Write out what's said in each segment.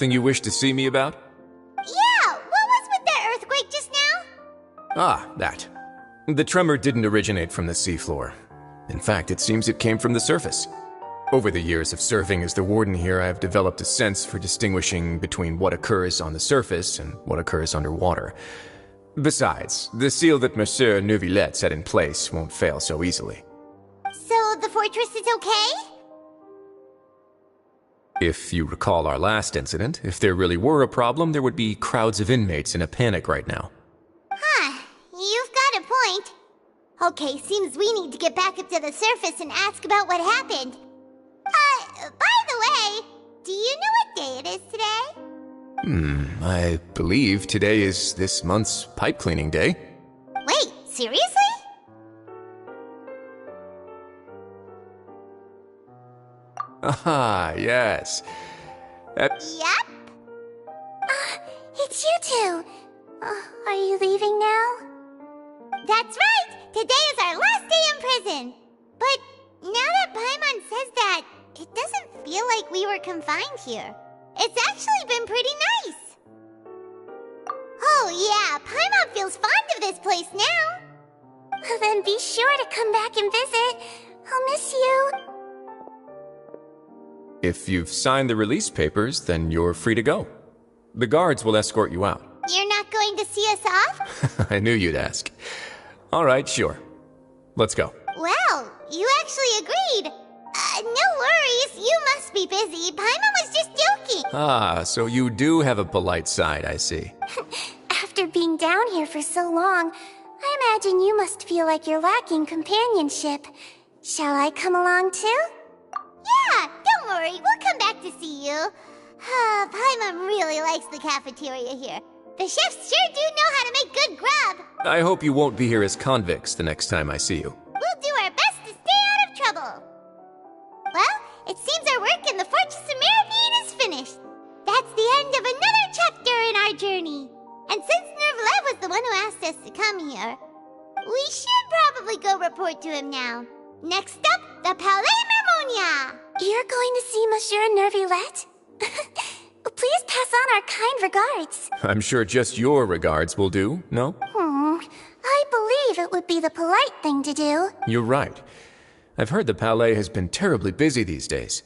Thing you wish to see me about? Yeah, what was with that earthquake just now? Ah, that. The tremor didn't originate from the seafloor. In fact, it seems it came from the surface. Over the years of serving as the warden here, I have developed a sense for distinguishing between what occurs on the surface and what occurs underwater. Besides, the seal that Monsieur Neuvillette set in place won't fail so easily. So the fortress is okay? If you recall our last incident, if there really were a problem, there would be crowds of inmates in a panic right now. Huh, you've got a point. Okay, seems we need to get back up to the surface and ask about what happened. By the way, do you know what day it is today? I believe today is this month's pipe cleaning day. Wait, seriously? Ah, yes. Yep. It's you two. Are you leaving now? That's right! Today is our last day in prison! But now that Paimon says that, it doesn't feel like we were confined here. It's actually been pretty nice. Oh yeah, Paimon feels fond of this place now. Then be sure to come back and visit. I'll miss you. If you've signed the release papers, then you're free to go. The guards will escort you out. You're not going to see us off? I knew you'd ask. All right, sure. Let's go. Well, you actually agreed. No worries, you must be busy. Paimon was just joking. Ah, so you do have a polite side, I see. After being down here for so long, I imagine you must feel like you're lacking companionship. Shall I come along too? Yeah, don't worry, we'll come back to see you. Paimon really likes the cafeteria here. The chefs sure do know how to make good grub. I hope you won't be here as convicts the next time I see you. We'll do our best to stay out of trouble. Well, it seems our work in the Fortress of Meravine is finished. That's the end of another chapter in our journey. And since Neuvillette was the one who asked us to come here, we should probably go report to him now. Next up, the Palais Mermonia. You're going to see Monsieur Neuvillette? Please pass on our kind regards. I'm sure just your regards will do, no? I believe it would be the polite thing to do. You're right. I've heard the Palais has been terribly busy these days.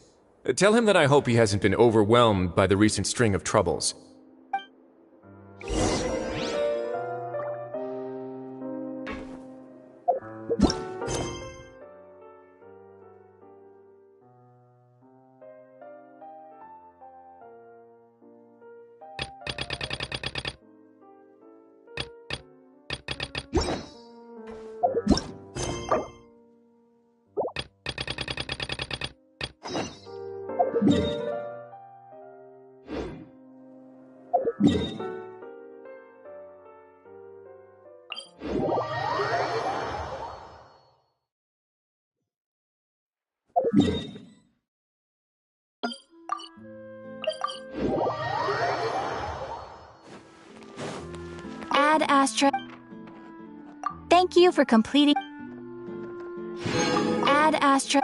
Tell him that I hope he hasn't been overwhelmed by the recent string of troubles. Ad Astra. Thank you for completing. Ad Astra.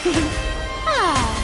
Ah.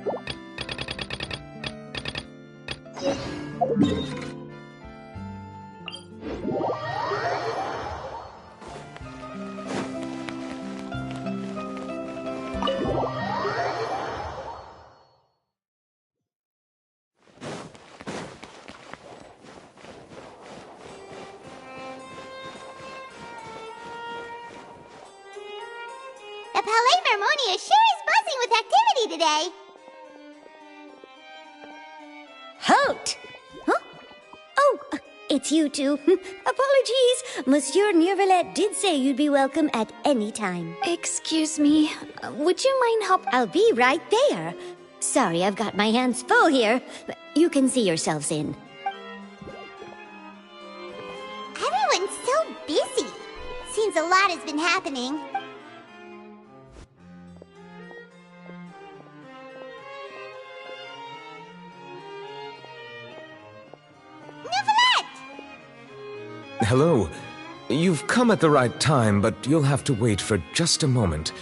The Palais Mermonia sure is buzzing with activity today. Halt! Huh? Oh, it's you two. Apologies. Monsieur Neuvillette did say you'd be welcome at any time. Excuse me, would you mind help? I'll be right there. Sorry, I've got my hands full here. You can see yourselves in. Everyone's so busy. Seems a lot has been happening. Hello. You've come at the right time, but you'll have to wait for just a moment,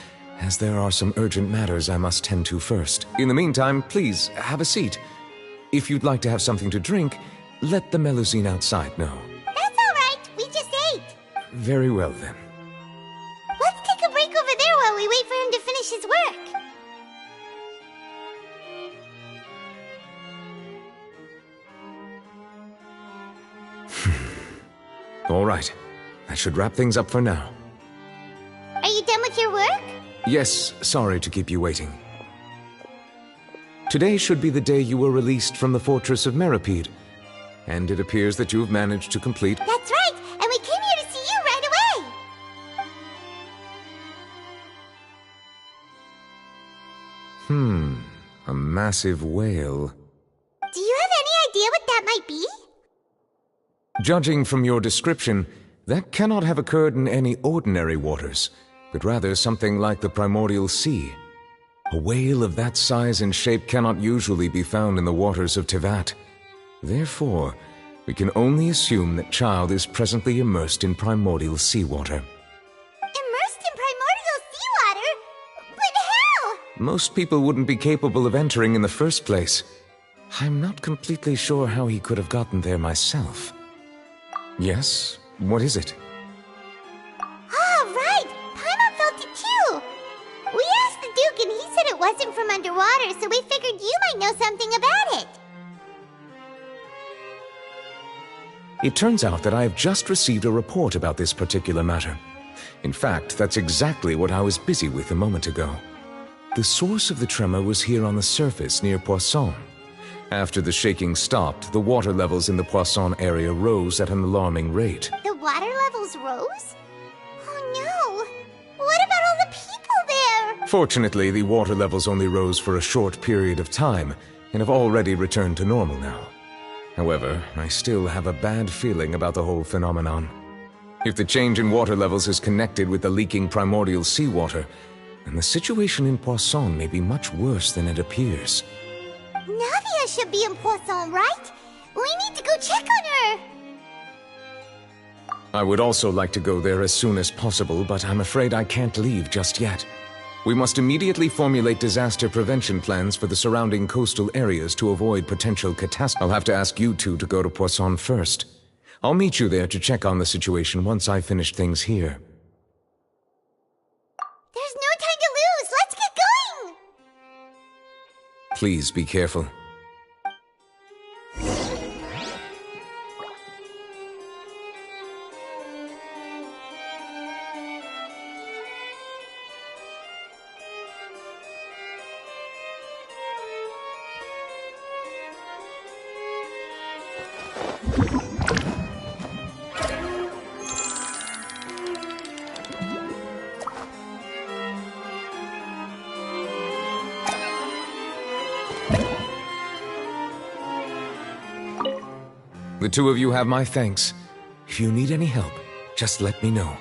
as there are some urgent matters I must tend to first. In the meantime, please, have a seat. If you'd like to have something to drink, let the Melusine outside know. That's all right. We just ate. Very well, then. Let's take a break over there while we wait for him to finish his work. All right. That should wrap things up for now. Are you done with your work? Yes, sorry to keep you waiting. Today should be the day you were released from the fortress of Meripede, and it appears that you've managed to complete... That's right, and we came here to see you right away. A massive whale. Do you have any idea what that might be? Judging from your description, that cannot have occurred in any ordinary waters, but rather something like the primordial sea. A whale of that size and shape cannot usually be found in the waters of Tevat. Therefore, we can only assume that Child is presently immersed in primordial seawater. Immersed in primordial seawater? But how? Most people wouldn't be capable of entering in the first place. I'm not completely sure how he could have gotten there myself. Yes? What is it? Ah, right! Paimon felt it too! We asked the Duke and he said it wasn't from underwater, so we figured you might know something about it. It turns out that I have just received a report about this particular matter. In fact, that's exactly what I was busy with a moment ago. The source of the tremor was here on the surface near Poisson. After the shaking stopped, the water levels in the Poisson area rose at an alarming rate. The water levels rose? Oh no! What about all the people there? Fortunately, the water levels only rose for a short period of time and have already returned to normal now. However, I still have a bad feeling about the whole phenomenon. If the change in water levels is connected with the leaking primordial seawater, then the situation in Poisson may be much worse than it appears. Navia should be in Poisson, right? We need to go check on her! I would also like to go there as soon as possible, but I'm afraid I can't leave just yet. We must immediately formulate disaster prevention plans for the surrounding coastal areas to avoid potential catastrophes. I'll have to ask you two to go to Poisson first. I'll meet you there to check on the situation once I finish things here. There's no time to lose! Let's get going! Please be careful. The two of you have my thanks. If you need any help, just let me know.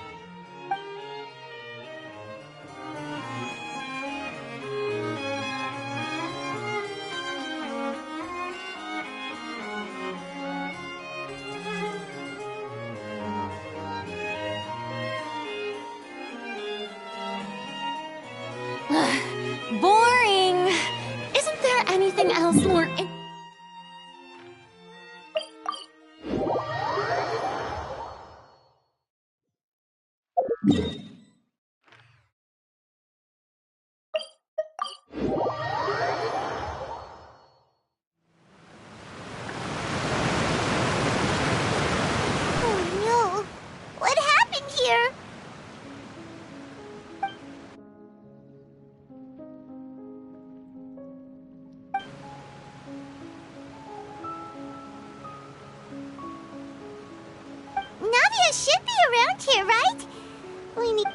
Boring! Isn't there should be around here, right? We need...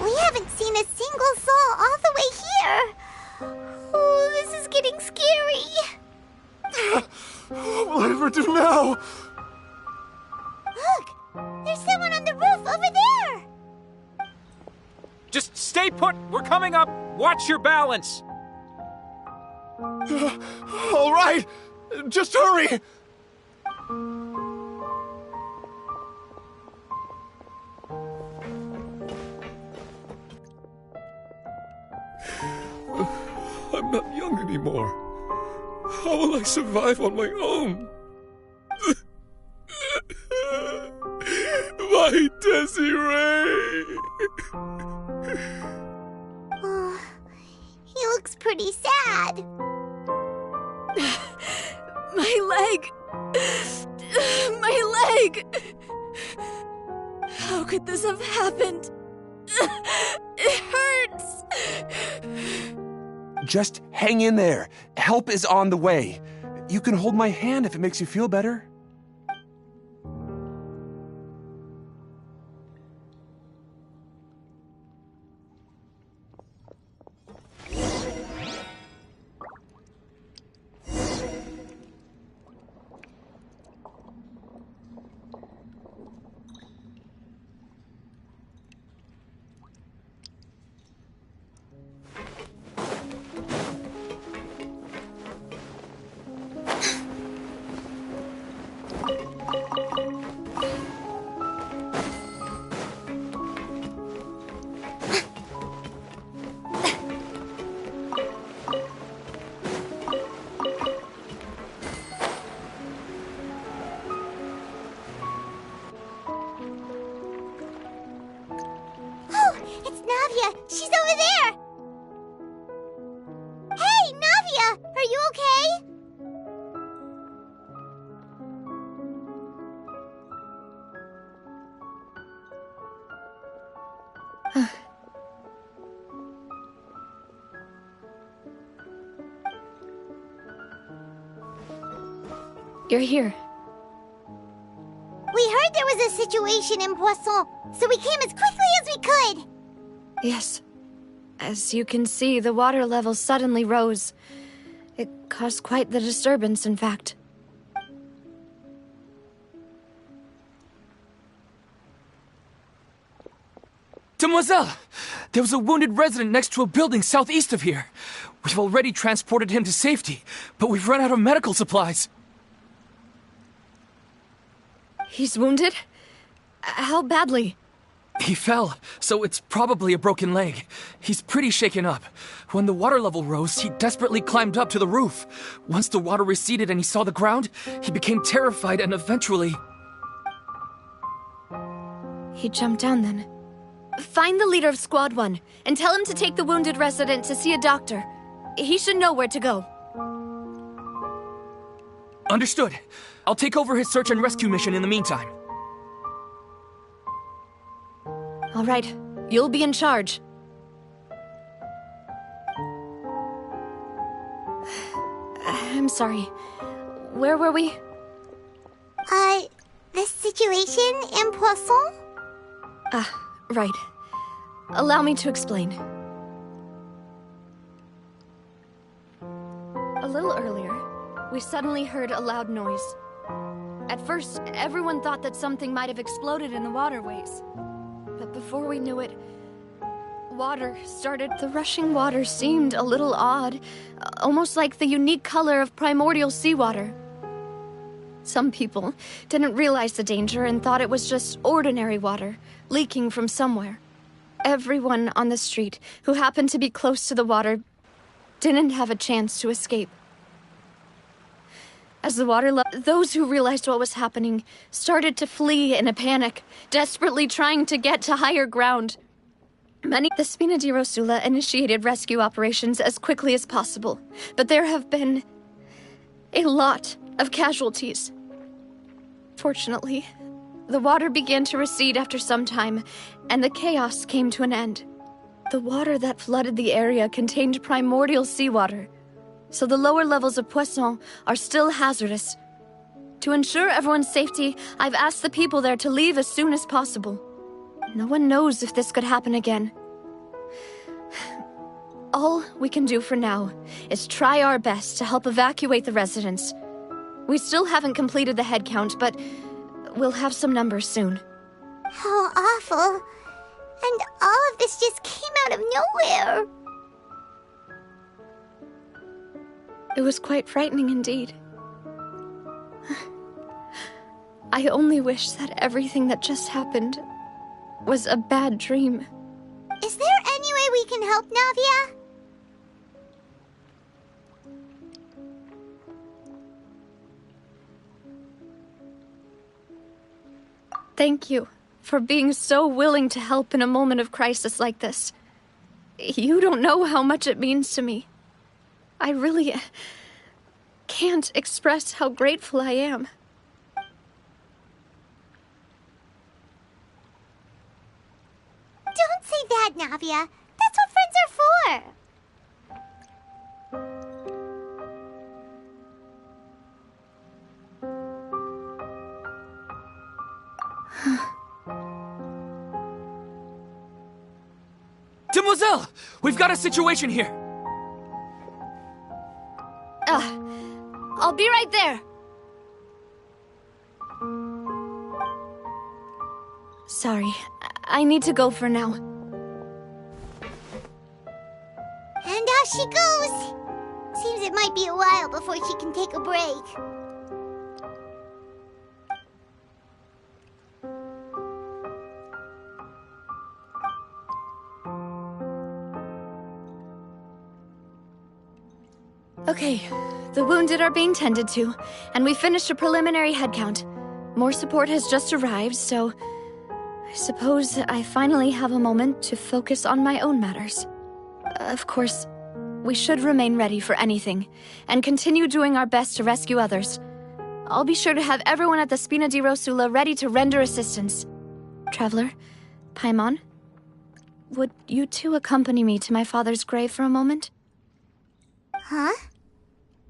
We haven't seen a single soul all the way here. Oh, this is getting scary. What will I ever do now? Look, there's someone on the roof over there. Just stay put! We're coming up! Watch your balance! All right, just hurry! I'm not young anymore. How will I survive on my own? My Desiree! Oh, he looks pretty sad. My leg! My leg! How could this have happened? It hurts! Just hang in there. Help is on the way. You can hold my hand if it makes you feel better. She's over there! Hey, Navia! Are you okay? You're here. We heard there was a situation in Poisson, so we came as quickly as we could! Yes. As you can see, the water level suddenly rose. It caused quite the disturbance, in fact. Demoiselle! There was a wounded resident next to a building southeast of here. We've already transported him to safety, but we've run out of medical supplies. He's wounded? How badly? He fell, so it's probably a broken leg. He's pretty shaken up. When the water level rose, he desperately climbed up to the roof. Once the water receded and he saw the ground, he became terrified and eventually... He jumped down then. Find the leader of Squad 1 and tell him to take the wounded resident to see a doctor. He should know where to go. Understood. I'll take over his search and rescue mission in the meantime. All right. You'll be in charge. I'm sorry. Where were we? The situation in Poisson? Right. Allow me to explain. A little earlier, we suddenly heard a loud noise. At first, everyone thought that something might have exploded in the waterways. But before we knew it, water started. The rushing water seemed a little odd, almost like the unique color of primordial seawater. Some people didn't realize the danger and thought it was just ordinary water, leaking from somewhere. Everyone on the street who happened to be close to the water didn't have a chance to escape. As the water those who realized what was happening started to flee in a panic, desperately trying to get to higher ground. The Spina di Rosula initiated rescue operations as quickly as possible, but there have been a lot of casualties. Fortunately, the water began to recede after some time, and the chaos came to an end. The water that flooded the area contained primordial seawater, so the lower levels of Poisson are still hazardous. To ensure everyone's safety, I've asked the people there to leave as soon as possible. No one knows if this could happen again. All we can do for now is try our best to help evacuate the residents. We still haven't completed the head count, but we'll have some numbers soon. How awful. And all of this just came out of nowhere. It was quite frightening indeed. I only wish that everything that just happened was a bad dream. Is there any way we can help, Navia? Thank you for being so willing to help in a moment of crisis like this. You don't know how much it means to me. I really can't express how grateful I am. Don't say that, Navia. That's what friends are for. Demoiselle! We've got a situation here! I'll be right there. Sorry, I need to go for now. And off she goes. Seems it might be a while before she can take a break. Okay, the wounded are being tended to, and we finished a preliminary head count. More support has just arrived, so I suppose I finally have a moment to focus on my own matters. Of course, we should remain ready for anything, and continue doing our best to rescue others. I'll be sure to have everyone at the Spina di Rosula ready to render assistance. Traveler, Paimon, would you two accompany me to my father's grave for a moment? Huh?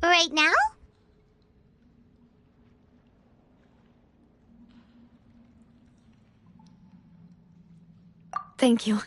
Right now? Thank you.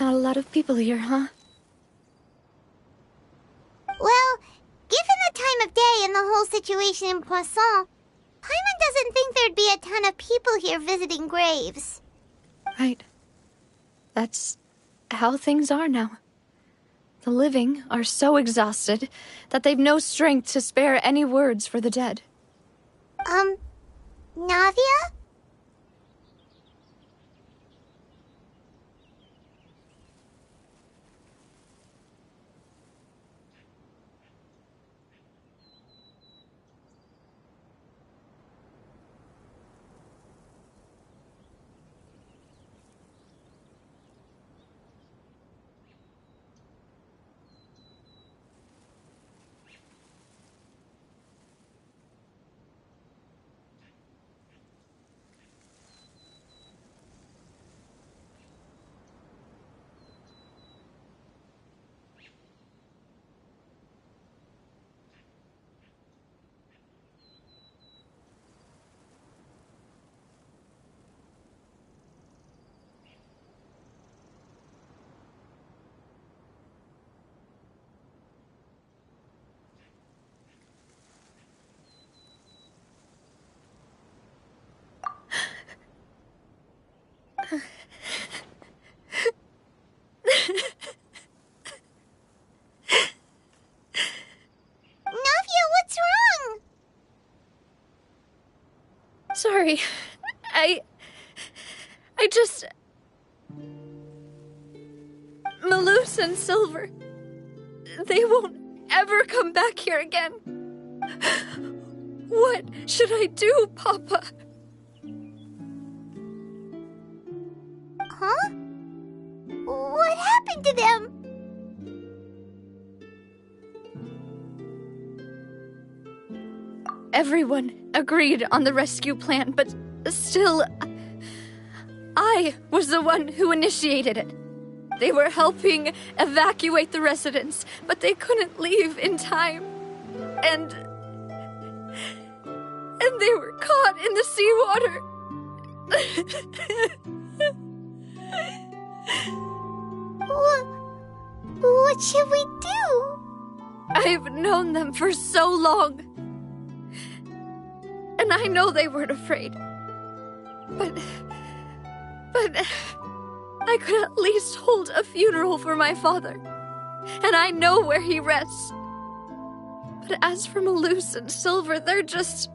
Not a lot of people here, huh? Well, given the time of day and the whole situation in Poisson, Paimon didn't think there'd be a ton of people here visiting graves. Right. That's how things are now. The living are so exhausted that they've no strength to spare any words for the dead. Navia? Navia, what's wrong? Sorry. I just... Maloose and Silver. They won't ever come back here again. What should I do, Papa? Huh? What happened to them? Everyone agreed on the rescue plan, but still, I was the one who initiated it. They were helping evacuate the residents, but they couldn't leave in time. And they were caught in the seawater. What should we do? I've known them for so long. And I know they weren't afraid. But I could at least hold a funeral for my father. And I know where he rests. But as for Maloose and Silver, they're just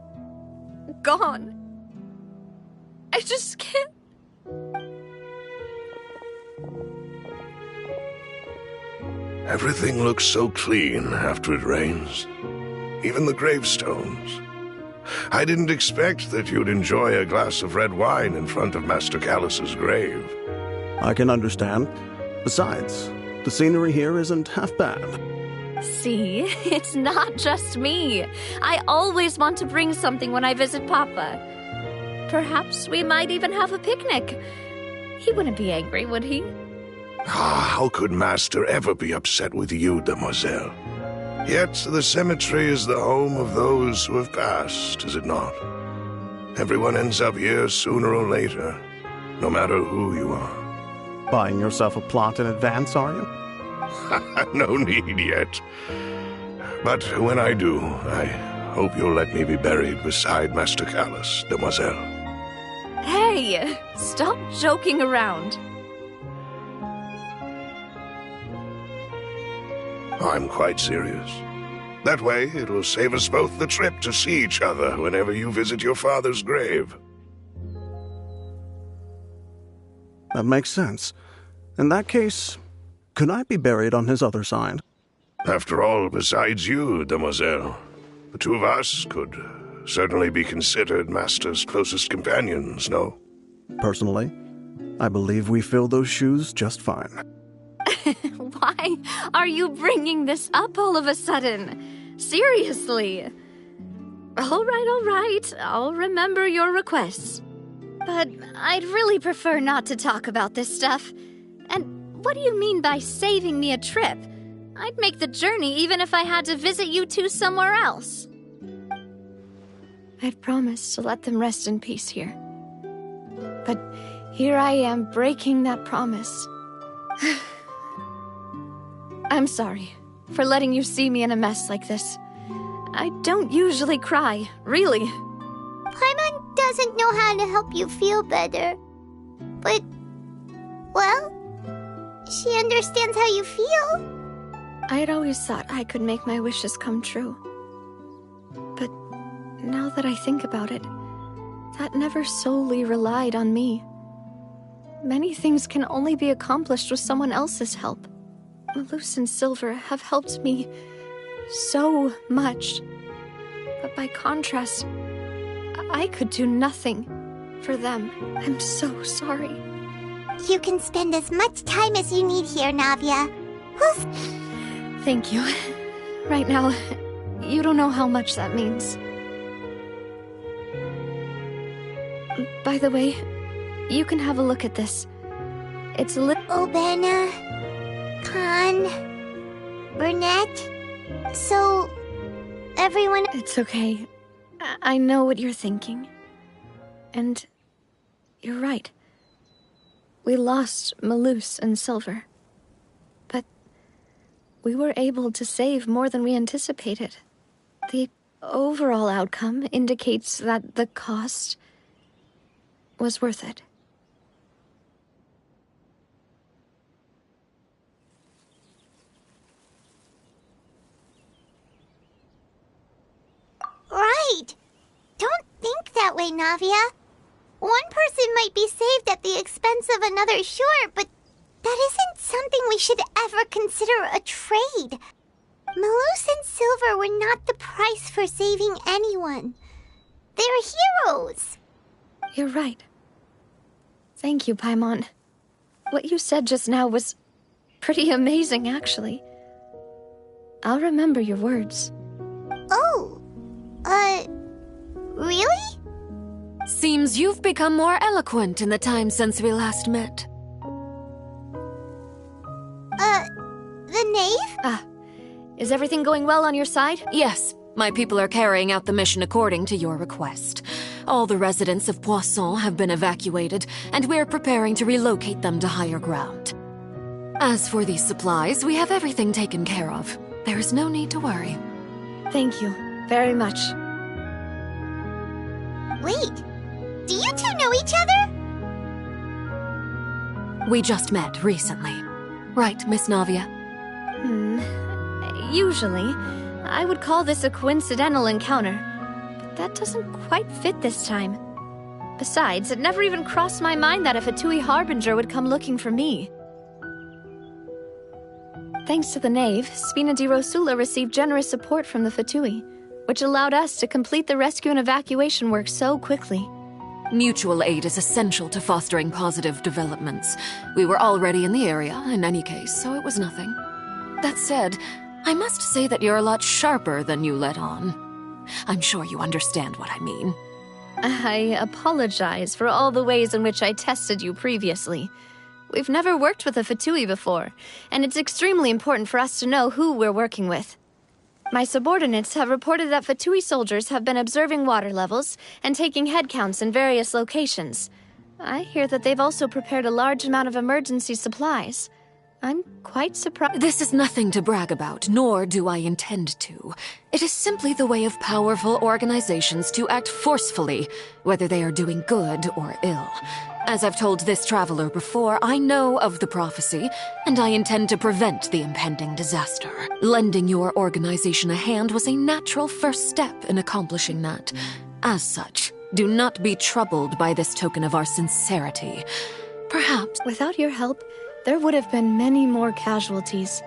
gone. I just can't. Everything looks so clean after it rains. Even the gravestones. I didn't expect that you'd enjoy a glass of red wine in front of Master Callus's grave. I can understand. Besides, the scenery here isn't half bad. See, it's not just me. I always want to bring something when I visit Papa. Perhaps we might even have a picnic. He wouldn't be angry, would he? How could Master ever be upset with you, demoiselle? Yet the cemetery is the home of those who have passed, is it not? Everyone ends up here sooner or later, no matter who you are. Buying yourself a plot in advance, are you? No need yet. But when I do, I hope you'll let me be buried beside Master Callus, demoiselle. Hey, stop joking around. I'm quite serious. That way, it will save us both the trip to see each other whenever you visit your father's grave. That makes sense. In that case, could I be buried on his other side? After all, besides you, demoiselle, the two of us could certainly be considered Master's closest companions, no? Personally, I believe we fill those shoes just fine. Why are you bringing this up all of a sudden? Seriously. All right. I'll remember your requests. But I'd really prefer not to talk about this stuff. And what do you mean by saving me a trip? I'd make the journey even if I had to visit you two somewhere else. I'd promised to let them rest in peace here. But here I am breaking that promise. I'm sorry for letting you see me in a mess like this. I don't usually cry, really. Paimon, doesn't know how to help you feel better. But, well, she understands how you feel. I had always thought I could make my wishes come true. But now that I think about it, that never solely relied on me. Many things can only be accomplished with someone else's help. Malus and Silver have helped me so much. But by contrast, I could do nothing for them. I'm so sorry. You can spend as much time as you need here, Navia. Thank you. Right now, you don't know how much that means. By the way, you can have a look at this. It's a Obana, Khan, Burnett. So, everyone... It's okay. I know what you're thinking. And you're right. We lost Malus and Silver. But we were able to save more than we anticipated. The overall outcome indicates that the cost was worth it. Right! Don't think that way, Navia. One person might be saved at the expense of another, sure, but that isn't something we should ever consider a trade. Malus and Silver were not the price for saving anyone. They're heroes. You're right. Thank you, Paimon. What you said just now was pretty amazing, actually. I'll remember your words. Oh, really? Seems you've become more eloquent in the time since we last met. The knave? Ah, is everything going well on your side? Yes, my people are carrying out the mission according to your request. All the residents of Poisson have been evacuated, and we're preparing to relocate them to higher ground. As for these supplies, we have everything taken care of. There is no need to worry. Thank you very much. Wait, do you two know each other? We just met recently. Right, Miss Navia? Usually, I would call this a coincidental encounter, but that doesn't quite fit this time. Besides, it never even crossed my mind that a Fatui Harbinger would come looking for me. Thanks to the Knave, Spina di Rosula received generous support from the Fatui, which allowed us to complete the rescue and evacuation work so quickly. Mutual aid is essential to fostering positive developments. We were already in the area, in any case, so it was nothing. That said, I must say that you're a lot sharper than you let on. I'm sure you understand what I mean. I apologize for all the ways in which I tested you previously. We've never worked with a Fatui before, and it's extremely important for us to know who we're working with. My subordinates have reported that Fatui soldiers have been observing water levels and taking head counts in various locations. I hear that they've also prepared a large amount of emergency supplies. I'm quite surprised. This is nothing to brag about, nor do I intend to. It is simply the way of powerful organizations to act forcefully, whether they are doing good or ill. As I've told this traveler before, I know of the prophecy, and I intend to prevent the impending disaster. Lending your organization a hand was a natural first step in accomplishing that. As such, do not be troubled by this token of our sincerity. Perhaps... Without your help, there would have been many more casualties.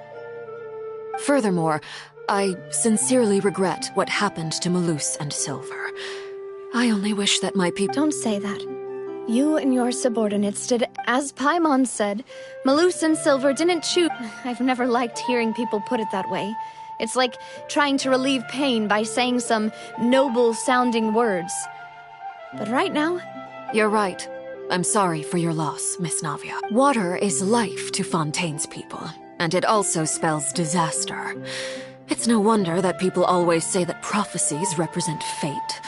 Furthermore, I sincerely regret what happened to Malus and Silver. I only wish that my people... Don't say that. You and your subordinates did as Paimon said. Malus and Silver didn't choose... I've never liked hearing people put it that way. It's like trying to relieve pain by saying some noble-sounding words. But right now... You're right. I'm sorry for your loss, Miss Navia. Water is life to Fontaine's people, and it also spells disaster. It's no wonder that people always say that prophecies represent fate.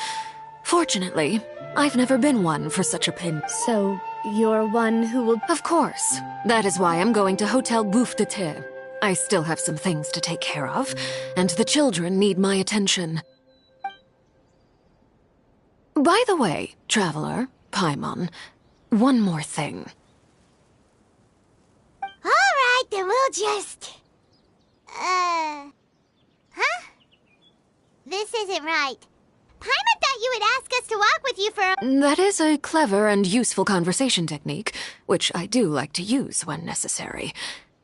Fortunately, I've never been one for such a pin. So, you're one who will... Of course. That is why I'm going to Hotel Bouffe de Thé. I still have some things to take care of, and the children need my attention. By the way, Traveler, Paimon, one more thing. Alright, then we'll just... Huh? This isn't right. Paimon thought you would ask us to walk with you for a... That is a clever and useful conversation technique, which I do like to use when necessary.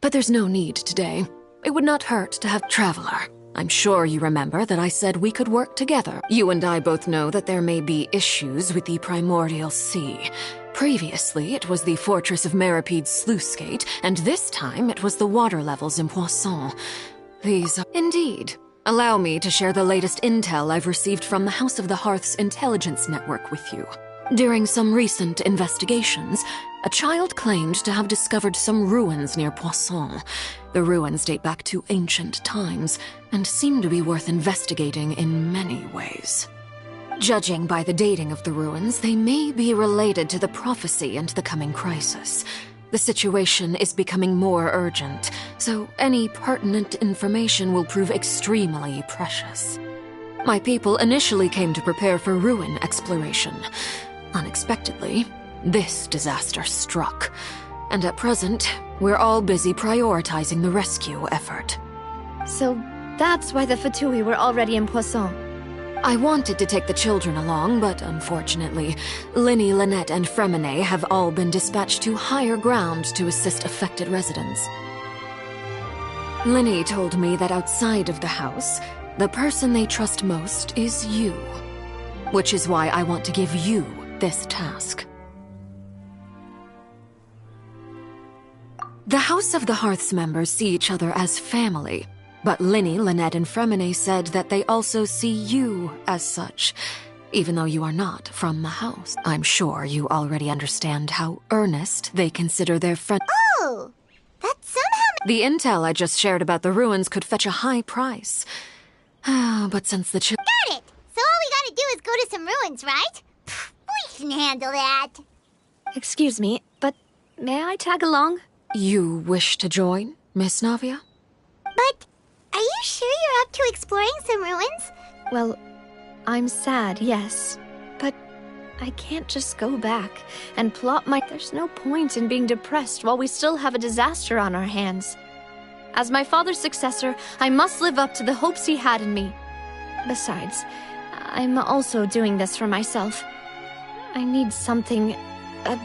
But there's no need today. It would not hurt to have Traveler. I'm sure you remember that I said we could work together. You and I both know that there may be issues with the Primordial Sea. Previously, it was the Fortress of Maripede's sluice gate, and this time it was the water levels in Poisson. These are... Indeed. Allow me to share the latest intel I've received from the House of the Hearth's intelligence network with you. During some recent investigations, a child claimed to have discovered some ruins near Poisson. The ruins date back to ancient times, and seem to be worth investigating in many ways. Judging by the dating of the ruins, they may be related to the prophecy and the coming crisis. The situation is becoming more urgent, so any pertinent information will prove extremely precious. My people initially came to prepare for ruin exploration. Unexpectedly, this disaster struck, and at present, we're all busy prioritizing the rescue effort. So that's why the Fatui were already in Poisson. I wanted to take the children along, but unfortunately, Linny, Lynette, and Fremine have all been dispatched to higher ground to assist affected residents. Linny told me that outside of the house, the person they trust most is you. Which is why I want to give you this task. The House of the Hearth's members see each other as family, but Linny, Lynette, and Fremine said that they also see you as such, even though you are not from the house. I'm sure you already understand how earnest they consider their friend. Oh! That somehow... The intel I just shared about the ruins could fetch a high price. But since the Got it! So all we gotta do is go to some ruins, right? We can handle that. Excuse me, but may I tag along? You wish to join, Miss Navia? But are you sure you're up to exploring some ruins? Well, I'm sad, yes. But I can't just go back and plot my... There's no point in being depressed while we still have a disaster on our hands. As my father's successor, I must live up to the hopes he had in me. Besides, I'm also doing this for myself. I need something... a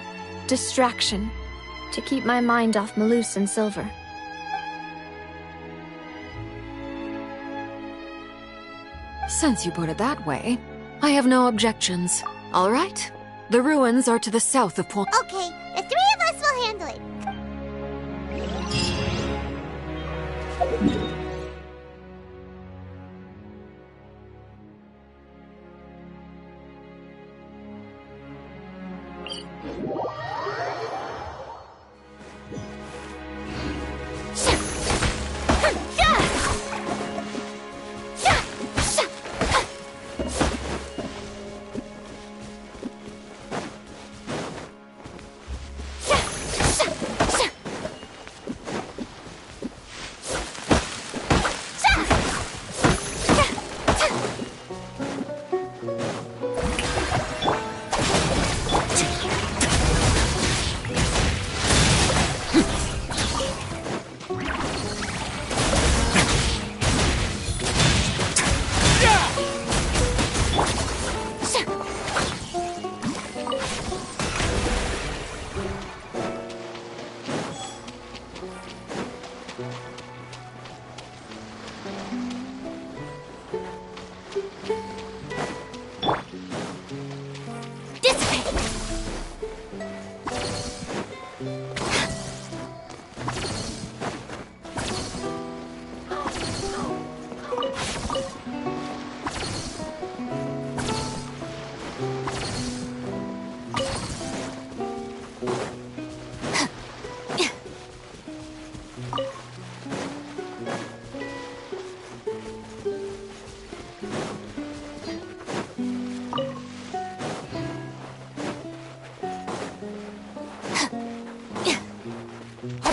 distraction, to keep my mind off Malus and Silver. Since you put it that way, I have no objections. All right. The ruins are to the south of Poisson. Okay, the three of us will handle it.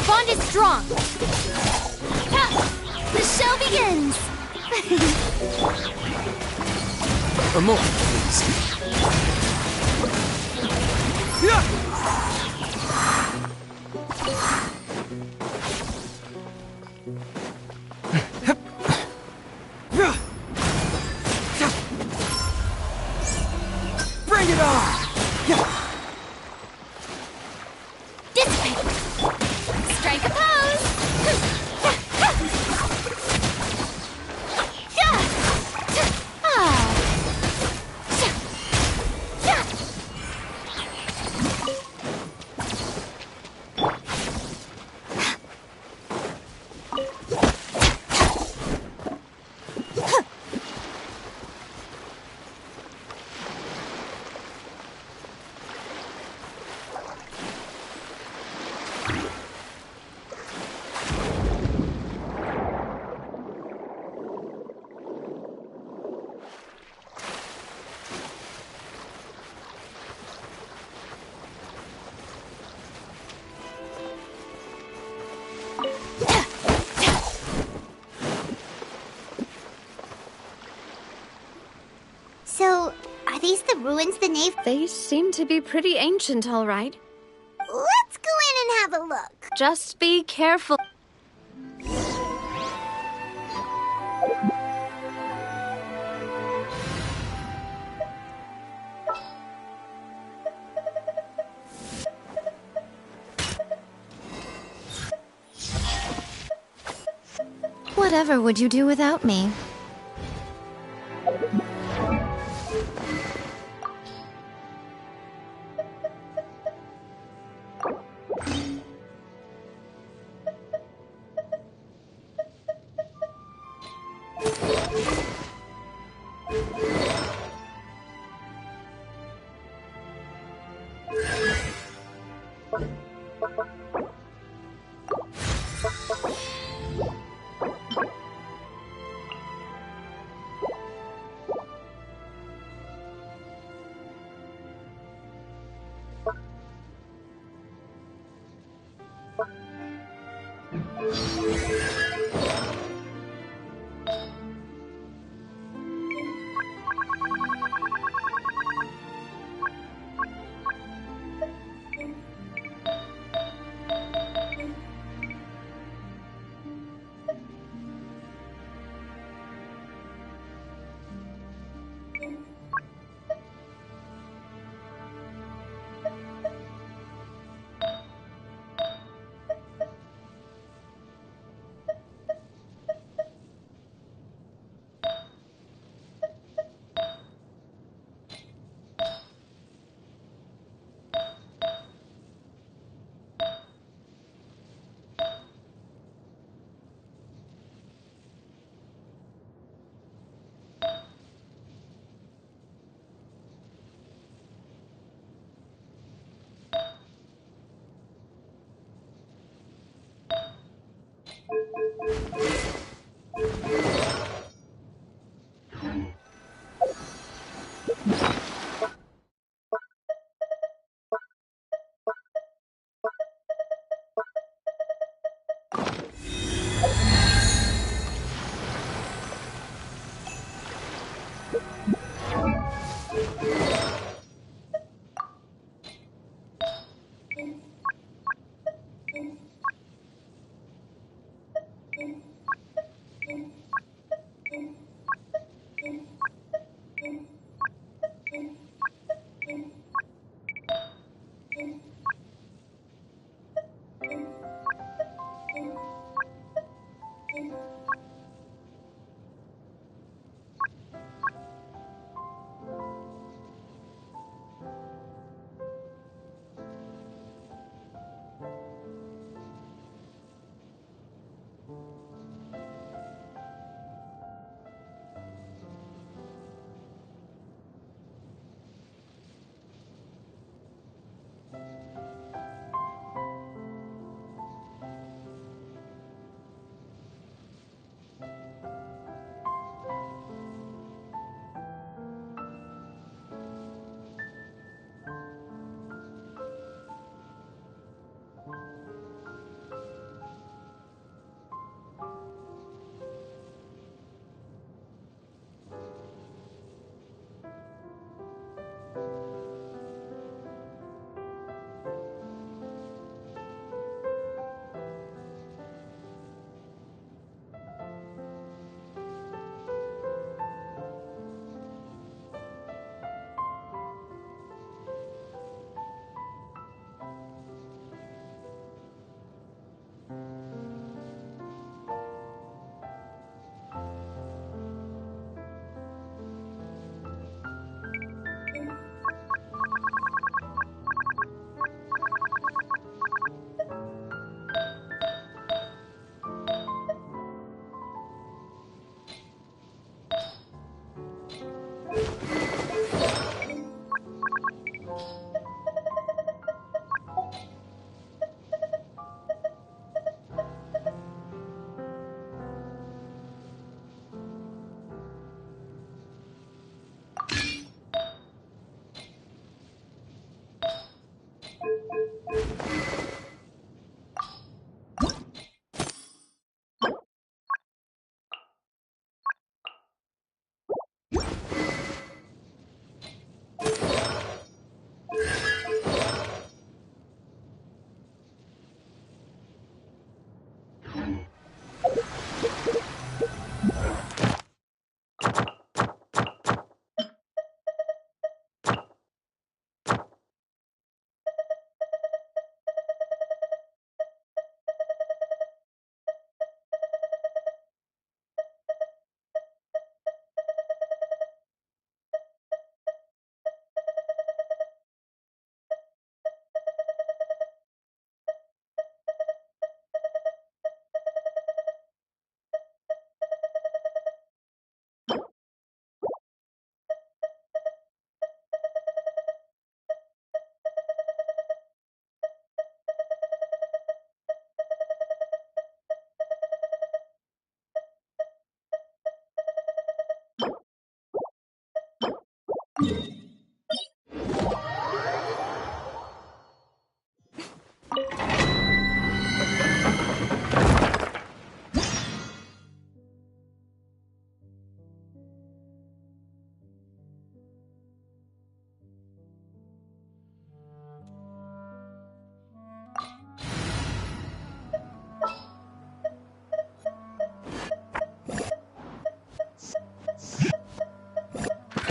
Bond is strong. The show begins. A moment, please. Bring it on! Dissipate! Strike a pose! So, are these the ruins the Knave? They seem to be pretty ancient, all right. Let's go in and have a look. Just be careful. Whatever would you do without me?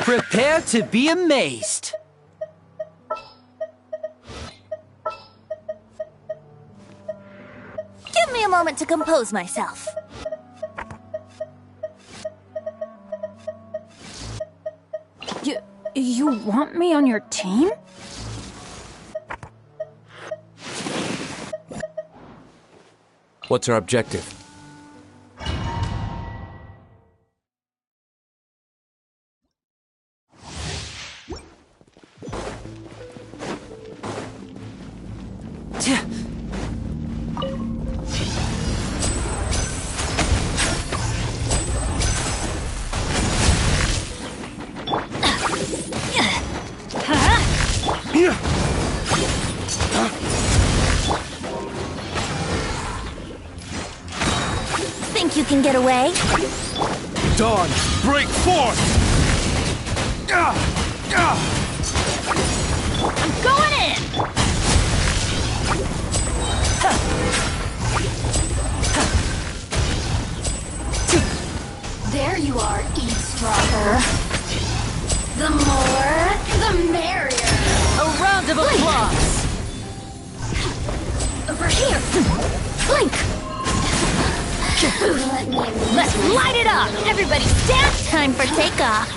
Prepare to be amazed. Give me a moment to compose myself. You want me on your team? What's our objective? Think you can get away? Dawn, break forth! I'm going in! There you are, eavesdropper. The more, the merrier. A round of applause! Over here! Blink! Let's light it up! Everybody stand! Time for takeoff.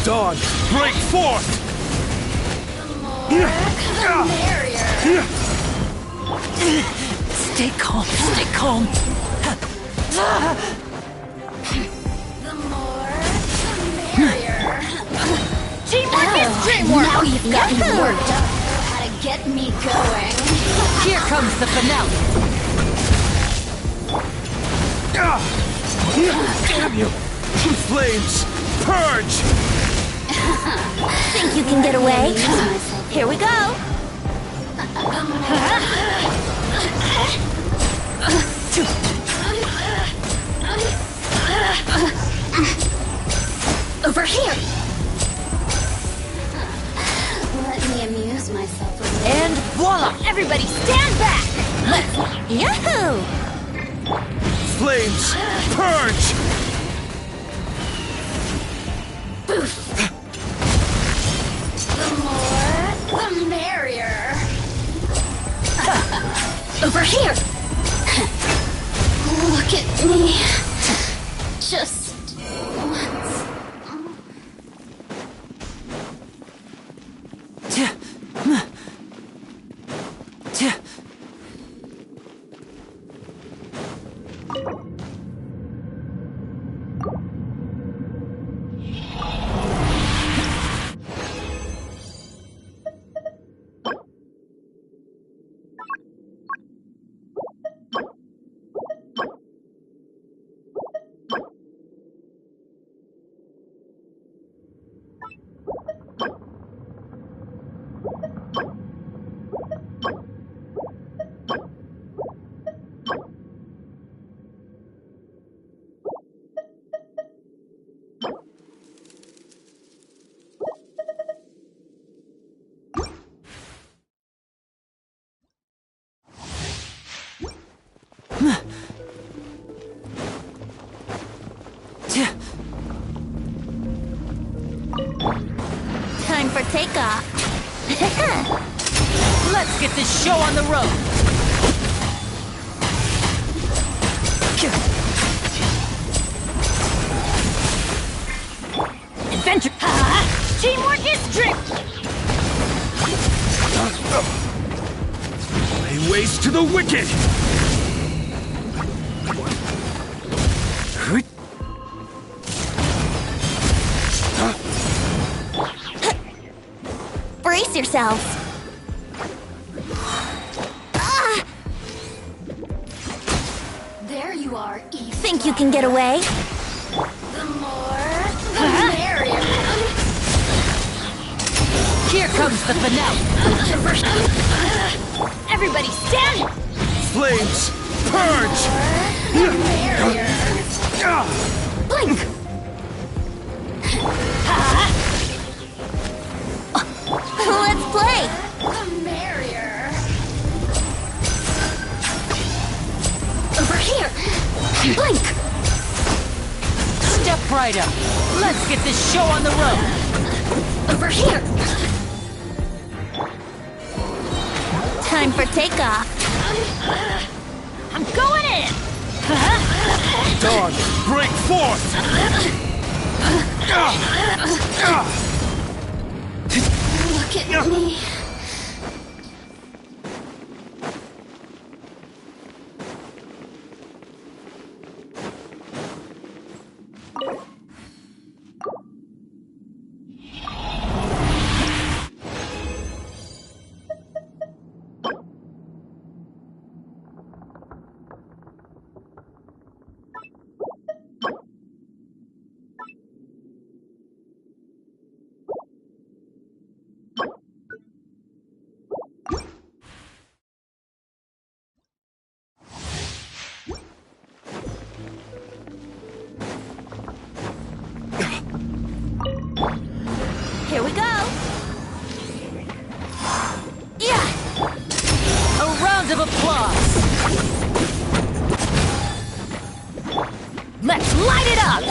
Dawn, break forth! The merrier. Stay calm, stay calm. The more, the merrier. Teamwork is teamwork! Now you've got me worked up how to get me going. Here comes the finale. Damn you! Flames, purge! Think you can get away? Here we go. Over here! Let me amuse myself a little. And voila! Everybody stand back! Let's... Yahoo! Flames, purge! The more, the merrier. Over here! Look at me. Just once. Time for takeoff. Let's get this show on the road! Adventure! Teamwork is dream! Lay waste to the wicked! Brace yourselves. There you are, Eve. Think you can get away? The more, the merrier. comes the finale. Everybody stand! Flames! Purge! Blink! Let's play! Over here! Blink! Step right up. Let's get this show on the road. Over here! Time for takeoff. I'm going in. Dawn, break forth! Look at me. Here we go. Yeah. A round of applause. Let's light it up.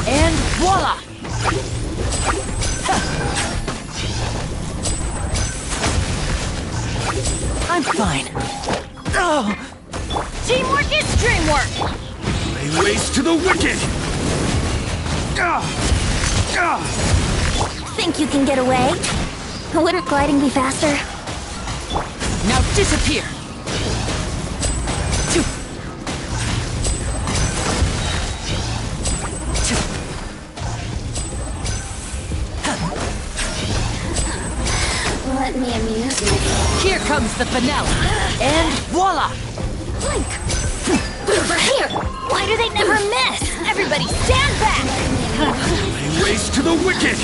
And voila. I'm fine. Oh. Teamwork is dreamwork. Lay waste to the wicked! Think you can get away? Wouldn't gliding be faster? Now disappear. Let me amuse myself. Here comes the finale. And voila. Blink! Over here! Why do they never miss? Everybody stand back! Lay waste to the wicked!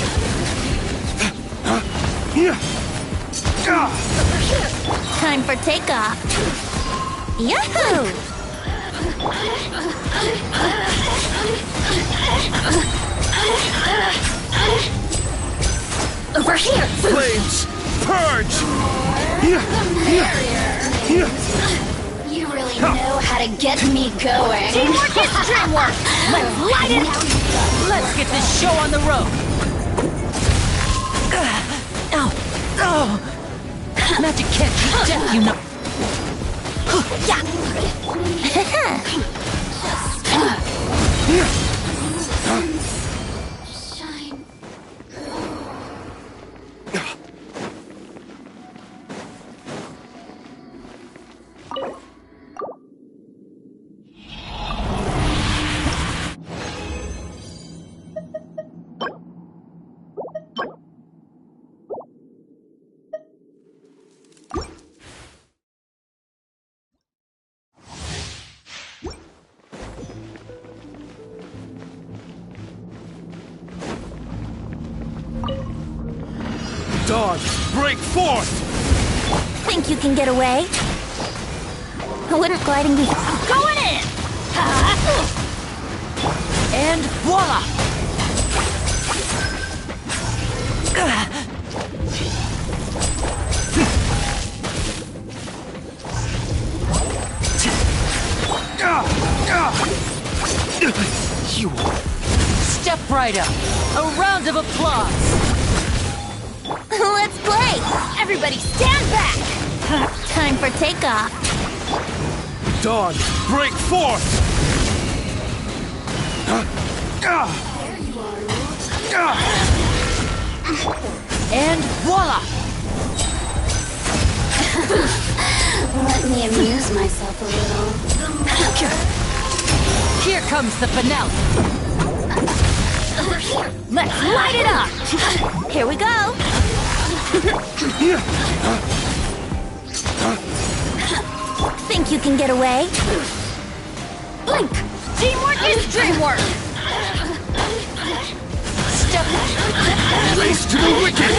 Time for takeoff. Yahoo! Over here! Flames! Purge! You really know how to get me going. Teamwork is dreamwork. Let's light it up. Let's get this show on the road. Ow. Oh. Magic can't keep death, you know. Shine. Dawn, break forth! Think you can get away? Wouldn't gliding be... Going in! And voila! You step right up. A round of applause. Let's play! Everybody stand back. Time for takeoff. Dawn, break forth! And voila! Let me amuse myself a little. Here comes the finale. Over here! Let's light it up. Here we go. Think you can get away? Blink! Teamwork is dreamwork! Step Race to the wicked!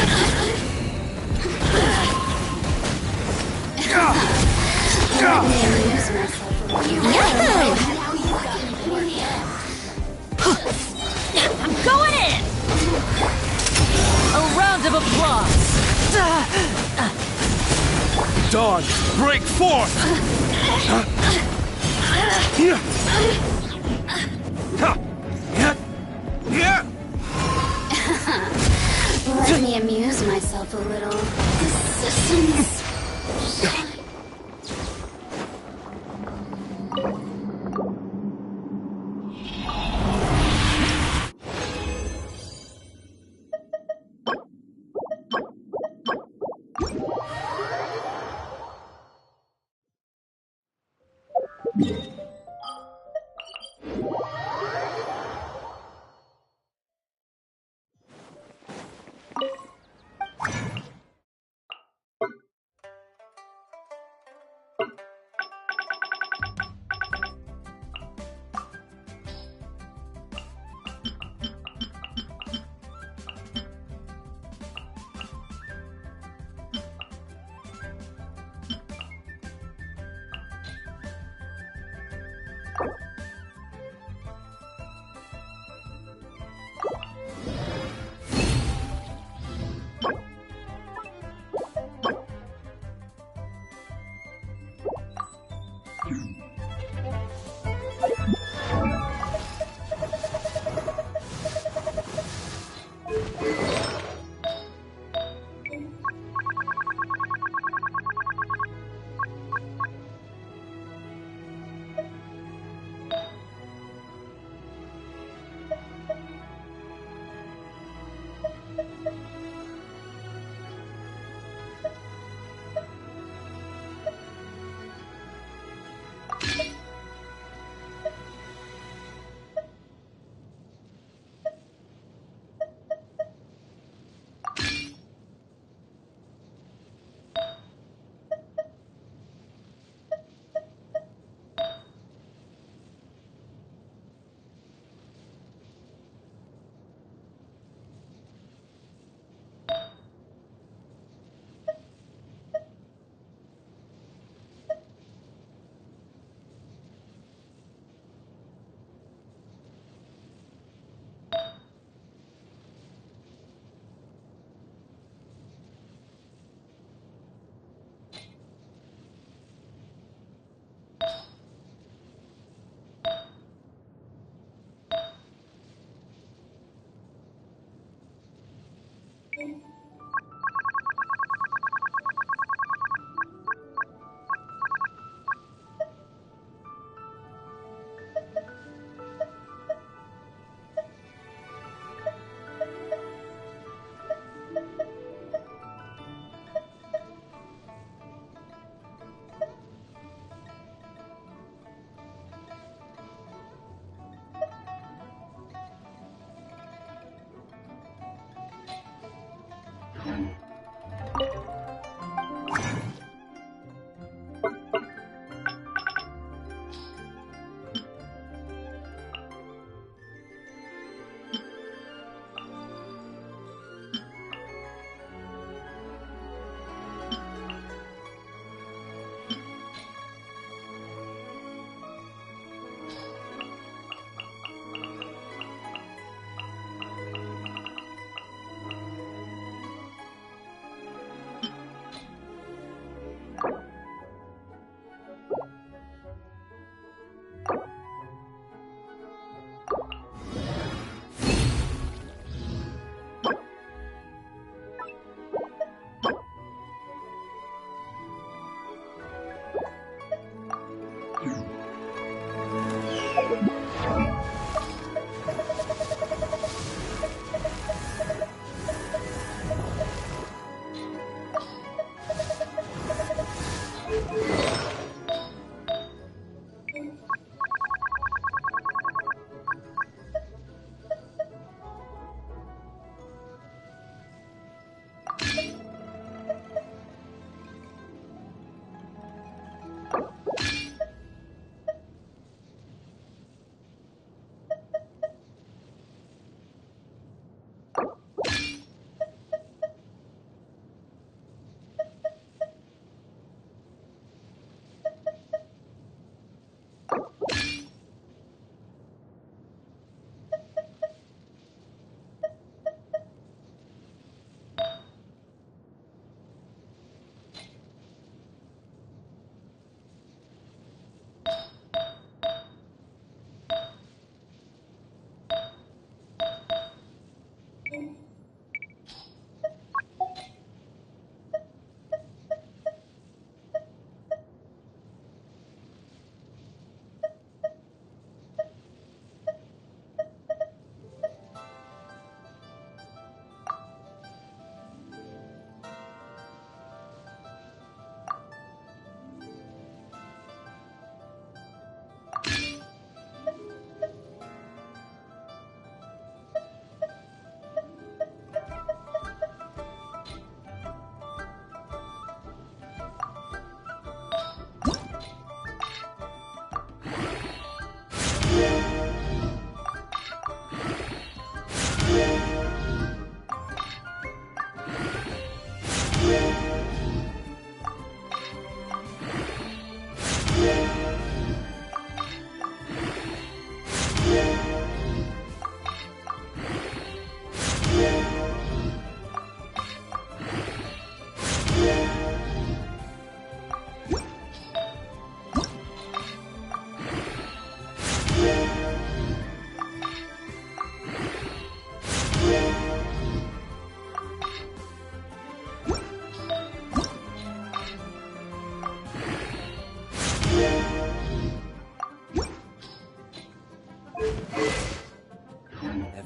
I'm going in! A round of applause! Dawn, break forth! Let me amuse myself a little. Assistance.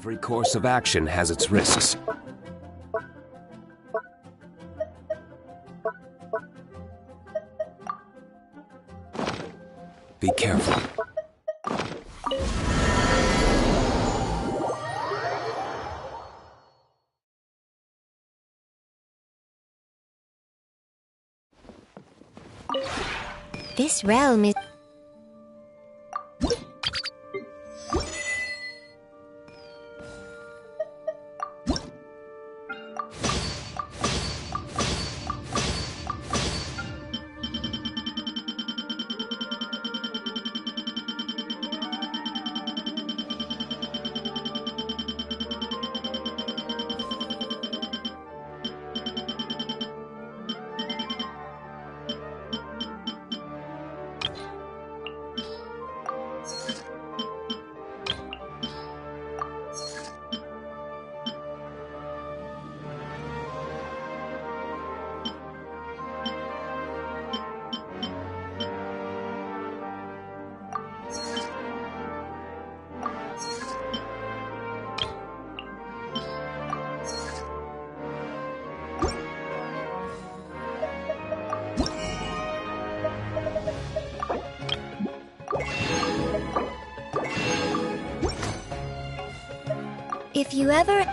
Every course of action has its risks. Be careful. This realm is... If you ever...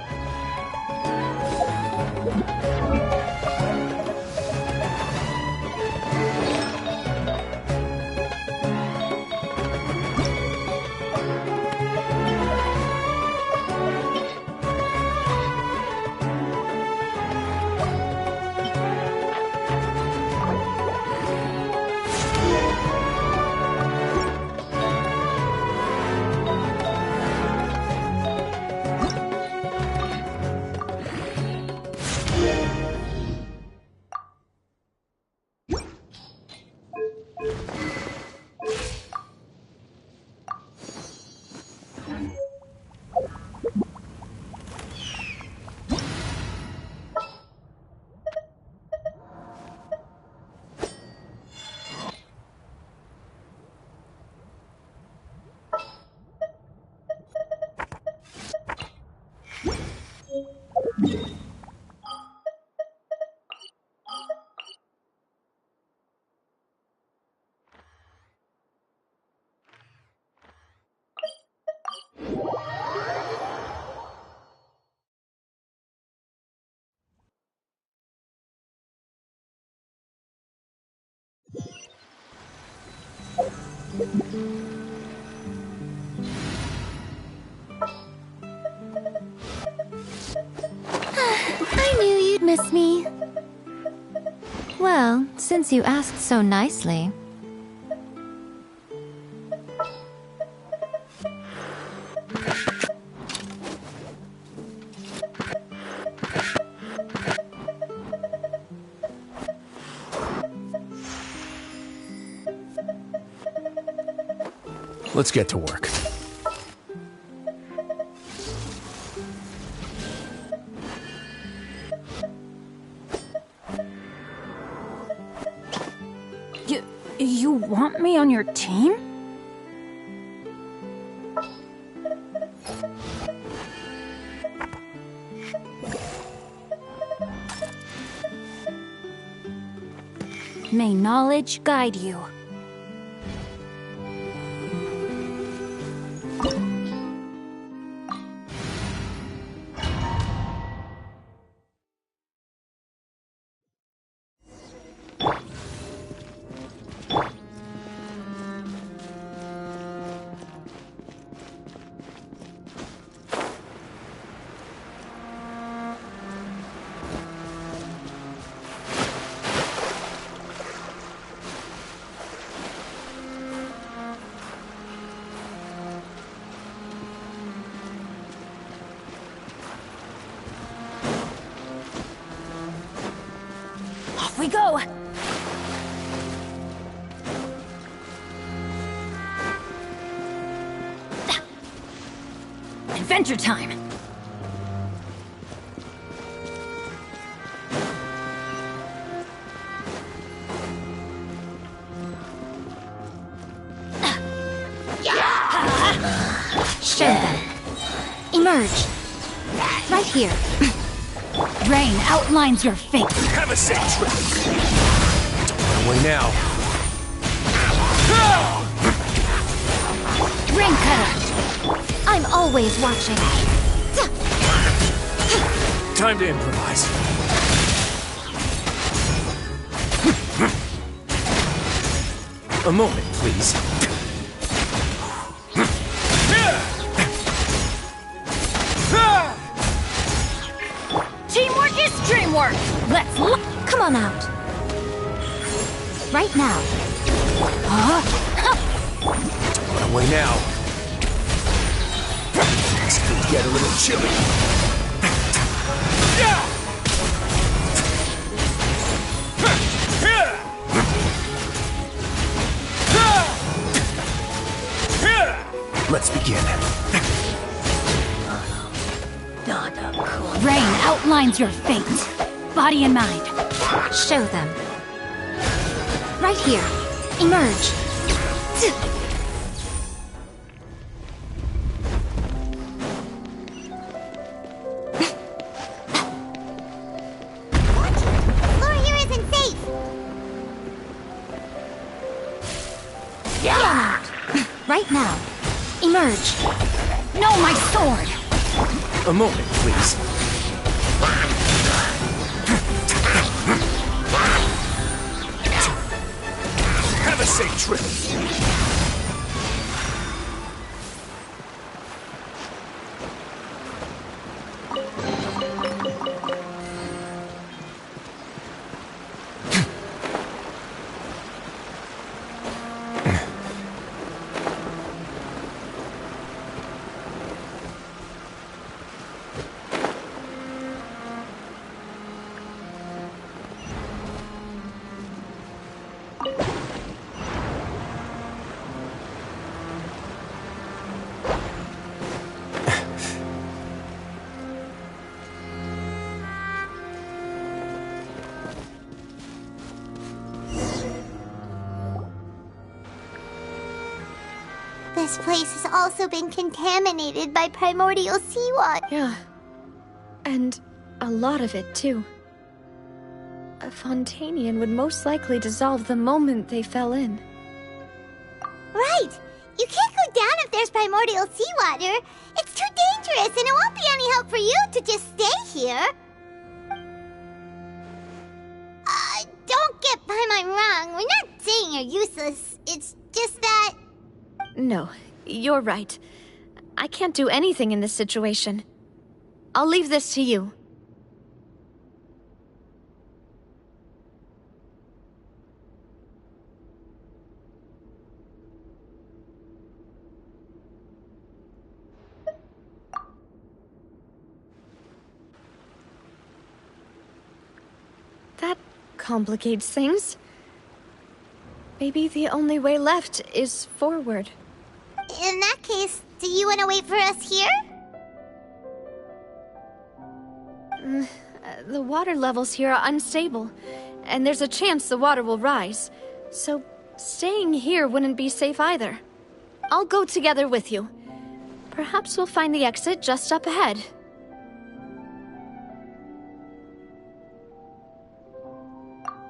I knew you'd miss me. Well, since you asked so nicely. Let's get to work. You want me on your team? May knowledge guide you. Off we go! Adventure time! Sure then. Emerge. Right here. Rain outlines your fate. Have a safe trip. Away now. Ring cutter. I'm always watching. Time to improvise. A moment, please. Teamwork is dreamwork. Let's look. Come on out. Right now. Away now. It's gonna get a little chilly. Let's begin. Rain outlines your fate. Body and mind. Show them. Right here. Emerge. Floor here isn't safe. Yeah. Right now. Emerge. No, my sword. A moment, please. Have a safe trip. This place has also been contaminated by primordial seawater. Yeah. And a lot of it, too. A Fontanian would most likely dissolve the moment they fell in. Right! You can't go down if there's primordial seawater. It's too dangerous, and it won't be any help for you to just stay here. Don't get by my wrong. We're not saying you're useless. It's just that... No, you're right. I can't do anything in this situation. I'll leave this to you. That complicates things. Maybe the only way left is forward. In that case, do you want to wait for us here? The water levels here are unstable, and there's a chance the water will rise. So, staying here wouldn't be safe either. I'll go together with you. Perhaps we'll find the exit just up ahead.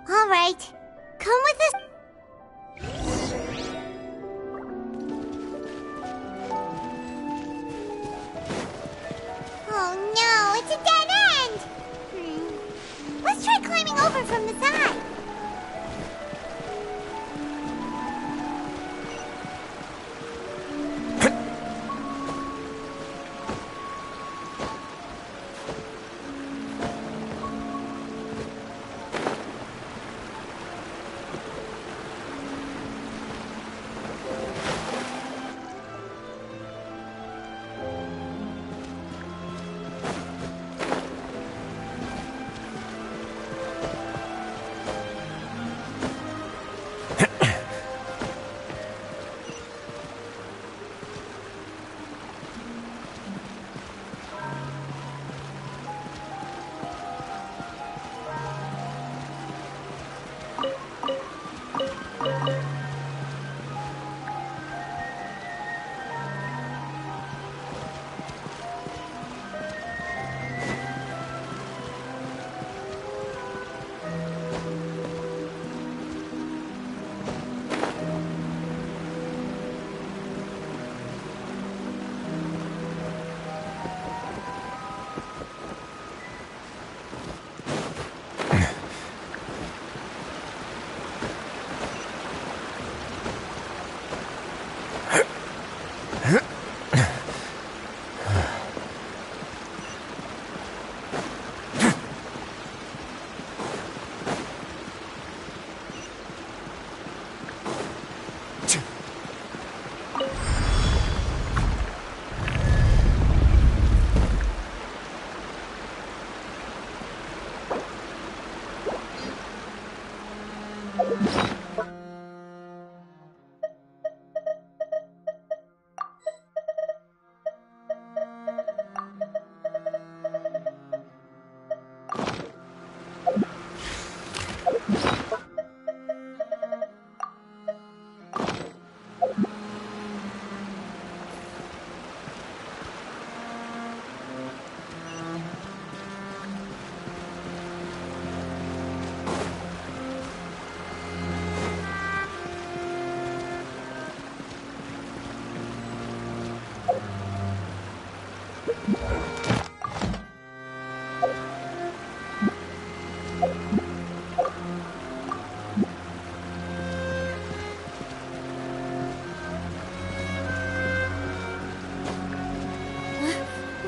All right. Come with us. Oh no, it's a dead end! Let's try climbing over from the side.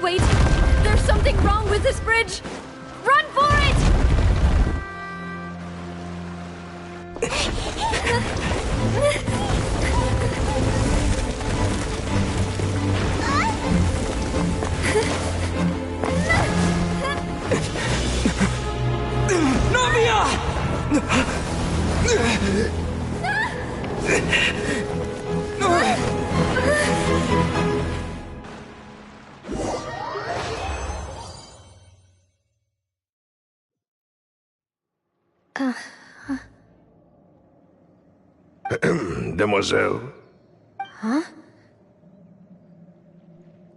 Wait! There's something wrong with this bridge! Run for it! Demoiselle? Huh?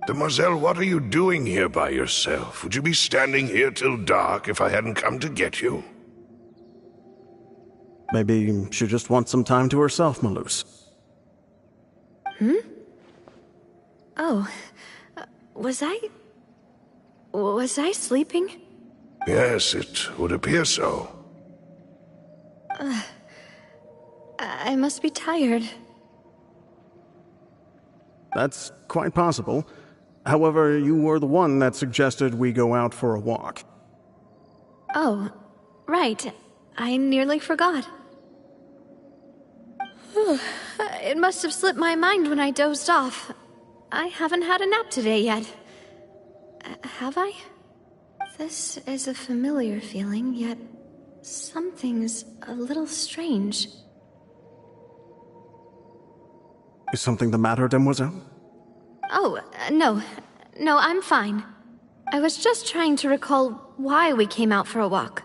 Demoiselle, what are you doing here by yourself? Would you be standing here till dark if I hadn't come to get you? Maybe she just wants some time to herself, Maloose. Oh. Was I sleeping? Yes, it would appear so. I must be tired. That's quite possible. However, you were the one that suggested we go out for a walk. Oh, right. I nearly forgot. It must have slipped my mind when I dozed off. I haven't had a nap today yet. Have I? This is a familiar feeling, yet something's a little strange. Is something the matter, Demoiselle? Oh, no. No, I'm fine. I was just trying to recall why we came out for a walk.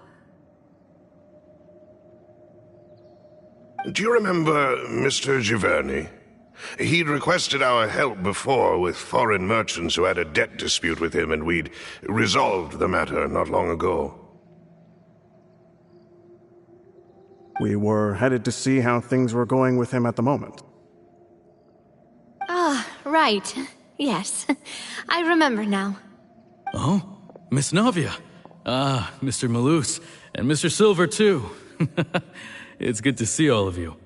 Do you remember Mr. Giverny? He'd requested our help before with foreign merchants who had a debt dispute with him, and we'd resolved the matter not long ago. We were headed to see how things were going with him at the moment. Ah, right. Yes. I remember now. Oh, Miss Navia. Ah, Mr. Maloose. And Mr. Silver, too. It's good to see all of you.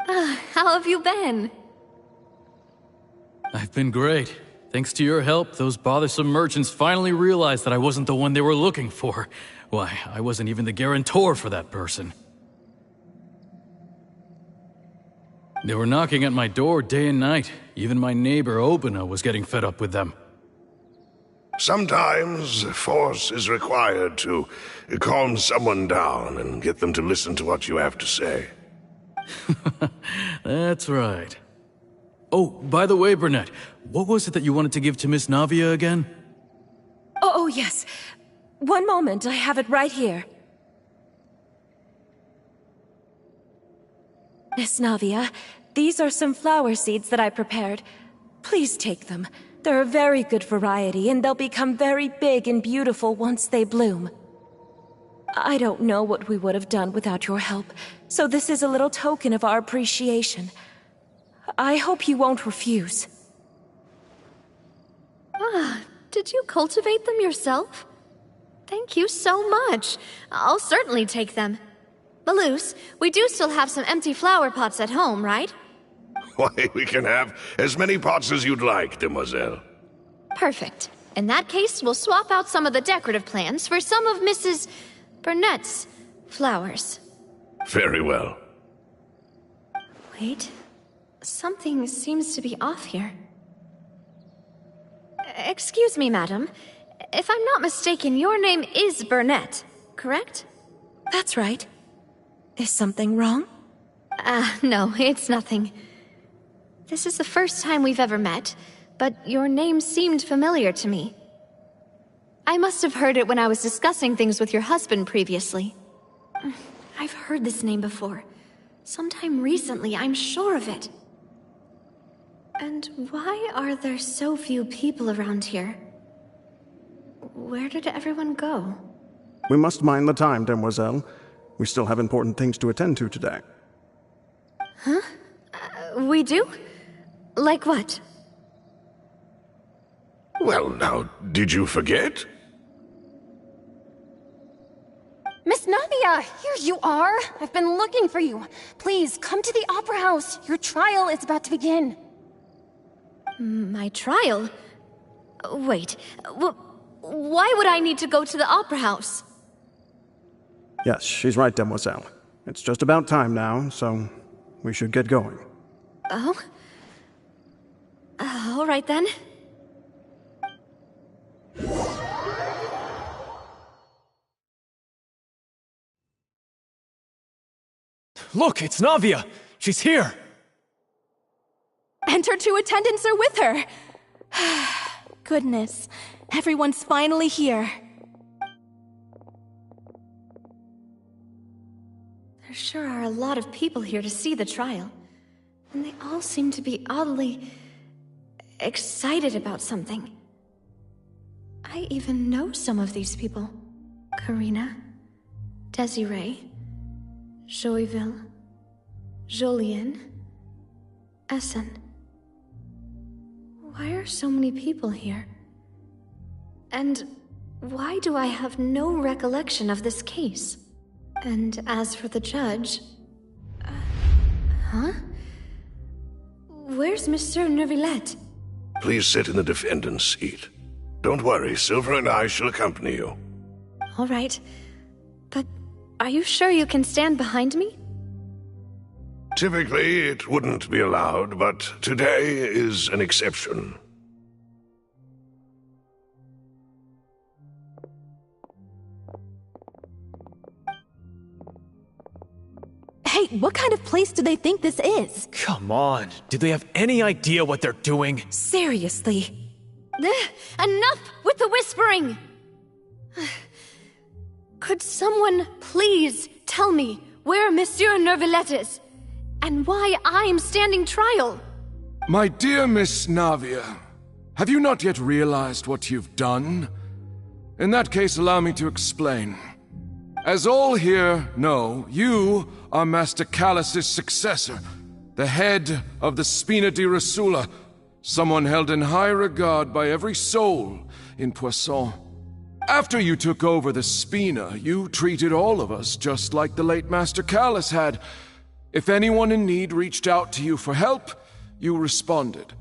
How have you been? I've been great. Thanks to your help, those bothersome merchants finally realized that I wasn't the one they were looking for. Why, I wasn't even the guarantor for that person. They were knocking at my door day and night. Even my neighbor, Obina, was getting fed up with them. Sometimes force is required to calm someone down and get them to listen to what you have to say. That's right. Oh, by the way, Burnett, what was it that you wanted to give to Miss Navia again? Oh, yes. One moment, I have it right here. Miss Navia, these are some flower seeds that I prepared. Please take them. They're a very good variety, and they'll become very big and beautiful once they bloom. I don't know what we would have done without your help, so this is a little token of our appreciation. I hope you won't refuse. Ah, did you cultivate them yourself? Thank you so much. I'll certainly take them. Maloose, we do still have some empty flower pots at home, right? Why, we can have as many pots as you'd like, Demoiselle. Perfect. In that case, we'll swap out some of the decorative plants for some of Mrs. Burnett's flowers. Very well. Wait. Something seems to be off here. Excuse me, madam. If I'm not mistaken, your name is Burnett, correct? That's right. Is something wrong? No, it's nothing. This is the first time we've ever met, but your name seemed familiar to me. I must have heard it when I was discussing things with your husband previously. I've heard this name before. Sometime recently, I'm sure of it. And why are there so few people around here? Where did everyone go? We must mind the time, Demoiselle. We still have important things to attend to today. We do? Like what? Well, now, did you forget? Miss Navia, here you are. I've been looking for you. Please, come to the Opera House. Your trial is about to begin. My trial? Wait, why would I need to go to the Opera House? Yes, she's right, Demoiselle. It's just about time now, so we should get going. Oh? All right then. Look, it's Navia! She's here! And her two attendants are with her! Goodness, everyone's finally here. There sure are a lot of people here to see the trial. And they all seem to be oddly excited about something. I even know some of these people. Karina, Desiree, Joyville, Jolien, Essen. Why are so many people here? And why do I have no recollection of this case? And as for the judge... huh? Where's Monsieur Neuvillette? Please sit in the defendant's seat. Don't worry, Silver and I shall accompany you. All right. But are you sure you can stand behind me? Typically, it wouldn't be allowed, but today is an exception. Hey, what kind of place do they think this is? Come on, do they have any idea what they're doing? Seriously. Enough with the whispering! Could someone please tell me where Monsieur Neuvillette is? And why I'm standing trial? My dear Miss Navia, have you not yet realized what you've done? In that case, allow me to explain. As all here know, you are Master Callus's successor, the head of the Spina di Rosula, someone held in high regard by every soul in Poisson. After you took over the Spina, you treated all of us just like the late Master Callus had. If anyone in need reached out to you for help, you responded.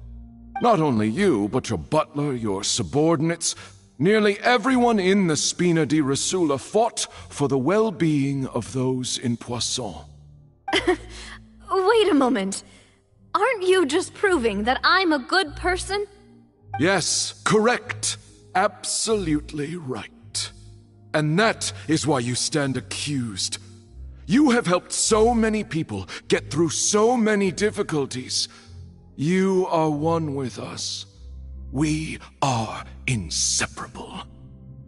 Not only you, but your butler, your subordinates, nearly everyone in the Spina di Rosula fought for the well-being of those in Poisson. Wait a moment. Aren't you just proving that I'm a good person? Yes, correct. Absolutely right. And that is why you stand accused. You have helped so many people get through so many difficulties. You are one with us. We are inseparable.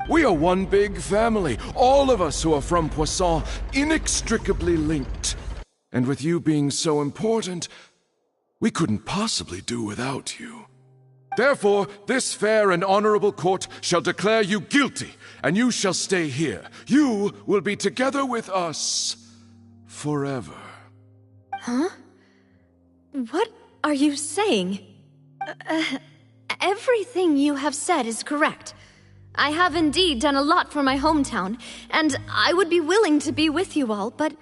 We are one big family, all of us who are from Poisson, inextricably linked. And with you being so important, we couldn't possibly do without you. Therefore, this fair and honorable court shall declare you guilty, and you shall stay here. You will be together with us forever. Huh? What are you saying? Everything you have said is correct. I have indeed done a lot for my hometown, and I would be willing to be with you all, but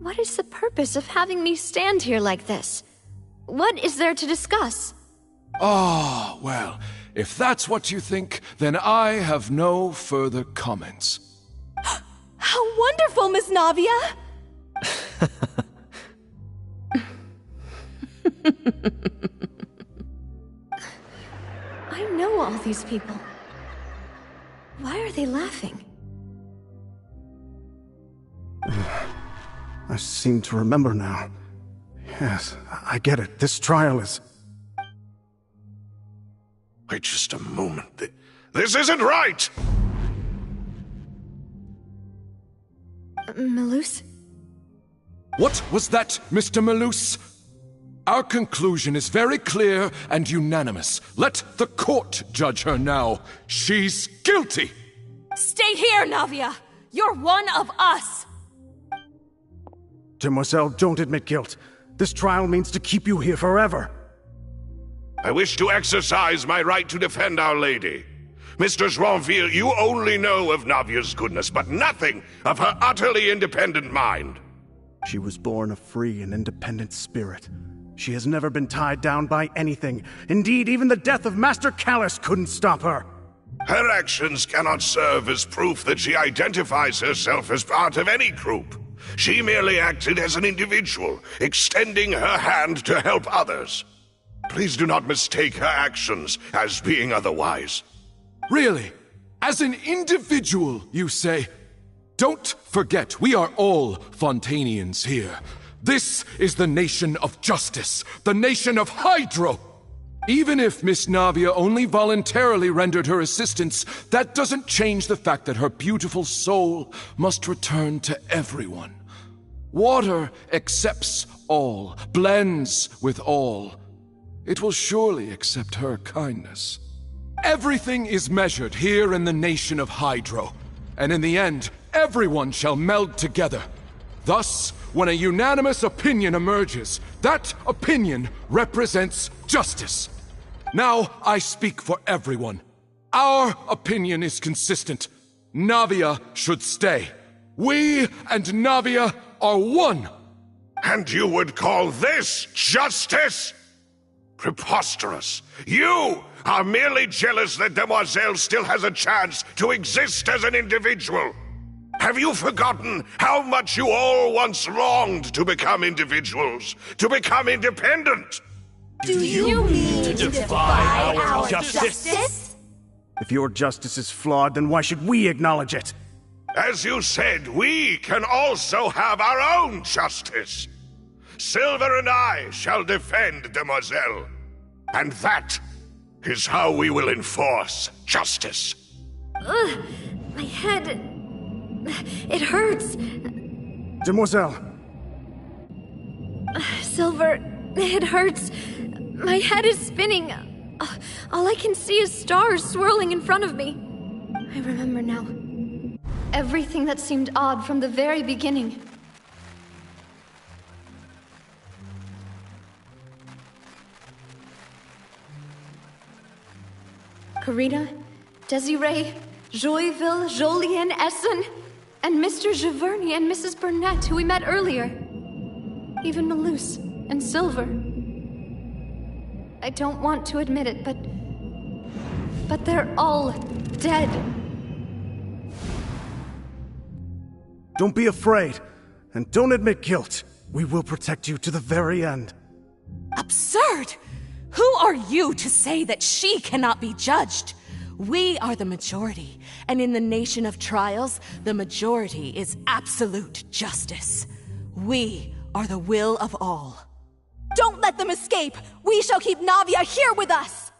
what is the purpose of having me stand here like this? What is there to discuss? Ah, well, if that's what you think, then I have no further comments. How wonderful, Miss Navia! I know all these people. Why are they laughing? I seem to remember now. Yes, I get it. This trial is... Wait just a moment. This isn't right! Malus? What was that, Mr. Malus? Our conclusion is very clear and unanimous. Let the court judge her now. She's guilty! Stay here, Navia! You're one of us! Demoiselle, don't admit guilt. This trial means to keep you here forever. I wish to exercise my right to defend Our Lady. Mr. Joinville, you only know of Navia's goodness, but nothing of her utterly independent mind. She was born a free and independent spirit. She has never been tied down by anything. Indeed, even the death of Master Callus couldn't stop her. Her actions cannot serve as proof that she identifies herself as part of any group. She merely acted as an individual, extending her hand to help others. Please do not mistake her actions as being otherwise. Really? As an individual, you say? Don't forget, we are all Fontanians here. This is the nation of justice, the nation of Hydro. Even if Miss Navia only voluntarily rendered her assistance, that doesn't change the fact that her beautiful soul must return to everyone. Water accepts all, blends with all. It will surely accept her kindness. Everything is measured here in the nation of Hydro, and in the end, everyone shall meld together. Thus, when a unanimous opinion emerges, that opinion represents justice. Now I speak for everyone. Our opinion is consistent. Navia should stay. We and Navia are one. And you would call this justice? Preposterous. You are merely jealous that Demoiselle still has a chance to exist as an individual. Have you forgotten how much you all once longed to become individuals, to become independent? Do you mean to defy our justice? If your justice is flawed, then why should we acknowledge it? As you said, we can also have our own justice. Silver and I shall defend Demoiselle. And that is how we will enforce justice. Ugh, my head... it hurts. Demoiselle. Silver, it hurts. My head is spinning. All I can see is stars swirling in front of me. I remember now. Everything that seemed odd from the very beginning. Karina, Desiree, Joyville, Jolien, Essen, and Mr. Giverny and Mrs. Burnett, who we met earlier. Even Malus and Silver. I don't want to admit it, but they're all dead. Don't be afraid, and don't admit guilt. We will protect you to the very end. Absurd! Who are you to say that she cannot be judged? We are the majority, and in the nation of trials, the majority is absolute justice. We are the will of all. Don't let them escape! We shall keep Navia here with us!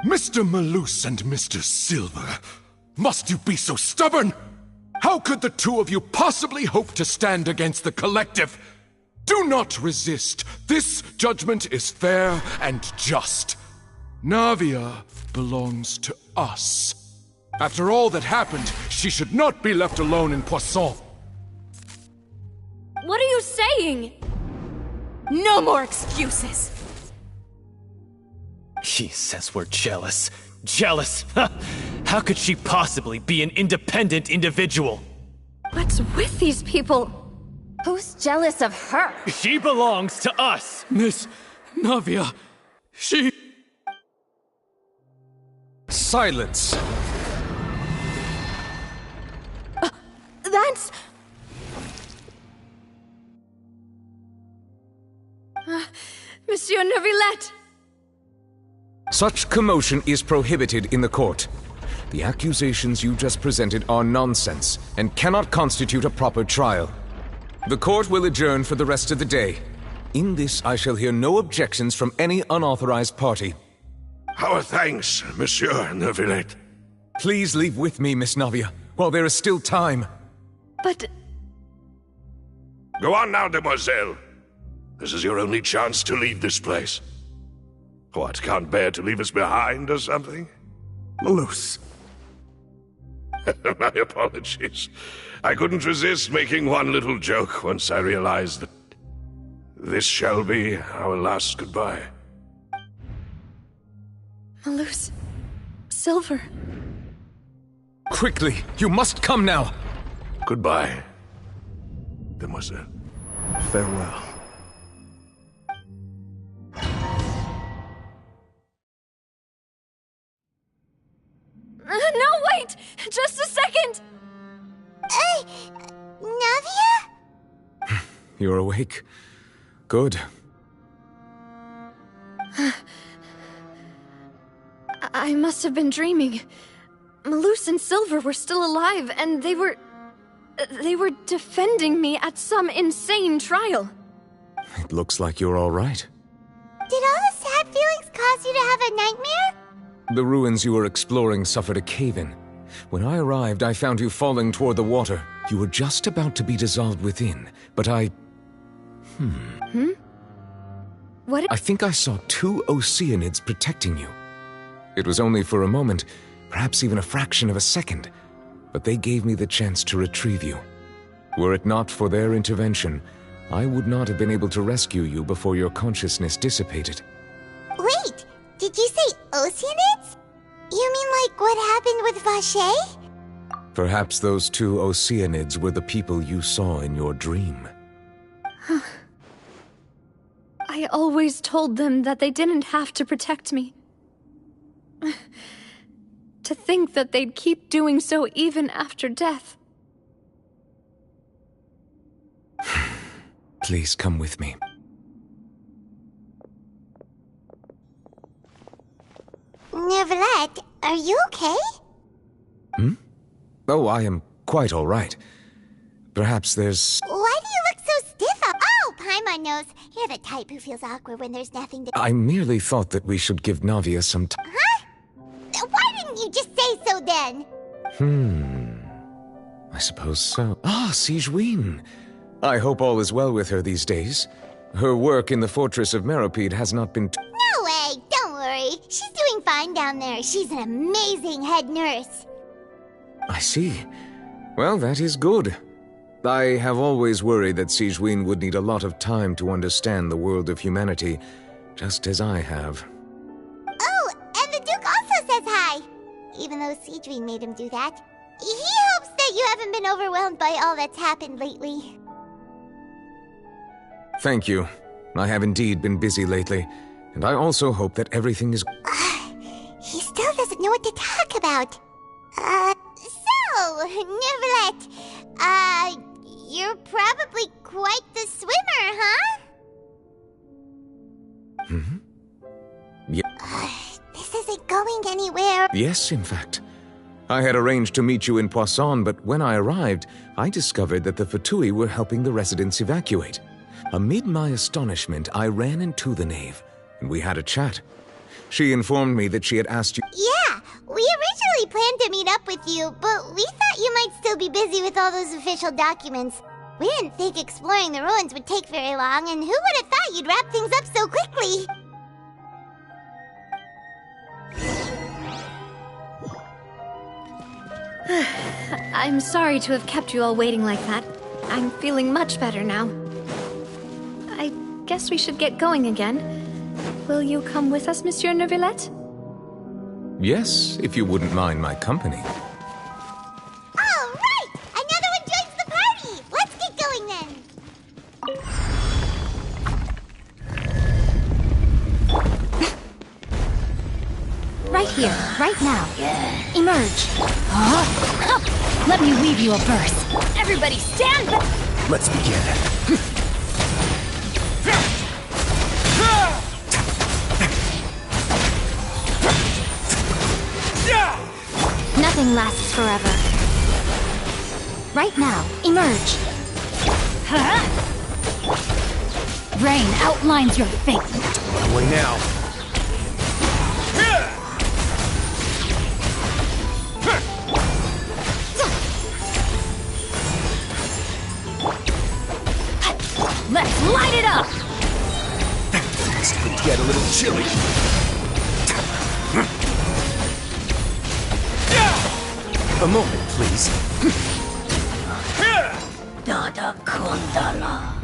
Mr. Malus and Mr. Silver, must you be so stubborn? How could the two of you possibly hope to stand against the collective? Do not resist. This judgment is fair and just. Navia belongs to us. After all that happened, she should not be left alone in Poisson. What are you saying? No more excuses! He says we're jealous. Jealous? How could she possibly be an independent individual? What's with these people? Who's jealous of her? She belongs to us! Miss Navia, she... Silence! That's... Monsieur Neuvillette! Such commotion is prohibited in the court. The accusations you just presented are nonsense and cannot constitute a proper trial. The court will adjourn for the rest of the day. In this, I shall hear no objections from any unauthorized party. Our thanks, Monsieur Neuvillette. Please leave with me, Miss Navia, while there is still time. But... Go on now, Demoiselle. This is your only chance to leave this place. What, can't bear to leave us behind or something? Malus. My apologies. I couldn't resist making one little joke once I realized that this shall be our last goodbye. Malus. Silver. Quickly! You must come now! Goodbye, demoiselle. Farewell. No, wait! Just a second! Navia? You're awake. Good. I must have been dreaming. Malus and Silver were still alive, and they were defending me at some insane trial. It looks like you're all right. Did all the sad feelings cause you to have a nightmare? The ruins you were exploring suffered a cave-in. When I arrived, I found you falling toward the water. You were just about to be dissolved within, but I think I saw 2 Oceanids protecting you. It was only for a moment, perhaps even a fraction of a second, but they gave me the chance to retrieve you. Were it not for their intervention, I would not have been able to rescue you before your consciousness dissipated. Wait, did you say Oceanids? You mean like what happened with Vache? Perhaps those 2 Oceanids were the people you saw in your dream. I always told them that they didn't have to protect me. To think that they'd keep doing so even after death. Please come with me. Neverlet, are you okay? Oh, I am quite all right. Perhaps there's... Why do you look so stiff? Oh, Paimon knows. You're the type who feels awkward when there's nothing to... I merely thought that we should give Navia some time. Huh? Why didn't you just say so then? I suppose so. Ah, Sigewinne. I hope all is well with her these days. Her work in the Fortress of Meropide has not been... No way, don't worry. She's doing fine down there. She's an amazing head nurse. I see. Well, that is good. I have always worried that Sigewinne would need a lot of time to understand the world of humanity, just as I have. Oh, and the Duke also says hi. Even though Sigewinne made him do that. He hopes that you haven't been overwhelmed by all that's happened lately. Thank you. I have indeed been busy lately, and I also hope that everything is... He still doesn't know what to talk about. So, Neverlet, you're probably quite the swimmer, huh? Yeah. This isn't going anywhere. Yes, in fact. I had arranged to meet you in Poisson, but when I arrived, I discovered that the Fatui were helping the residents evacuate. Amid my astonishment, I ran into the knave, and we had a chat. She informed me that she had asked you... Yeah, we originally planned to meet up with you, but we thought you might still be busy with all those official documents. We didn't think exploring the ruins would take very long, and who would have thought you'd wrap things up so quickly? I'm sorry to have kept you all waiting like that. I'm feeling much better now. I guess we should get going again. Will you come with us, Monsieur Neuvillette? Yes, if you wouldn't mind my company. All right! Another one joins the party! Let's get going then! Right here, right now. Emerge. Huh? Let me weave you a verse. Everybody stand back! Let's begin. Nothing lasts forever. Right now, emerge. Huh? Rain outlines your fate. On my way now. Let's light it up! This could get a little chilly. A moment, please. Dada Kundala.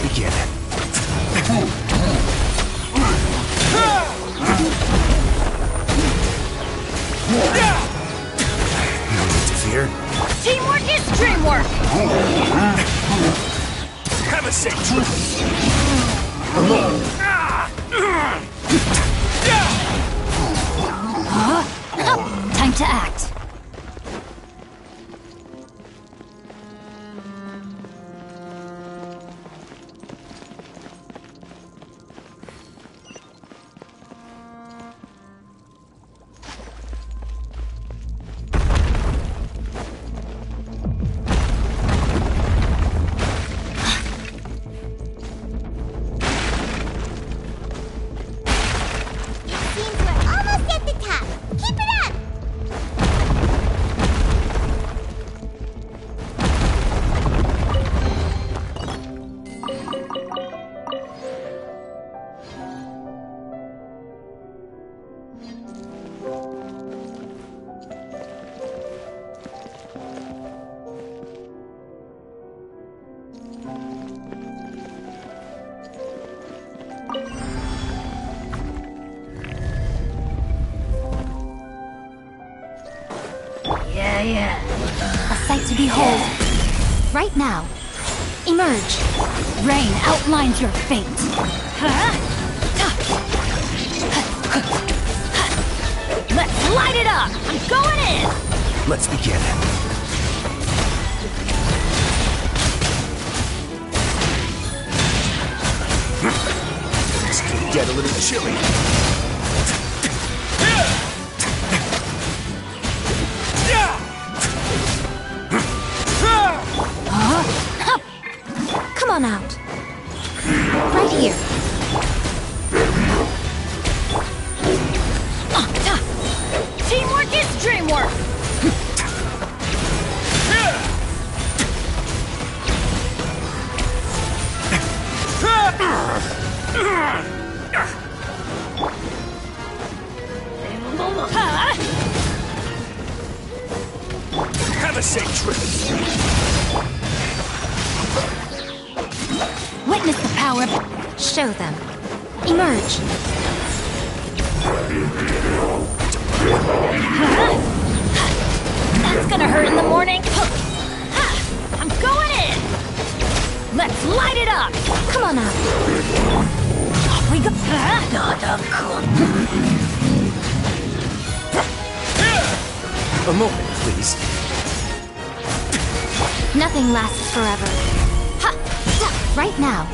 Let's begin. No need to fear. Teamwork is dreamwork! Have a seat. Time to act. Seems we're almost at the top. Keep it up! Yeah. A sight to behold. Right now. Emerge. Rain outlines your fate. Let's light it up! I'm going in! Let's begin. This could get a little chilly. Come on out. Right here. Teamwork is dreamwork! Have a safe trip. Witness the power of... Show them. Emerge. That's gonna hurt in the morning. I'm going in! Let's light it up! Come on out. Off we go. A moment, please. Nothing lasts forever. Right now.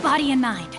Body and mind.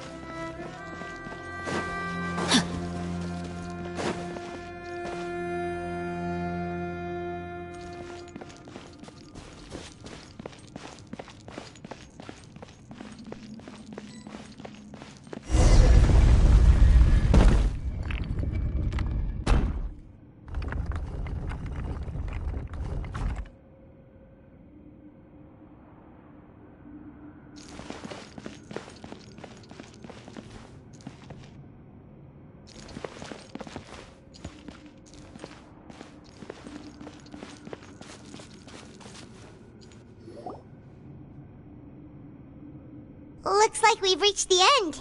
Looks like we've reached the end.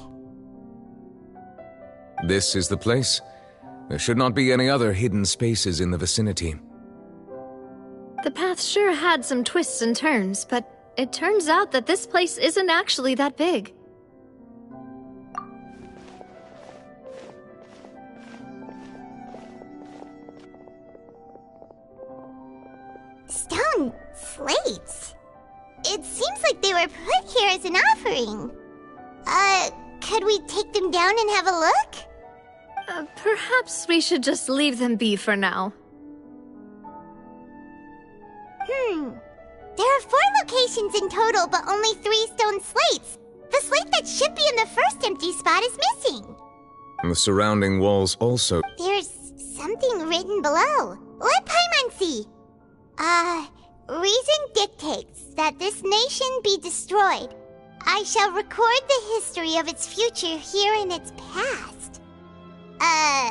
This is the place. There should not be any other hidden spaces in the vicinity. The path sure had some twists and turns, but it turns out that this place isn't actually that big. Stone slates? It seems like they were put here as an offering. Could we take them down and have a look? Perhaps we should just leave them be for now. There are 4 locations in total, but only 3 stone slates. The slate that should be in the first empty spot is missing. The surrounding walls also... There's something written below. Let Paimon see. Reason dictates that this nation be destroyed. I shall record the history of its future here in its past.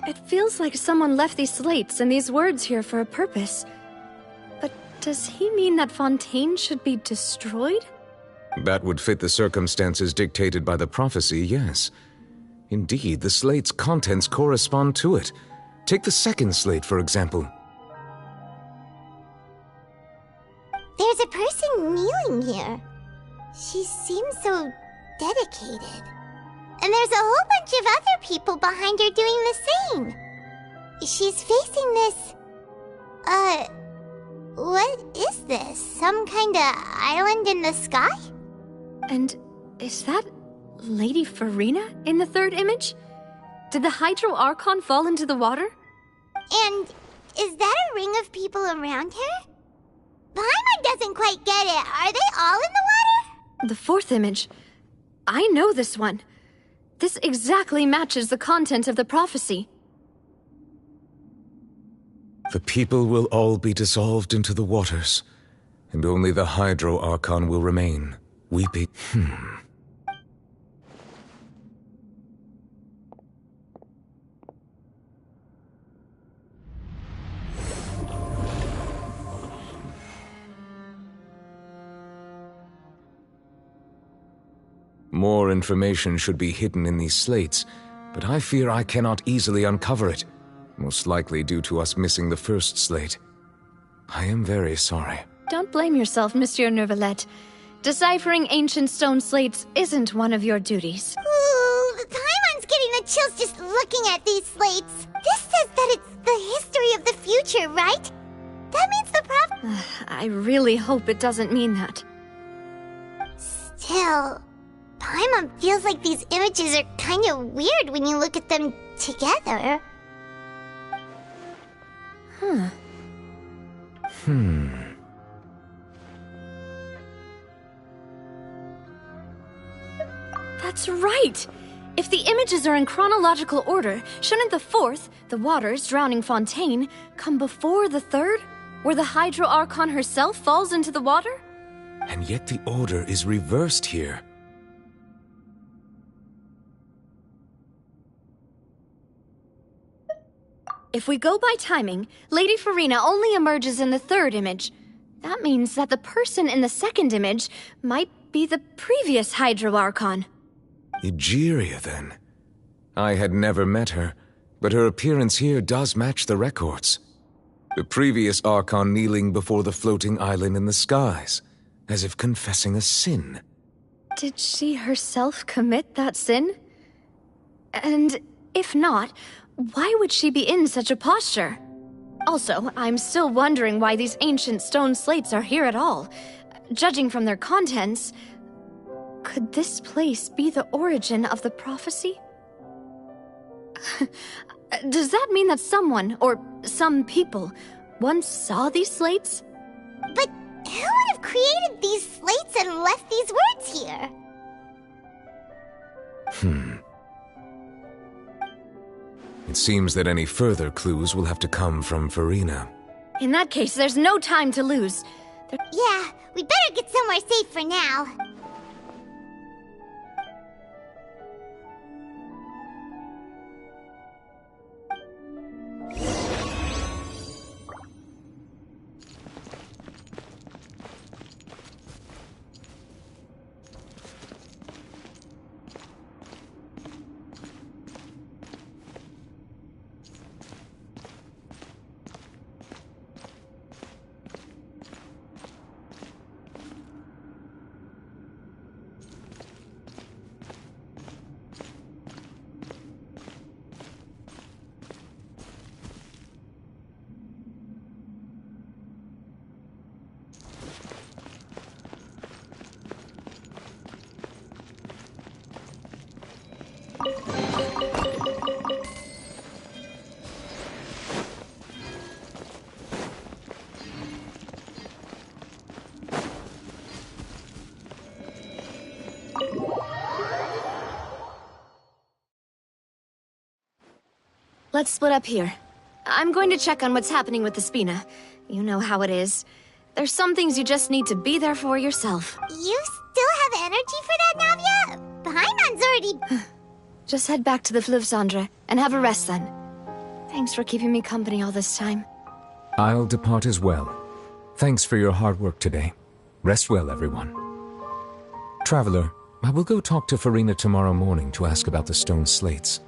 It feels like someone left these slates and these words here for a purpose. But does he mean that Fontaine should be destroyed? That would fit the circumstances dictated by the prophecy, yes. Indeed, the slate's contents correspond to it. Take the second slate, for example. There's a person kneeling here. She seems so dedicated. And there's a whole bunch of other people behind her doing the same. She's facing this... what is this? Some kind of island in the sky? And is that Lady Farina in the third image? Did the Hydro Archon fall into the water? And is that a ring of people around her? Paimon doesn't quite get it. Are they all in the water? The fourth image. I know this one. This exactly matches the content of the prophecy. The people will all be dissolved into the waters, and only the Hydro Archon will remain, weeping. More information should be hidden in these slates, but I fear I cannot easily uncover it, most likely due to us missing the first slate. I am very sorry. Don't blame yourself, Monsieur Neuvillette. Deciphering ancient stone slates isn't one of your duties. Ooh, Paimon's getting the chills just looking at these slates. This says that it's the history of the future, right? That means the prophet... I really hope it doesn't mean that. Still... Paimon feels like these images are kind of weird when you look at them together. That's right! If the images are in chronological order, shouldn't the fourth, the waters drowning Fontaine, come before the third, where the Hydro Archon herself falls into the water? And yet the order is reversed here. If we go by timing, Lady Farina only emerges in the third image. That means that the person in the second image might be the previous Hydro Archon. Egeria, then. I had never met her, but her appearance here does match the records. The previous Archon kneeling before the floating island in the skies, as if confessing a sin. Did she herself commit that sin? And if not, why would she be in such a posture? Also, I'm still wondering why these ancient stone slates are here at all. Judging from their contents, could this place be the origin of the prophecy? Does that mean that someone, or some people, once saw these slates? But who would have created these slates and left these words here? It seems that any further clues will have to come from Farina. In that case, there's no time to lose. Yeah, we better get somewhere safe for now. Let's split up here. I'm going to check on what's happening with the Spina. You know how it is. There's some things you just need to be there for yourself. You still have energy for that, Navia? Paimon's already... Just head back to the Fluvsandra and have a rest then. Thanks for keeping me company all this time. I'll depart as well. Thanks for your hard work today. Rest well, everyone. Traveler, I will go talk to Farina tomorrow morning to ask about the stone slates.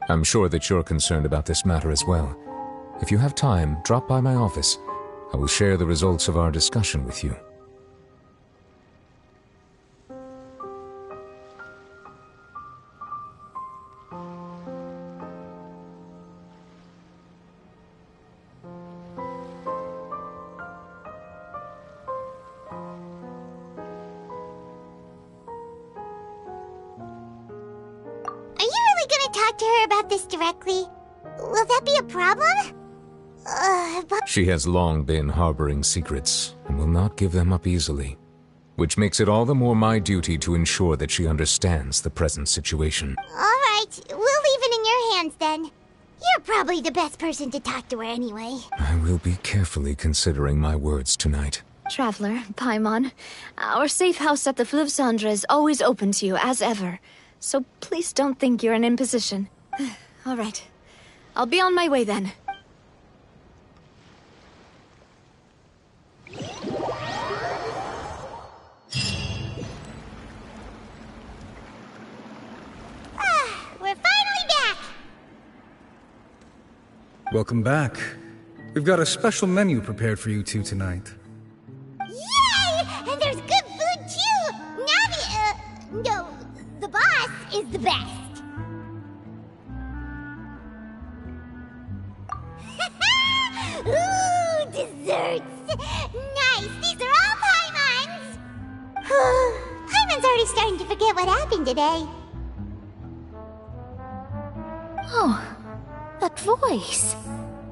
I'm sure that you're concerned about this matter as well. If you have time, drop by my office. I will share the results of our discussion with you. Talk to her about this directly? Will that be a problem? But... She has long been harboring secrets, and will not give them up easily. Which makes it all the more my duty to ensure that she understands the present situation. Alright, we'll leave it in your hands then. You're probably the best person to talk to her anyway. I will be carefully considering my words tonight. Traveler, Paimon, our safe house at the Fluvsandra is always open to you, as ever. So please don't think you're an imposition. All right. I'll be on my way then. We're finally back! Welcome back. We've got a special menu prepared for you two tonight. Yay! And there's good food too! Navi, no, the boss is the best. Ooh, desserts! Nice! These are all Paimon's! Paimon's already starting to forget what happened today. Oh, that voice.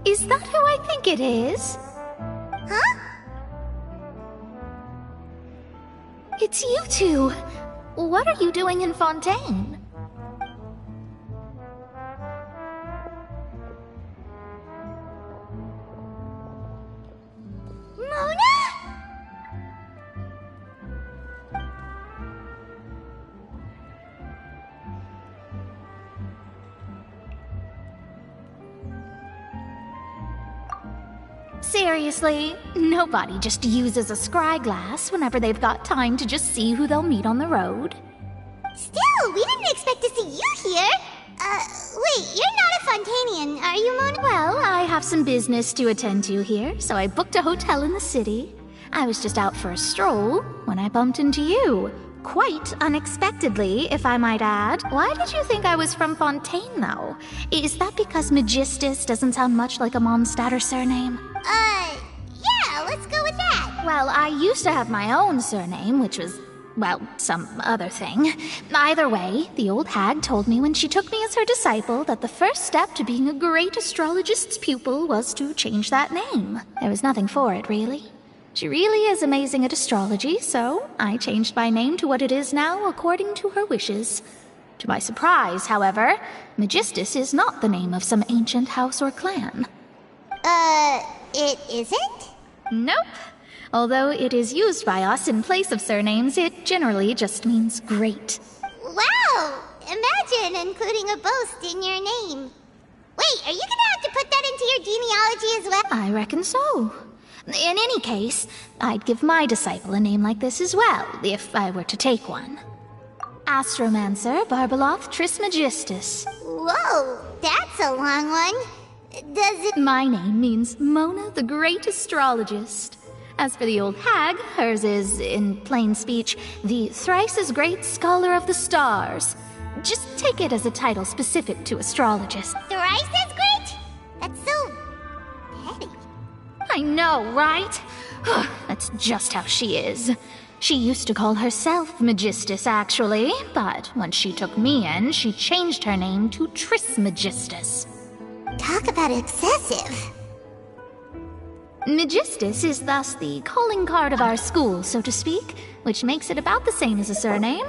Is that who I think it is? Huh? It's you two. What are you doing in Fontaine? Mona? Seriously, nobody just uses a scry glass whenever they've got time to just see who they'll meet on the road. Still, we didn't expect to see you here. Wait, you're not a Fontanian, are you, Mona? Well, I have some business to attend to here, so I booked a hotel in the city. I was just out for a stroll when I bumped into you. Quite unexpectedly, if I might add. Why did you think I was from Fontaine, though? Is that because Magistus doesn't sound much like a Mondstatter surname? Yeah, let's go with that. Well, I used to have my own surname, which was, well, some other thing. Either way, the old hag told me when she took me as her disciple that the first step to being a great astrologist's pupil was to change that name. There was nothing for it, really. She really is amazing at astrology, so I changed my name to what it is now according to her wishes. To my surprise, however, Magistus is not the name of some ancient house or clan. It isn't? Nope. Although it is used by us in place of surnames, it generally just means great. Wow! Imagine including a boast in your name. Wait, are you gonna have to put that into your genealogy as well? I reckon so. In any case, I'd give my disciple a name like this as well, if I were to take one. Astromancer Barbeloth Trismegistus. Whoa, that's a long one. Does it... My name means Mona the Great Astrologist. As for the old hag, hers is, in plain speech, the thrice-as-great Scholar of the Stars. Just take it as a title specific to astrologists. Thrice-as-great? That's so... petty. I know, right? That's just how she is. She used to call herself Magistus, actually, but once she took me in, she changed her name to Trismegistus. Talk about excessive. Magistus is thus the calling card of our school, so to speak, which makes it about the same as a surname.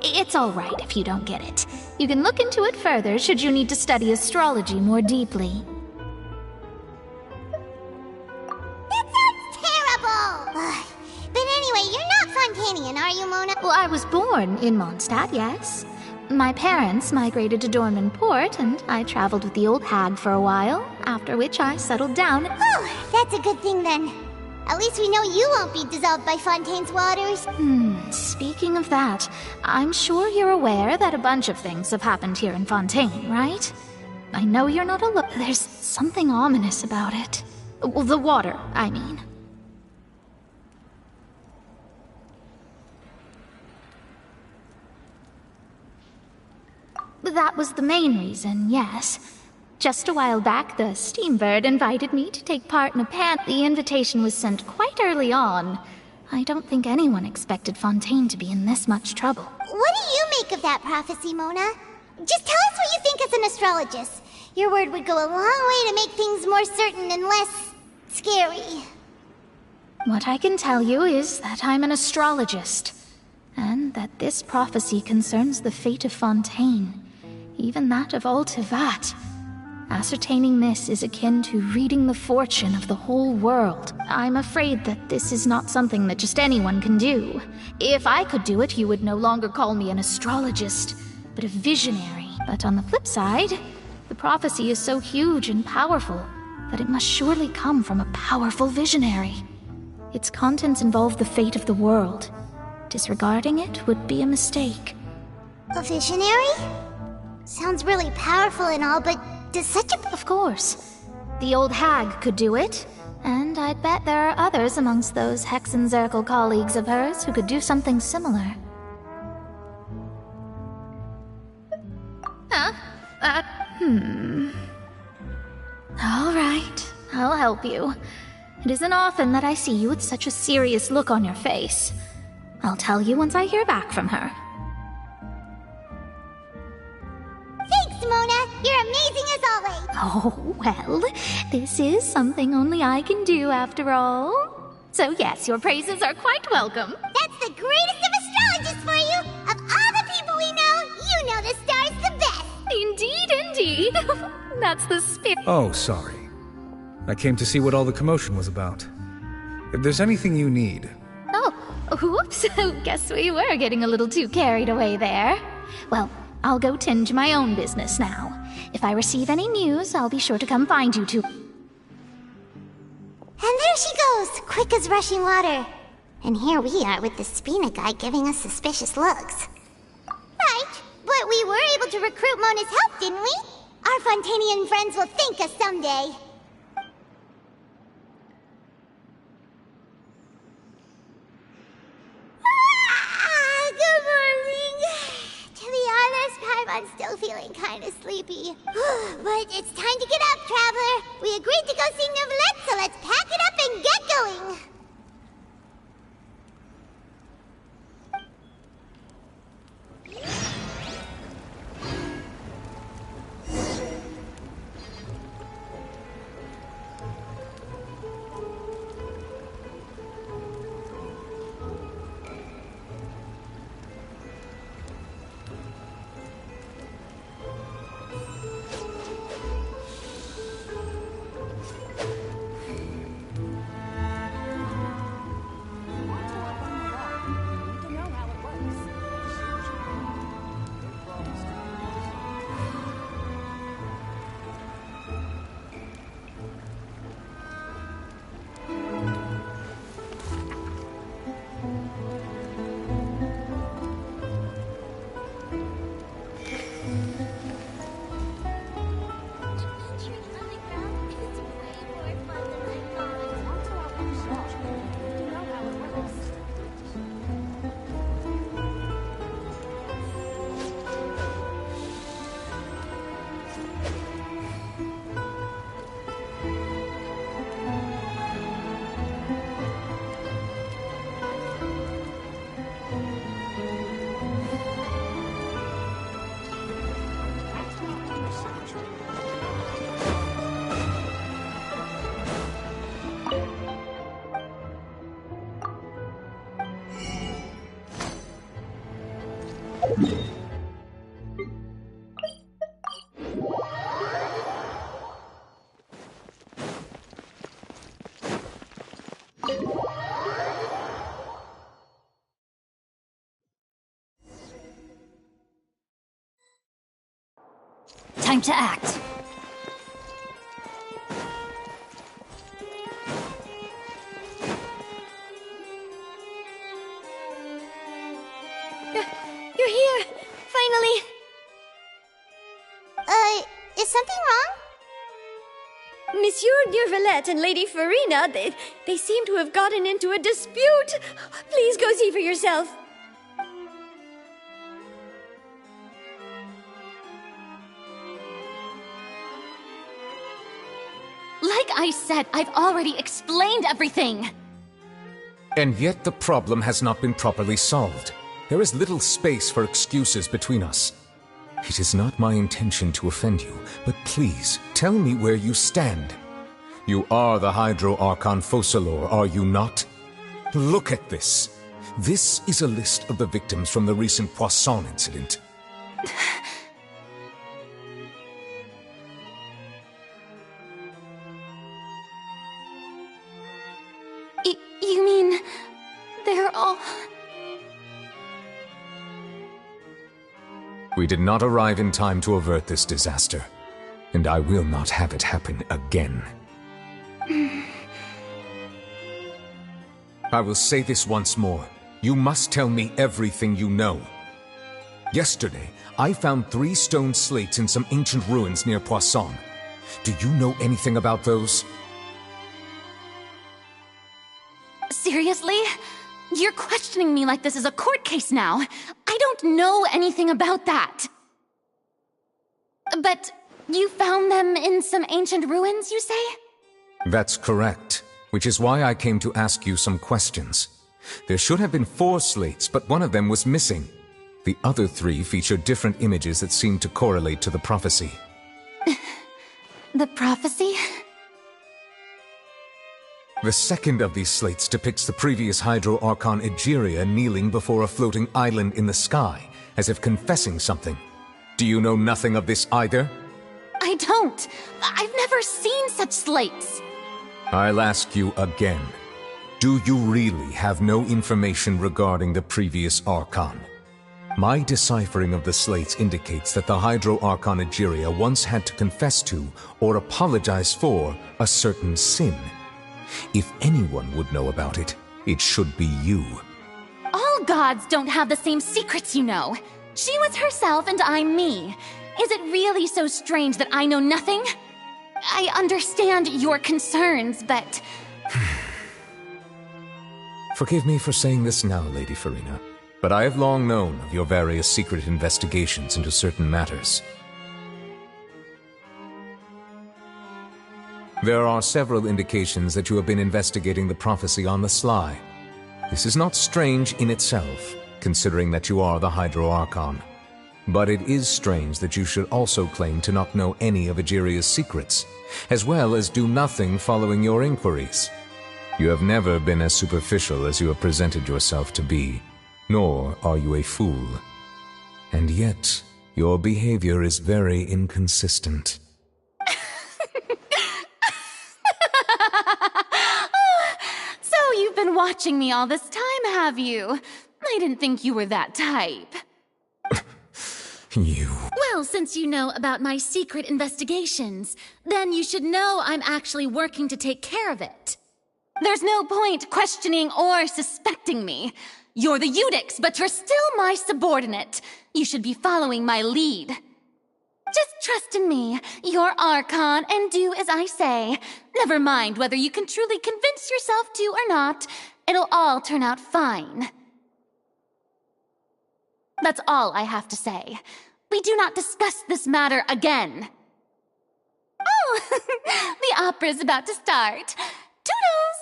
It's all right if you don't get it. You can look into it further should you need to study astrology more deeply. That sounds terrible! But anyway, you're not Fontanian, are you, Mona? Well, I was born in Mondstadt, yes. My parents migrated to Dornman Port, and I traveled with the old hag for a while, after which I settled down. Oh, that's a good thing then. At least we know you won't be dissolved by Fontaine's waters. Speaking of that, I'm sure you're aware that a bunch of things have happened here in Fontaine, right? I know you're not alone. There's something ominous about it. Well, the water, I mean. That was the main reason, yes. Just a while back, the Steambird invited me to take part in a pan. The invitation was sent quite early on. I don't think anyone expected Fontaine to be in this much trouble. What do you make of that prophecy, Mona? Just tell us what you think as an astrologist. Your word would go a long way to make things more certain and less scary. What I can tell you is that I'm an astrologist, and that this prophecy concerns the fate of Fontaine, even that of Altivat. Ascertaining this is akin to reading the fortune of the whole world. I'm afraid that this is not something that just anyone can do. If I could do it, you would no longer call me an astrologist, but a visionary. But on the flip side, the prophecy is so huge and powerful that it must surely come from a powerful visionary. Its contents involve the fate of the world. Disregarding it would be a mistake. A visionary? Sounds really powerful and all, but does such a... Of course. The old hag could do it, and I'd bet there are others amongst those Hexenzirkel colleagues of hers who could do something similar. All right, I'll help you. It isn't often that I see you with such a serious look on your face. I'll tell you once I hear back from her. Thanks, Mona! You're amazing as always! Oh, well, this is something only I can do after all. So yes, your praises are quite welcome. That's the greatest of astrologists for you! Of all the people we know, you know the star's the best! Indeed, indeed. That's the spirit. Oh, sorry. I came to see what all the commotion was about. If there's anything you need... Oh, whoops. Guess we were getting a little too carried away there. Well, I'll go tend to my own business now. If I receive any news, I'll be sure to come find you two. And there she goes, quick as rushing water. And here we are with the Spina guy giving us suspicious looks. Right, but we were able to recruit Mona's help, didn't we? Our Fontanian friends will thank us someday. Good morning. To be honest, I'm still feeling kind of sleepy. But it's time to get up, Traveler. We agreed to go see Neuvillette, so let's pack it up and get going. Time to act. You're here! Finally! Is something wrong? Monsieur Neuvillette and Lady Farina, they seem to have gotten into a dispute. Please go see for yourself. Like I said, I've already explained everything. And yet the problem has not been properly solved. There is little space for excuses between us. It is not my intention to offend you, but please, tell me where you stand. You are the Hydro Archon Focalor, are you not? Look at this. This is a list of the victims from the recent Poisson incident. You mean... they're all... We did not arrive in time to avert this disaster, and I will not have it happen again. I will say this once more. You must tell me everything you know. Yesterday, I found 3 stone slates in some ancient ruins near Poisson. Do you know anything about those? Seriously? You're questioning me like this is a court case now. I don't know anything about that. But you found them in some ancient ruins, you say? That's correct, which is why I came to ask you some questions. There should have been 4 slates, but one of them was missing. The other 3 feature different images that seem to correlate to the prophecy. The prophecy? The second of these slates depicts the previous Hydro Archon Egeria kneeling before a floating island in the sky, as if confessing something. Do you know nothing of this either? I don't. I've never seen such slates. I'll ask you again. Do you really have no information regarding the previous Archon? My deciphering of the slates indicates that the Hydro Archon Egeria once had to confess to, or apologize for, a certain sin. If anyone would know about it, it should be you. All gods don't have the same secrets, you know. She was herself and I'm me. Is it really so strange that I know nothing? I understand your concerns, but... Forgive me for saying this now, Lady Farina, but I have long known of your various secret investigations into certain matters. There are several indications that you have been investigating the prophecy on the sly. This is not strange in itself, considering that you are the Hydro Archon. But it is strange that you should also claim to not know any of Egeria's secrets, as well as do nothing following your inquiries. You have never been as superficial as you have presented yourself to be, nor are you a fool. And yet, your behavior is very inconsistent. So you've been watching me all this time, have you? I didn't think you were that type. You... Well, since you know about my secret investigations, then you should know I'm actually working to take care of it. There's no point questioning or suspecting me. You're the Eudix, but you're still my subordinate. You should be following my lead. Just trust in me, you're Archon, and do as I say. Never mind whether you can truly convince yourself to or not. It'll all turn out fine. That's all I have to say. We do not discuss this matter again. Oh, the opera's about to start. Toodles!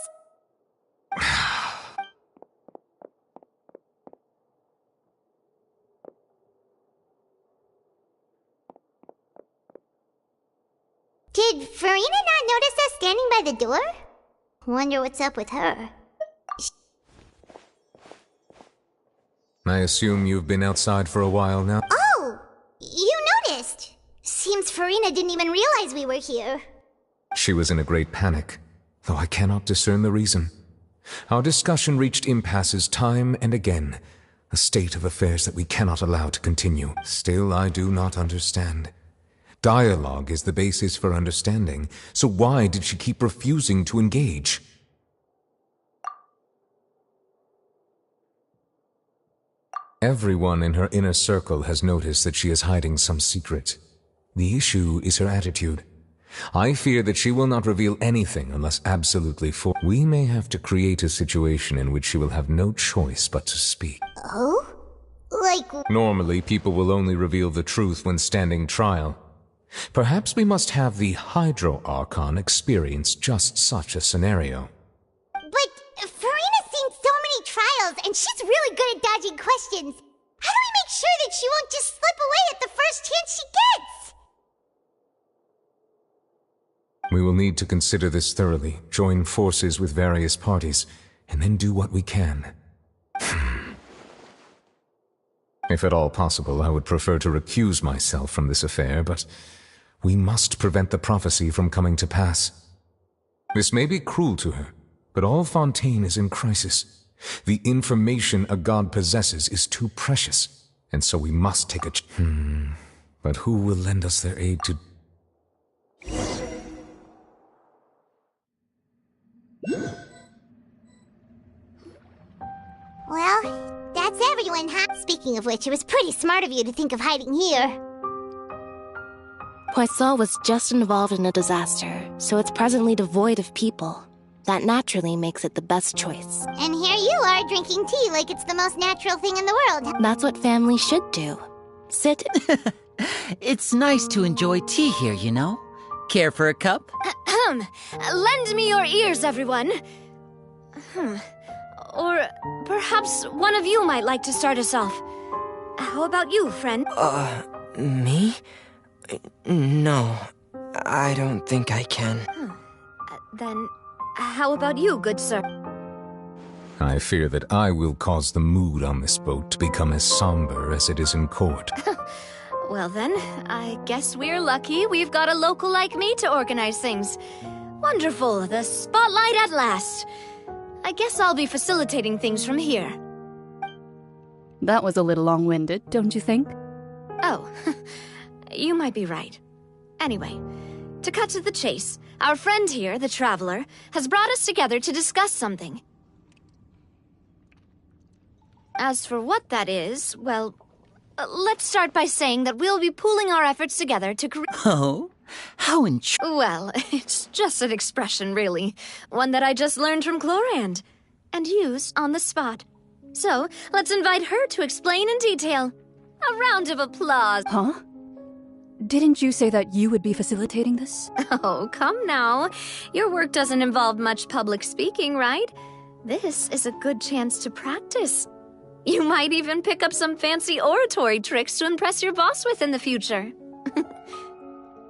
Did Farina not notice us standing by the door? Wonder what's up with her. I assume you've been outside for a while now? Oh! You noticed! Seems Farina didn't even realize we were here. She was in a great panic, though I cannot discern the reason. Our discussion reached impasses time and again, a state of affairs that we cannot allow to continue. Still, I do not understand. Dialogue is the basis for understanding, so why did she keep refusing to engage? Everyone in her inner circle has noticed that she is hiding some secret. The issue is her attitude. I fear that she will not reveal anything unless absolutely forced. We may have to create a situation in which she will have no choice but to speak. Oh? Like... Normally, people will only reveal the truth when standing trial. Perhaps we must have the Hydro Archon experience just such a scenario. But Farina's seen so many trials, and she's really good at dodging questions. How do we make sure that she won't just slip away at the first chance she gets? We will need to consider this thoroughly, join forces with various parties, and then do what we can. If at all possible, I would prefer to recuse myself from this affair, but we must prevent the prophecy from coming to pass. This may be cruel to her, but all Fontaine is in crisis. The information a god possesses is too precious, and so we must take a But who will lend us their aid to... Well, that's everyone, huh? Speaking of which, it was pretty smart of you to think of hiding here. Poisson was just involved in a disaster, so it's presently devoid of people. That naturally makes it the best choice. And here you are drinking tea like it's the most natural thing in the world. That's what family should do. Sit. It's nice to enjoy tea here, you know? Care for a cup? Lend me your ears, everyone. Or perhaps one of you might like to start us off. How about you, friend? Me? No, I don't think I can. Then, how about you, good sir? I fear that I will cause the mood on this boat to become as somber as it is in court. Well then, I guess we're lucky we've got a local like me to organize things. Wonderful, the spotlight at last. I guess I'll be facilitating things from here. That was a little long-winded, don't you think? Oh, you might be right. Anyway, to cut to the chase, our friend here, the Traveler, has brought us together to discuss something. As for what that is, well, let's start by saying that we'll be pooling our efforts together to create... Oh? How Well, it's just an expression, really. One that I just learned from Chlorand, and used on the spot. So, let's invite her to explain in detail. A round of applause. Huh? Didn't you say that you would be facilitating this? Oh, come now. Your work doesn't involve much public speaking, right? This is a good chance to practice. You might even pick up some fancy oratory tricks to impress your boss with in the future.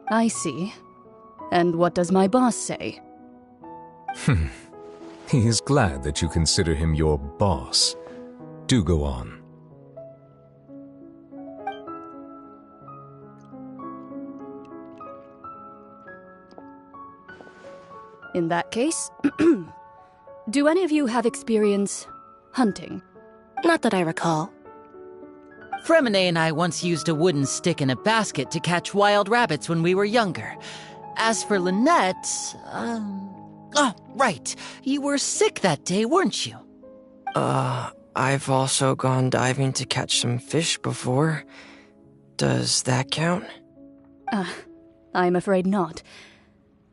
I see. And what does my boss say? He is glad that you consider him your boss. Do go on. In that case, do any of you have experience hunting? Not that I recall. Fremine and I once used a wooden stick in a basket to catch wild rabbits when we were younger. As for Lynette, Oh, right. You were sick that day, weren't you? I've also gone diving to catch some fish before. Does that count? I'm afraid not.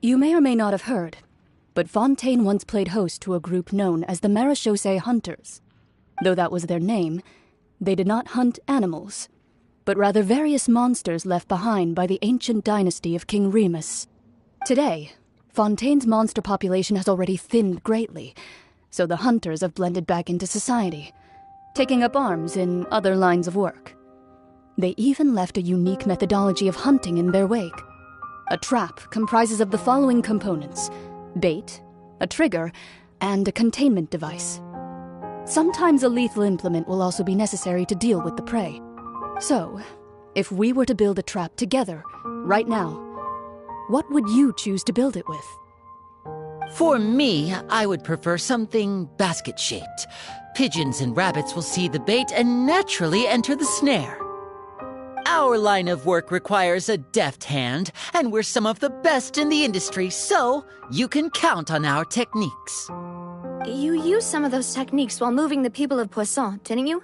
You may or may not have heard, but Fontaine once played host to a group known as the Marechaussee Hunters. Though that was their name, they did not hunt animals, but rather various monsters left behind by the ancient dynasty of King Remus. Today, Fontaine's monster population has already thinned greatly, so the hunters have blended back into society, taking up arms in other lines of work. They even left a unique methodology of hunting in their wake. A trap comprises of the following components: bait, a trigger, and a containment device. Sometimes a lethal implement will also be necessary to deal with the prey. So, if we were to build a trap together, right now, what would you choose to build it with? For me, I would prefer something basket-shaped. Pigeons and rabbits will see the bait and naturally enter the snare. Our Our line of work requires a deft hand, and we're some of the best in the industry, so you can count on our techniques. You used some of those techniques while moving the people of Poisson, didn't you?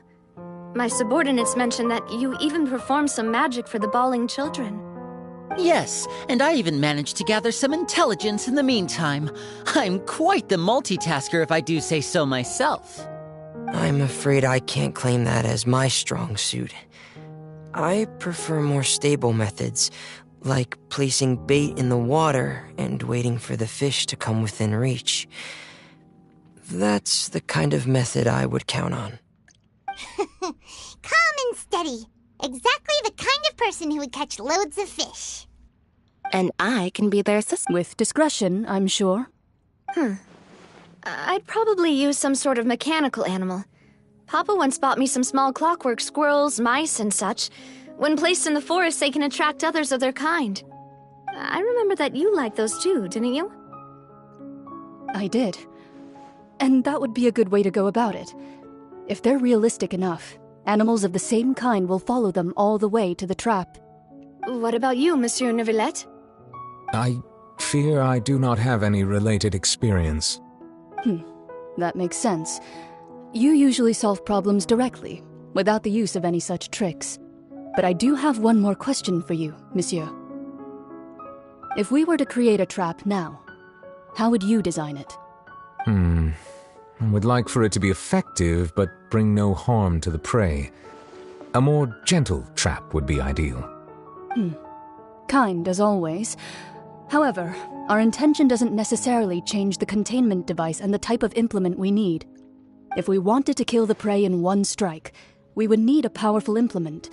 My subordinates mentioned that you even performed some magic for the bawling children. Yes, and I even managed to gather some intelligence in the meantime. I'm quite the multitasker if I do say so myself. I'm afraid I can't claim that as my strong suit. I prefer more stable methods, like placing bait in the water and waiting for the fish to come within reach. That's the kind of method I would count on. Calm and steady. Exactly the kind of person who would catch loads of fish. And I can be their assistant. With discretion, I'm sure. I'd probably use some sort of mechanical animal. Papa once bought me some small clockwork squirrels, mice, and such. When placed in the forest, they can attract others of their kind. I remember that you liked those too, didn't you? I did. And that would be a good way to go about it. If they're realistic enough, animals of the same kind will follow them all the way to the trap. What about you, Monsieur Neuvillette? I fear I do not have any related experience. That makes sense. You usually solve problems directly, without the use of any such tricks. But I do have one more question for you, Monsieur. If we were to create a trap now, how would you design it? I would like for it to be effective, but bring no harm to the prey. A more gentle trap would be ideal. Kind, as always. However, our intention doesn't necessarily change the containment device and the type of implement we need. If we wanted to kill the prey in one strike, we would need a powerful implement.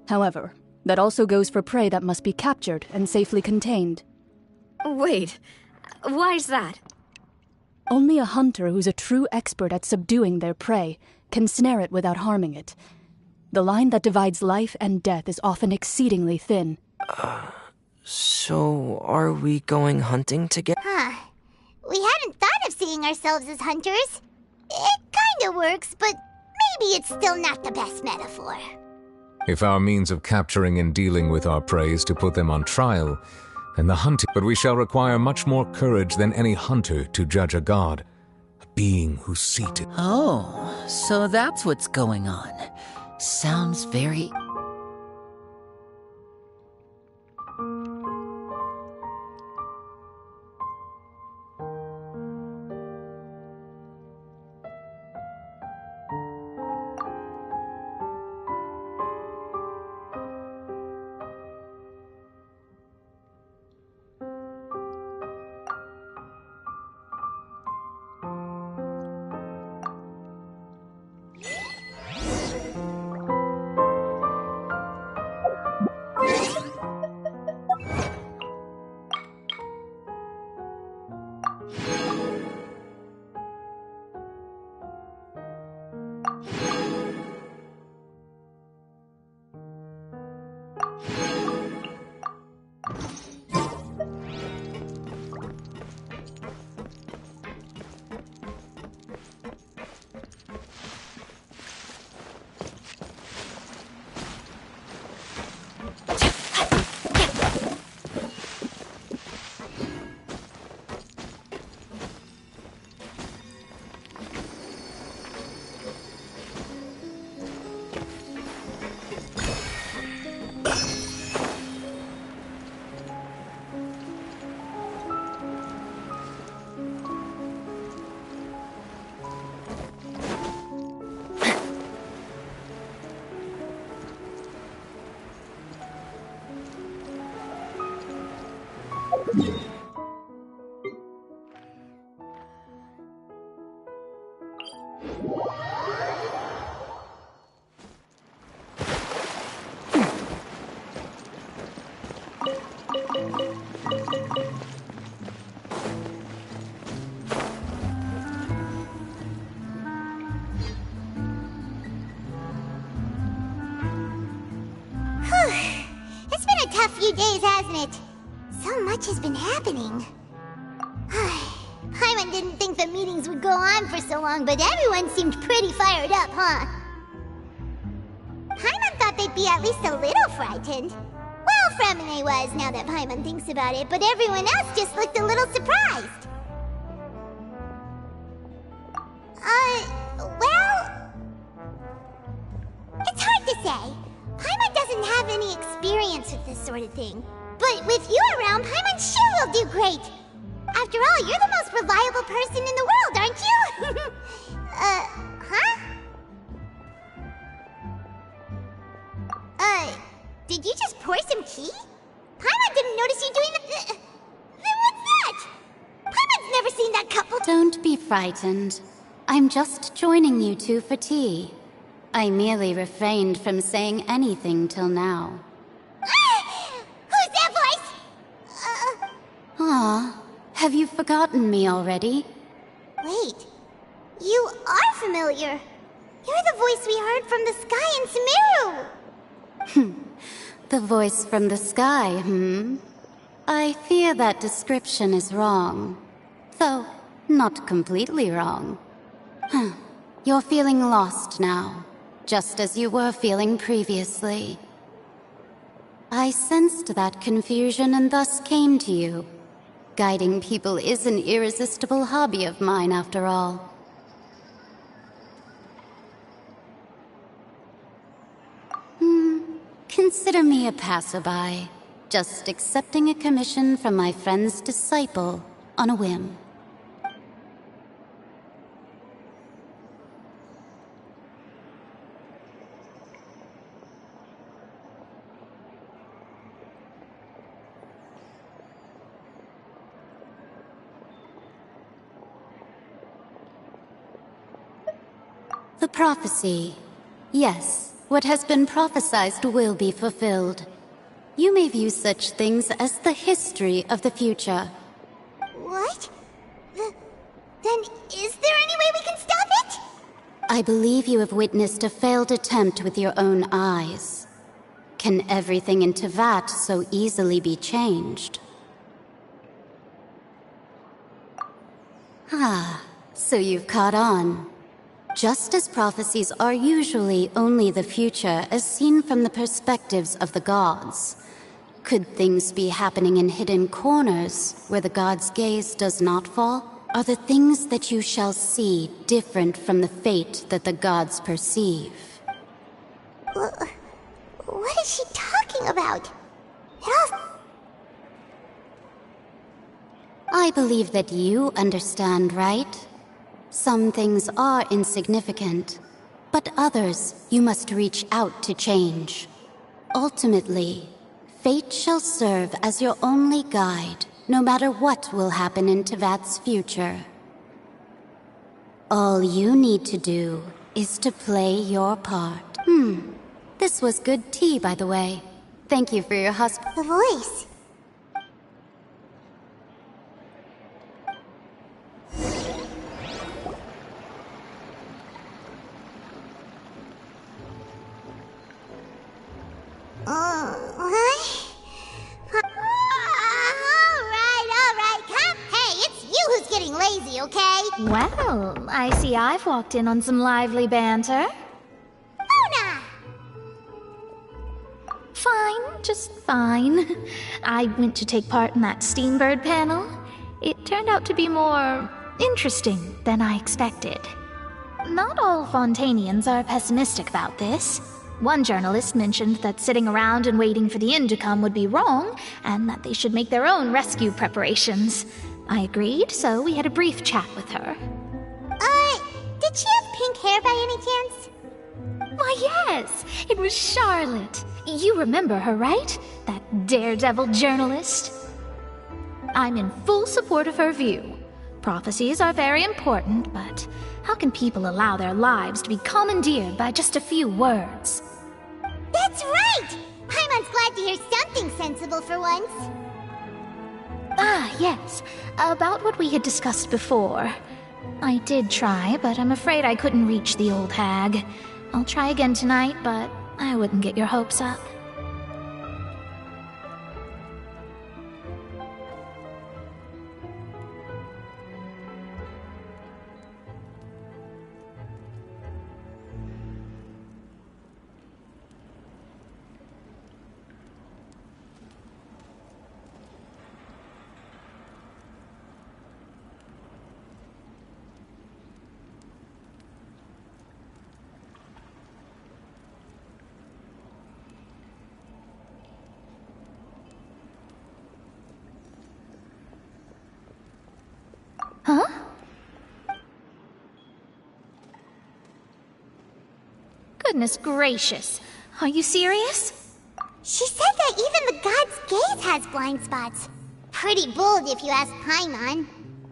However, that also goes for prey that must be captured and safely contained. Wait, why's that? Only a hunter who's a true expert at subduing their prey can snare it without harming it. The line that divides life and death is often exceedingly thin. So are we going hunting together? We hadn't thought of seeing ourselves as hunters. It kinda works, but maybe it's still not the best metaphor. If our means of capturing and dealing with our prey is to put them on trial, then the hunting... But we shall require much more courage than any hunter to judge a god, a being who's seated. Oh, so that's what's going on. Sounds very... It's been a tough few days, hasn't it? So much has been happening. Hyman didn't think the meetings would go on for so long, but everyone seemed pretty fired up, huh? Hyman thought thought they'd be at least a little frightened. Well, Fremine was, now that Paimon thinks about it, but everyone else just looked a little surprised. Well... It's hard to say. Paimon doesn't have any experience with this sort of thing. But with you around, Paimon sure will do great. After all, you're the most reliable person in the world, aren't you? Huh? Did you just pour some tea? Paimon didn't notice you doing the... Then what's that? Paimon's never seen that couple... Don't be frightened. I'm just joining you two for tea. I merely refrained from saying anything till now. Who's that voice? Ah, have you forgotten me already? Wait, you are familiar. You're the voice we heard from the sky in Sumeru. The voice from the sky, I fear that description is wrong. Though, not completely wrong. You're feeling lost now, just as you were feeling previously. I sensed that confusion and thus came to you. Guiding people is an irresistible hobby of mine, after all. Consider me a passerby, just accepting a commission from my friend's disciple on a whim. The prophecy. Yes, what has been prophesied will be fulfilled. You may view such things as the history of the future. What? Then is there any way we can stop it? I believe you have witnessed a failed attempt with your own eyes. Can everything in Tevat so easily be changed? Ah, so you've caught on. Just as prophecies are usually only the future as seen from the perspectives of the gods, could things be happening in hidden corners where the gods' gaze does not fall? Are the things that you shall see different from the fate that the gods perceive? What is she talking about? I believe that you understand, right? Some things are insignificant, but others you must reach out to change. Ultimately, fate shall serve as your only guide, no matter what will happen in Tevat's future. All you need to do is to play your part. This was good tea, by the way. Thank you for your The voice. Alright, come. Hey, it's you who's getting lazy, okay? Well, I see I've walked in on some lively banter. Luna! Fine, just fine. I went to take part in that Steambird panel. It turned out to be more interesting than I expected. Not all Fontanians are pessimistic about this. One journalist mentioned that sitting around and waiting for the end to come would be wrong, and that they should make their own rescue preparations. I agreed, so we had a brief chat with her. Did she have pink hair by any chance? Why, yes! It was Charlotte. You remember her, right? That daredevil journalist? I'm in full support of her view. Prophecies are very important, but how can people allow their lives to be commandeered by just a few words? That's right! Paimon's glad to hear something sensible for once. Ah, yes. About what we had discussed before. I did try, but I'm afraid I couldn't reach the old hag. I'll try again tonight, but I wouldn't get your hopes up. Goodness gracious. Are you serious? She said that even the god's gaze has blind spots. Pretty bold if you ask Paimon.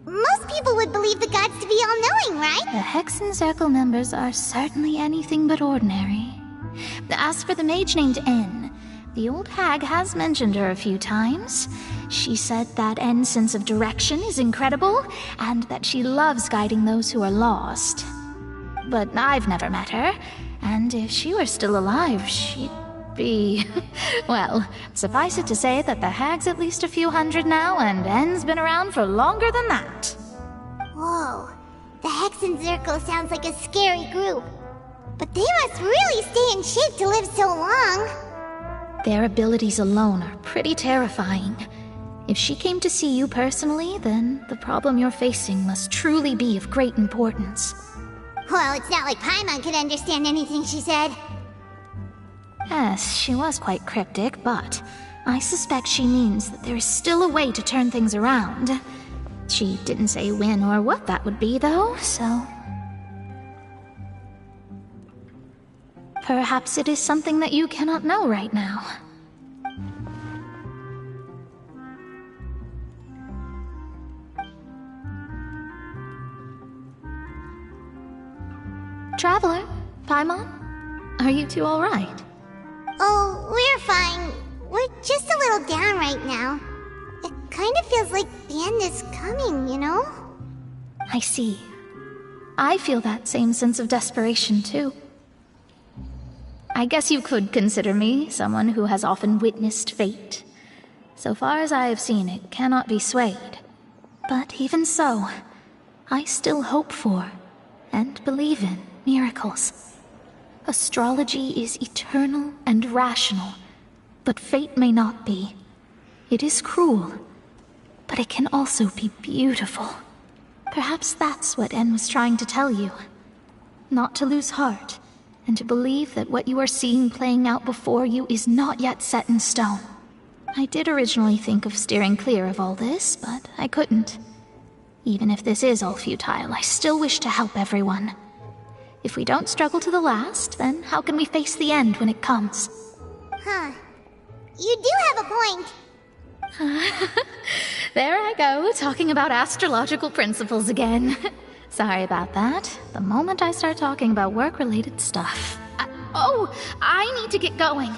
Most people would believe the gods to be all-knowing, right? The Hexen Circle members are certainly anything but ordinary. As for the mage named N, the old hag has mentioned her a few times. She said that N's sense of direction is incredible, and that she loves guiding those who are lost. But I've never met her, and if she were still alive, she'd be... well, suffice it to say that the hag's at least a few hundred now, and N's been around for longer than that. Whoa, the Hexen Circle sounds like a scary group. But they must really stay in shape to live so long. Their abilities alone are pretty terrifying. If she came to see you personally, then the problem you're facing must truly be of great importance. Well, it's not like Paimon could understand anything she said. Yes, she was quite cryptic, but I suspect she means that there is still a way to turn things around. She didn't say when or what that would be, though, so... perhaps it is something that you cannot know right now. Traveler, Paimon, are you two all right? Oh, we're fine. We're just a little down right now. It kind of feels like the end is coming, you know? I see. I feel that same sense of desperation, too. I guess you could consider me someone who has often witnessed fate. So far as I have seen, it cannot be swayed. But even so, I still hope for, and believe in, miracles. Astrology is eternal and rational, but fate may not be. It is cruel, but it can also be beautiful. Perhaps that's what En was trying to tell you. Not to lose heart, and to believe that what you are seeing playing out before you is not yet set in stone. I did originally think of steering clear of all this, but I couldn't. Even if this is all futile, I still wish to help everyone. If we don't struggle to the last, then how can we face the end when it comes? Huh. You do have a point. There I go, talking about astrological principles again. Sorry about that. The moment I start talking about work-related stuff... I need to get going.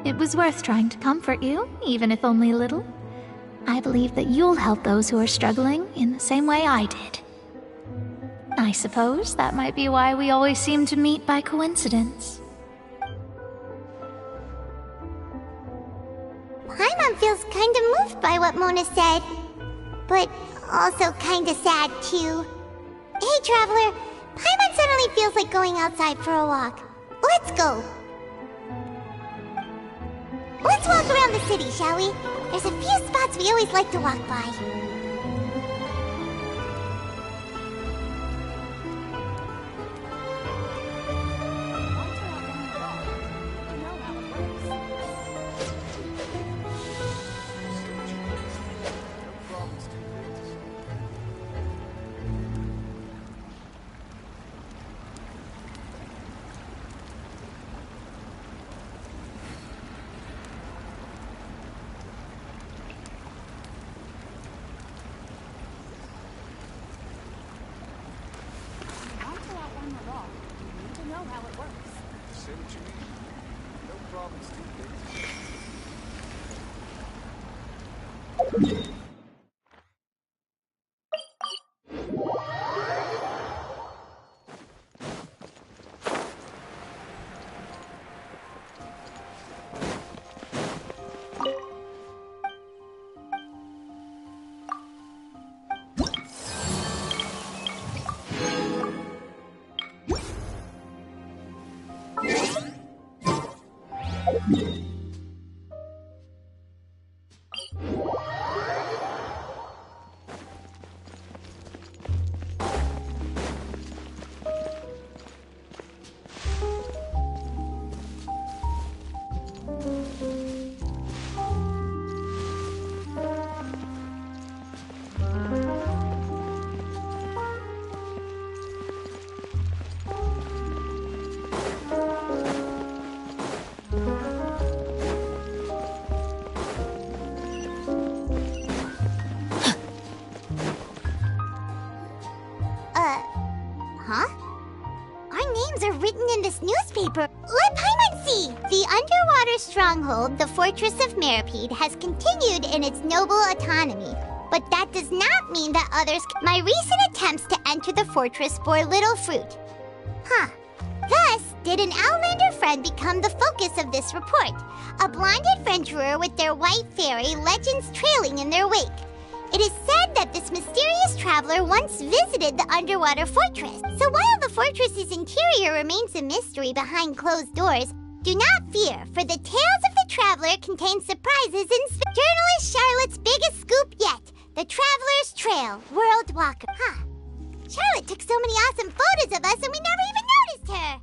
It was worth trying to comfort you, even if only a little. I believe that you'll help those who are struggling in the same way I did. I suppose that might be why we always seem to meet by coincidence. Paimon feels kind of moved by what Mona said, but also kind of sad too. Hey, Traveler, Paimon suddenly feels like going outside for a walk. Let's go. Let's walk around the city, shall we? There's a few spots we always like to walk by. this newspaper. Let Paimon see! The underwater stronghold, the Fortress of Meripede, has continued in its noble autonomy. But that does not mean that others My recent attempts to enter the fortress bore little fruit. Huh. Thus, did an Outlander friend become the focus of this report? A blind adventurer with their white fairy, legends trailing in their wake. It is said that this mysterious traveler once visited the underwater fortress. So while the fortress's interior remains a mystery behind closed doors, do not fear, for the tales of the traveler contain surprises in journalist Charlotte's biggest scoop yet, the Traveler's Trail, World Walker. Huh. Charlotte took so many awesome photos of us and we never even noticed her.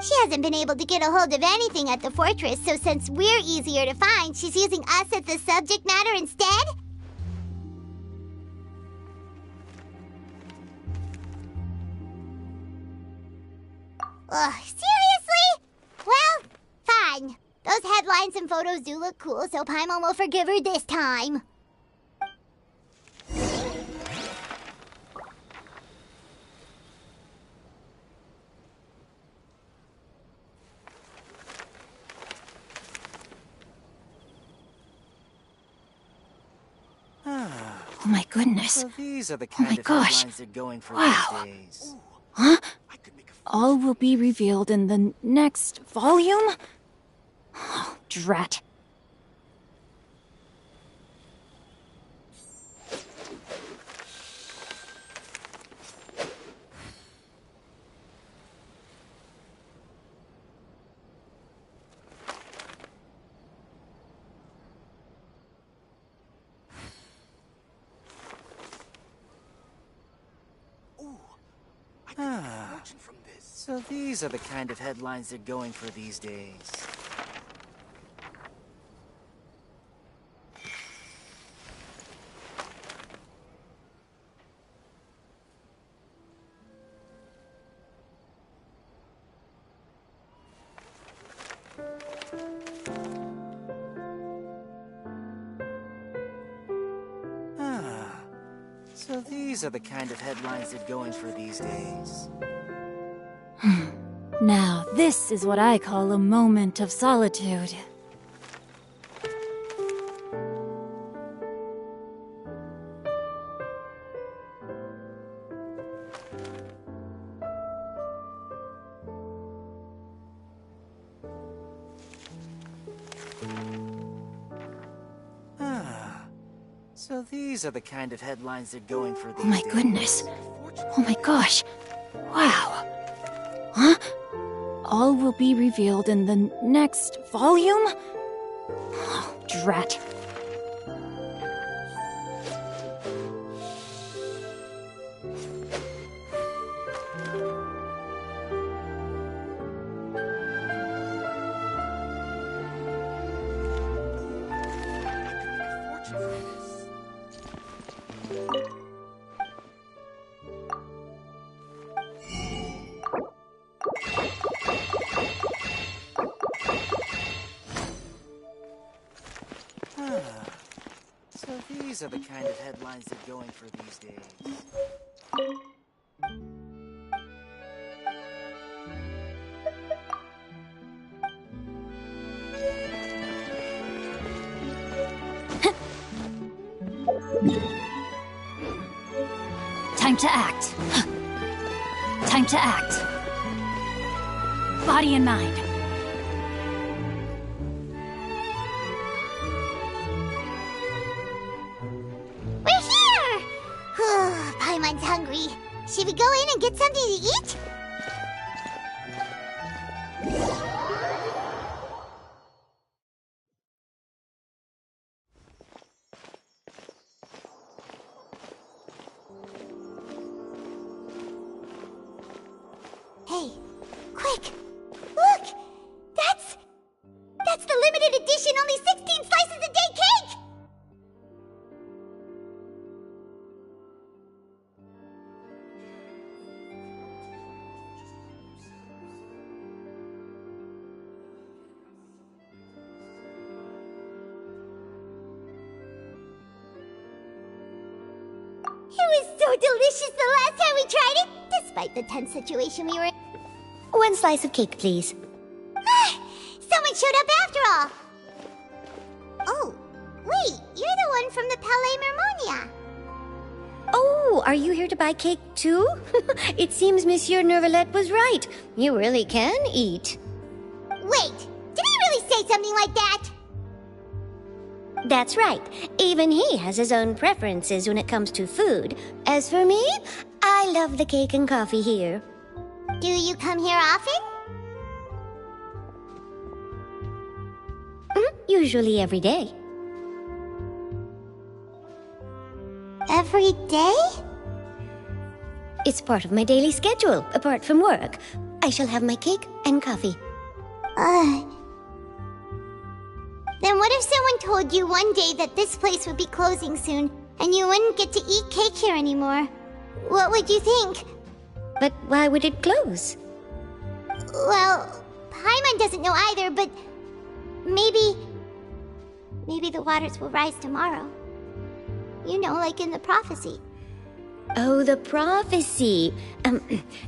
She hasn't been able to get a hold of anything at the fortress, so since we're easier to find, she's using us as the subject matter instead? Ugh, seriously? Well, fine. Those headlines and photos do look cool, so Paimon will forgive her this time. Oh my goodness. So these are the Oh kind my of gosh. headlines they're going for Wow. these days. Huh? All will be revealed in the next volume? Oh, drat. So these are the kind of headlines they're going for these days. So these are the kind of headlines they're going for these days. Now, this is what I call a moment of solitude. So these are the kind of headlines they're going for these Oh my days. goodness. Oh my gosh. Wow. Huh? All will be revealed in the next volume? Oh, drat. So these are the kind of headlines they're going for these days. Time to act. Time to act. Body and mind. We're here! Paimon's hungry. Should we go in and get something to eat? Hey, quick! Look! That's the limited edition only 16 slices a day cake! It was so delicious the last time we tried it, despite the tense situation we were in. 1 slice of cake, please. Someone showed up after all. Oh, wait, you're the one from the Palais Mermonia. Oh, are you here to buy cake too? It seems Monsieur Nervalette was right. You really can eat. Wait, did he really say something like that? That's right. Even he has his own preferences when it comes to food. As for me, I love the cake and coffee here. Do you come here often? Usually every day. Every day? It's part of my daily schedule, apart from work. I shall have my cake and coffee. Then what if someone told you one day that this place would be closing soon, and you wouldn't get to eat cake here anymore? What would you think? But why would it close? Well, Paimon doesn't know either, but maybe the waters will rise tomorrow. You know, like in the prophecy. Oh, the prophecy.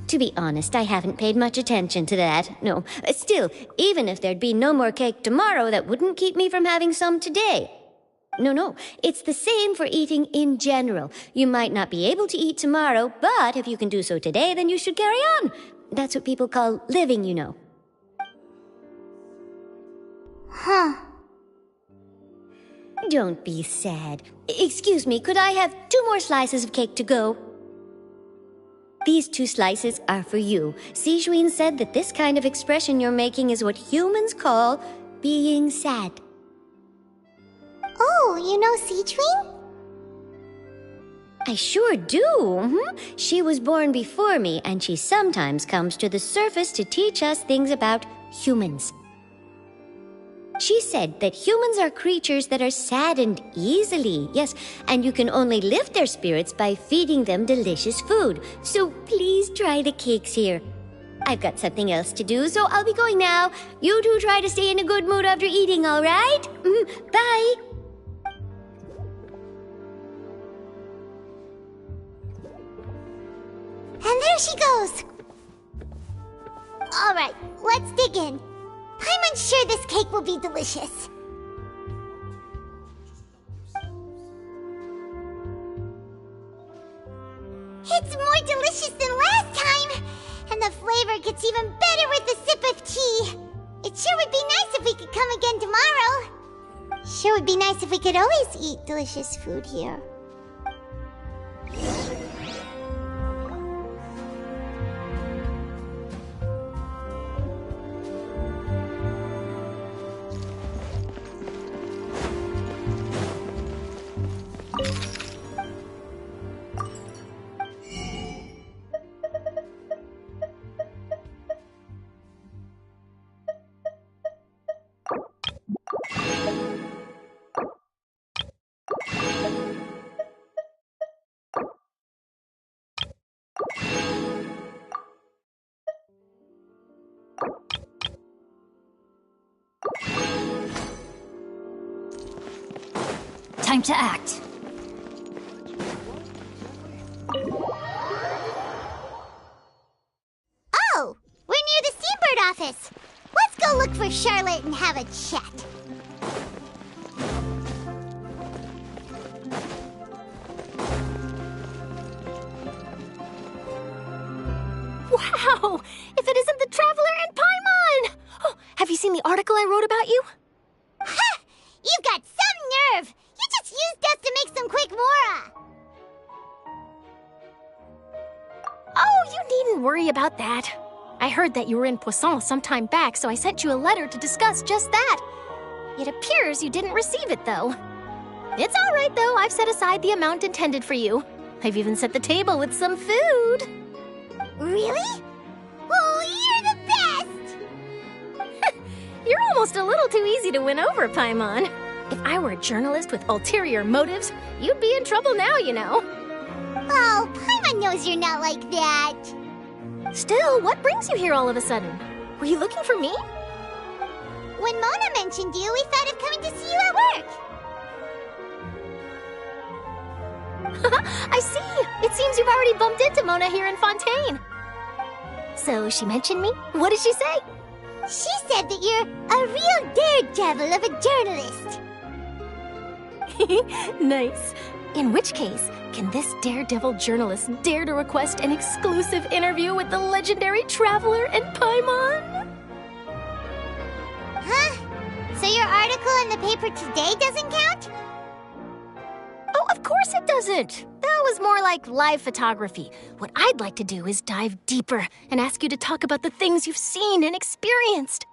To be honest, I haven't paid much attention to that. No. Still, even if there'd be no more cake tomorrow, that wouldn't keep me from having some today. No. It's the same for eating in general. You might not be able to eat tomorrow, but if you can do so today, then you should carry on. That's what people call living, you know. Huh. Don't be sad. Excuse me, could I have 2 more slices of cake to go? These 2 slices are for you. Sijuin said that this kind of expression you're making is what humans call being sad. Oh, you know Sijuin? I sure do. She was born before me, and she sometimes comes to the surface to teach us things about humans. She said that humans are creatures that are saddened easily, yes, and you can only lift their spirits by feeding them delicious food. So please try the cakes here. I've got something else to do, so I'll be going now. You two try to stay in a good mood after eating, all right? Bye. And there she goes. All right, let's dig in. Paimon's sure this cake will be delicious. It's more delicious than last time, and the flavor gets even better with a sip of tea. It sure would be nice if we could come again tomorrow. Sure would be nice if we could always eat delicious food here. Time to act. Oh, we're near the Seabird office. Let's go look for Charlotte and have a chat. Wow! If it isn't the Traveler and Paimon! Oh, have you seen the article I wrote about you? Ha! You've got some nerve! You just used us to make some quick mora! Oh, you needn't worry about that. I heard that you were in Poisson some time back, so I sent you a letter to discuss just that. It appears you didn't receive it, though. It's all right, though. I've set aside the amount intended for you. I've even set the table with some food. Really? Oh, you're the best! You're almost a little too easy to win over, Paimon. If I were a journalist with ulterior motives, you'd be in trouble now, you know. Oh, Paimon knows you're not like that. Still, what brings you here all of a sudden? Were you looking for me? When Mona mentioned you, we thought of coming to see you at work. I see. It seems you've already bumped into Mona here in Fontaine. So she mentioned me? What did she say? She said that you're a real daredevil of a journalist. Nice. In which case, can this daredevil journalist dare to request an exclusive interview with the legendary traveler and Paimon? Huh? So your article in the paper today doesn't count? Oh, of course it doesn't. That was more like live photography. What I'd like to do is dive deeper and ask you to talk about the things you've seen and experienced.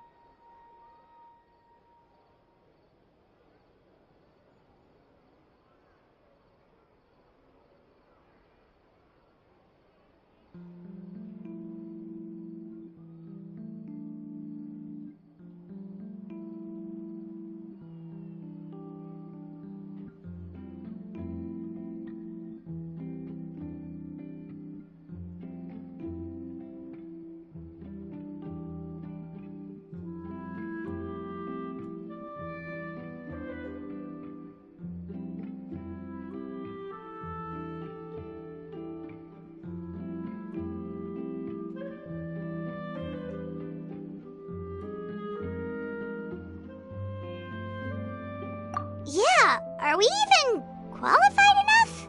Yeah, are we even qualified enough?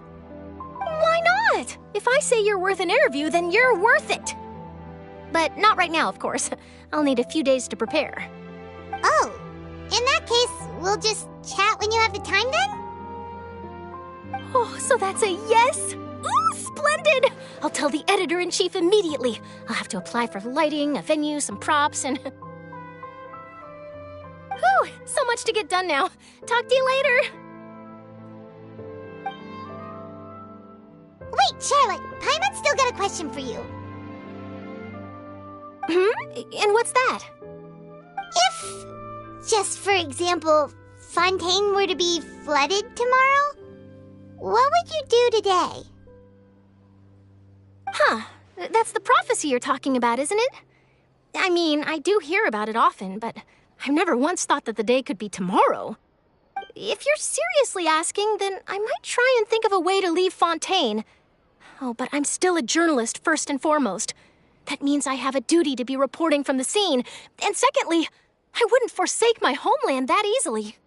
Why not? If I say you're worth an interview, then you're worth it. But not right now, of course. I'll need a few days to prepare. Oh, in that case, we'll just chat when you have the time then? Oh, so that's a yes? Ooh, splendid! I'll tell the editor-in-chief immediately. I'll have to apply for lighting, a venue, some props, and... Whew, so much to get done now. Talk to you later. Wait, Charlotte, Paimon's still got a question for you. And what's that? If, just for example, Fontaine were to be flooded tomorrow, what would you do today? Huh, that's the prophecy you're talking about, isn't it? I mean, I do hear about it often, but I've never once thought that the day could be tomorrow. If you're seriously asking, then I might try and think of a way to leave Fontaine. Oh, but I'm still a journalist first and foremost. That means I have a duty to be reporting from the scene. And secondly, I wouldn't forsake my homeland that easily.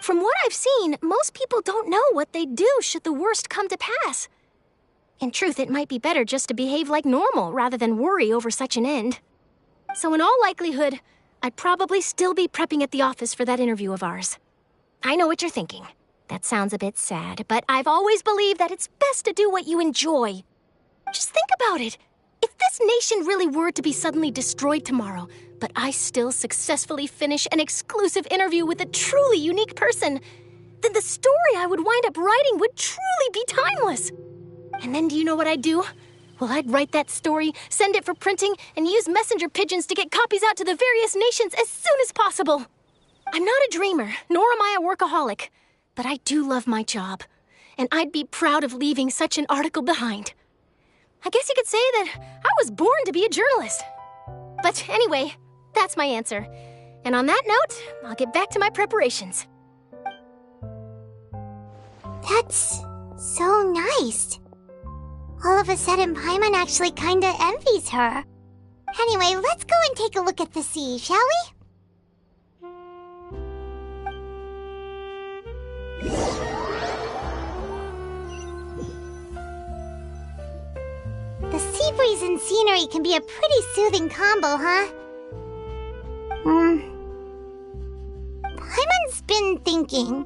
From what I've seen, most people don't know what they'd do should the worst come to pass. In truth, it might be better just to behave like normal rather than worry over such an end. So in all likelihood, I'd probably still be prepping at the office for that interview of ours. I know what you're thinking. That sounds a bit sad, but I've always believed that it's best to do what you enjoy. Just think about it. If this nation really were to be suddenly destroyed tomorrow, but I still successfully finish an exclusive interview with a truly unique person, then the story I would wind up writing would truly be timeless. And then do you know what I'd do? Well, I'd write that story, send it for printing, and use messenger pigeons to get copies out to the various nations as soon as possible. I'm not a dreamer, nor am I a workaholic, but I do love my job, and I'd be proud of leaving such an article behind. I guess you could say that I was born to be a journalist. But anyway, that's my answer. And on that note, I'll get back to my preparations. That's so nice. All of a sudden, Paimon actually kinda envies her. Anyway, let's go and take a look at the sea, shall we? The sea breeze and scenery can be a pretty soothing combo, huh? Paimon's been thinking.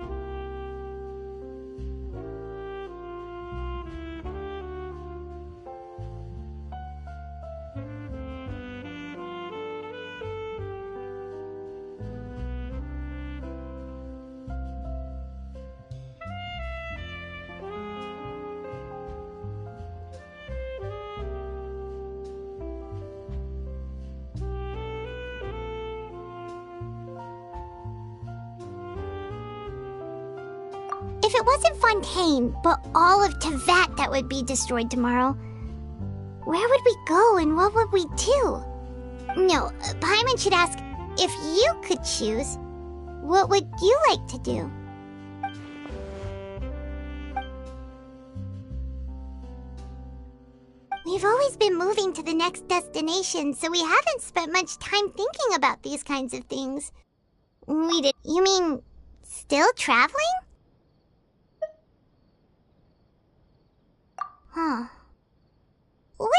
If it wasn't Fontaine, but all of Tevat that would be destroyed tomorrow, where would we go and what would we do? No, Paimon should ask, if you could choose, what would you like to do? We've always been moving to the next destination, so we haven't spent much time thinking about these kinds of things. You mean, still traveling? Huh. Wait!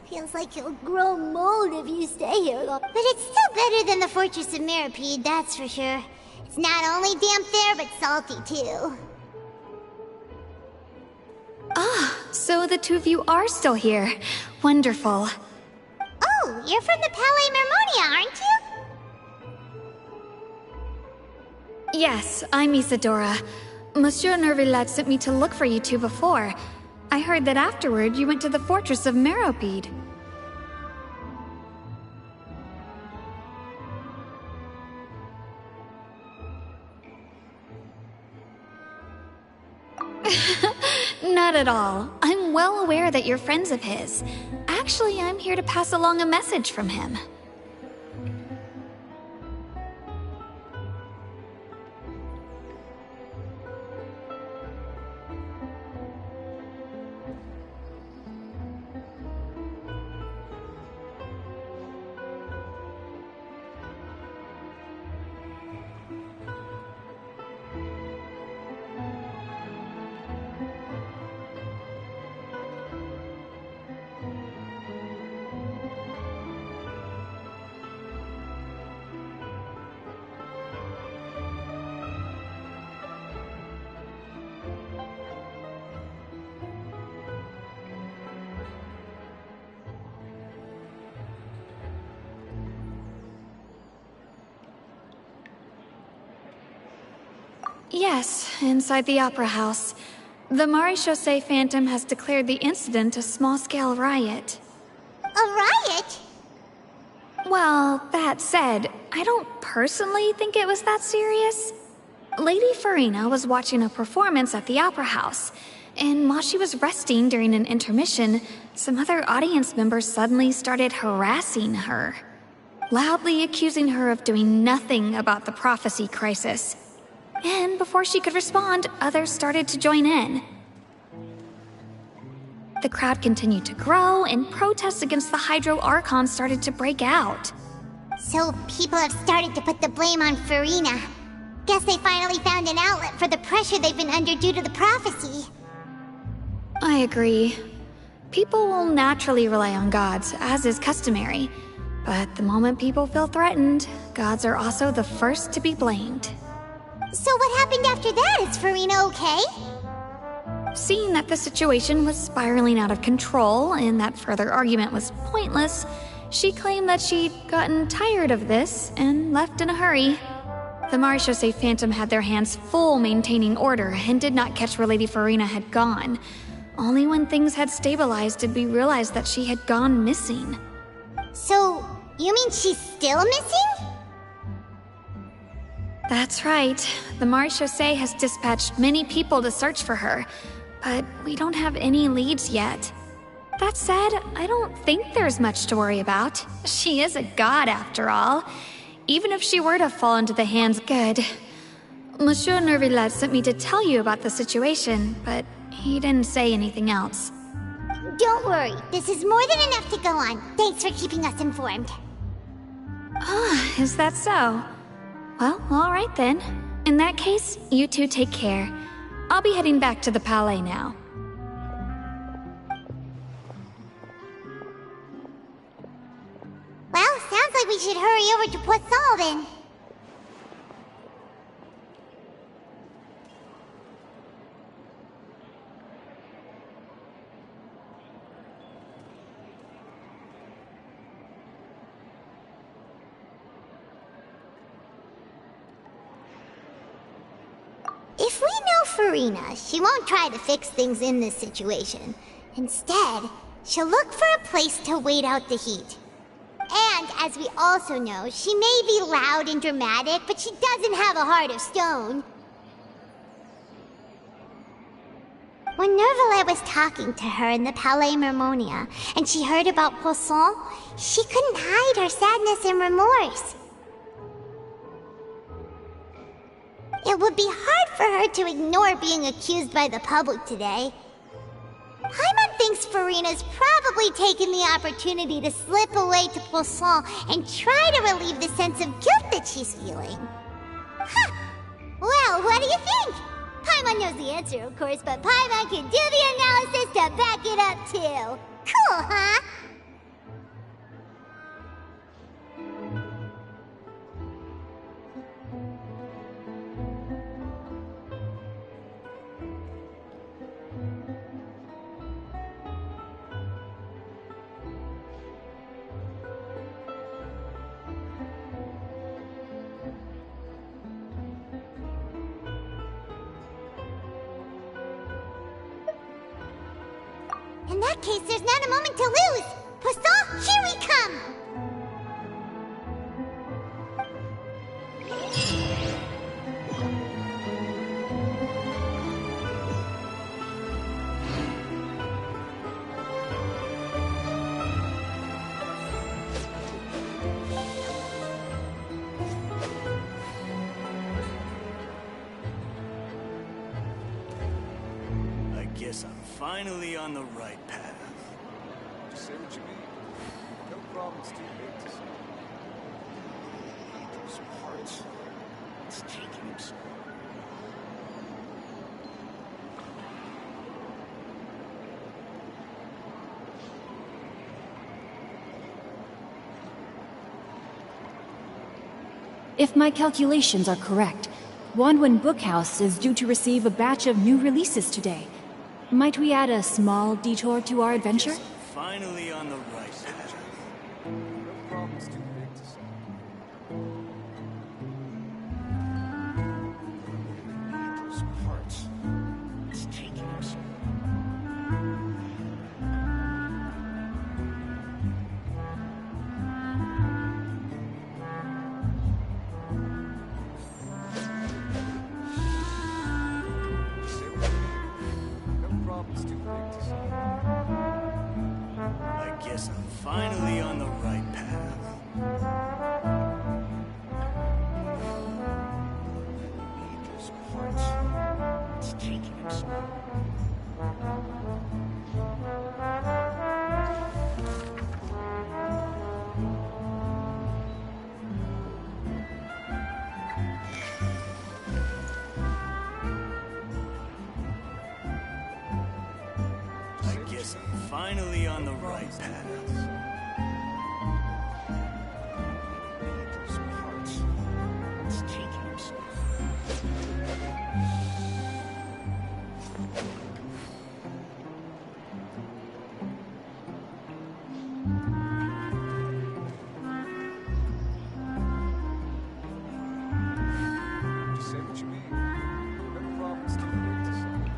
Feels like you'll grow mold if you stay here long. But it's still better than the Fortress of Masquerade, that's for sure. It's not only damp there, but salty too. Ah, so the two of you are still here. Wonderful. Oh, you're from the Palais Mermonia, aren't you? Yes, I'm Isadora. Monsieur Nervillat sent me to look for you two before. I heard that afterward you went to the Fortress of Masquerade. Not at all. I'm well aware that you're friends of his. Actually, I'm here to pass along a message from him. Yes, inside the Opera House. The Maréchaussée Phantom has declared the incident a small-scale riot. A riot? Well, that said, I don't personally think it was that serious. Lady Farina was watching a performance at the Opera House, and while she was resting during an intermission, some other audience members suddenly started harassing her, loudly accusing her of doing nothing about the prophecy crisis. And before she could respond, others started to join in. The crowd continued to grow, and protests against the Hydro Archon started to break out. So people have started to put the blame on Farina. Guess they finally found an outlet for the pressure they've been under due to the prophecy. I agree. People will naturally rely on gods, as is customary. But the moment people feel threatened, gods are also the first to be blamed. So what happened after that? Is Farina okay? Seeing that the situation was spiraling out of control and that further argument was pointless, she claimed that she'd gotten tired of this and left in a hurry. The Maréchaussée Phantom had their hands full maintaining order and did not catch where Lady Farina had gone. Only when things had stabilized did we realize that she had gone missing. So, you mean she's still missing? That's right. The Maréchaussée has dispatched many people to search for her, but we don't have any leads yet. That said, I don't think there's much to worry about. She is a god after all. Even if she were to fall into the hands of good. Monsieur Nervillat sent me to tell you about the situation, but he didn't say anything else. Don't worry, this is more than enough to go on. Thanks for keeping us informed. Ah, is that so? Well, all right then. In that case, you two take care. I'll be heading back to the Palais now. Well, sounds like we should hurry over to Poisson then. If we know Farina, she won't try to fix things in this situation. Instead, she'll look for a place to wait out the heat. And as we also know, she may be loud and dramatic, but she doesn't have a heart of stone. When Nervalet was talking to her in the Palais Mermonia, and she heard about Poisson, she couldn't hide her sadness and remorse. It would be hard for her to ignore being accused by the public today. Paimon thinks Farina's probably taken the opportunity to slip away to Poisson and try to relieve the sense of guilt that she's feeling. Huh! Well, what do you think? Paimon knows the answer, of course, but Paimon can do the analysis to back it up, too. Cool, huh? In that case, there's not a moment to lose! Poisson, here we come! I guess I'm finally on the right path. Just say what you mean. No problem's too big to solve. Those parts. It's taking him so long. If my calculations are correct, Wanwen Bookhouse is due to receive a batch of new releases today. Might we add a small detour to our adventure? Finally on the right path. No problem's too big to solve. Those parts. It's taking him so long. Say what you mean. No problem's too big to solve. I guess I'm finally on the right path. Those parts. It's taking him so long. I guess I'm finally on the right path. Those parts. It's taking him so long. Just say what you mean. No problem's too big to solve.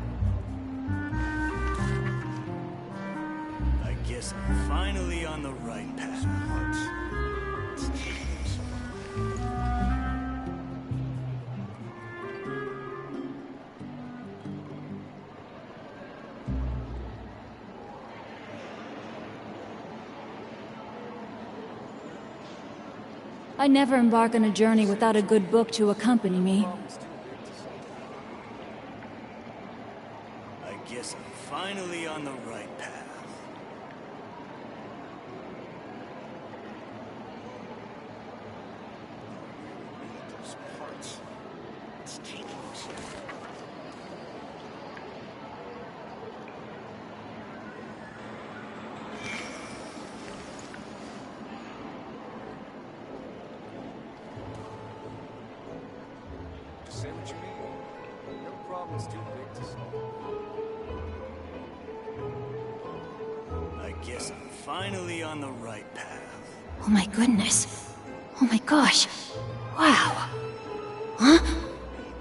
I guess I'm finally on the right path. It's taking him so long. I never embark on a journey without a good book to accompany me. I guess I'm finally on the right path. Those parts. It's taking him so long. Just say what you mean. No problem's too big to solve. I guess I'm finally on the right path. Oh my goodness. Oh my gosh. Wow. Huh?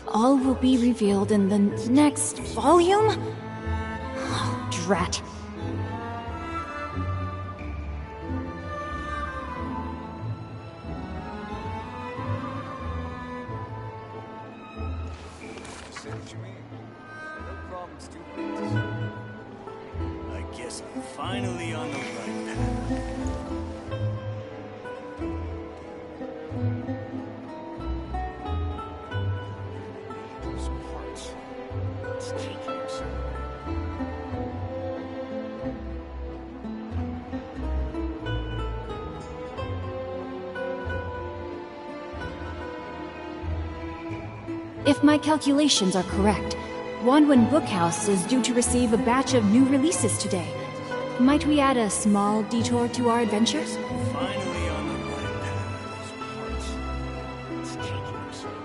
All will be revealed in the next volume? Oh, drat. say what you mean. No problem's too big to solve. I guess I'm finally on the right path. Those parts. It's taking him somewhere. If my calculations are correct, Wanwen Bookhouse is due to receive a batch of new releases today. Might we add a small detour to our adventures? Finally on the right path. Those parts. It's taking him somewhere.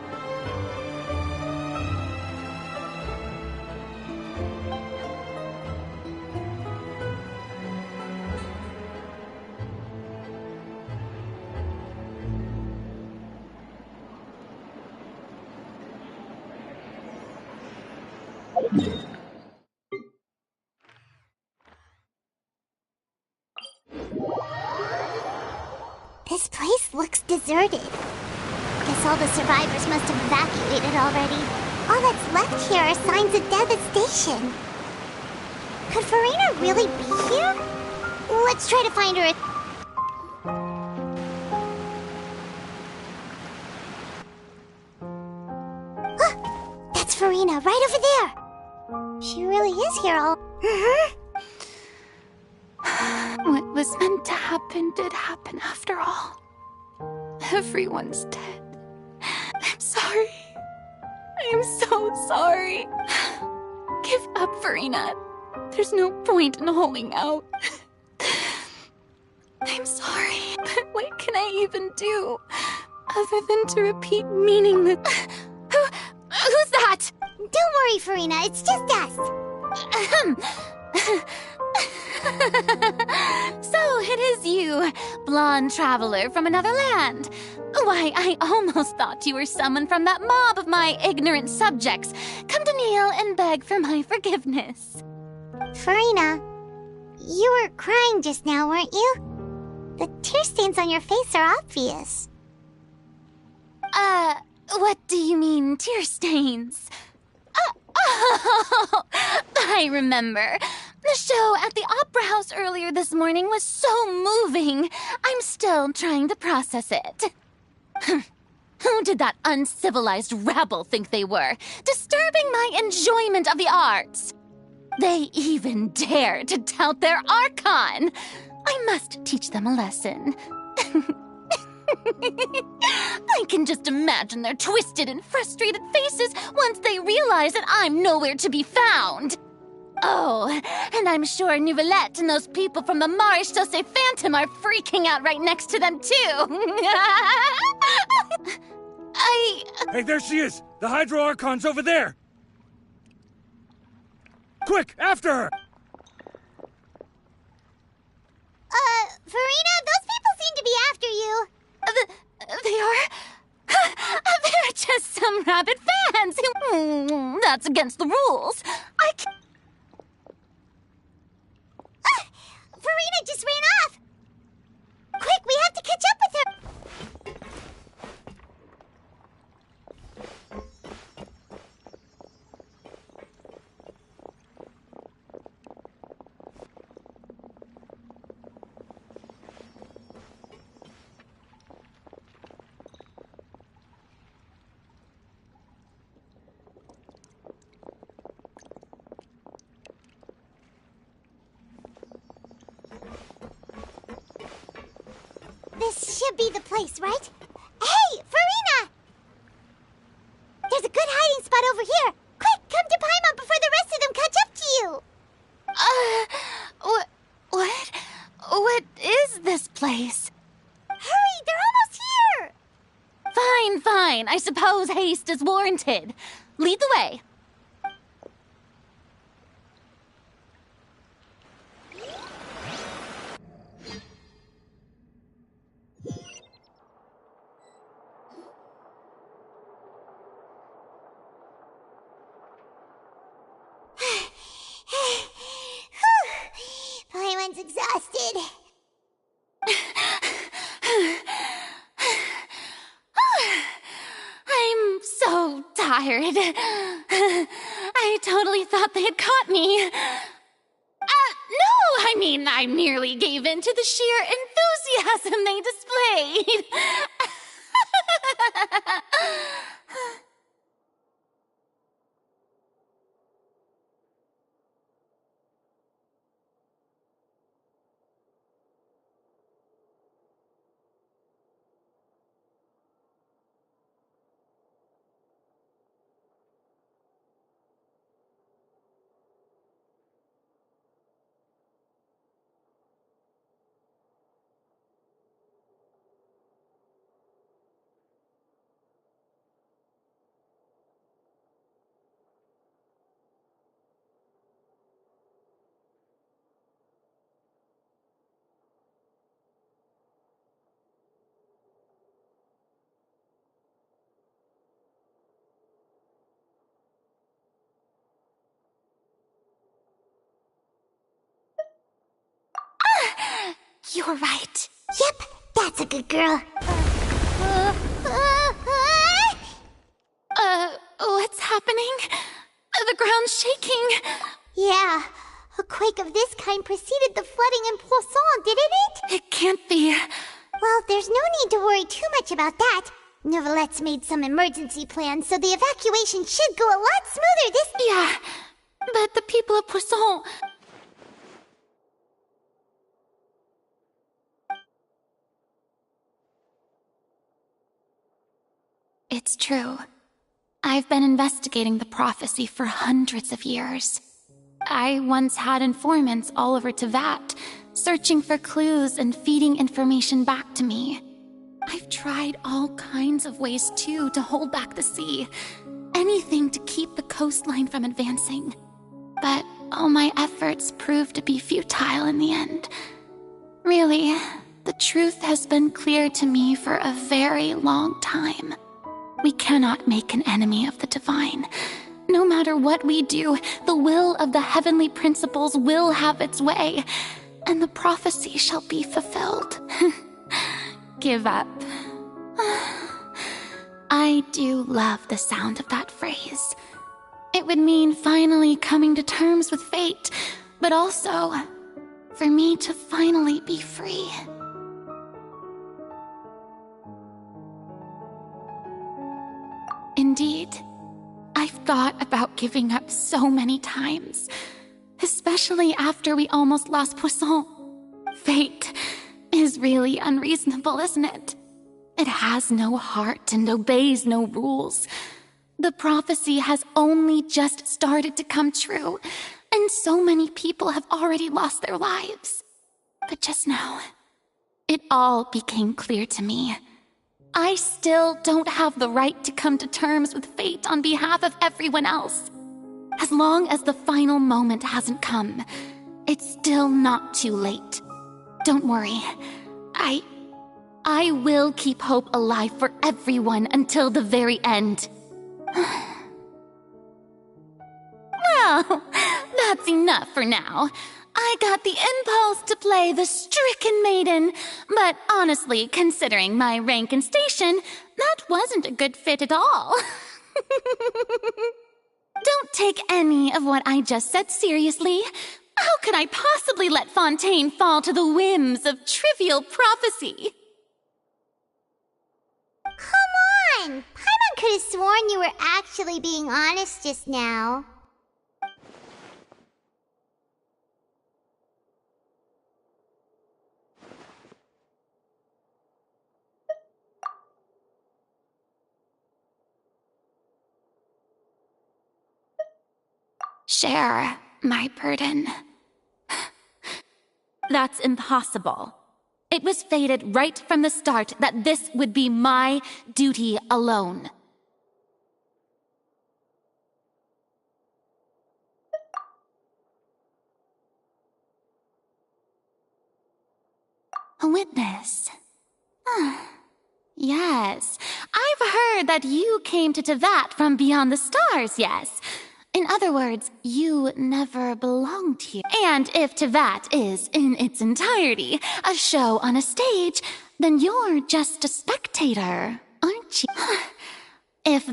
This place looks deserted. Guess all the survivors must have evacuated already. All that's left here are signs of devastation. Could Farina really be here? Let's try to find her. That's Farina, right over there. She really is here all. What was meant to happen did happen after all. Everyone's dead. I'm sorry. I'm so sorry. Give up, Farina. There's no point in holding out. I'm sorry, but what can I even do other than to repeat meaningless... Who's that? Don't worry, Farina. It's just us. So it is you, blonde traveler from another land. Why, I almost thought you were someone from that mob of my ignorant subjects, come to kneel and beg for my forgiveness. Farina, you were crying just now, weren't you? The tear stains on your face are obvious. What do you mean, tear stains? Oh, I remember. The show at the Opera House earlier this morning was so moving. I'm still trying to process it. Who did that uncivilized rabble think they were, disturbing my enjoyment of the arts? They even dare to tout their Archon. I must teach them a lesson. I can just imagine their twisted and frustrated faces once they realize that I'm nowhere to be found. Oh, and I'm sure Nouvellette and those people from the Maréchaussée Phantom are freaking out right next to them, too. Hey, there she is! The Hydro Archon's over there! Quick, after her! Farina, those people seem to be after you. They are? They're just some rabid fans. That's against the rules. I can't... Farina just ran off! Quick, we have to catch up with her! This should be the place, right? Hey, Farina! There's a good hiding spot over here. Quick, come to Paimon before the rest of them catch up to you. What is this place? Hurry, they're almost here. Fine. I suppose haste is warranted. Lead the way. Paimon's exhausted. I'm so tired. I totally thought they had caught me. No, I mean, I merely gave in to the sheer enthusiasm they displayed. You're right. Yep, that's a good girl. What's happening? The ground's shaking. Yeah, a quake of this kind preceded the flooding in Poisson, didn't it? It can't be. Well, there's no need to worry too much about that. Novelette's made some emergency plans, so the evacuation should go a lot smoother this... Yeah, but the people of Poisson... It's true. I've been investigating the prophecy for hundreds of years. I once had informants all over Tevat, searching for clues and feeding information back to me. I've tried all kinds of ways, too, to hold back the sea. Anything to keep the coastline from advancing. But all my efforts proved to be futile in the end. Really, the truth has been clear to me for a very long time. We cannot make an enemy of the divine. No matter what we do, the will of the heavenly principles will have its way, and the prophecy shall be fulfilled. Give up. I do love the sound of that phrase. It would mean finally coming to terms with fate, but also for me to finally be free. Indeed, I've thought about giving up so many times, especially after we almost lost Poisson. Fate is really unreasonable, isn't it? It has no heart and obeys no rules. The prophecy has only just started to come true, and so many people have already lost their lives. But just now, it all became clear to me. I still don't have the right to come to terms with fate on behalf of everyone else. As long as the final moment hasn't come, it's still not too late. Don't worry. I will keep hope alive for everyone until the very end. Well, that's enough for now. I got the impulse to play the stricken maiden, but honestly, considering my rank and station, that wasn't a good fit at all. Don't take any of what I just said seriously. How could I possibly let Fontaine fall to the whims of trivial prophecy? Come on! Paimon could have sworn you were actually being honest just now. Share my burden. That's impossible. It was fated right from the start that this would be my duty alone. A witness. Yes, I've heard that you came to Tevat from beyond the stars, yes. In other words, you never belonged here. And if Tevat is, in its entirety, a show on a stage, then you're just a spectator, aren't you? If...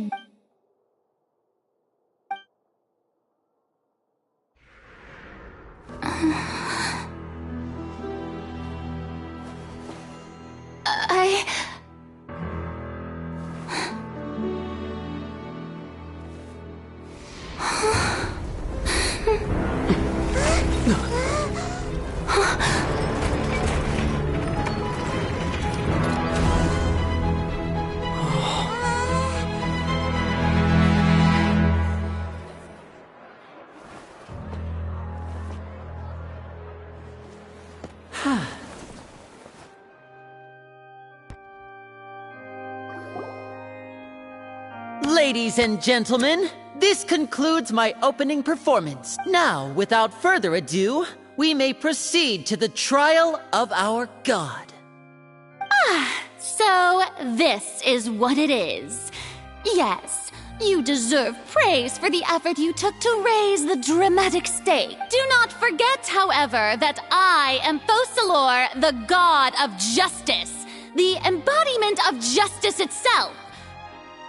Ladies and gentlemen, this concludes my opening performance. Now, without further ado, we may proceed to the trial of our god. So this is what it is. Yes, you deserve praise for the effort you took to raise the dramatic stake. Do not forget, however, that I am Focalor, the god of justice, the embodiment of justice itself.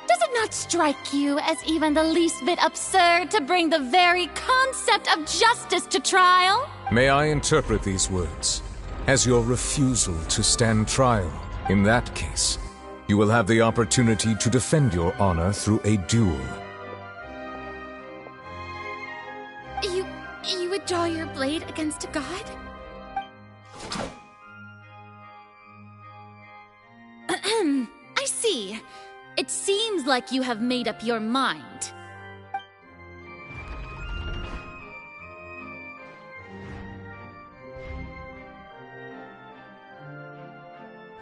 Does it not strike you as even the least bit absurd to bring the very concept of justice to trial? May I interpret these words as your refusal to stand trial? In that case, you will have the opportunity to defend your honor through a duel. You would draw your blade against a god? I see. It seems like you have made up your mind.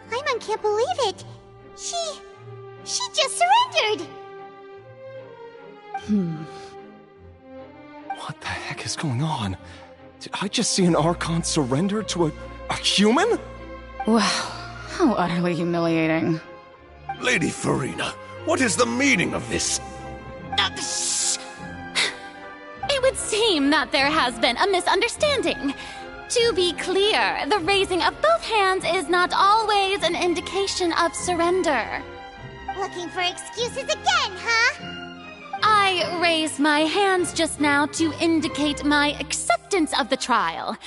Paimon can't believe it. She just surrendered. What the heck is going on? Did I just see an Archon surrender to a human? Wow, how utterly humiliating. Lady Farina, what is the meaning of this? It would seem that there has been a misunderstanding. To be clear, the raising of both hands is not always an indication of surrender. Looking for excuses again, huh? I raised my hands just now to indicate my acceptance of the trial.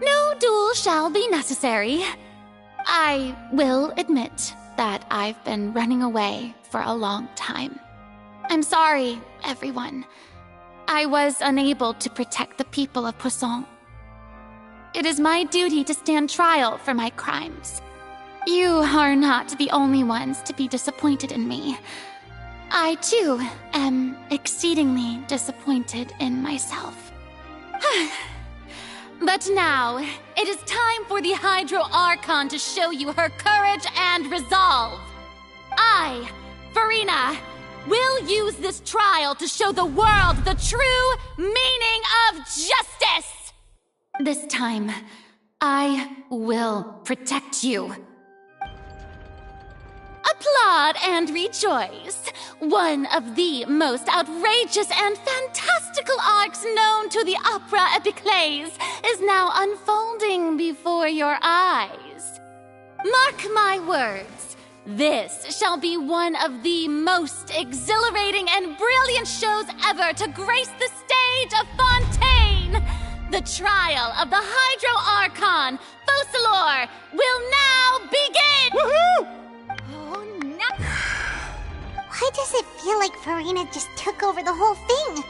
No duel shall be necessary. I will admit that I've been running away for a long time. I'm sorry, everyone. I was unable to protect the people of Poisson. It is my duty to stand trial for my crimes. You are not the only ones to be disappointed in me. I, too, am exceedingly disappointed in myself. But now, it is time for the Hydro Archon to show you her courage and resolve. I, Farina, will use this trial to show the world the true meaning of justice! This time, I will protect you. Applaud and rejoice! One of the most outrageous and fantastical arcs known to the opera epiclese is now unfolding before your eyes. Mark my words, this shall be one of the most exhilarating and brilliant shows ever to grace the stage of Fontaine! The trial of the Hydro Archon, Focalor, will now begin! Woohoo! Oh, no. Why does it feel like Farina just took over the whole thing?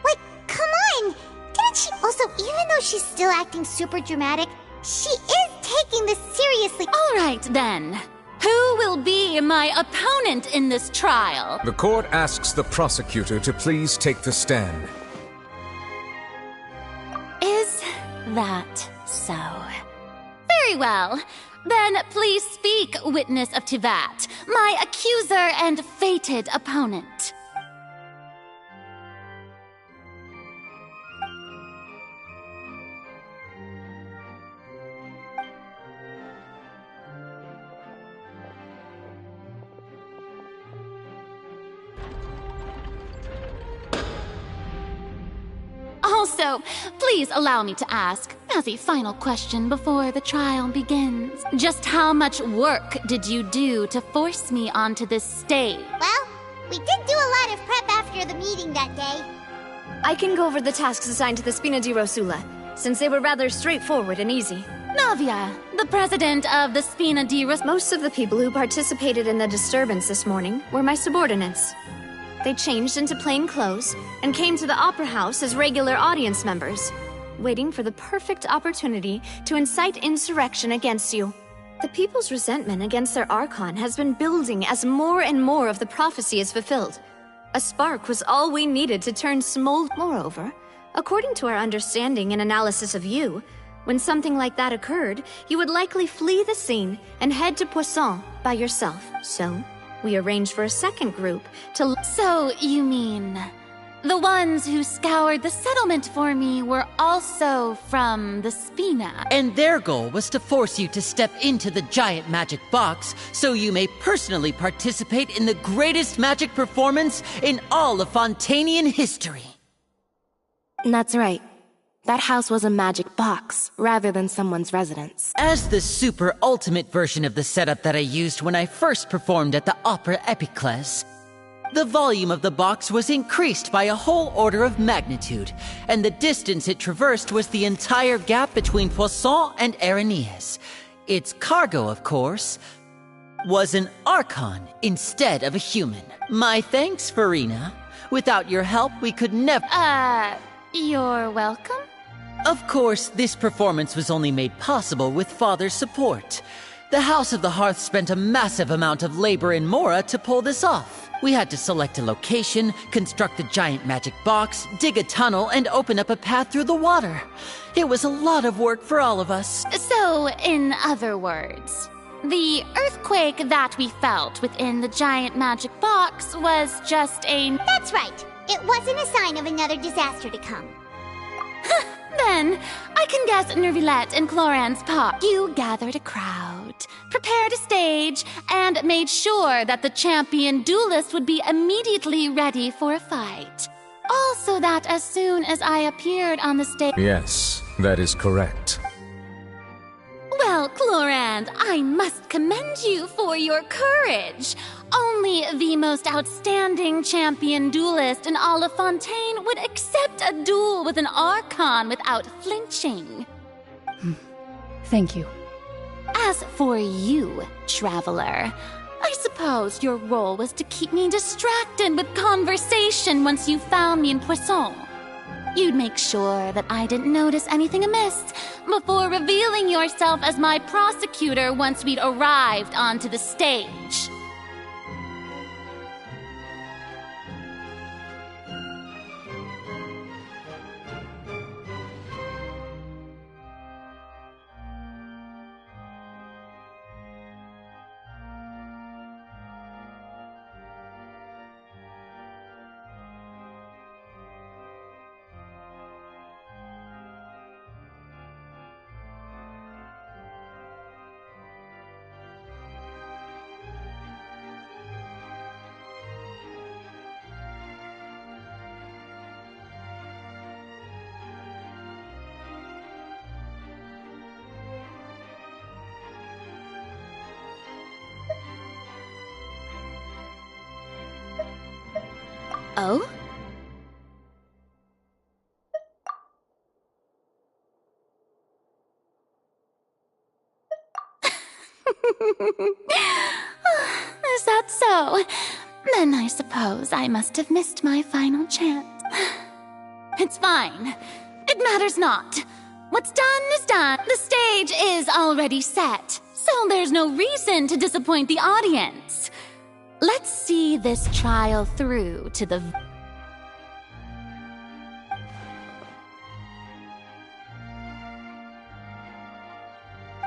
Like, come on! Didn't she also, even though she's still acting super dramatic, she is taking this seriously? All right, then. Who will be my opponent in this trial? The court asks the prosecutor to please take the stand. Is that so? Very well. Then please speak, witness of Tivat, my accuser and fated opponent. Also, please allow me to ask, as a final question before the trial begins, just how much work did you do to force me onto this stage? Well, we did do a lot of prep after the meeting that day. I can go over the tasks assigned to the Spina di Rosula, since they were rather straightforward and easy. Navia, the president of the Spina di Rosula. Most of the people who participated in the disturbance this morning were my subordinates. They changed into plain clothes and came to the Opera House as regular audience members, waiting for the perfect opportunity to incite insurrection against you. The people's resentment against their Archon has been building as more and more of the prophecy is fulfilled. A spark was all we needed to turn small. Moreover, according to our understanding and analysis of you, when something like that occurred, you would likely flee the scene and head to Poisson by yourself. So, We arranged for a second group to... So, you mean... the ones who scoured the settlement for me were also from the Spina? And their goal was to force you to step into the giant magic box so you may personally participate in the greatest magic performance in all of Fontanian history. That's right. That house was a magic box, rather than someone's residence. As the super ultimate version of the setup that I used when I first performed at the Opera Epiclese, the volume of the box was increased by a whole order of magnitude, and the distance it traversed was the entire gap between Poisson and Araneas. Its cargo, of course, was an Archon instead of a human. My thanks, Farina. Without your help, we could never... You're welcome? Of course, this performance was only made possible with Father's support. The House of the Hearth spent a massive amount of labor in Mora to pull this off. We had to select a location, construct the giant magic box, dig a tunnel, and open up a path through the water. It was a lot of work for all of us. So, in other words, the earthquake that we felt within the giant magic box was just a... That's right. It wasn't a sign of another disaster to come. Then, I can guess Nervilette and Cloran's part. You gathered a crowd, prepared a stage, and made sure that the champion duelist would be immediately ready for a fight. Also that as soon as I appeared on the stage... Yes, that is correct. Well, Clorand, I must commend you for your courage. Only the most outstanding champion duelist in all of Fontaine would accept a duel with an Archon without flinching. Thank you. As for you, Traveler, I suppose your role was to keep me distracted with conversation once you found me in Poisson. You'd make sure that I didn't notice anything amiss before revealing yourself as my prosecutor once we'd arrived onto the stage. Oh? Is that so? Then I suppose I must have missed my final chance. It's fine. It matters not. What's done is done. The stage is already set, so there's no reason to disappoint the audience. Let's see this trial through to the...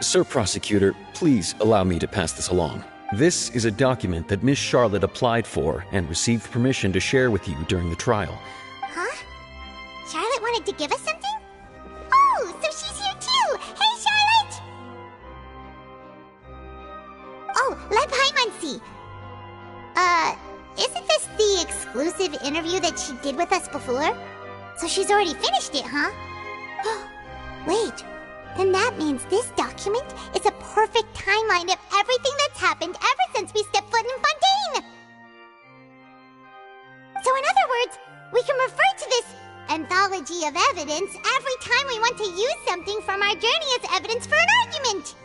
Sir Prosecutor, please allow me to pass this along. This is a document that Miss Charlotte applied for and received permission to share with you during the trial. Huh? Charlotte wanted to give us something? Oh, so she's here too! Hey, Charlotte! Oh, let Paimon see. Isn't this the exclusive interview that she did with us before? So she's already finished it, huh? Wait, then that means this document is a perfect timeline of everything that's happened ever since we stepped foot in Fontaine! So in other words, we can refer to this anthology of evidence every time we want to use something from our journey as evidence for an argument!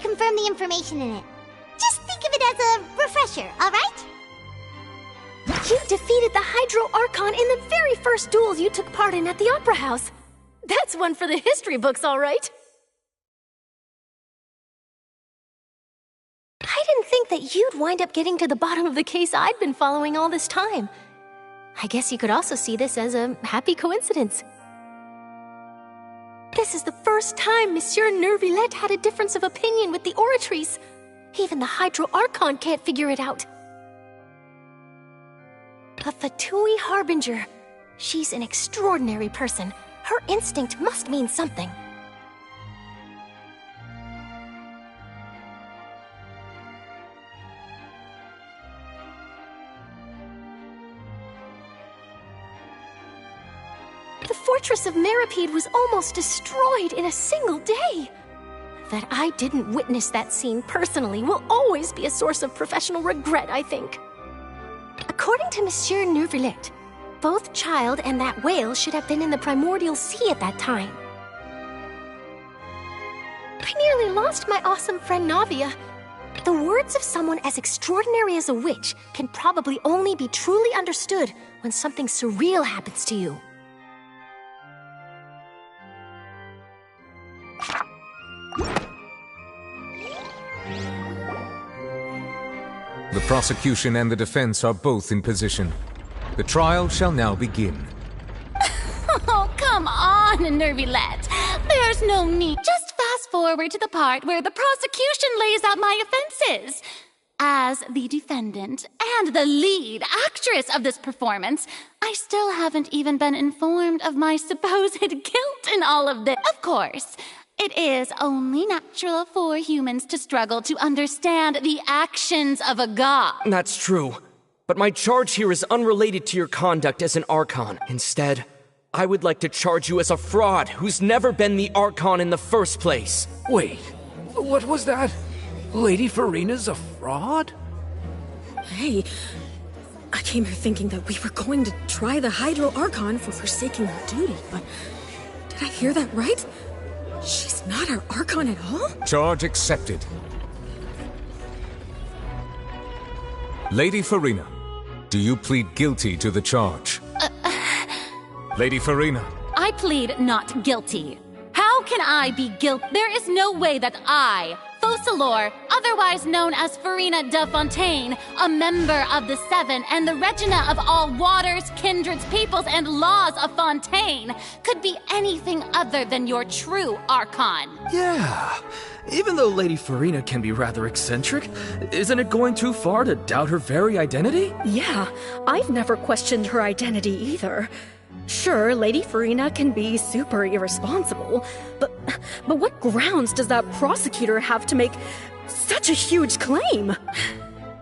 confirm the information in it. Just think of it as a refresher, alright? You defeated the Hydro Archon in the very first duels you took part in at the Opera House. That's one for the history books, all right. I didn't think that you'd wind up getting to the bottom of the case I'd been following all this time. I guess you could also see this as a happy coincidence. This is the first time Monsieur Nervillette had a difference of opinion with the Oratrice. Even the Hydro Archon can't figure it out. A Fatui Harbinger. She's an extraordinary person. Her instinct must mean something. The fortress of Meripede was almost destroyed in a single day. That I didn't witness that scene personally will always be a source of professional regret, I think. According to Monsieur Nervillette, both Child and that whale should have been in the primordial sea at that time. I nearly lost my awesome friend Navia. The words of someone as extraordinary as a witch can probably only be truly understood when something surreal happens to you. The prosecution and the defense are both in position. The trial shall now begin. Oh, come on, Nervillette. There's no need. Just fast forward to the part where the prosecution lays out my offenses. As the defendant and the lead actress of this performance, I still haven't even been informed of my supposed guilt in all of this. Of course, it is only natural for humans to struggle to understand the actions of a god. That's true. But my charge here is unrelated to your conduct as an Archon. Instead, I would like to charge you as a fraud who's never been the Archon in the first place. Wait, what was that? Lady Farina's a fraud? Hey, I came here thinking that we were going to try the Hydro Archon for forsaking her duty, but did I hear that right? She's not our Archon at all? Charge accepted. Lady Farina, do you plead guilty to the charge? Lady Farina. I plead not guilty. How can I be guilty? There is no way that I, Focalor, otherwise known as Farina de Fontaine, a member of the Seven and the Regina of all waters, kindreds, peoples, and laws of Fontaine, could be anything other than your true Archon. Yeah. Even though Lady Farina can be rather eccentric, isn't it going too far to doubt her very identity? Yeah, I've never questioned her identity either. Sure, Lady Farina can be super irresponsible, but what grounds does that prosecutor have to make such a huge claim?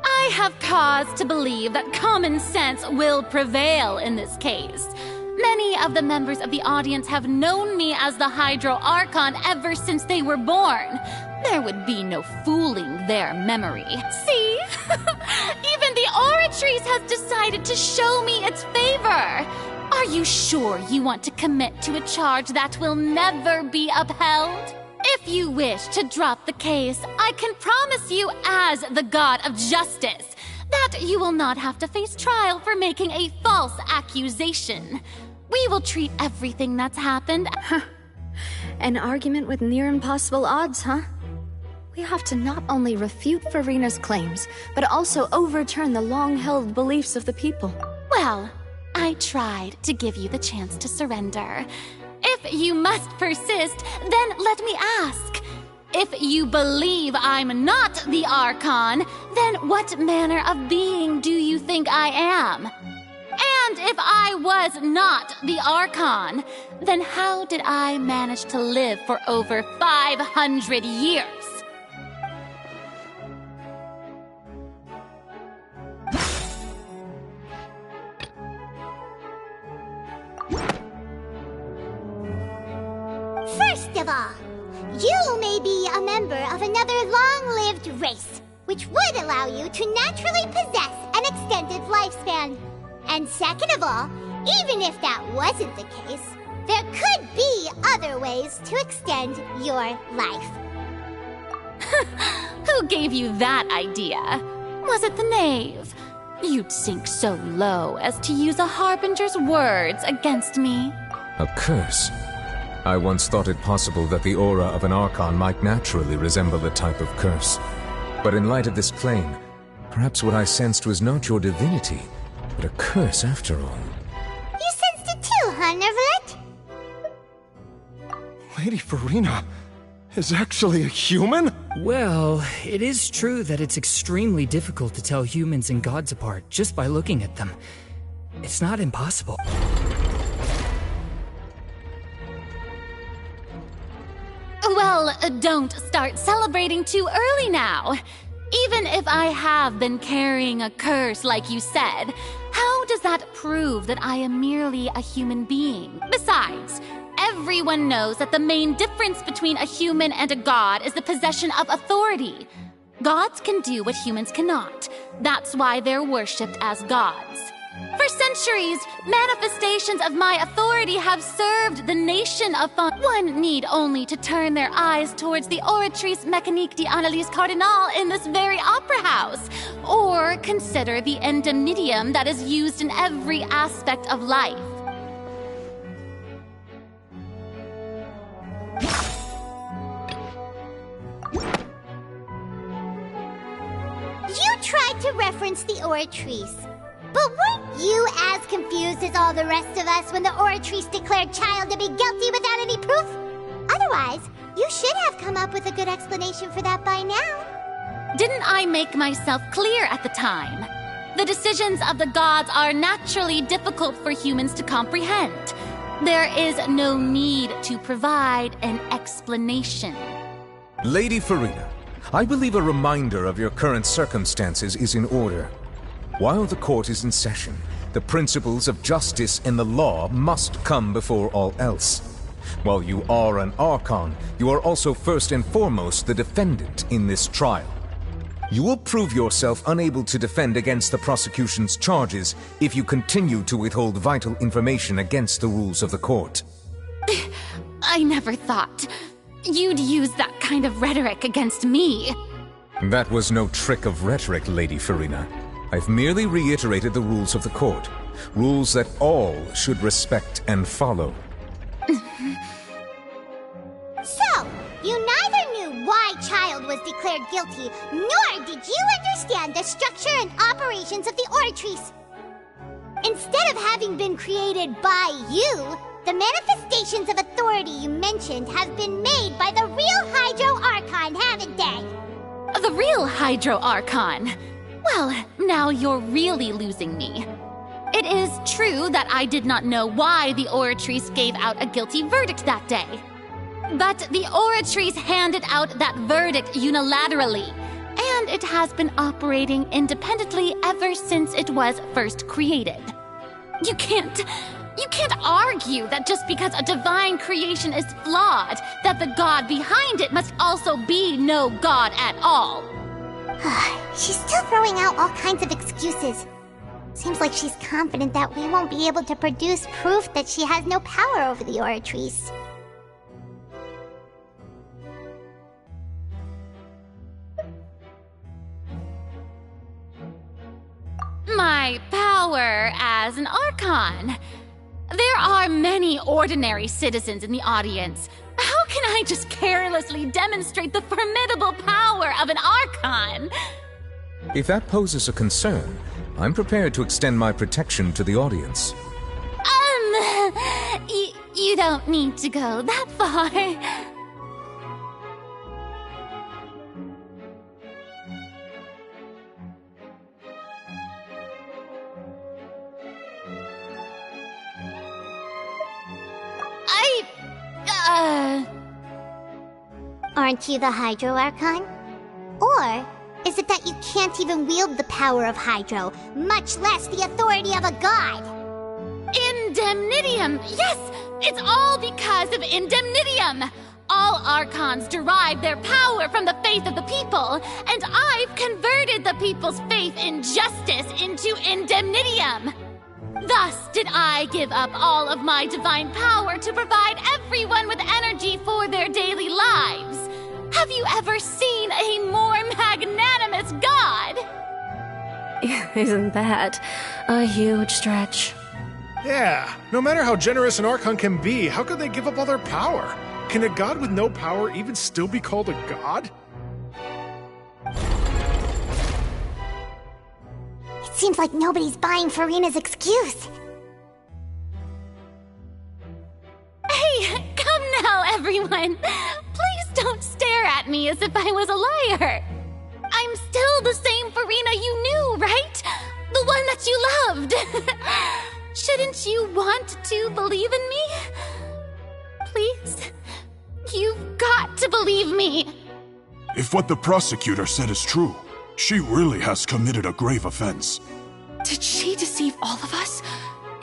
I have cause to believe that common sense will prevail in this case. Many of the members of the audience have known me as the Hydro Archon ever since they were born. There would be no fooling their memory. See? Even the Oratrice has decided to show me its favor. Are you sure you want to commit to a charge that will never be upheld? If you wish to drop the case, I can promise you as the God of Justice that you will not have to face trial for making a false accusation. We will treat everything that's happened. An argument with near impossible odds, huh? We have to not only refute Farina's claims, but also overturn the long-held beliefs of the people. Well, I tried to give you the chance to surrender. If you must persist, then let me ask. If you believe I'm not the Archon, then what manner of being do you think I am? And if I was not the Archon, then how did I manage to live for over 500 years? First of all, you may be a member of another long-lived race, which would allow you to naturally possess an extended lifespan. And second of all, even if that wasn't the case, there could be other ways to extend your life. Who gave you that idea? Was it the knave? You'd sink so low as to use a harbinger's words against me. A curse? I once thought it possible that the aura of an Archon might naturally resemble a type of curse. But in light of this claim, perhaps what I sensed was not your divinity, but a curse after all. You sensed it too, huh, Nervalet? Lady Farina is actually a human? Well, it is true that it's extremely difficult to tell humans and gods apart just by looking at them. It's not impossible. Well, don't start celebrating too early now. Even if I have been carrying a curse like you said, how does that prove that I am merely a human being? Besides, everyone knows that the main difference between a human and a god is the possession of authority. Gods can do what humans cannot. That's why they're worshipped as gods. For centuries, manifestations of my authority have served the nation of One need only to turn their eyes towards the Oratrice Mécanique d'Analyse Cardinal in this very opera house, or consider the indemnitium that is used in every aspect of life. You tried to reference the Oratrice. But weren't you as confused as all the rest of us when the Oratrice declared Child to be guilty without any proof? Otherwise, you should have come up with a good explanation for that by now. Didn't I make myself clear at the time? The decisions of the gods are naturally difficult for humans to comprehend. There is no need to provide an explanation. Lady Farina, I believe a reminder of your current circumstances is in order. While the court is in session, the principles of justice and the law must come before all else. While you are an Archon, you are also first and foremost the defendant in this trial. You will prove yourself unable to defend against the prosecution's charges if you continue to withhold vital information against the rules of the court. I never thought you'd use that kind of rhetoric against me. That was no trick of rhetoric, Lady Farina. I've merely reiterated the rules of the court. Rules that all should respect and follow. So, you neither knew why Child was declared guilty, nor did you understand the structure and operations of the Oratrice. Instead of having been created by you, the manifestations of authority you mentioned have been made by the real Hydro Archon, haven't they? The real Hydro Archon? Well, now you're really losing me. It is true that I did not know why the Oratrice gave out a guilty verdict that day. But the Oratrice handed out that verdict unilaterally, and it has been operating independently ever since it was first created. You can't argue that just because a divine creation is flawed, that the god behind it must also be no god at all. She's still throwing out all kinds of excuses. Seems like she's confident that we won't be able to produce proof that she has no power over the Oratrice. My power as an Archon. There are many ordinary citizens in the audience. How can I just carelessly demonstrate the formidable power of an Archon? If that poses a concern, I'm prepared to extend my protection to the audience. You don't need to go that far. Aren't you the Hydro Archon? Or is it that you can't even wield the power of Hydro, much less the authority of a god? Indemnitium! Yes! It's all because of Indemnitium! All Archons derive their power from the faith of the people, and I've converted the people's faith in justice into Indemnitium! Thus did I give up all of my divine power to provide everyone with energy for their daily lives. Have you ever seen a more magnanimous god? Isn't that a huge stretch? Yeah, no matter how generous an Archon can be, how could they give up all their power? Can a god with no power even still be called a god? It seems like nobody's buying Farina's excuse. Hey, come now, everyone. Please don't stare at me as if I was a liar. I'm still the same Farina you knew, right? The one that you loved. Shouldn't you want to believe in me? Please? You've got to believe me. If what the prosecutor said is true, she really has committed a grave offense. Did she deceive all of us?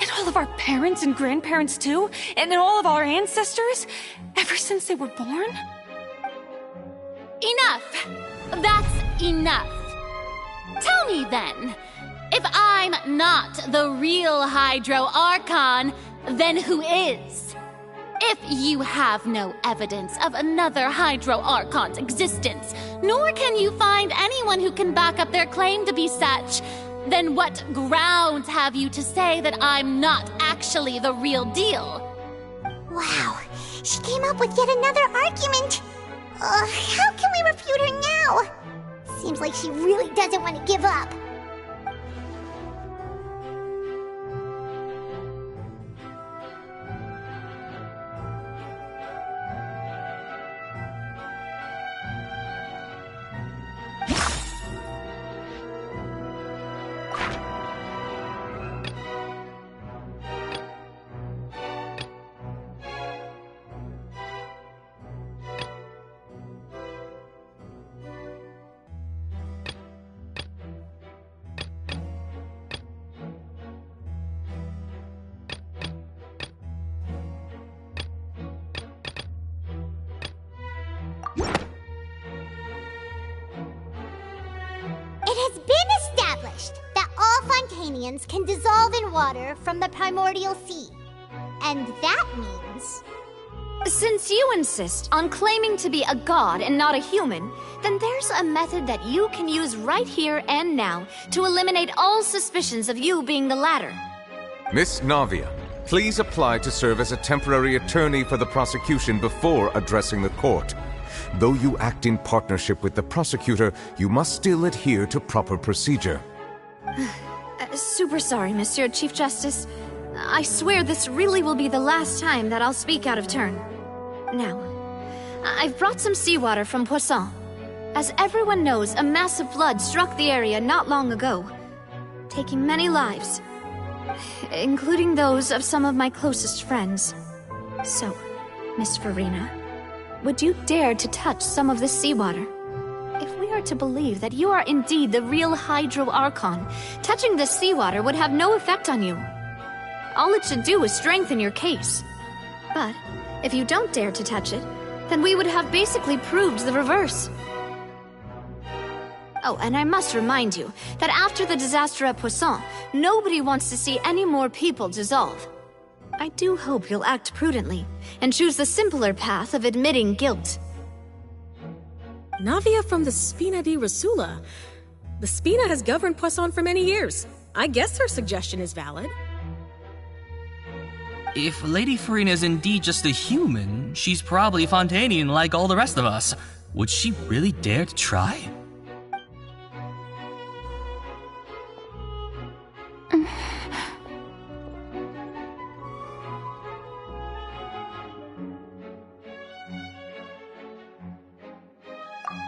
And all of our parents and grandparents too? And all of our ancestors? Ever since they were born? Enough! That's enough. Tell me then, if I'm not the real Hydro Archon, then who is? If you have no evidence of another Hydro Archon's existence, nor can you find anyone who can back up their claim to be such, then what grounds have you to say that I'm not actually the real deal? Wow, she came up with yet another argument. How can we refute her now? Seems like she really doesn't want to give up. It has been established that all Fontanians can dissolve in water from the primordial sea. And that means... Since you insist on claiming to be a god and not a human, then there's a method that you can use right here and now to eliminate all suspicions of you being the latter. Miss Navia, please apply to serve as a temporary attorney for the prosecution before addressing the court. Though you act in partnership with the prosecutor, you must still adhere to proper procedure. Super sorry, Monsieur Chief Justice. I swear this really will be the last time that I'll speak out of turn. Now, I've brought some seawater from Poisson. As everyone knows, a massive flood struck the area not long ago, taking many lives, including those of some of my closest friends. So, Miss Farina, would you dare to touch some of this seawater? If we are to believe that you are indeed the real Hydro Archon, touching this seawater would have no effect on you. All it should do is strengthen your case. But if you don't dare to touch it, then we would have basically proved the reverse. Oh, and I must remind you that after the disaster at Poisson, nobody wants to see any more people dissolve. I do hope you'll act prudently and choose the simpler path of admitting guilt. Navia from the Spina di Rosula. The Spina has governed Poisson for many years. I guess her suggestion is valid. If Lady Farina is indeed just a human, she's probably Fontanian like all the rest of us. Would she really dare to try?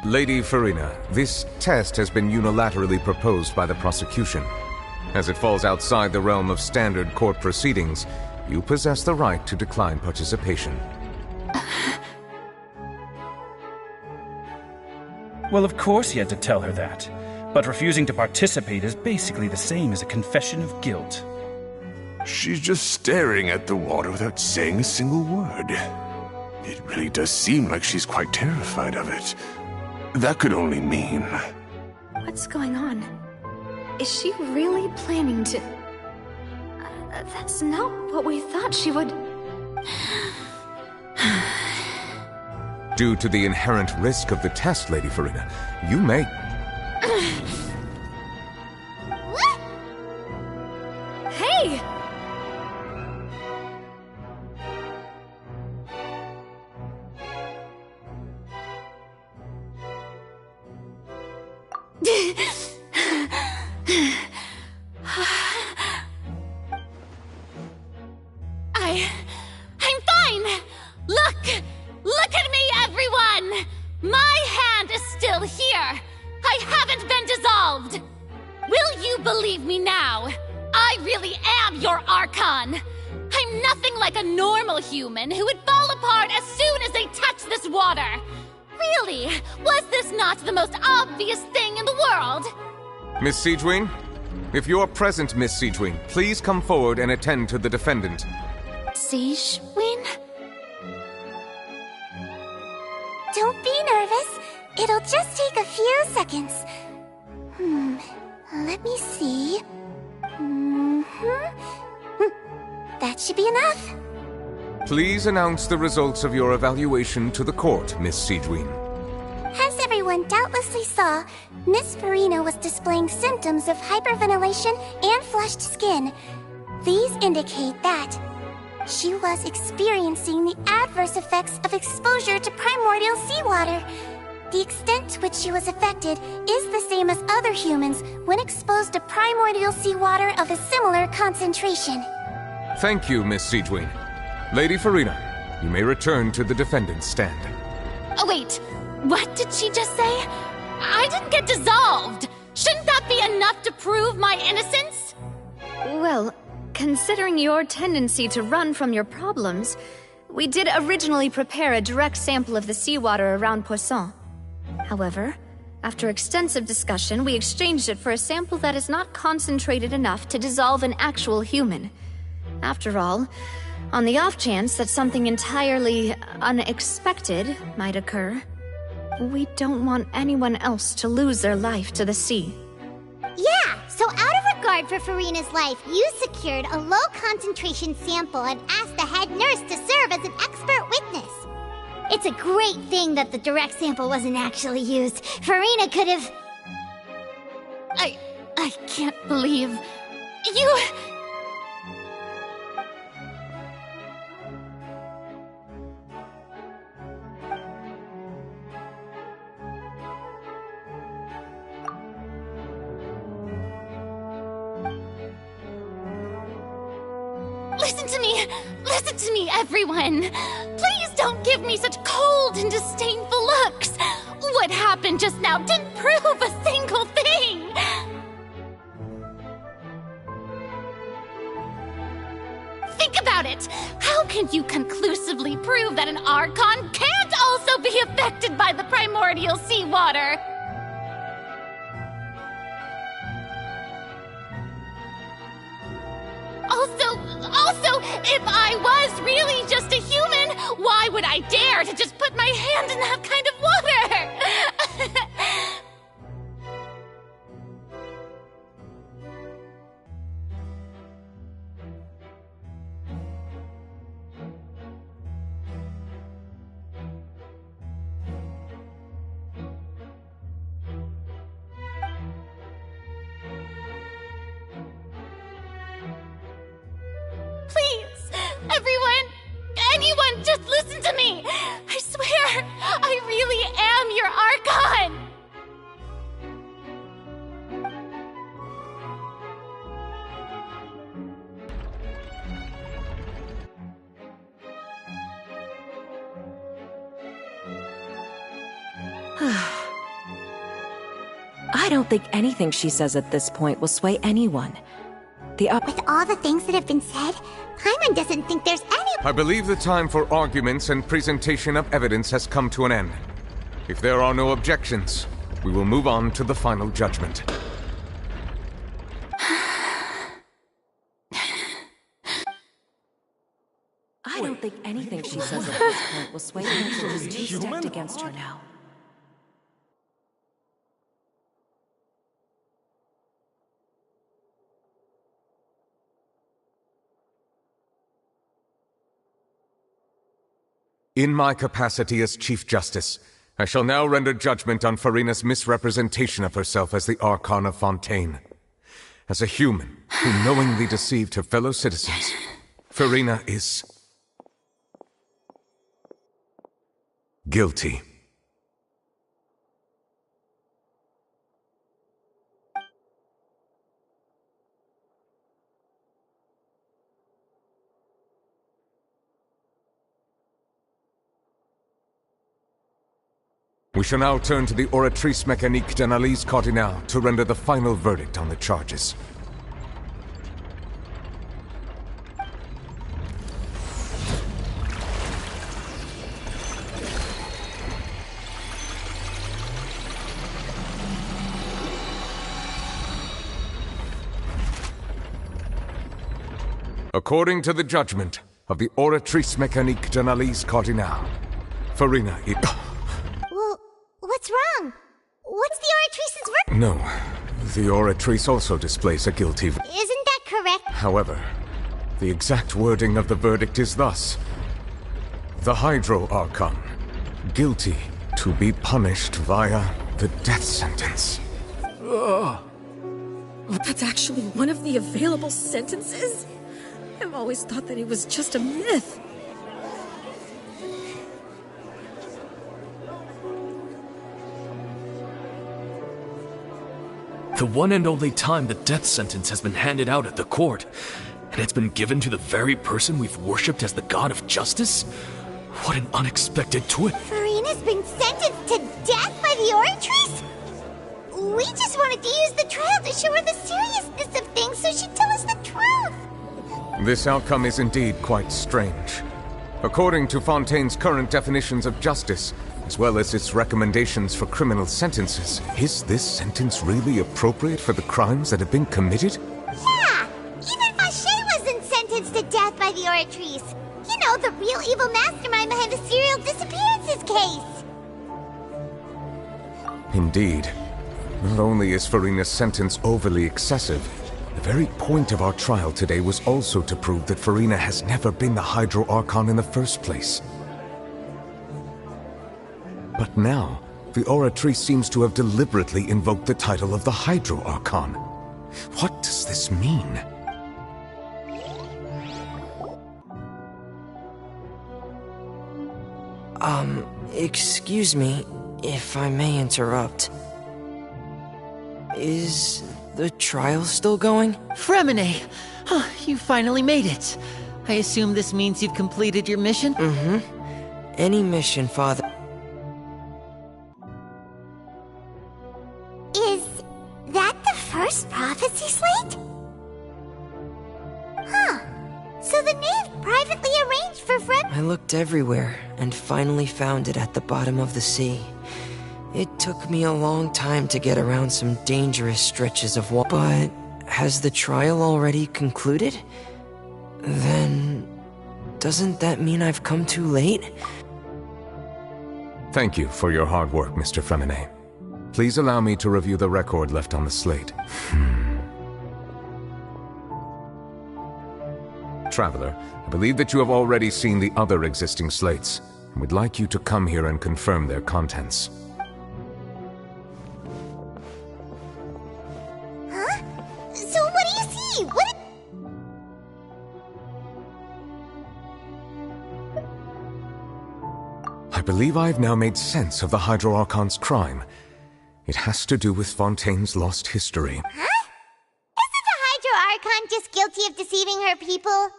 Lady Farina, this test has been unilaterally proposed by the prosecution. As it falls outside the realm of standard court proceedings, you possess the right to decline participation. Well, of course he had to tell her that. But refusing to participate is basically the same as a confession of guilt. She's just staring at the water without saying a single word. It really does seem like she's quite terrified of it. That could only mean... What's going on? Is she really planning to... that's not what we thought she would... Due to the inherent risk of the test, Lady Farina, you may... What? Hey! I'm fine! Look at me, everyone! My hand is still here! I haven't been dissolved! Will you believe me now? I really am your Archon! I'm nothing like a normal human who would fall apart as soon as they touch this water! Really, was this not the most obvious thing in the world? Miss Siegewien? If you are present, Miss Siegewien, please come forward and attend to the defendant. Siegewien? Don't be nervous. It'll just take a few seconds. Let me see. That should be enough. Please announce the results of your evaluation to the court, Miss Siegewien. As everyone doubtlessly saw, Miss Farina was displaying symptoms of hyperventilation and flushed skin. These indicate that she was experiencing the adverse effects of exposure to primordial seawater. The extent to which she was affected is the same as other humans when exposed to primordial seawater of a similar concentration. Thank you, Miss Siegewien. Lady Farina, you may return to the defendant's stand. Oh, wait. What did she just say? I didn't get dissolved! Shouldn't that be enough to prove my innocence? Well, considering your tendency to run from your problems, we did originally prepare a direct sample of the seawater around Poisson. However, after extensive discussion, we exchanged it for a sample that is not concentrated enough to dissolve an actual human. After all, on the off chance that something entirely unexpected might occur, we don't want anyone else to lose their life to the sea. Yeah, so out of regard for Farina's life, you secured a low-concentration sample and asked the head nurse to serve as an expert witness. It's a great thing that the direct sample wasn't actually used. Farina could have... I can't believe... You... Listen to me, everyone! Please don't give me such cold and disdainful looks! What happened just now didn't prove a single thing! Think about it! How can you conclusively prove that an Archon can't also be affected by the primordial seawater? Also, if I was really just a human, why would I dare to just put my hand in that kind of water? Please, everyone, anyone, just listen to me. I swear, I really am your Archon. I don't think anything she says at this point will sway anyone. With all the things that have been said, Paimon doesn't think there's any... I believe the time for arguments and presentation of evidence has come to an end. If there are no objections, we will move on to the final judgment. I don't think anything she says at this point will sway anyone who's two-stepped against her now. In my capacity as Chief Justice, I shall now render judgment on Farina's misrepresentation of herself as the Archon of Fontaine. As a human who knowingly deceived her fellow citizens, Farina is guilty. We shall now turn to the Oratrice Mécanique d'Analyse Cardinale to render the final verdict on the charges. According to the judgment of the Oratrice Mécanique d'Analyse Cardinale, Farina is... Well, what's wrong? What's the Oratrice's verdict? No, the Oratrice also displays a guilty... Isn't that correct? However, the exact wording of the verdict is thus. The Hydro Archon, guilty to be punished via the death sentence. That's actually one of the available sentences? I've always thought that it was just a myth. The one and only time the death sentence has been handed out at the court, and it's been given to the very person we've worshipped as the god of justice? What an unexpected twist. Farina's been sentenced to death by the Oratrice? We just wanted to use the trial to show her the seriousness of things so she'd tell us the truth. This outcome is indeed quite strange. According to Fontaine's current definitions of justice, as well as its recommendations for criminal sentences, is this sentence really appropriate for the crimes that have been committed? Yeah! Even Masquerade wasn't sentenced to death by the Oratrice. You know, the real evil mastermind behind the serial disappearances case. Indeed. Not only is Farina's sentence overly excessive, the very point of our trial today was also to prove that Farina has never been the Hydro Archon in the first place. But now, the Oratrice seems to have deliberately invoked the title of the Hydro Archon. What does this mean? Excuse me, if I may interrupt. Is the trial still going? Fremine! You finally made it. I assume this means you've completed your mission? Mm-hmm. Any mission, Father. Is that the first prophecy slate? Huh. So the knave privately arranged for I looked everywhere and finally found it at the bottom of the sea. It took me a long time to get around some dangerous stretches of water. But has the trial already concluded? Then doesn't that mean I've come too late? Thank you for your hard work, Mr. Fremine. Please allow me to review the record left on the slate. Traveler, I believe that you have already seen the other existing slates, and would like you to come here and confirm their contents. Huh? So what do you see? What? I believe I have now made sense of the Hydro Archon's crime. It has to do with Fontaine's lost history. Huh? Isn't the Hydro Archon just guilty of deceiving her people?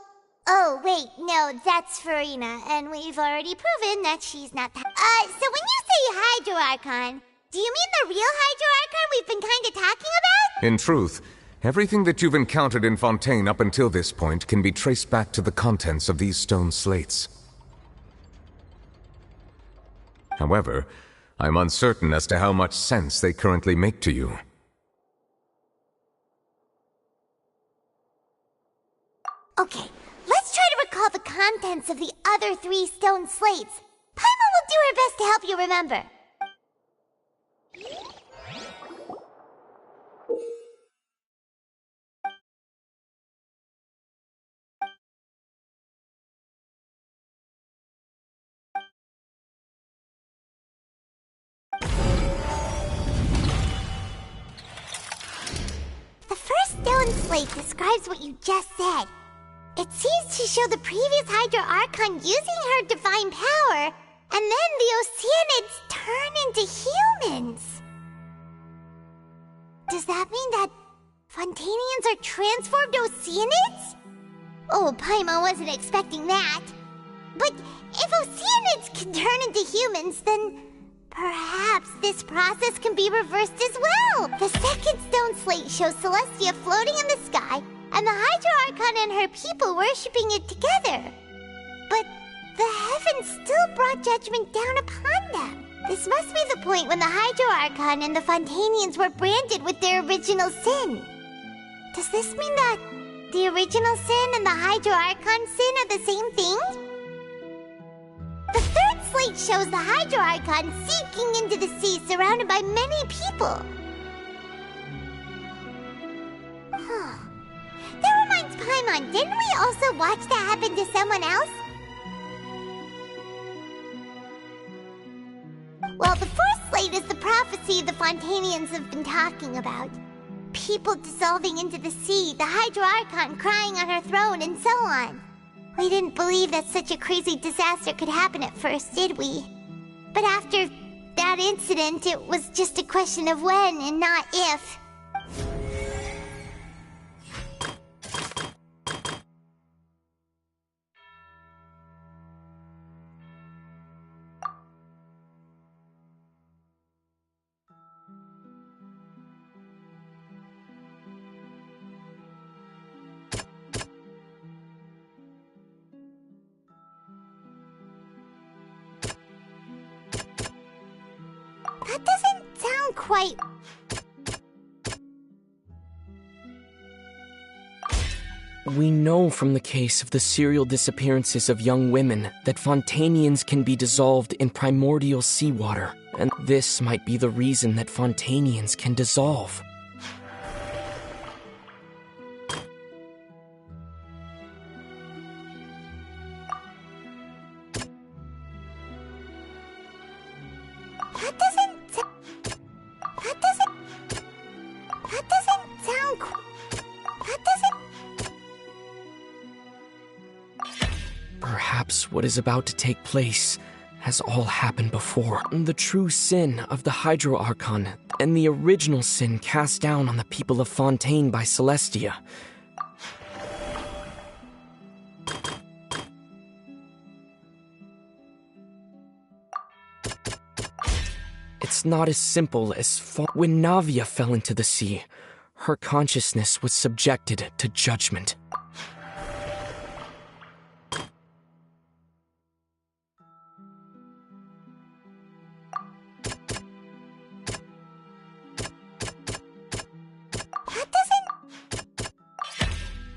Oh, wait, no, that's Farina, and we've already proven that she's not that. So when you say Hydro Archon, do you mean the real Hydro Archon we've been kinda talking about? In truth, everything that you've encountered in Fontaine up until this point can be traced back to the contents of these stone slates. However, I'm uncertain as to how much sense they currently make to you. Okay, let's try to recall the contents of the other 3 stone slates. Paimon will do her best to help you remember. stone slate describes what you just said. It seems to show the previous Hydro Archon using her divine power, and then the Oceanids turn into humans. Does that mean that Fontanians are transformed Oceanids? Oh, Paimon wasn't expecting that. But if Oceanids can turn into humans, then perhaps this process can be reversed as well. The second stone slate shows Celestia floating in the sky, and the Hydro Archon and her people worshipping it together. But the heavens still brought judgment down upon them. This must be the point when the Hydro Archon and the Fontanians were branded with their original sin. Does this mean that the original sin and the Hydro Archon sin are the same thing? The third slate shows the Hydro Archon sinking into the sea surrounded by many people. That reminds Paimon, didn't we also watch that happen to someone else? Well, the fourth slate is the prophecy the Fontanians have been talking about. People dissolving into the sea, the Hydro Archon crying on her throne, and so on. We didn't believe that such a crazy disaster could happen at first, did we? But after that incident, it was just a question of when and not if. That doesn't sound quite... We know from the case of the serial disappearances of young women that Fontanians can be dissolved in primordial seawater, and this might be the reason that Fontanians can dissolve. What is about to take place has all happened before. The true sin of the Hydro Archon and the original sin cast down on the people of Fontaine by Celestia. It's not as simple as when Navia fell into the sea, her consciousness was subjected to judgment.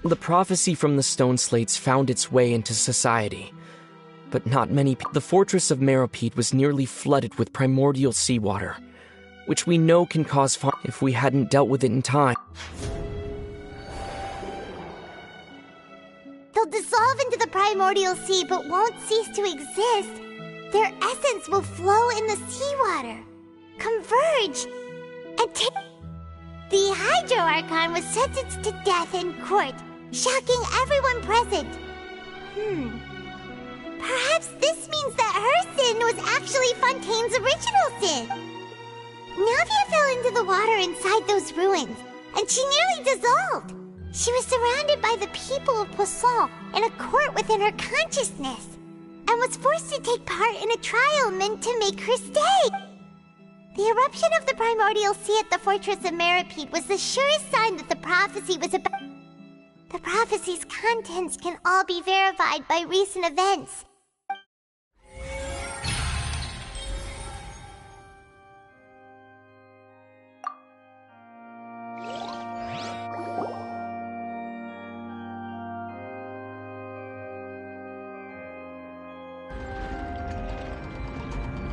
The prophecy from the stone slates found its way into society, but not many. The fortress of Meropide was nearly flooded with primordial seawater, which we know can cause if we hadn't dealt with it in time. They'll dissolve into the primordial sea but won't cease to exist. Their essence will flow in the seawater, converge, and take... The Hydro Archon was sentenced to death in court, shocking everyone present. Perhaps this means that her sin was actually Fontaine's original sin. Navia fell into the water inside those ruins, and she nearly dissolved. She was surrounded by the people of Poisson in a court within her consciousness, and was forced to take part in a trial meant to make her stay. The eruption of the primordial sea at the fortress of Meropide was the surest sign that the prophecy was about... The prophecy's contents can all be verified by recent events.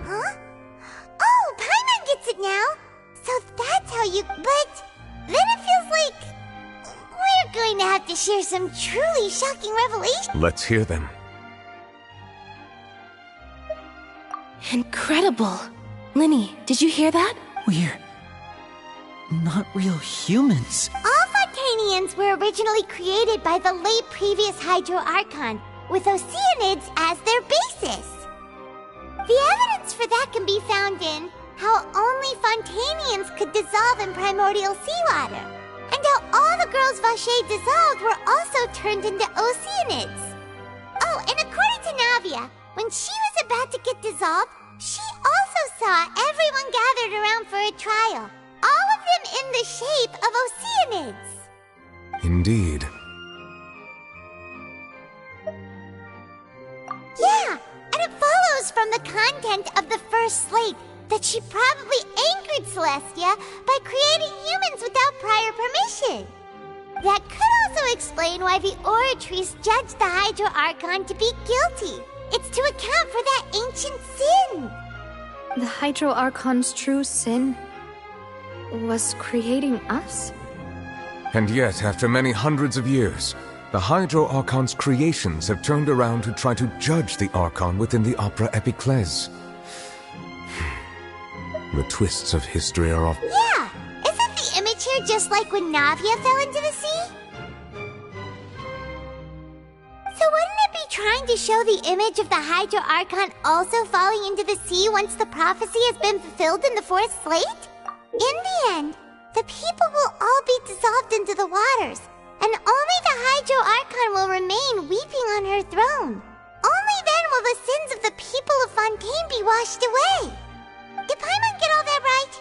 Huh? Oh, Paimon gets it now! So that's how you... But then it feels like... We're going to have to share some truly shocking revelations. Let's hear them. Incredible. Linny, did you hear that? We're not real humans. All Fontanians Fontanians were originally created by the late previous Hydro Archon, with Oceanids as their basis. The evidence for that can be found in how only Fontanians could dissolve in primordial seawater, and how all the girls Vacher dissolved were also turned into Oceanids. Oh, and according to Navia, when she was about to get dissolved, she also saw everyone gathered around for a trial, all of them in the shape of Oceanids. Indeed. Yeah, and it follows from the content of the first slate that she probably angered Celestia by creating humans without prior permission. That could also explain why the Oratrice judged the Hydro Archon to be guilty. It's to account for that ancient sin. The Hydro Archon's true sin was creating us? And yet, after many hundreds of years, the Hydro Archon's creations have turned around to try to judge the Archon within the Opera Epiclese. The twists of history are often... Yeah! Isn't the image here just like when Navia fell into the sea? So wouldn't it be trying to show the image of the Hydro Archon also falling into the sea once the prophecy has been fulfilled in the fourth slate? In the end, the people will all be dissolved into the waters, and only the Hydro Archon will remain weeping on her throne. Only then will the sins of the people of Fontaine be washed away. Did Paimon get all that right?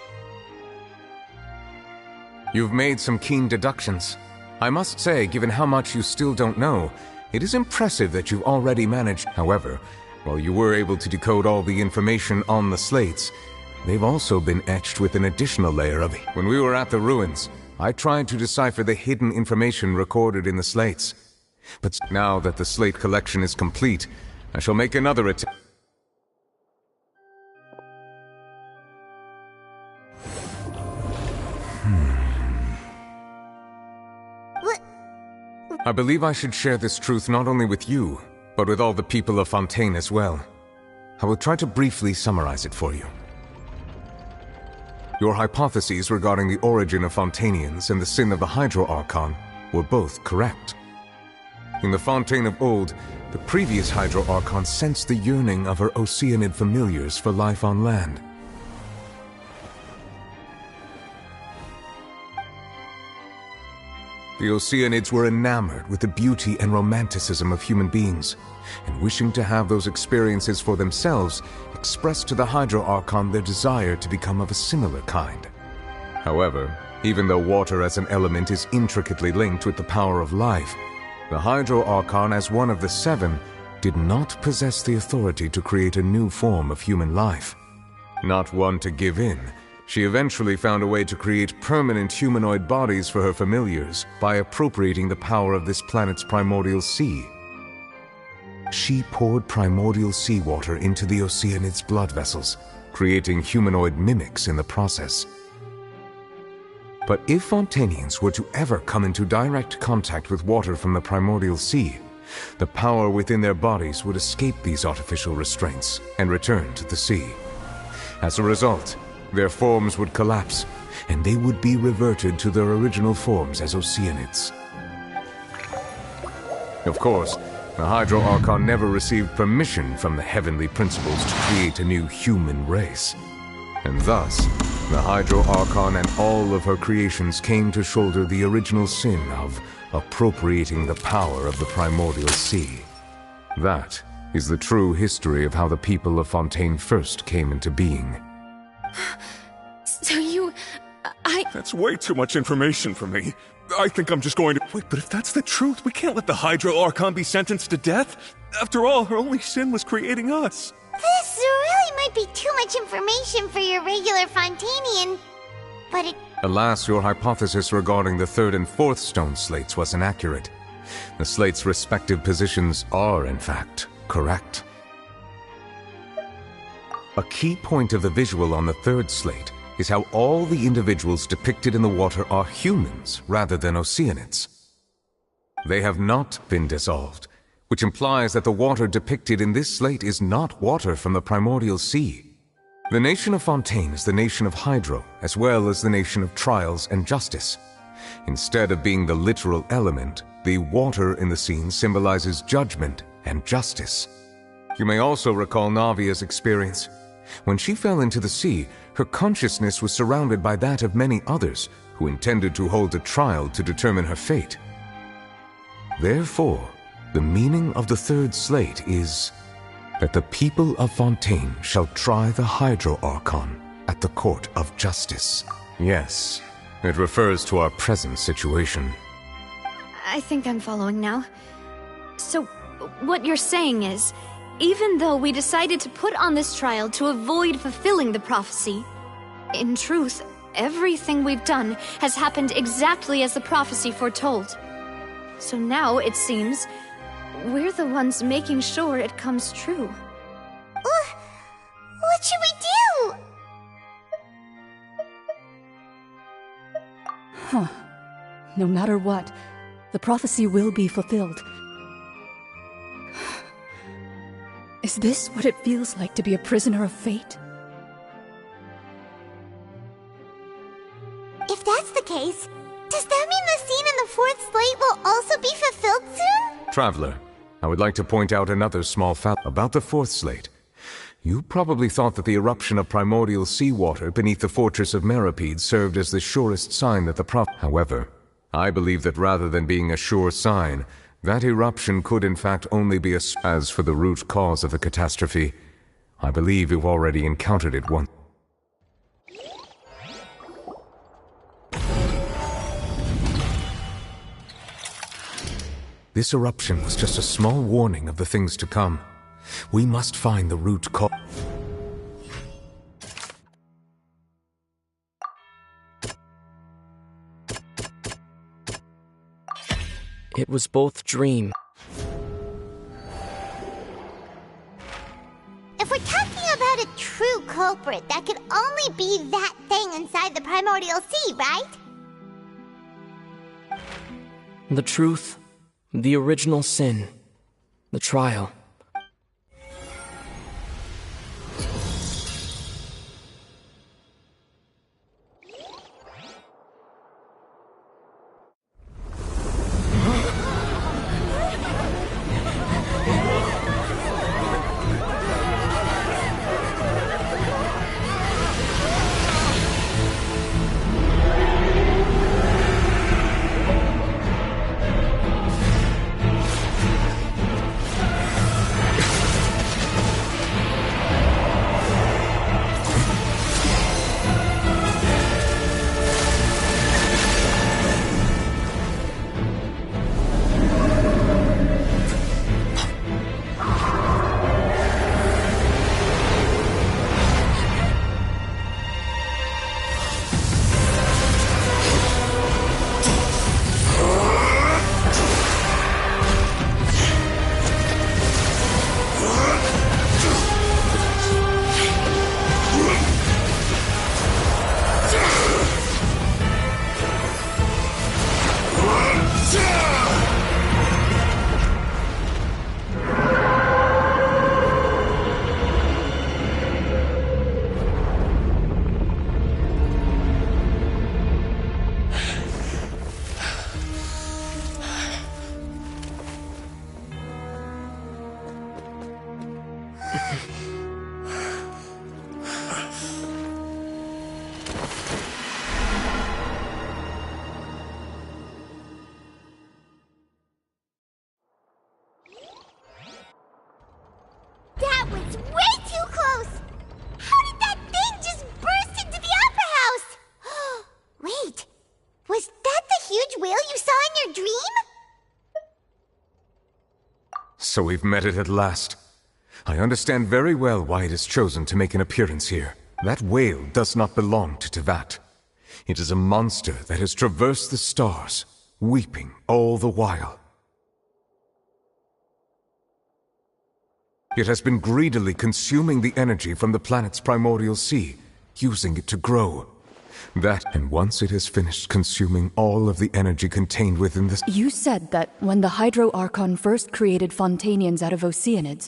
You've made some keen deductions. I must say, given how much you still don't know, it is impressive that you've already managed. However, while you were able to decode all the information on the slates, they've also been etched with an additional layer of it. When we were at the ruins, I tried to decipher the hidden information recorded in the slates. But now that the slate collection is complete, I shall make another attempt. I believe I should share this truth not only with you, but with all the people of Fontaine as well. I will try to briefly summarize it for you. Your hypotheses regarding the origin of Fontanians and the sin of the Hydro Archon were both correct. In the Fontaine of old, the previous Hydro Archon sensed the yearning of her Oceanid familiars for life on land. The Oceanids were enamored with the beauty and romanticism of human beings, and wishing to have those experiences for themselves, expressed to the Hydro Archon their desire to become of a similar kind. However, even though water as an element is intricately linked with the power of life, the Hydro Archon, as one of the seven, did not possess the authority to create a new form of human life. Not one to give in, she eventually found a way to create permanent humanoid bodies for her familiars by appropriating the power of this planet's primordial sea. She poured primordial seawater into the Oceanid's blood vessels, creating humanoid mimics in the process. But if Fontanians were to ever come into direct contact with water from the primordial sea, the power within their bodies would escape these artificial restraints and return to the sea. As a result, their forms would collapse, and they would be reverted to their original forms as Oceanids. Of course, the Hydro Archon never received permission from the heavenly principles to create a new human race. And thus, the Hydro Archon and all of her creations came to shoulder the original sin of appropriating the power of the primordial sea. That is the true history of how the people of Fontaine first came into being. So That's way too much information for me. I think I'm just going to... Wait, but if that's the truth, we can't let the Hydro Archon be sentenced to death. After all, her only sin was creating us. This really might be too much information for your regular Fontanian, but it... Alas, your hypothesis regarding the third and fourth stone slates was inaccurate. The slates' respective positions are, in fact, correct. A key point of the visual on the third slate is how all the individuals depicted in the water are humans rather than Oceanids. They have not been dissolved, which implies that the water depicted in this slate is not water from the primordial sea. The nation of Fontaine is the nation of Hydro, as well as the nation of Trials and Justice. Instead of being the literal element, the water in the scene symbolizes judgment and justice. You may also recall Navia's experience. When she fell into the sea, her consciousness was surrounded by that of many others who intended to hold a trial to determine her fate. Therefore, the meaning of the third slate is that the people of Fontaine shall try the Hydro Archon at the Court of Justice. Yes, it refers to our present situation. I think I'm following now. So, what you're saying is, even though we decided to put on this trial to avoid fulfilling the prophecy, in truth, everything we've done has happened exactly as the prophecy foretold. So now, it seems, we're the ones making sure it comes true. What should we do? Huh. No matter what, the prophecy will be fulfilled. Is this what it feels like to be a prisoner of fate? If that's the case, does that mean the scene in the fourth slate will also be fulfilled soon? Traveler, I would like to point out another small fact about the fourth slate. You probably thought that the eruption of primordial seawater beneath the fortress of Meripede served as the surest sign that the However, I believe that rather than being a sure sign, that eruption could in fact only be As for the root cause of the catastrophe, I believe you've already encountered it once. This eruption was just a small warning of the things to come. We must find the root cause. It was both dream. If we're talking about a true culprit, that could only be that thing inside the primordial sea, right? The truth, the original sin, the trial. That was way too close! How did that thing just burst into the Opera House? Wait, was that the huge whale you saw in your dream? So we've met it at last. I understand very well why it has chosen to make an appearance here. That whale does not belong to Tevat. It is a monster that has traversed the stars, weeping all the while. It has been greedily consuming the energy from the planet's primordial sea, using it to grow. And once it has finished consuming all of the energy contained within this... You said that when the Hydro Archon first created Fontainians out of Oceanids...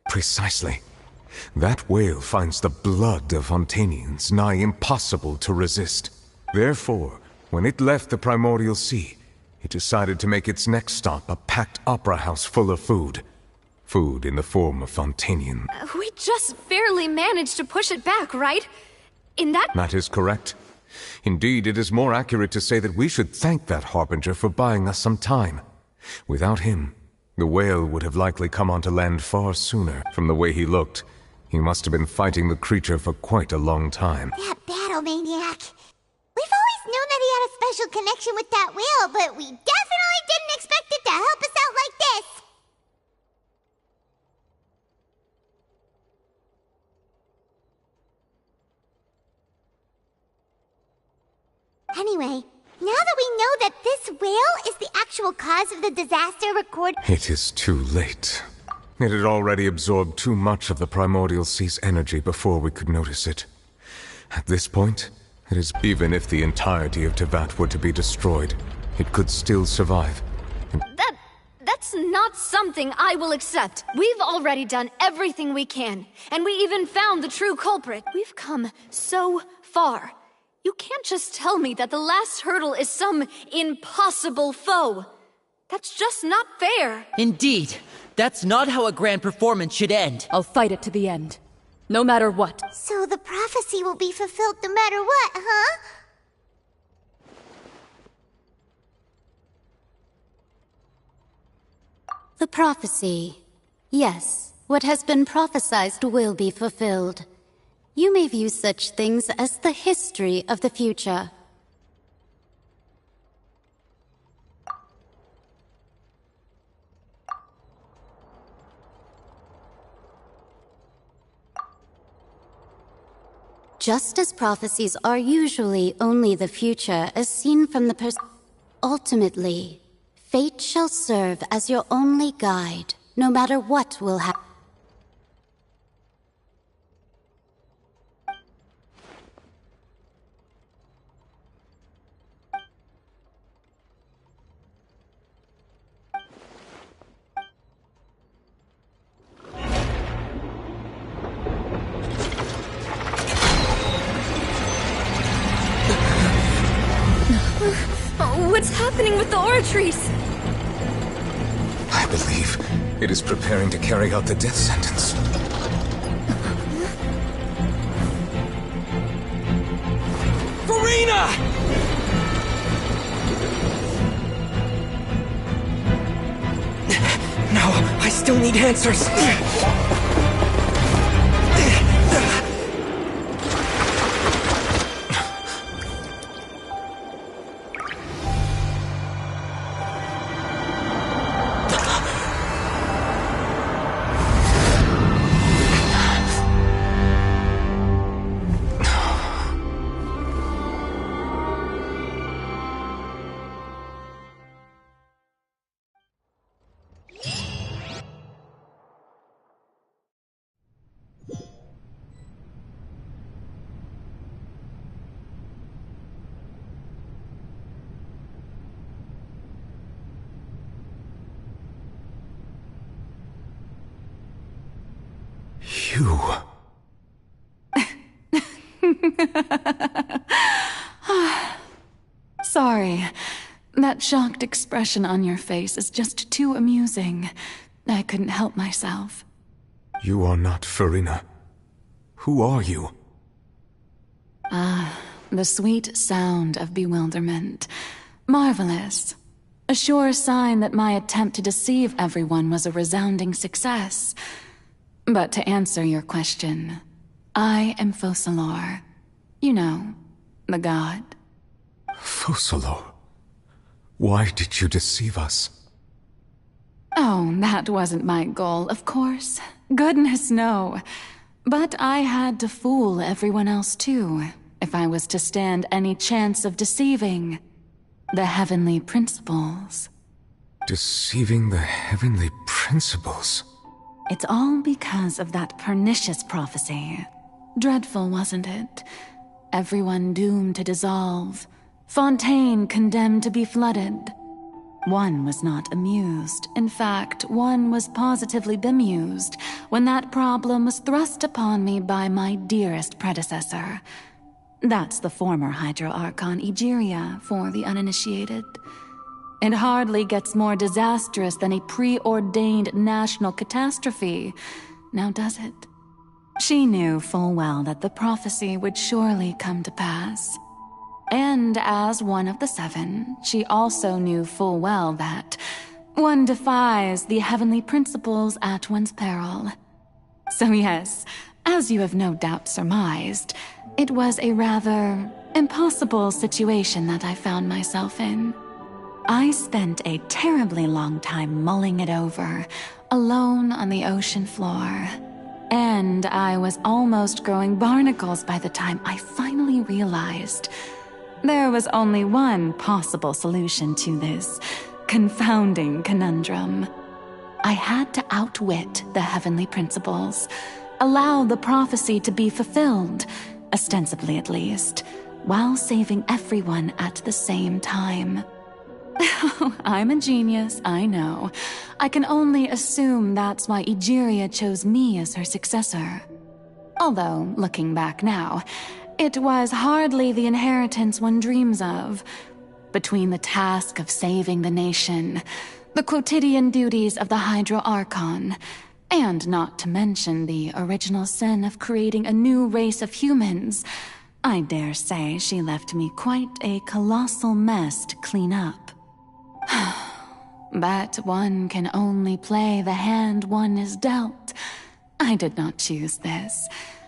Precisely. That whale finds the blood of Fontainians nigh impossible to resist. Therefore, When it left the primordial sea, it decided to make its next stop a packed opera house full of food. Food in the form of Fontanian. We just barely managed to push it back, right? That is correct. Indeed, it is more accurate to say that we should thank that harbinger for buying us some time. Without him, the whale would have likely come onto land far sooner. From the way he looked, he must have been fighting the creature for quite a long time. That battle maniac. We've always known that he had a special connection with that whale, but we definitely didn't expect it to help us out like this. Anyway, now that we know that this whale is the actual cause of the disaster recorded... It is too late. It had already absorbed too much of the primordial sea's energy before we could notice it. At this point, it is even if the entirety of Tevat were to be destroyed, it could still survive. That's not something I will accept. We've already done everything we can, and we even found the true culprit. We've come so far. You can't just tell me that the last hurdle is some impossible foe. That's just not fair. Indeed. That's not how a grand performance should end. I'll fight it to the end. No matter what. So the prophecy will be fulfilled no matter what, huh? The prophecy. Yes, what has been prophesied will be fulfilled. You may view such things as the history of the future. Just as prophecies are usually only the future as seen from the ultimately, fate shall serve as your only guide, no matter what will happen. What's happening with the oratories? I believe it is preparing to carry out the death sentence. Farina! No, I still need answers. You... Sorry. That shocked expression on your face is just too amusing. I couldn't help myself. You are not Farina. Who are you? The sweet sound of bewilderment. Marvelous. A sure sign that my attempt to deceive everyone was a resounding success. But to answer your question, I am Focalor. You know, the god. Focalor? Why did you deceive us? Oh, that wasn't my goal, of course. Goodness, no. But I had to fool everyone else too, if I was to stand any chance of deceiving the heavenly principles. Deceiving the heavenly principles? It's all because of that pernicious prophecy. Dreadful, wasn't it? Everyone doomed to dissolve. Fontaine condemned to be flooded. One was not amused. In fact, one was positively bemused when that problem was thrust upon me by my dearest predecessor. That's the former Hydro Archon Egeria for the uninitiated. It hardly gets more disastrous than a preordained national catastrophe, now does it? She knew full well that the prophecy would surely come to pass. And as one of the seven, she also knew full well that one defies the heavenly principles at one's peril. So yes, as you have no doubt surmised, it was a rather impossible situation that I found myself in. I spent a terribly long time mulling it over, alone on the ocean floor. And I was almost growing barnacles by the time I finally realized there was only one possible solution to this confounding conundrum. I had to outwit the heavenly principles, allow the prophecy to be fulfilled, ostensibly at least, while saving everyone at the same time. I'm a genius, I know. I can only assume that's why Egeria chose me as her successor. Although, looking back now, it was hardly the inheritance one dreams of. Between the task of saving the nation, the quotidian duties of the Hydro Archon, and not to mention the original sin of creating a new race of humans, I dare say she left me quite a colossal mess to clean up. But one can only play the hand one is dealt. I did not choose this,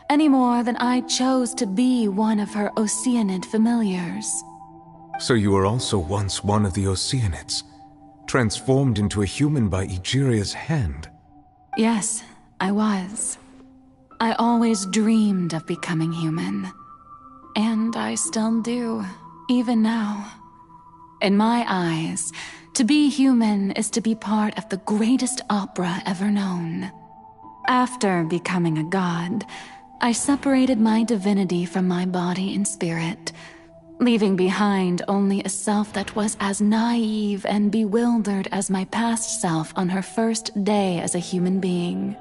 any more than I chose to be one of her Oceanid familiars. So you were also once one of the Oceanids, transformed into a human by Egeria's hand? Yes, I was. I always dreamed of becoming human. And I still do, even now. In my eyes, to be human is to be part of the greatest opera ever known. After becoming a god, I separated my divinity from my body and spirit, leaving behind only a self that was as naive and bewildered as my past self on her first day as a human being.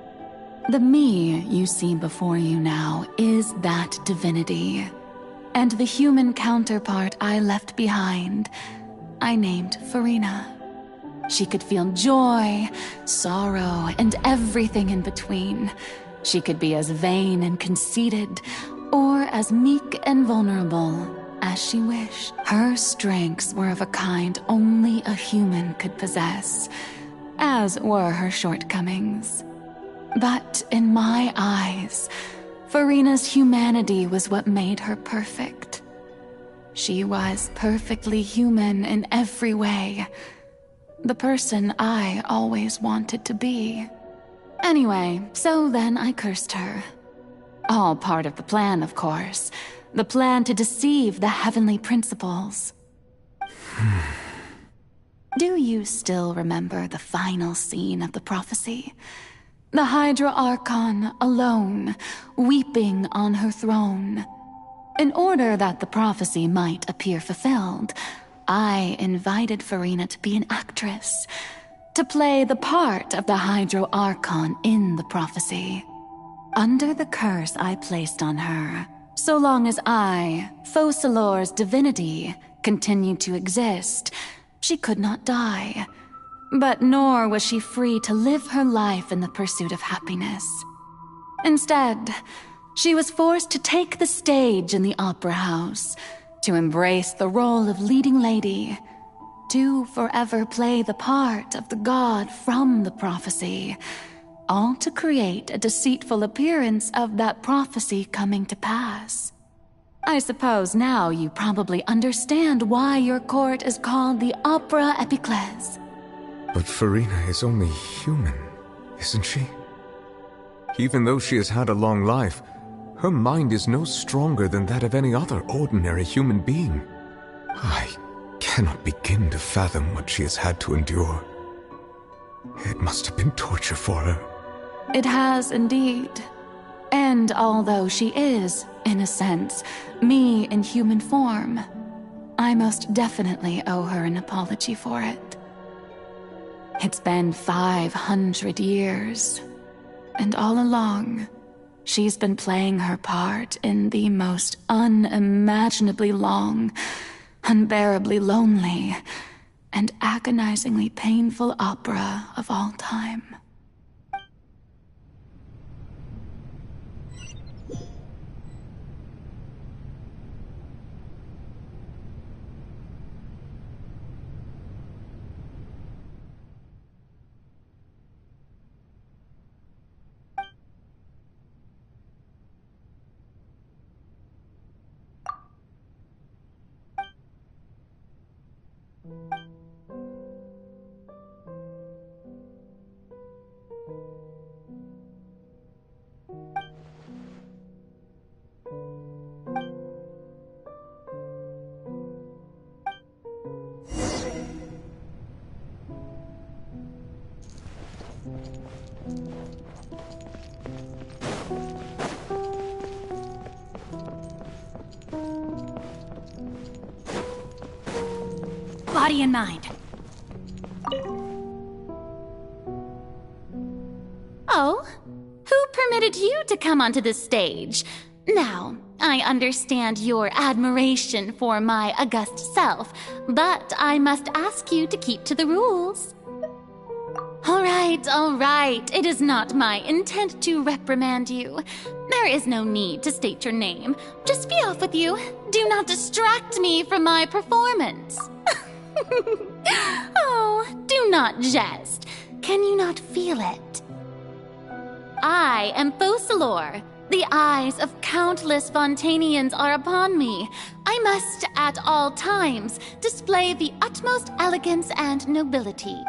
The me you see before you now is that divinity, and the human counterpart I left behind, I named Farina. She could feel joy, sorrow, and everything in between. She could be as vain and conceited, or as meek and vulnerable as she wished. Her strengths were of a kind only a human could possess, as were her shortcomings. But in my eyes, Farina's humanity was what made her perfect. She was perfectly human in every way. The person I always wanted to be. Anyway, so then I cursed her. All part of the plan, of course. The plan to deceive the heavenly principles. Do you still remember the final scene of the prophecy? The Hydra Archon alone, weeping on her throne. In order that the prophecy might appear fulfilled, I invited Farina to be an actress, to play the part of the Hydro Archon in the prophecy. Under the curse I placed on her, so long as I, Focalor's divinity, continued to exist, she could not die. But nor was she free to live her life in the pursuit of happiness. Instead, she was forced to take the stage in the opera house, to embrace the role of leading lady, to forever play the part of the god from the prophecy, all to create a deceitful appearance of that prophecy coming to pass. I suppose now you probably understand why your court is called the Opera Epiclese. But Farina is only human, isn't she? Even though she has had a long life, her mind is no stronger than that of any other ordinary human being. I cannot begin to fathom what she has had to endure. It must have been torture for her. It has indeed. And although she is, in a sense, me in human form, I most definitely owe her an apology for it. It's been 500 years, and all along, she's been playing her part in the most unimaginably long, unbearably lonely, and agonizingly painful opera of all time. Body and mind. Oh? Who permitted you to come onto this stage? Now, I understand your admiration for my august self, but I must ask you to keep to the rules. All right. It is not my intent to reprimand you. There is no need to state your name. Just be off with you. Do not distract me from my performance. Oh, do not jest. Can you not feel it? I am Focalor. The eyes of countless Fontanians are upon me. I must, at all times, display the utmost elegance and nobility.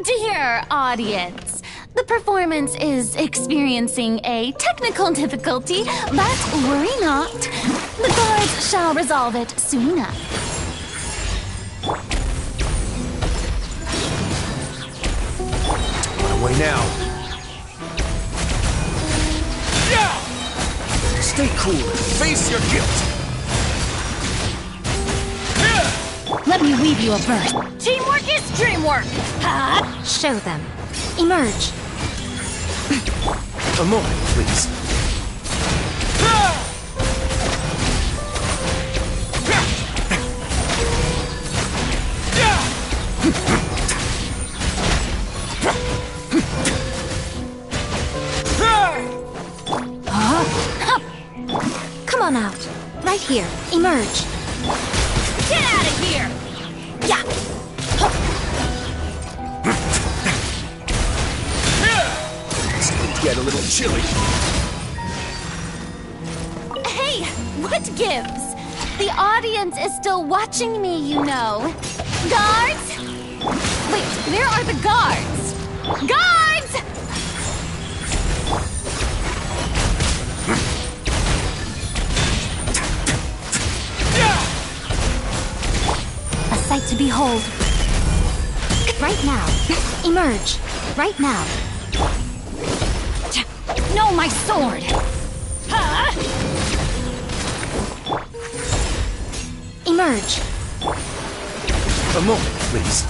Dear audience, the performance is experiencing a technical difficulty, but worry not. The guards shall resolve it soon enough. Run away now. Yeah! Stay cool and face your guilt. Let me weave you a verse. Teamwork is dreamwork! Show them. Emerge. A moment, please. Come on out. Right here. Emerge. Get out of here! Yeah. Get a little chilly. Hey, what gives? The audience is still watching me, you know. Guards? Wait, where are the guards? Guards! A sight to behold. Right now. Emerge. Right now. No, my sword! Emerge. A moment, please.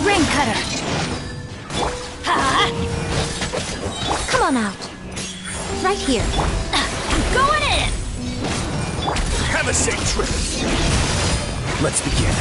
Ring cutter. Come on out. Right here. Going in! Have a safe trip. Let's begin.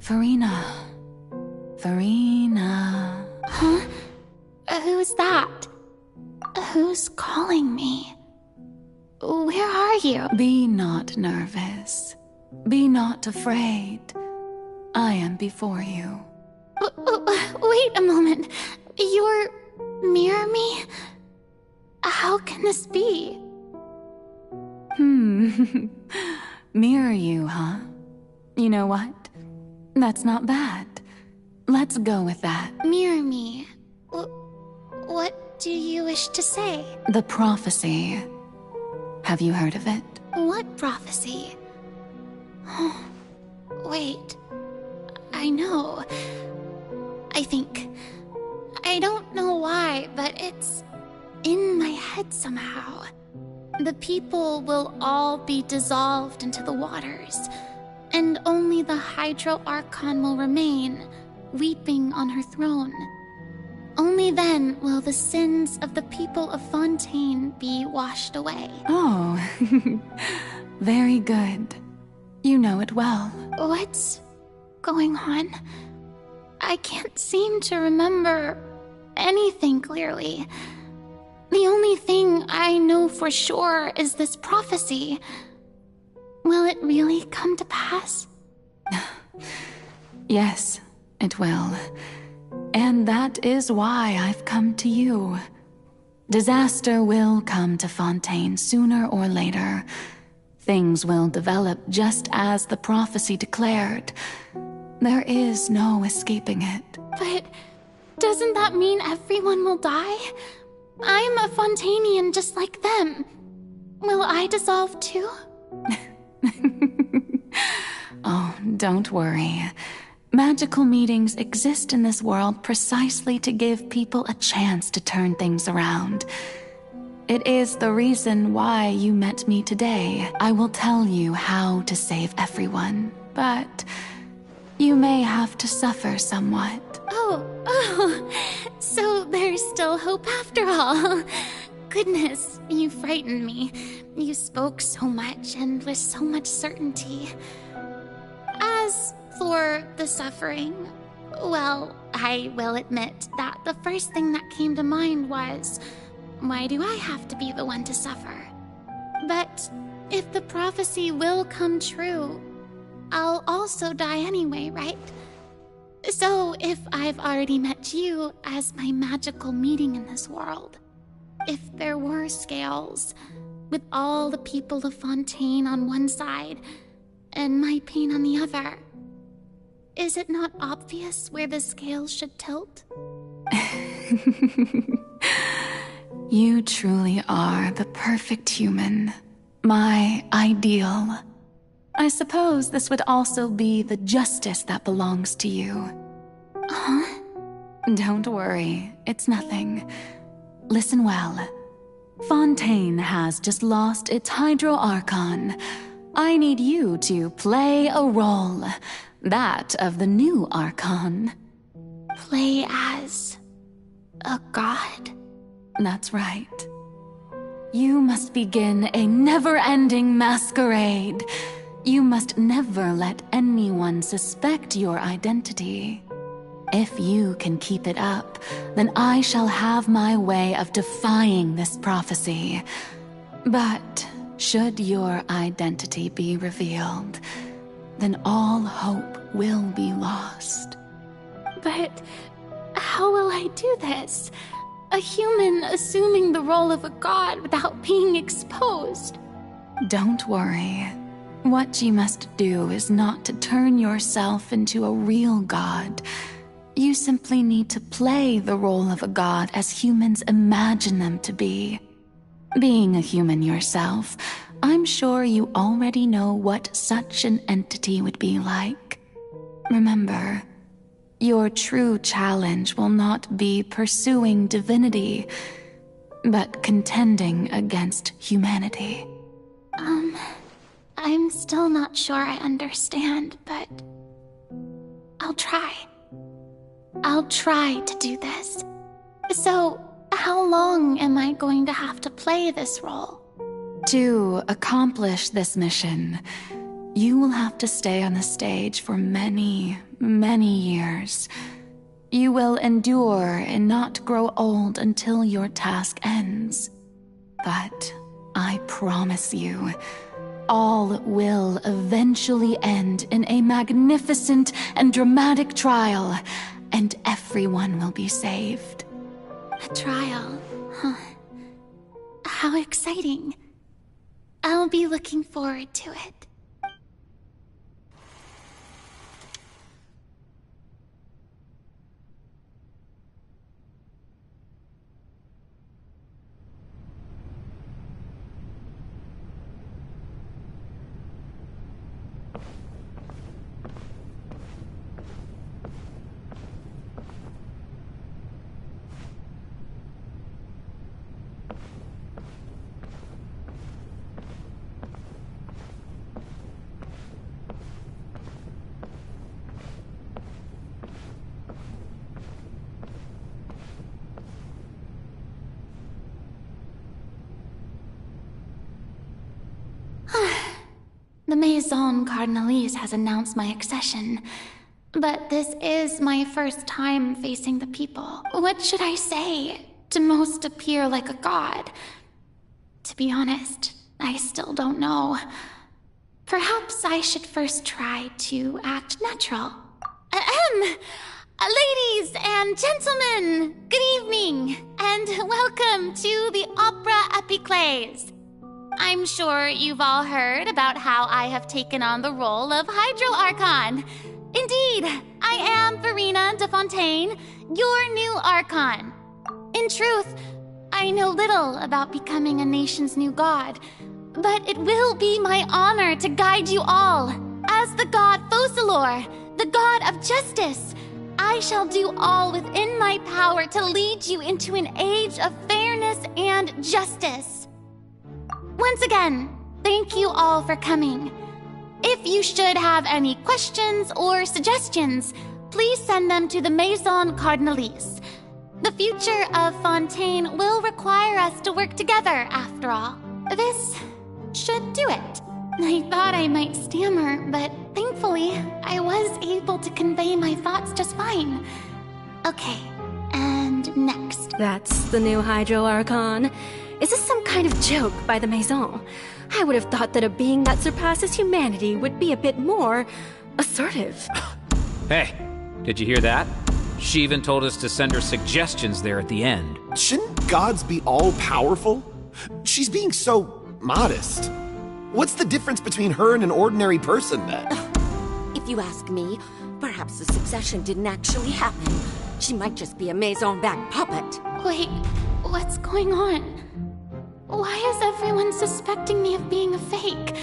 Farina. Farina. Huh? Who's that? Who's calling me? Where are you? Be not nervous. Be not afraid. I am before you. Wait a moment. You're near me? How can this be? Mirror you, huh? You know what? That's not bad. Let's go with that. Mirror me? What do you wish to say? The prophecy. Have you heard of it? What prophecy? Oh, wait. I know. I think. I don't know why, but it's in my head somehow. The people will all be dissolved into the waters, and only the Hydro Archon will remain, weeping on her throne. Only then will the sins of the people of Fontaine be washed away. Oh, very good. You know it well. What's going on? I can't seem to remember anything clearly. The only thing I know for sure is this prophecy. Will it really come to pass? Yes, it will. And that is why I've come to you. Disaster will come to Fontaine sooner or later. Things will develop just as the prophecy declared. There is no escaping it. But doesn't that mean everyone will die? I'm a Fontainian just like them. Will I dissolve too? Oh, don't worry. Magical meetings exist in this world precisely to give people a chance to turn things around. It is the reason why you met me today. I will tell you how to save everyone, but you may have to suffer somewhat. Oh, so there's still hope after all. Goodness, you frightened me. You spoke so much and with so much certainty. As for the suffering, well, I will admit that the first thing that came to mind was, why do I have to be the one to suffer? But if the prophecy will come true, I'll also die anyway, right? So if I've already met you as my magical meeting in this world, if there were scales, with all the people of Fontaine on one side and my pain on the other, is it not obvious where the scales should tilt? You truly are the perfect human, my ideal. I suppose this would also be the justice that belongs to you. Huh? Don't worry, it's nothing. Listen well. Fontaine has just lost its Hydro Archon. I need you to play a role, that of the new Archon. Play as a god? That's right. You must begin a never-ending masquerade. You must never let anyone suspect your identity. If you can keep it up, then I shall have my way of defying this prophecy. But should your identity be revealed, then all hope will be lost. But how will I do this? A human assuming the role of a god without being exposed. Don't worry. What you must do is not to turn yourself into a real god. You simply need to play the role of a god as humans imagine them to be. Being a human yourself, I'm sure you already know what such an entity would be like. Remember, your true challenge will not be pursuing divinity, but contending against humanity. I'm still not sure I understand, but I'll try. I'll try to do this. So, how long am I going to have to play this role? To accomplish this mission, you will have to stay on the stage for many, many years. You will endure and not grow old until your task ends. But I promise you, all will eventually end in a magnificent and dramatic trial, and everyone will be saved. A trial, huh? How exciting. I'll be looking forward to it. The Maison Cardinalise has announced my accession, but this is my first time facing the people. What should I say to most appear like a god? To be honest, I still don't know. Perhaps I should first try to act natural. Ladies and gentlemen, good evening, and welcome to the Opera Epiclese. I'm sure you've all heard about how I have taken on the role of Hydro Archon. Indeed, I am Farina de Fontaine, your new Archon. In truth, I know little about becoming a nation's new god, but it will be my honor to guide you all. As the god Focalor, the god of justice, I shall do all within my power to lead you into an age of fairness and justice. Once again, thank you all for coming. If you should have any questions or suggestions, please send them to the Maison Cardinalise. The future of Fontaine will require us to work together, after all. This should do it. I thought I might stammer, but thankfully, I was able to convey my thoughts just fine. Okay, and next. That's the new Hydro Archon. Is this some kind of joke by the Maison? I would have thought that a being that surpasses humanity would be a bit more assertive. Hey, did you hear that? She even told us to send her suggestions there at the end. Shouldn't gods be all-powerful? She's being so modest. What's the difference between her and an ordinary person, then? If you ask me, perhaps the succession didn't actually happen. She might just be a Maison-backed puppet. Wait, what's going on? Why is everyone suspecting me of being a fake?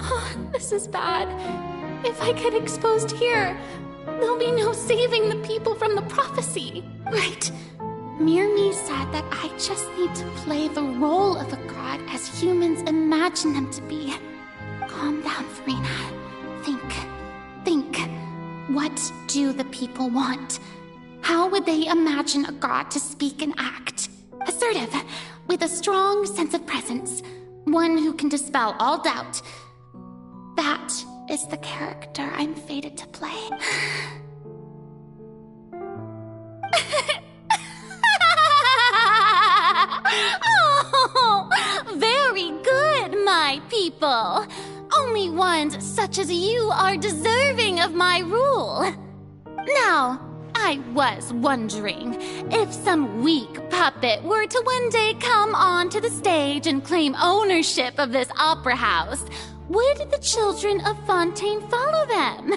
Oh, this is bad. If I get exposed here, there'll be no saving the people from the prophecy. Right. Mirmi said that I just need to play the role of a god as humans imagine them to be. Calm down, Farina. Think. What do the people want? How would they imagine a god to speak and act? Assertive, with a strong sense of presence. One who can dispel all doubt. That is the character I'm fated to play. Oh, very good, my people. Only ones such as you are deserving of my rule. Now, I was wondering if some weak puppet were to one day come onto the stage and claim ownership of this opera house, would the children of Fontaine follow them?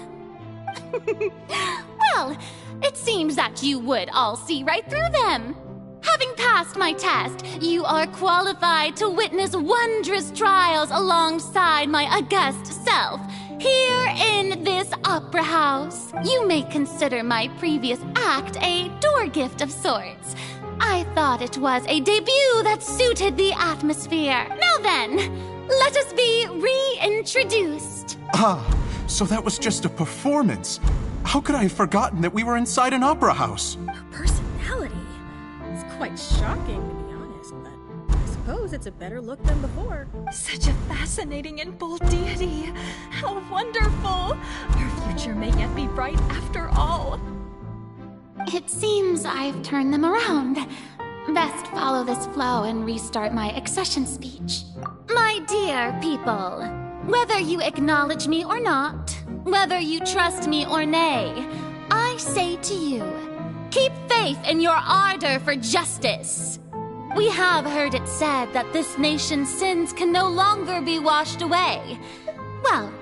Well, it seems that you would all see right through them. Having passed my test, you are qualified to witness wondrous trials alongside my august self, here in this opera house. You may consider my previous act a door gift of sorts. I thought it was a debut that suited the atmosphere. Now then, let us be reintroduced. Ah, so that was just a performance. How could I have forgotten that we were inside an opera house? Her personality. It's quite shocking, to be honest, but I suppose suppose it's a better look than before. Such a fascinating and bold deity. How wonderful! Our future may yet be bright after all. It seems I've turned them around. Best follow this flow and restart my accession speech. My dear people, whether you acknowledge me or not, whether you trust me or nay, I say to you, keep faith in your ardor for justice. We have heard it said that this nation's sins can no longer be washed away. Well,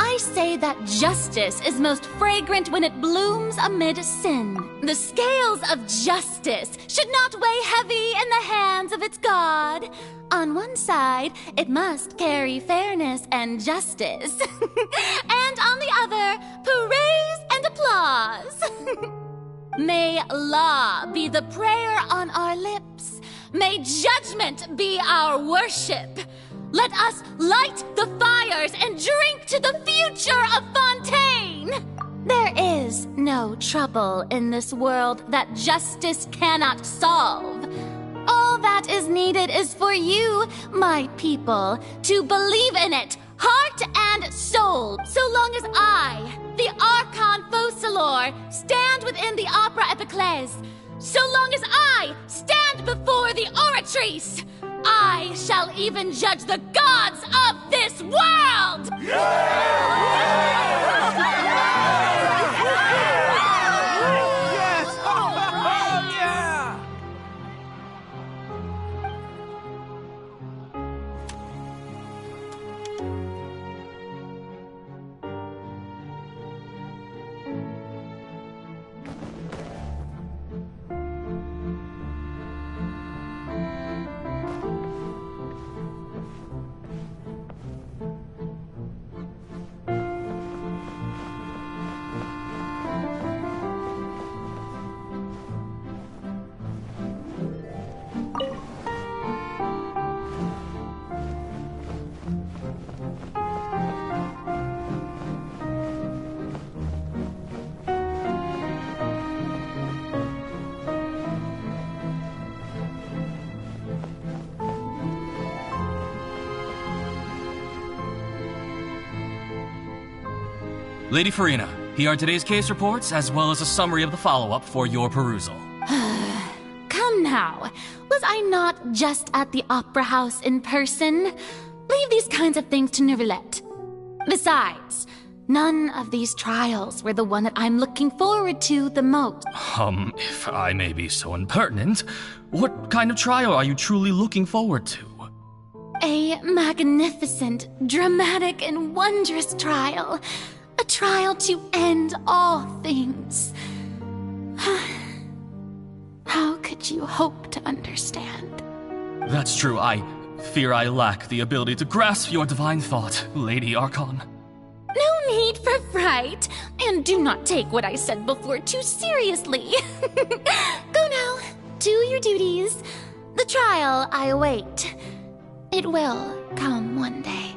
I say that justice is most fragrant when it blooms amid sin. The scales of justice should not weigh heavy in the hands of its God. On one side, it must carry fairness and justice. And on the other, praise and applause. May law be the prayer on our lips. May judgment be our worship. Let us light the fires and drink to the future of Fontaine! There is no trouble in this world that justice cannot solve. All that is needed is for you, my people, to believe in it, heart and soul. So long as I, the Archon Focalor, stand within the Opera Epiclese, so long as I stand before the Oratrice, I shall even judge the gods of this world! Lady Farina, here are today's case reports, as well as a summary of the follow-up for your perusal. Come now. Was I not just at the Opera House in person? Leave these kinds of things to Neuvillette. Besides, none of these trials were the one that I'm looking forward to the most. If I may be so impertinent, what kind of trial are you truly looking forward to? A magnificent, dramatic, and wondrous trial. A trial to end all things. How could you hope to understand? That's true. I fear I lack the ability to grasp your divine thought, Lady Archon. No need for fright, and do not take what I said before too seriously. Go now, do your duties. The trial I await. It will come one day.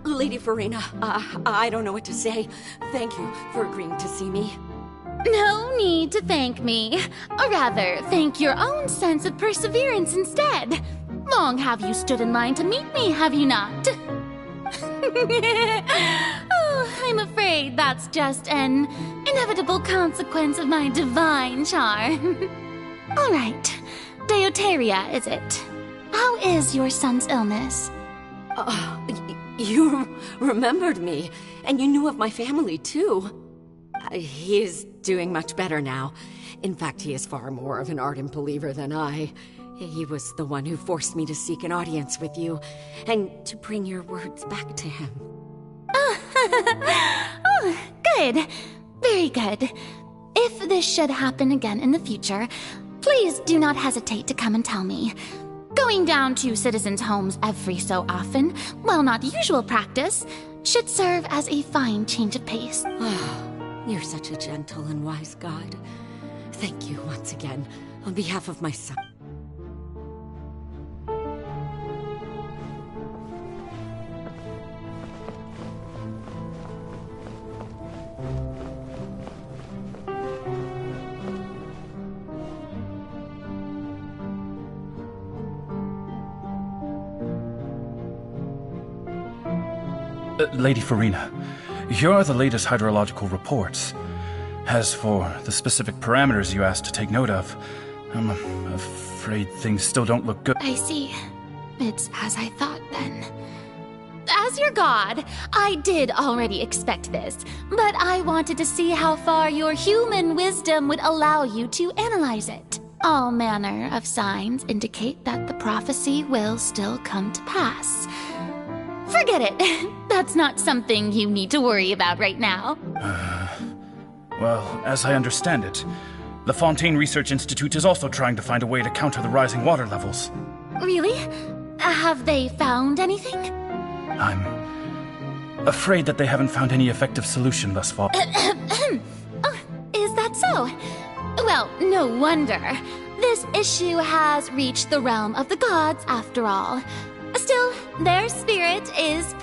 Lady Farina, I don't know what to say. Thank you for agreeing to see me. No need to thank me. Or rather, thank your own sense of perseverance instead. Long have you stood in line to meet me, have you not? Oh, I'm afraid that's just an inevitable consequence of my divine charm. All right. Deoteria, is it? How is your son's illness? You remembered me, and you knew of my family, too. He is doing much better now. In fact, he is far more of an ardent believer than I. He was the one who forced me to seek an audience with you, and to bring your words back to him. Good. Very good. If this should happen again in the future, please do not hesitate to come and tell me. Going down to citizens' homes every so often, while not usual practice, should serve as a fine change of pace. You're such a gentle and wise god. Thank you once again, on behalf of my son. Lady Farina, here are the latest hydrological reports. As for the specific parameters you asked to take note of, I'm afraid things still don't look good. I see. It's as I thought, then. As your god, I did already expect this, but I wanted to see how far your human wisdom would allow you to analyze it. All manner of signs indicate that the prophecy will still come to pass. Forget it. That's not something you need to worry about right now. Well, as I understand it, the Fontaine Research Institute is also trying to find a way to counter the rising water levels. Really? Have they found anything? I'm afraid that they haven't found any effective solution thus far. Oh, is that so? Well, no wonder. This issue has reached the realm of the gods, after all. Still, their spirit is...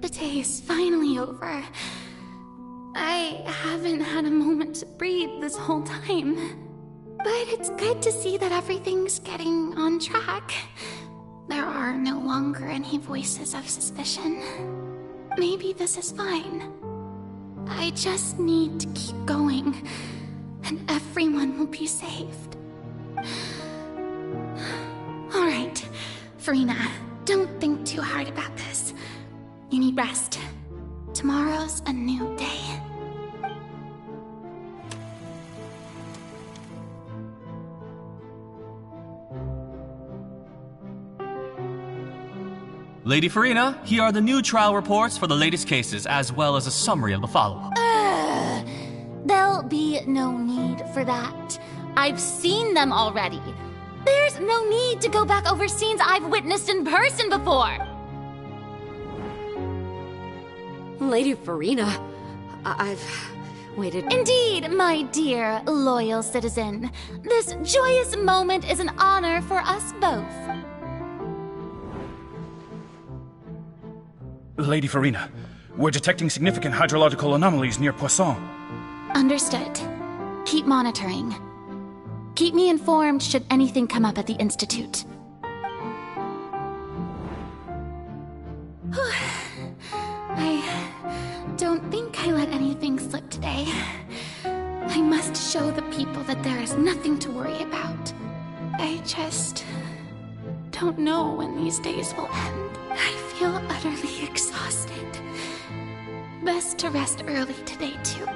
The day is finally over. I haven't had a moment to breathe this whole time. But it's good to see that everything's getting on track. There are no longer any voices of suspicion. Maybe this is fine. I just need to keep going, and everyone will be saved. All right, Farina, don't think too hard about this. You need rest. Tomorrow's a new day. Lady Farina, here are the new trial reports for the latest cases, as well as a summary of the follow-up. There'll be no need for that. I've seen them already. There's no need to go back over scenes I've witnessed in person before. Lady Farina, I've waited... Indeed, my dear, loyal citizen. This joyous moment is an honor for us both. Lady Farina, we're detecting significant hydrological anomalies near Poisson. Understood. Keep monitoring. Keep me informed should anything come up at the Institute. I don't think I let anything slip today. I must show the people that there is nothing to worry about. I just don't know when these days will end. I feel utterly exhausted. Best to rest early today, too.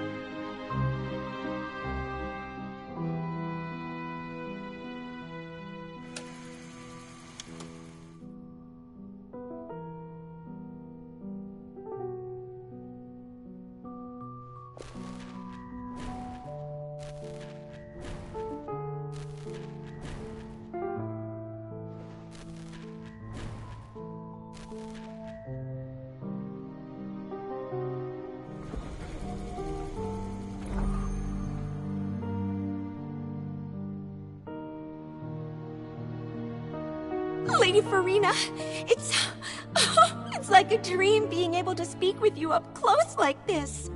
Lady Farina, it's like a dream being able to speak with you up close like this.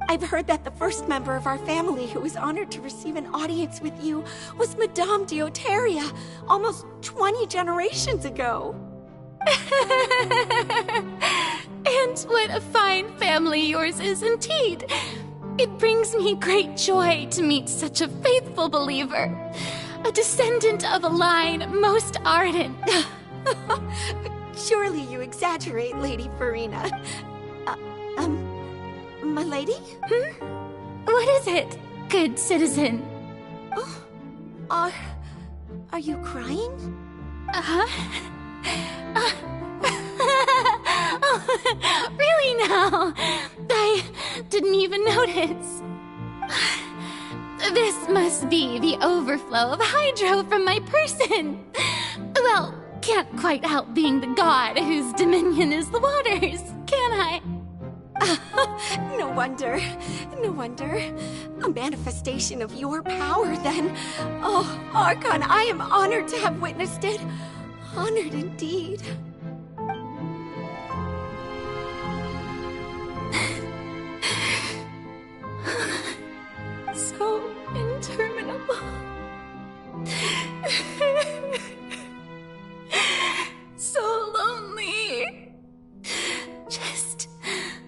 I've heard that the first member of our family who was honored to receive an audience with you was Madame Dioteria, almost 20 generations ago. And what a fine family yours is indeed. It brings me great joy to meet such a faithful believer. A descendant of a line most ardent. Surely you exaggerate, Lady Farina. My lady? What is it, good citizen? Are you crying? Really now? I didn't even notice. This must be the overflow of hydro from my person. Well, can't quite help being the god whose dominion is the waters, can I? No wonder. No wonder. A manifestation of your power, then. Oh, Archon, I am honored to have witnessed it. Honored indeed. So interminable. So lonely. Just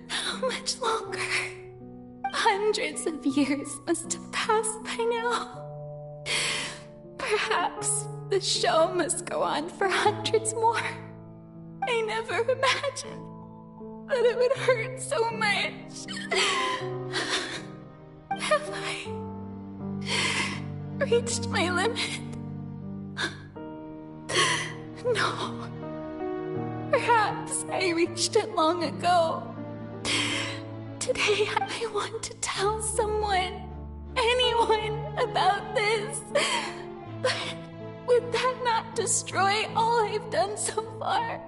how much longer? Hundreds of years must have passed by now. Perhaps the show must go on for hundreds more. I never imagined that it would hurt so much. Have I reached my limit? No. Perhaps I reached it long ago. Today I want to tell someone, anyone, about this. But would that not destroy all I've done so far?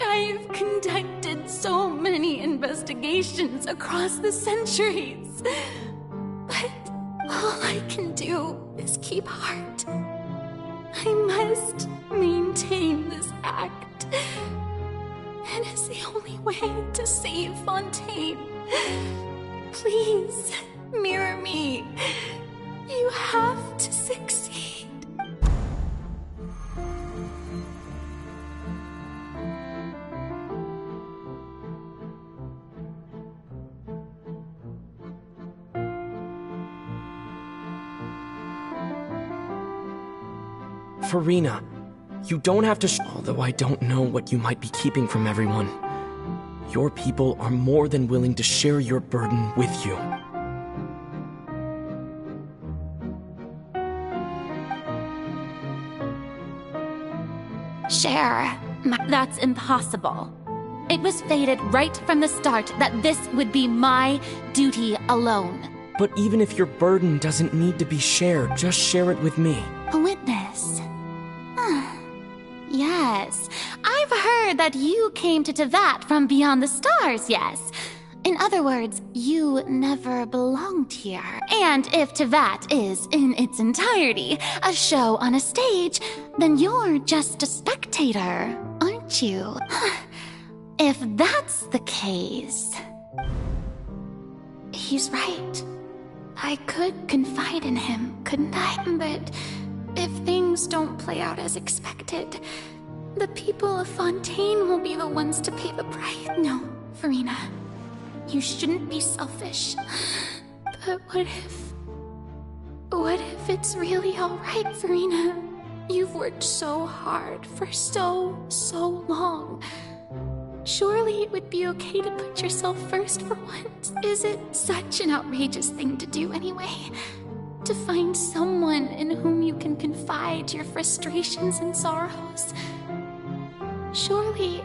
I've conducted so many investigations across the centuries. But all I can do is keep heart. I must maintain this act. It is the only way to save Fontaine. Please, mirror me. You have to succeed. Farina, you don't have to although I don't know what you might be keeping from everyone. Your people are more than willing to share your burden with you. Share? That's impossible. It was fated right from the start that this would be my duty alone. But even if your burden doesn't need to be shared, just share it with me. A witness? Yes. I've heard that you came to Tevat from beyond the stars, yes. In other words, you never belonged here. And if Tevat is, in its entirety, a show on a stage, then you're just a spectator, aren't you? If that's the case... He's right. I could confide in him, couldn't I? But if things don't play out as expected, the people of Fontaine will be the ones to pay the price. No, Farina. You shouldn't be selfish. But what if it's really alright, Farina? You've worked so hard for so long. Surely it would be okay to put yourself first for once. Is it such an outrageous thing to do anyway? To find someone in whom you can confide your frustrations and sorrows? Surely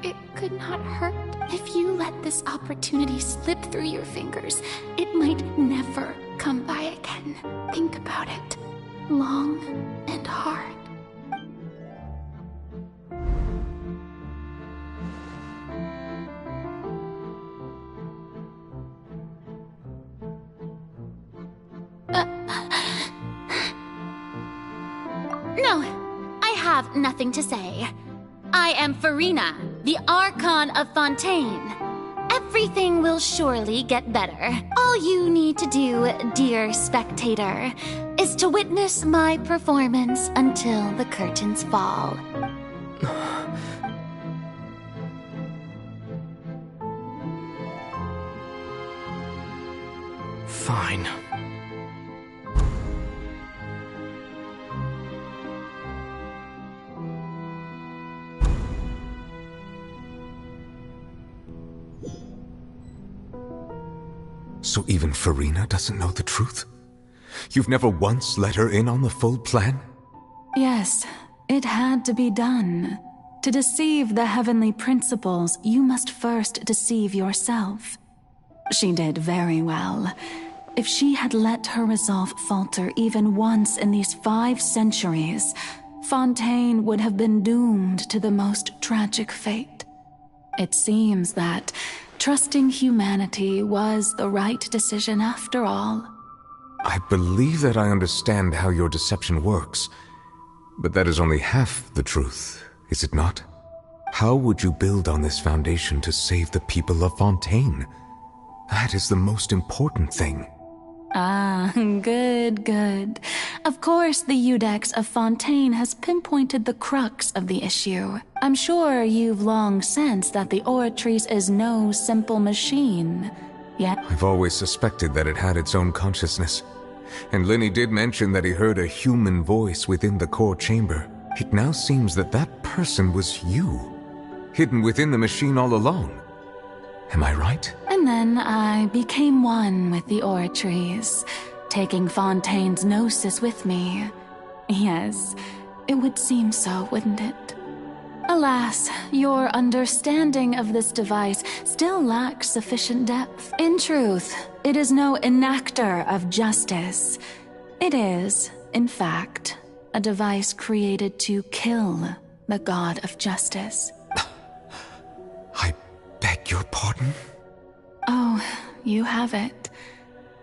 it could not hurt. If you let this opportunity slip through your fingers, it might never come by again. Think about it. Long and hard. No, I have nothing to say. I am Farina, the Archon of Fontaine. Everything will surely get better. All you need to do, dear spectator, is to witness my performance until the curtains fall. Fine. So even Farina doesn't know the truth? You've never once let her in on the full plan? Yes, it had to be done. To deceive the heavenly principles, you must first deceive yourself. She did very well. If she had let her resolve falter even once in these 5 centuries, Fontaine would have been doomed to the most tragic fate. It seems that trusting humanity was the right decision after all. I believe that I understand how your deception works, but that is only half the truth, is it not? How would you build on this foundation to save the people of Fontaine? That is the most important thing. Ah, good. Of course, the Iudex of Fontaine has pinpointed the crux of the issue. I'm sure you've long sensed that the Oratrice is no simple machine. Yet I've always suspected that it had its own consciousness. And Lenny did mention that he heard a human voice within the core chamber. It now seems that that person was you, hidden within the machine all along. Am I right? And then I became one with the Oratrice, taking Fontaine's gnosis with me. Yes, it would seem so, wouldn't it? Alas, your understanding of this device still lacks sufficient depth. In truth, it is no enactor of justice. It is, in fact, a device created to kill the god of justice. Beg your pardon? Oh, you have it.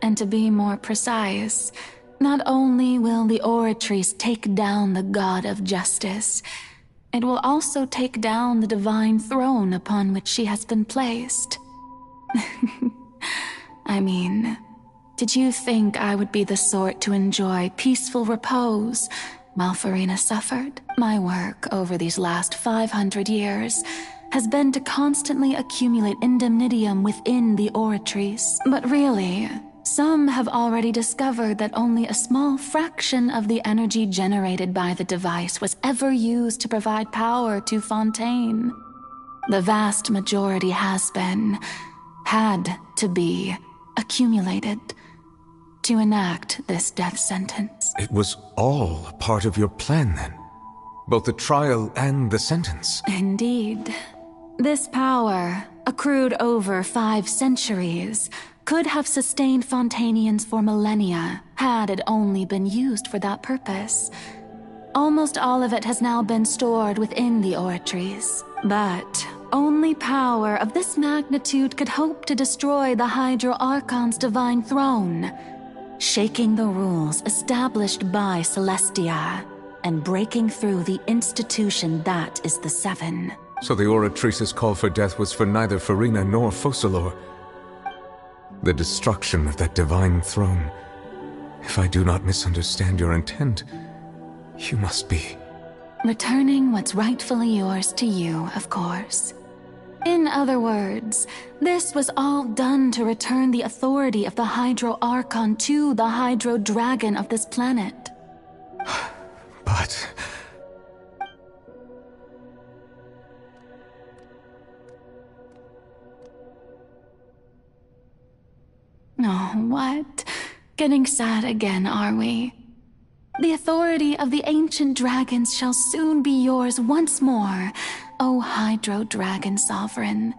And to be more precise, not only will the Oratrice take down the god of justice, it will also take down the divine throne upon which she has been placed. I mean, did you think I would be the sort to enjoy peaceful repose while Farina suffered? My work over these last 500 years has been to constantly accumulate indemnitium within the Oratrice. But really, some have already discovered that only a small fraction of the energy generated by the device was ever used to provide power to Fontaine. The vast majority had to be accumulated to enact this death sentence. It was all a part of your plan then? Both the trial and the sentence? Indeed. This power, accrued over 5 centuries, could have sustained Fontainians for millennia, had it only been used for that purpose. Almost all of it has now been stored within the Oratrice. But only power of this magnitude could hope to destroy the Hydro Archon's divine throne, shaking the rules established by Celestia, and breaking through the institution that is the Seven. So the Oratrice's call for death was for neither Farina nor Focalor. The destruction of that divine throne. If I do not misunderstand your intent, you must be... returning what's rightfully yours to you, of course. In other words, this was all done to return the authority of the Hydro Archon to the Hydro Dragon of this planet. But... Oh, what? Getting sad again, are we? The authority of the ancient dragons shall soon be yours once more, O Hydro Dragon Sovereign.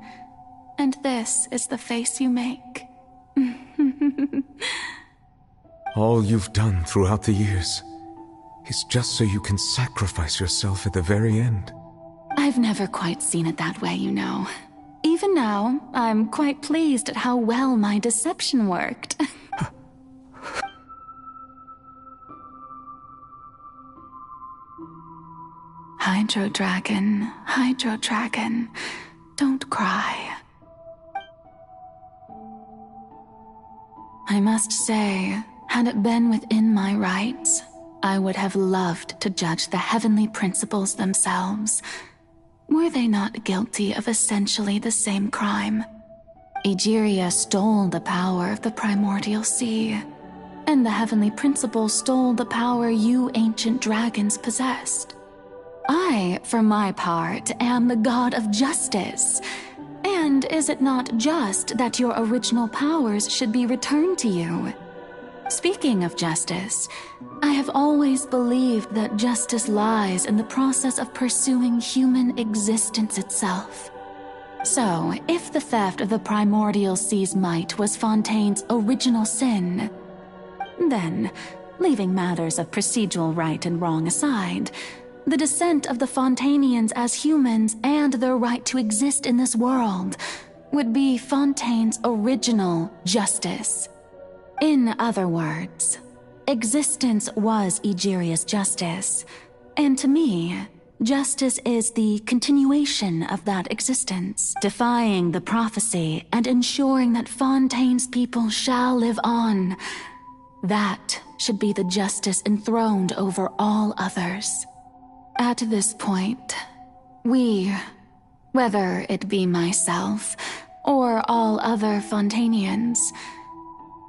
And this is the face you make. All you've done throughout the years is just so you can sacrifice yourself at the very end. I've never quite seen it that way, you know. Even now, I'm quite pleased at how well my deception worked. Hydro Dragon, don't cry. I must say, had it been within my rights, I would have loved to judge the heavenly principles themselves. Were they not guilty of essentially the same crime? Egeria stole the power of the primordial sea, and the heavenly principles stole the power you ancient dragons possessed. I, for my part, am the god of justice. And is it not just that your original powers should be returned to you? Speaking of justice, I have always believed that justice lies in the process of pursuing human existence itself. So, if the theft of the primordial sea's might was Fontaine's original sin, then, leaving matters of procedural right and wrong aside, the descent of the Fontainians as humans and their right to exist in this world would be Fontaine's original justice. In other words, existence was Egeria's justice, and to me, justice is the continuation of that existence, defying the prophecy and ensuring that Fontaine's people shall live on. That should be the justice enthroned over all others. At this point, we, whether it be myself or all other Fontainians,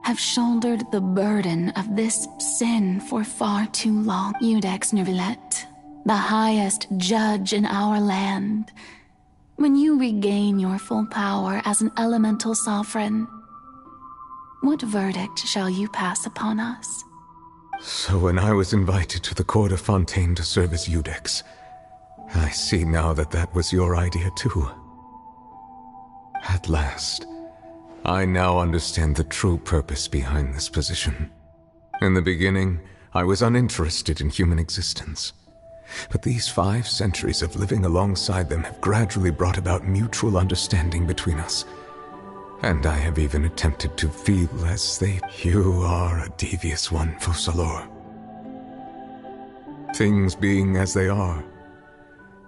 have shouldered the burden of this sin for far too long. Iudex Neuvillette, the highest judge in our land, when you regain your full power as an elemental sovereign, what verdict shall you pass upon us? So when I was invited to the court of Fontaine to serve as Iudex, I see now that that was your idea too. At last, I now understand the true purpose behind this position. In the beginning, I was uninterested in human existence. But these 5 centuries of living alongside them have gradually brought about mutual understanding between us. And I have even attempted to feel as they... You are a devious one, Focalors. Things being as they are,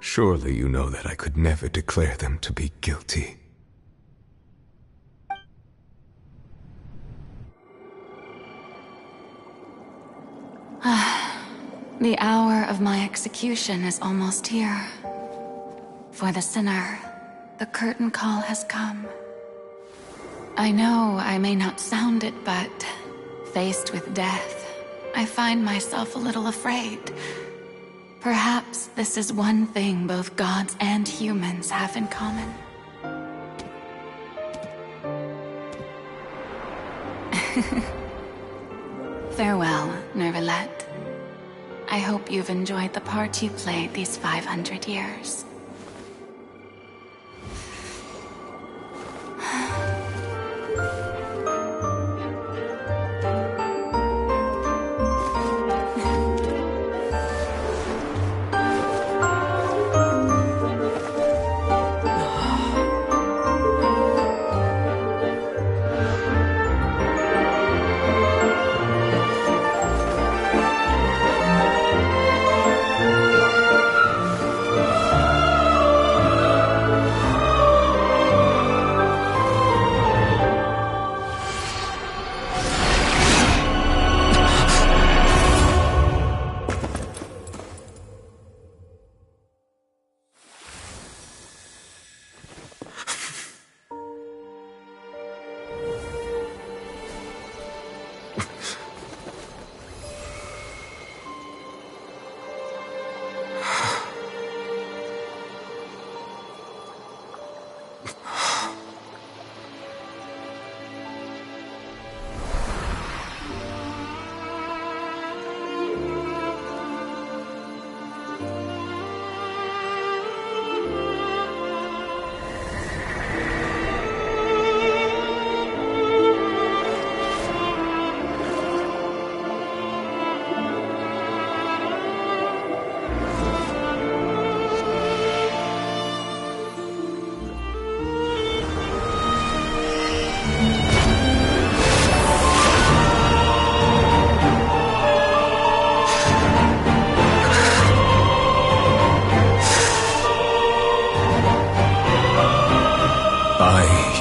surely you know that I could never declare them to be guilty. The hour of my execution is almost here. For the sinner, the curtain call has come. I know I may not sound it, but faced with death, I find myself a little afraid. Perhaps this is one thing both gods and humans have in common. Farewell, Neuvillette. I hope you've enjoyed the part you played these 500 years.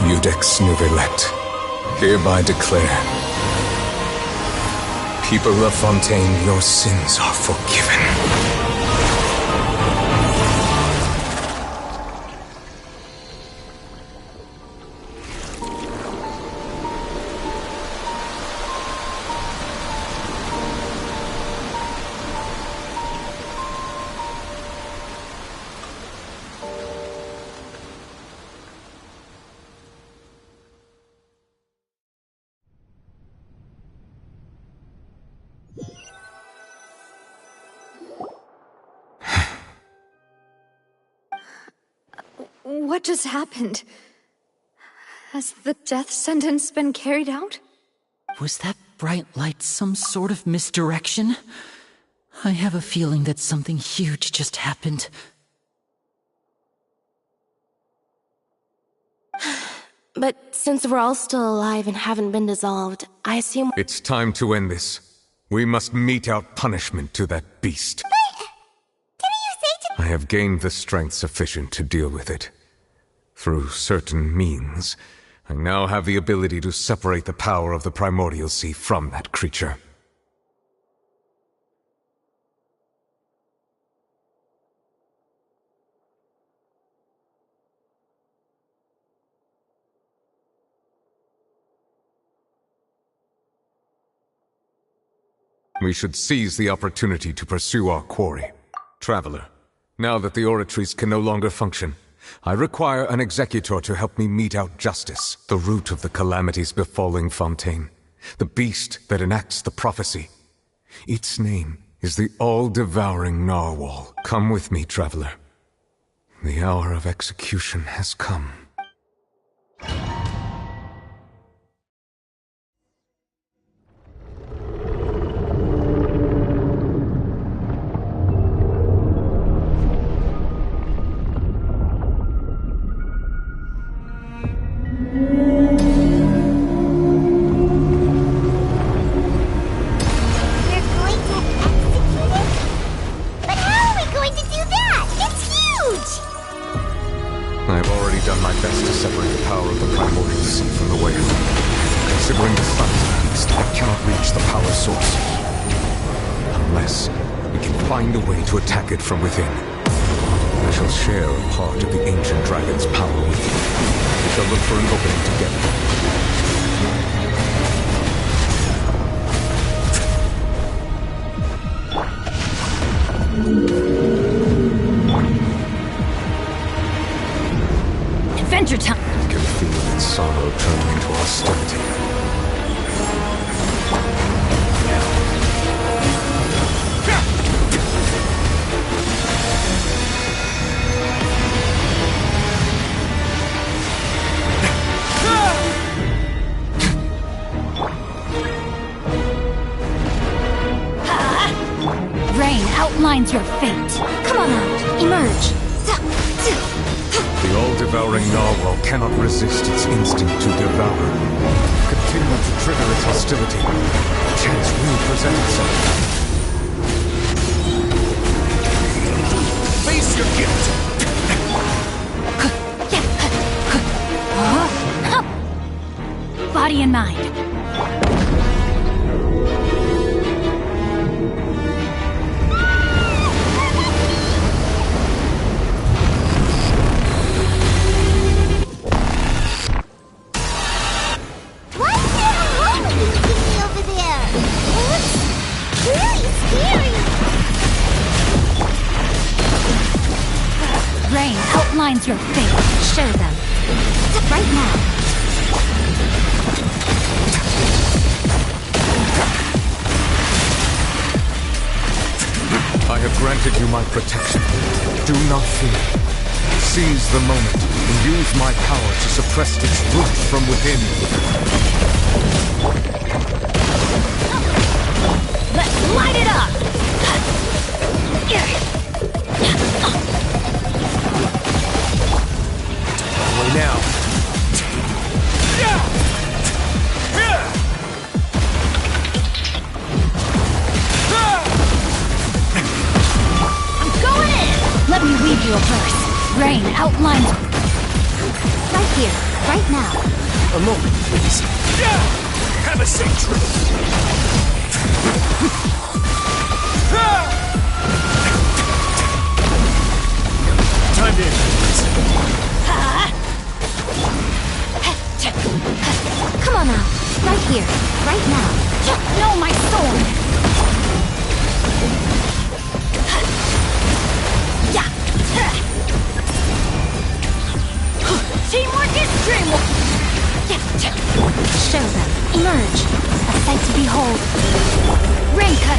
Iudex Neuvillette, hereby declare, people of Fontaine, your sins are forgiven. What just happened? Has the death sentence been carried out? Was that bright light some sort of misdirection? I have a feeling that something huge just happened. But since we're all still alive and haven't been dissolved, I assume— It's time to end this. We must mete out punishment to that beast. I have gained the strength sufficient to deal with it. Through certain means, I now have the ability to separate the power of the Primordial Sea from that creature. We should seize the opportunity to pursue our quarry. Traveler, now that the oratories can no longer function, I require an executor to help me mete out justice, the root of the calamities befalling Fontaine, the beast that enacts the prophecy. Its name is the all-devouring narwhal. Come with me, traveler. The hour of execution has come. Attack it from within. I shall share a part of the ancient dragon's power with you. We shall look for an opening together. Adventure time! I can feel its sorrow turning into hostility. Outlines your fate. Come on out. Emerge. The all-devouring narwhal cannot resist its instinct to devour. Continue to trigger its hostility. Chance will present itself. Face your gift! Body and mind. Outlines your fate. Show them. Right now. I have granted you my protection. Do not fear. Seize the moment and use my power to suppress its roots from within. Let's light it up! Now. I'm going in! Let me read you a verse. Rain outlines... Right here, right now. A moment, please. Have a safe trip. Time to end. Come on out. Right here. Right now. No, my sword! Teamwork is dreamwork! Show them. Emerge. A sight to behold. Rain cut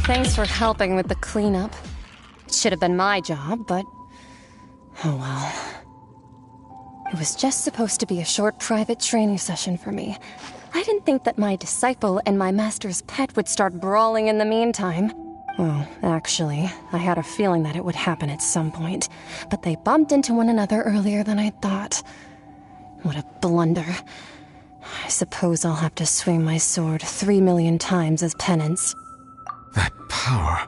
Thanks for helping with the cleanup. It should have been my job, but... oh well. It was just supposed to be a short private training session for me. I didn't think that my disciple and my master's pet would start brawling in the meantime. Well, actually, I had a feeling that it would happen at some point, but they bumped into one another earlier than I thought. What a blunder. I suppose I'll have to swing my sword 3 million times as penance. That power.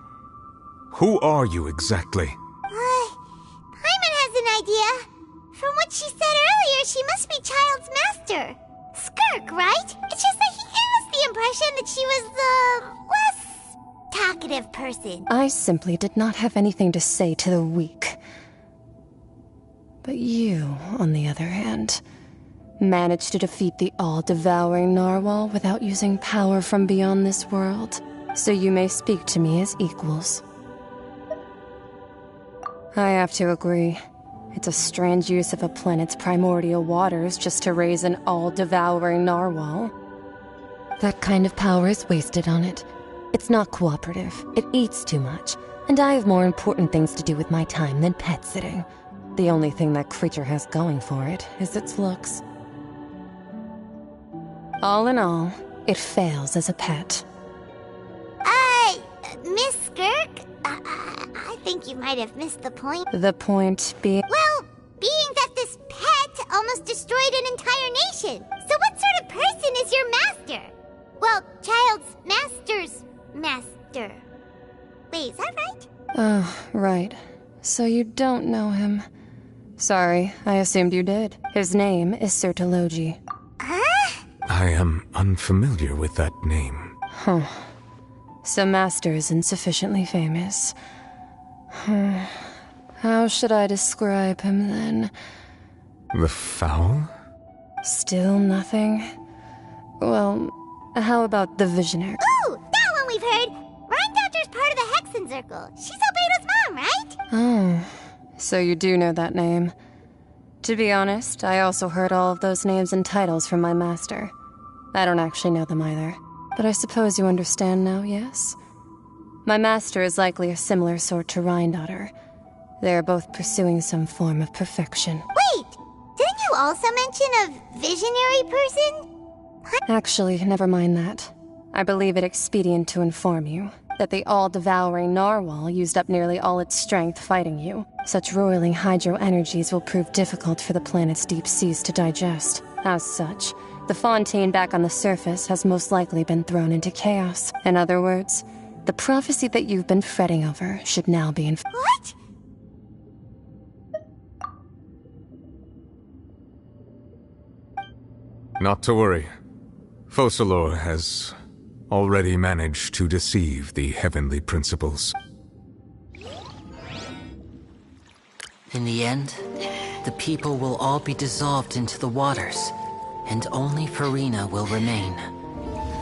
Who are you exactly? Paimon has an idea. From what she said earlier, she must be Child's master. Skirk, right? It's just that he gave us the impression that she was the less talkative person. I simply did not have anything to say to the weak. But you, on the other hand, managed to defeat the all-devouring narwhal without using power from beyond this world. So you may speak to me as equals. I have to agree. It's a strange use of a planet's primordial waters just to raise an all-devouring narwhal. That kind of power is wasted on it. It's not cooperative. It eats too much. And I have more important things to do with my time than pet sitting. The only thing that creature has going for it is its looks. All in all, it fails as a pet. Miss Skirk? I think you might have missed the point. The point being... well, being that this pet almost destroyed an entire nation. So what sort of person is your master? Well, Child's master's master. Wait, is that right? Oh, right. So you don't know him. Sorry, I assumed you did. His name is Sertologi. Huh? I am unfamiliar with that name. Huh. So Master isn't sufficiently famous. How should I describe him then? The Foul? Still nothing? Well, how about the Visionary? Ooh, that one we've heard! Rhyme Doctor's part of the Hexen Circle. She's Albedo's mom, right? Oh, so you do know that name. To be honest, I also heard all of those names and titles from my master. I don't actually know them either. But I suppose you understand now, yes? My master is likely a similar sort to Rhine-Daughter. They are both pursuing some form of perfection. Wait! Didn't you also mention a visionary person? Actually, never mind that. I believe it expedient to inform you that the all-devouring narwhal used up nearly all its strength fighting you. Such roiling hydro energies will prove difficult for the planet's deep seas to digest. As such, the fontaine back on the surface has most likely been thrown into chaos. In other words, the prophecy that you've been fretting over should now be in... What? Not to worry. Focalor has already managed to deceive the heavenly principles. In the end, the people will all be dissolved into the waters, and only Farina will remain,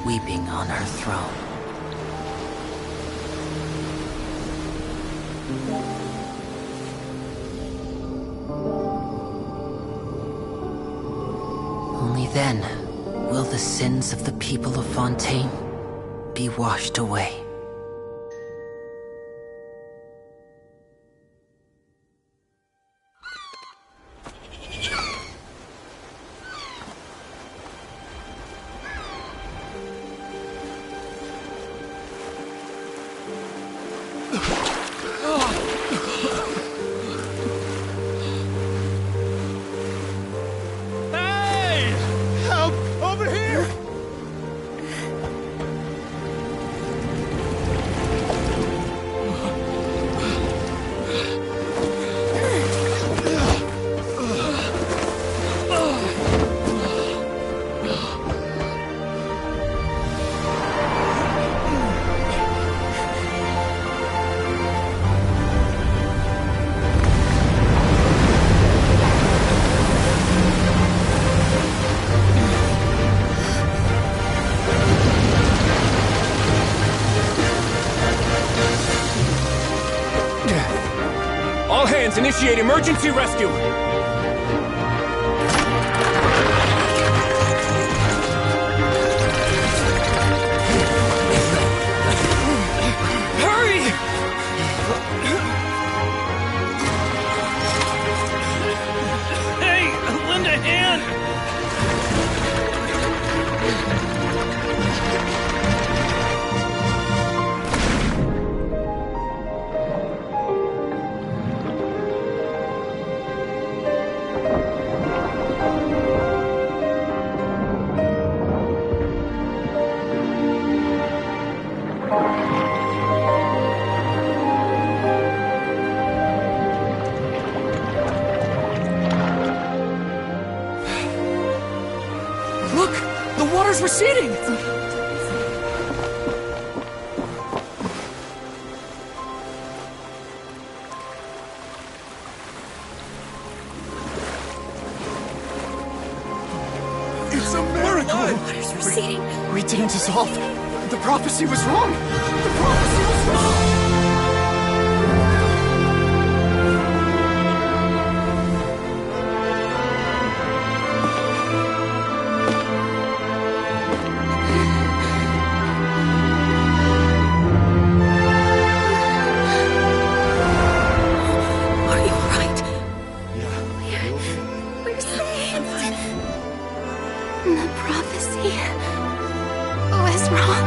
weeping on her throne. Only then will the sins of the people of Fontaine be washed away. All hands, initiate emergency rescue! Look! The water's receding! It's a miracle! Water's receding. We didn't dissolve. The prophecy was wrong. The prophecy was wrong. We're saved. The prophecy was wrong.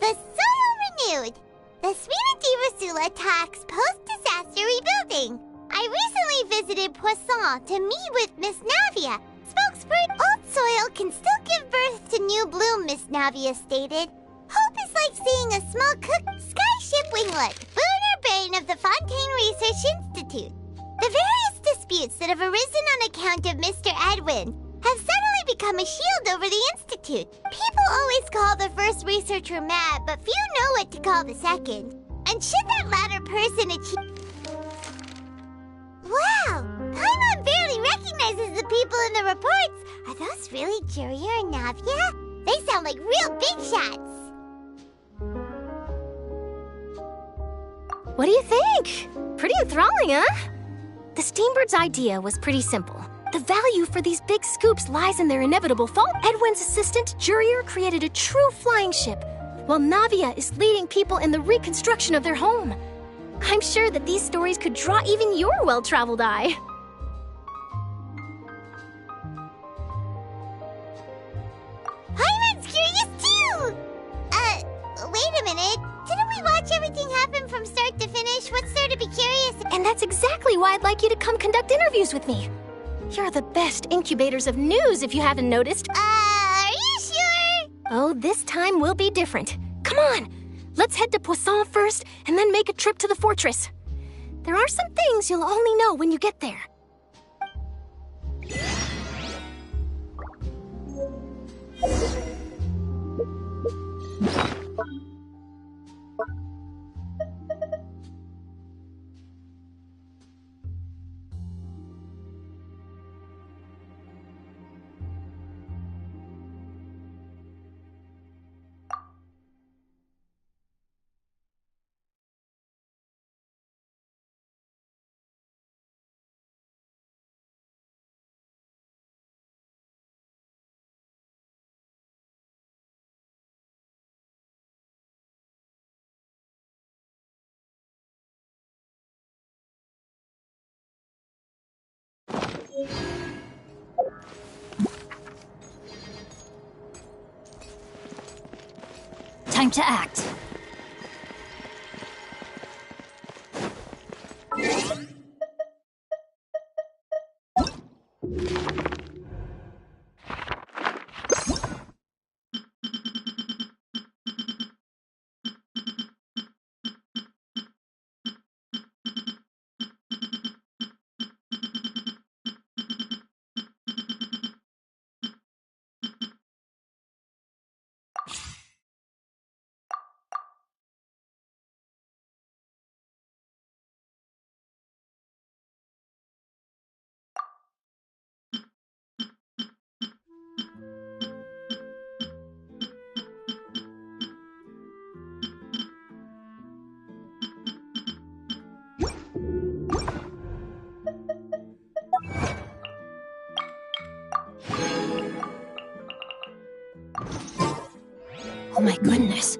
The soil renewed. The Spina di Rosula attacks post-disaster rebuilding. I recently visited Poisson to meet with Miss Navia. Spokesperson, old soil can still give birth to new bloom, Miss Navia stated. Hope is like seeing a small cooked skyship winglet, boon or bane of the Fontaine Research Institute. The various disputes that have arisen on account of Mr. Edwin have suddenly become a shield over the Institute. People always call the first researcher mad, but few know what to call the second. And should that latter person achieve... Wow! Paimon barely recognizes the people in the reports. Are those really Juria and Navia? They sound like real big shots. What do you think? Pretty enthralling, huh? The Steambird's idea was pretty simple. The value for these big scoops lies in their inevitable fall. Edwin's assistant, Jurier, created a true flying ship, while Navia is leading people in the reconstruction of their home. I'm sure that these stories could draw even your well-traveled eye. Paimon's curious too! Wait a minute. Didn't we watch everything happen from start to finish? What's there to be curious? And that's exactly why I'd like you to come conduct interviews with me. You're the best incubators of news, if you haven't noticed. Are you sure? Oh, this time will be different. Come on! Let's head to Poisson first, and then make a trip to the fortress. There are some things you'll only know when you get there. Time to act. Oh my goodness.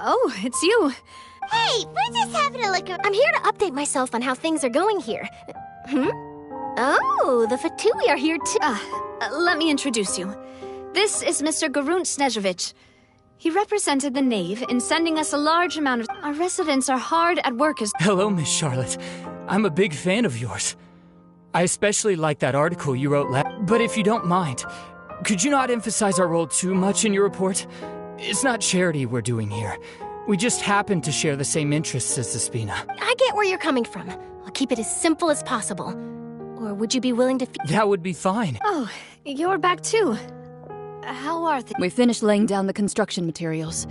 Oh, it's you. Hey, we're just having a look around. I'm here to update myself on how things are going here. Oh, the Fatui are here too. Let me introduce you. This is Mr. Garunt Snezhevich. He represented the Knave in sending us a large amount of... Our residents are hard at work as... Hello, Miss Charlotte. I'm a big fan of yours. I especially like that article you wrote But if you don't mind, could you not emphasize our role too much in your report? It's not charity we're doing here. We just happen to share the same interests as the Spina. I get where you're coming from. I'll keep it as simple as possible. Or would you be willing to... That would be fine. Oh, you're back too. How are things? We finished laying down the construction materials.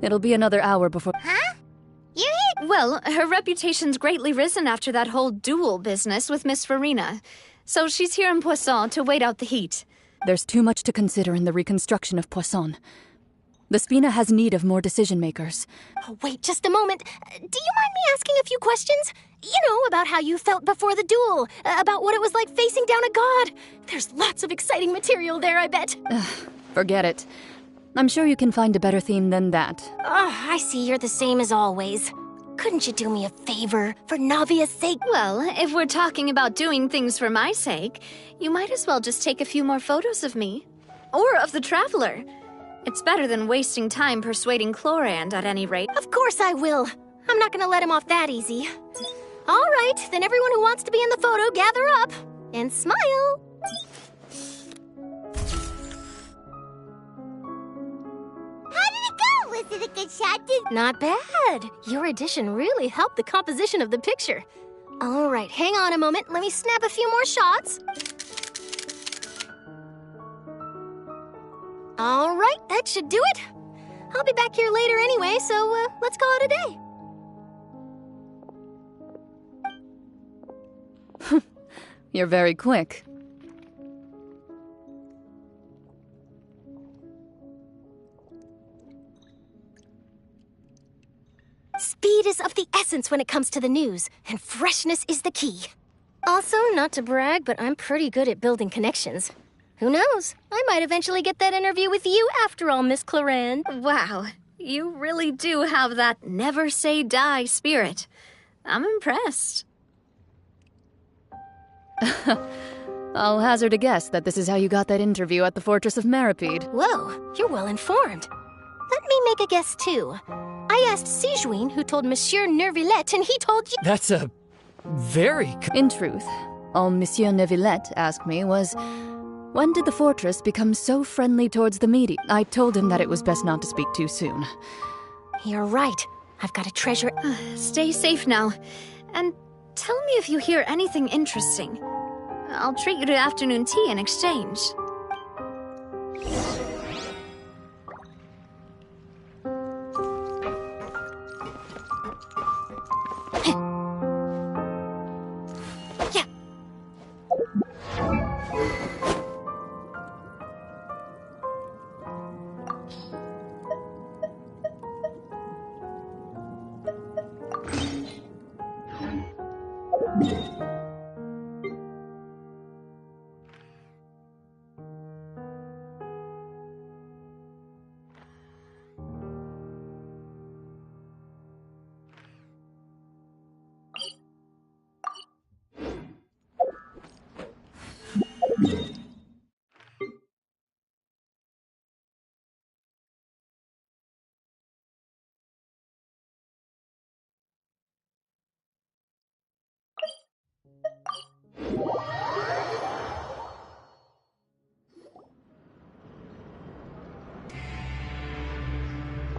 It'll be another hour before... Huh? You're here? Well, her reputation's greatly risen after that whole duel business with Miss Farina. So she's here in Poisson to wait out the heat. There's too much to consider in the reconstruction of Poisson. The Spina has need of more decision-makers. Oh, wait just a moment. Do you mind me asking a few questions? You know, about how you felt before the duel. About what it was like facing down a god. There's lots of exciting material there, I bet. Forget it. I'm sure you can find a better theme than that. Oh, I see you're the same as always. Couldn't you do me a favor, for Navia's sake? Well, if we're talking about doing things for my sake, you might as well just take a few more photos of me. Or of the Traveler. It's better than wasting time persuading Chlorand, at any rate. Of course I will. I'm not gonna let him off that easy. All right, then everyone who wants to be in the photo, gather up. And smile. How did it go? Was it a good shot? Not bad. Your addition really helped the composition of the picture. All right, hang on a moment. Let me snap a few more shots. All right, that should do it. I'll be back here later anyway, so let's call it a day. You're very quick. Speed is of the essence when it comes to the news, and freshness is the key. Also, not to brag, but I'm pretty good at building connections. Who knows? I might eventually get that interview with you after all, Miss Chlorand. Wow, you really do have that never say die spirit. I'm impressed. I'll hazard a guess that this is how you got that interview at the Fortress of Maripede. Whoa, you're well informed. Let me make a guess too. I asked Sijuin, who told Monsieur Nervillette, and he told you— That's a very... In truth, all Monsieur Nervillette asked me was... When did the fortress become so friendly towards the media? I told him that it was best not to speak too soon. You're right. I've got to treasure... Stay safe now. And tell me if you hear anything interesting. I'll treat you to afternoon tea in exchange.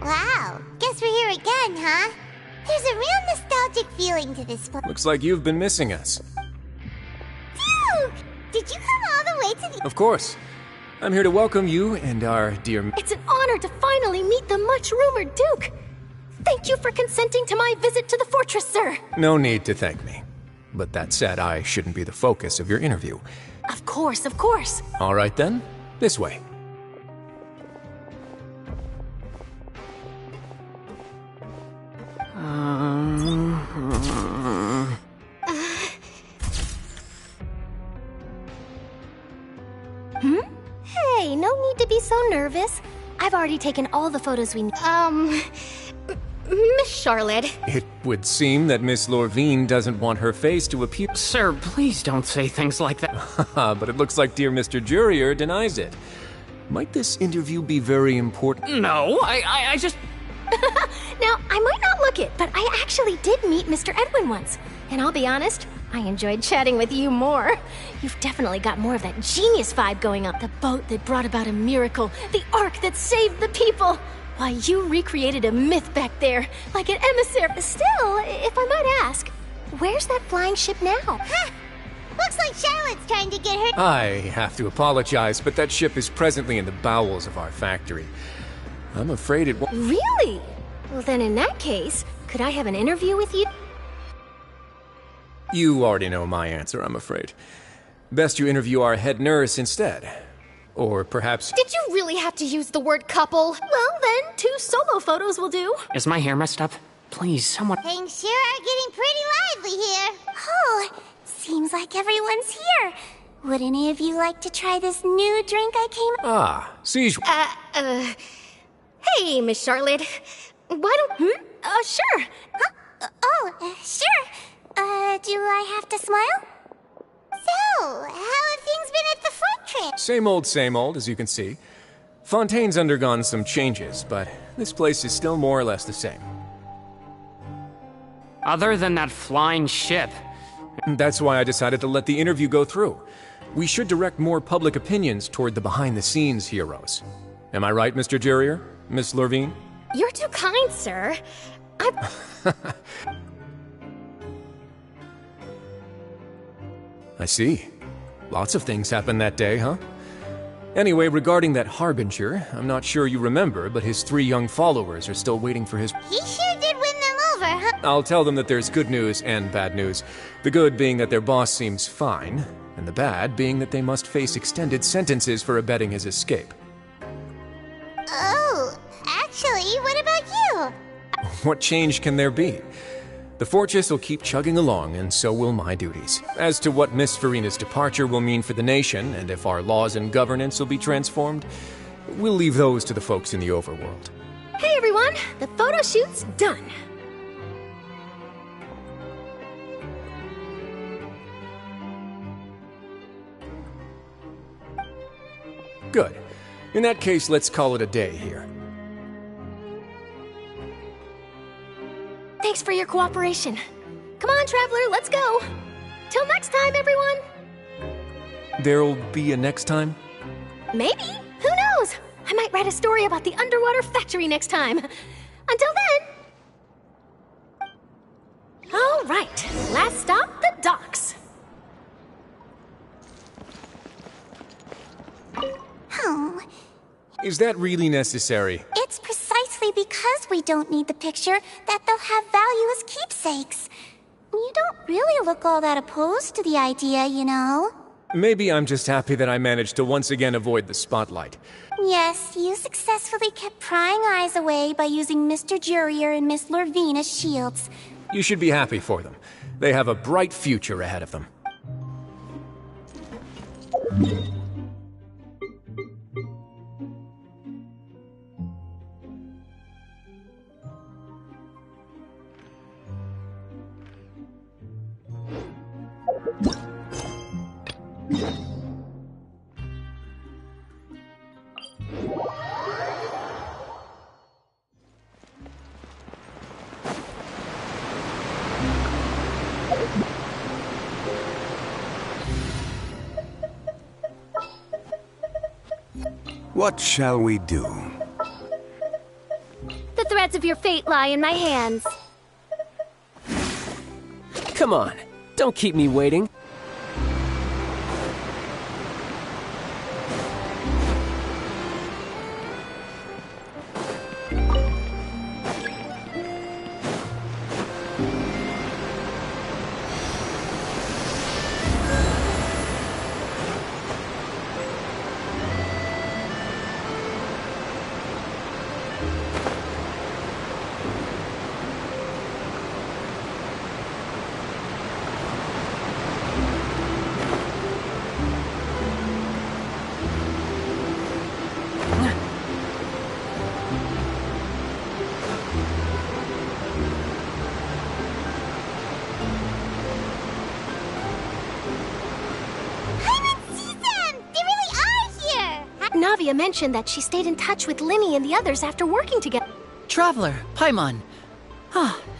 Wow, guess we're here again, huh? There's a real nostalgic feeling to this place. Looks like you've been missing us. Duke! Did you come all the way to the... Of course. I'm here to welcome you and our dear... It's an honor to finally meet the much-rumored Duke. Thank you for consenting to my visit to the fortress, sir. No need to thank me. But that said, I shouldn't be the focus of your interview. Of course, of course. All right then, this way. Hey, no need to be so nervous. I've already taken all the photos we need. Miss Charlotte. It would seem that Miss Lorvine doesn't want her face to appear. Sir, please don't say things like that. But it looks like dear Mr. Jurier denies it. Might this interview be very important? No, I just... Now, I might not look it, but I actually did meet Mr. Edwin once. And I'll be honest, I enjoyed chatting with you more. You've definitely got more of that genius vibe going on. The boat that brought about a miracle. The ark that saved the people. Why, you recreated a myth back there, like an emissary. Still, if I might ask, where's that flying ship now? Huh. Looks like Charlotte's trying to get her... I have to apologize, but that ship is presently in the bowels of our factory. I'm afraid it won't... Really? Well, then in that case, could I have an interview with you? You already know my answer, I'm afraid. Best you interview our head nurse instead. Or perhaps... Did you really have to use the word couple? Well, then, 2 solo photos will do. Is my hair messed up? Please, someone... Things sure are getting pretty lively here. Oh, seems like everyone's here. Would any of you like to try this new drink I came... Ah, siege... Hey, Miss Charlotte. Why don't... Sure. Huh? Sure. Do I have to smile? So, how have things been at the front trip? Same old, as you can see. Fontaine's undergone some changes, but this place is still more or less the same. Other than that flying ship. That's why I decided to let the interview go through. We should direct more public opinions toward the behind-the-scenes heroes. Am I right, Mr. Jurier? Miss Lorvine? You're too kind, sir. I see. Lots of things happened that day, huh? Anyway, regarding that Harbinger, I'm not sure you remember, but his 3 young followers are still waiting for his... He sure did win them over, huh? I'll tell them that there's good news and bad news. The good being that their boss seems fine, and the bad being that they must face extended sentences for abetting his escape. Oh, actually, what about you? What change can there be? The fortress will keep chugging along, and so will my duties. As to what Miss Farina's departure will mean for the nation, and if our laws and governance will be transformed, we'll leave those to the folks in the overworld. Hey everyone, the photo shoot's done. Good. In that case, let's call it a day here. Thanks for your cooperation. Come on, Traveler, let's go. Till next time, everyone. There'll be a next time? Maybe. Who knows? I might write a story about the underwater factory next time. Until then. All right, last stop, the docks. Oh. Is that really necessary? It's precisely because we don't need the picture that they'll have value as keepsakes. You don't really look all that opposed to the idea, you know. Maybe I'm just happy that I managed to once again avoid the spotlight. Yes, you successfully kept prying eyes away by using Mr. Jurier and Miss Lorvine as shields. You should be happy for them. They have a bright future ahead of them. What shall we do? The threads of your fate lie in my hands. Come on, don't keep me waiting. Paimon sees them! They really are here! Navia mentioned that she stayed in touch with Linny and the others after working together. Traveler, Paimon.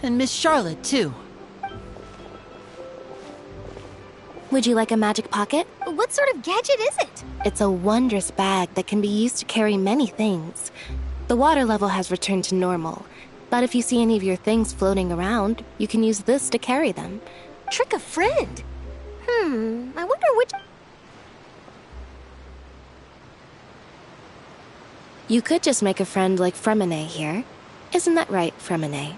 And Miss Charlotte, too. Would you like a magic pocket? What sort of gadget is it? It's a wondrous bag that can be used to carry many things. The water level has returned to normal, but if you see any of your things floating around, you can use this to carry them. Trick a friend? I wonder which... You could just make a friend like Fremine here. Isn't that right, Fremine?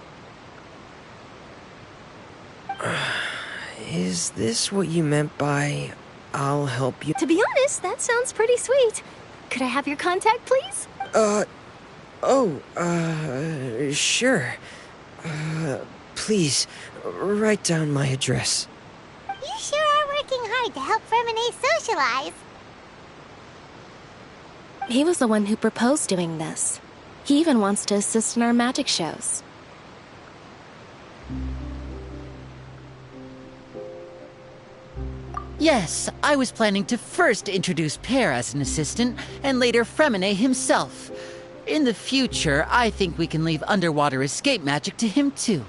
Is this what you meant by, I'll help you? To be honest, that sounds pretty sweet. Could I have your contact, please? Sure. Please, write down my address. You sure are working hard to help Fremine socialize. He was the one who proposed doing this. He even wants to assist in our magic shows. Yes, I was planning to first introduce Pear as an assistant, and later Fremine himself. In the future, I think we can leave underwater escape magic to him too.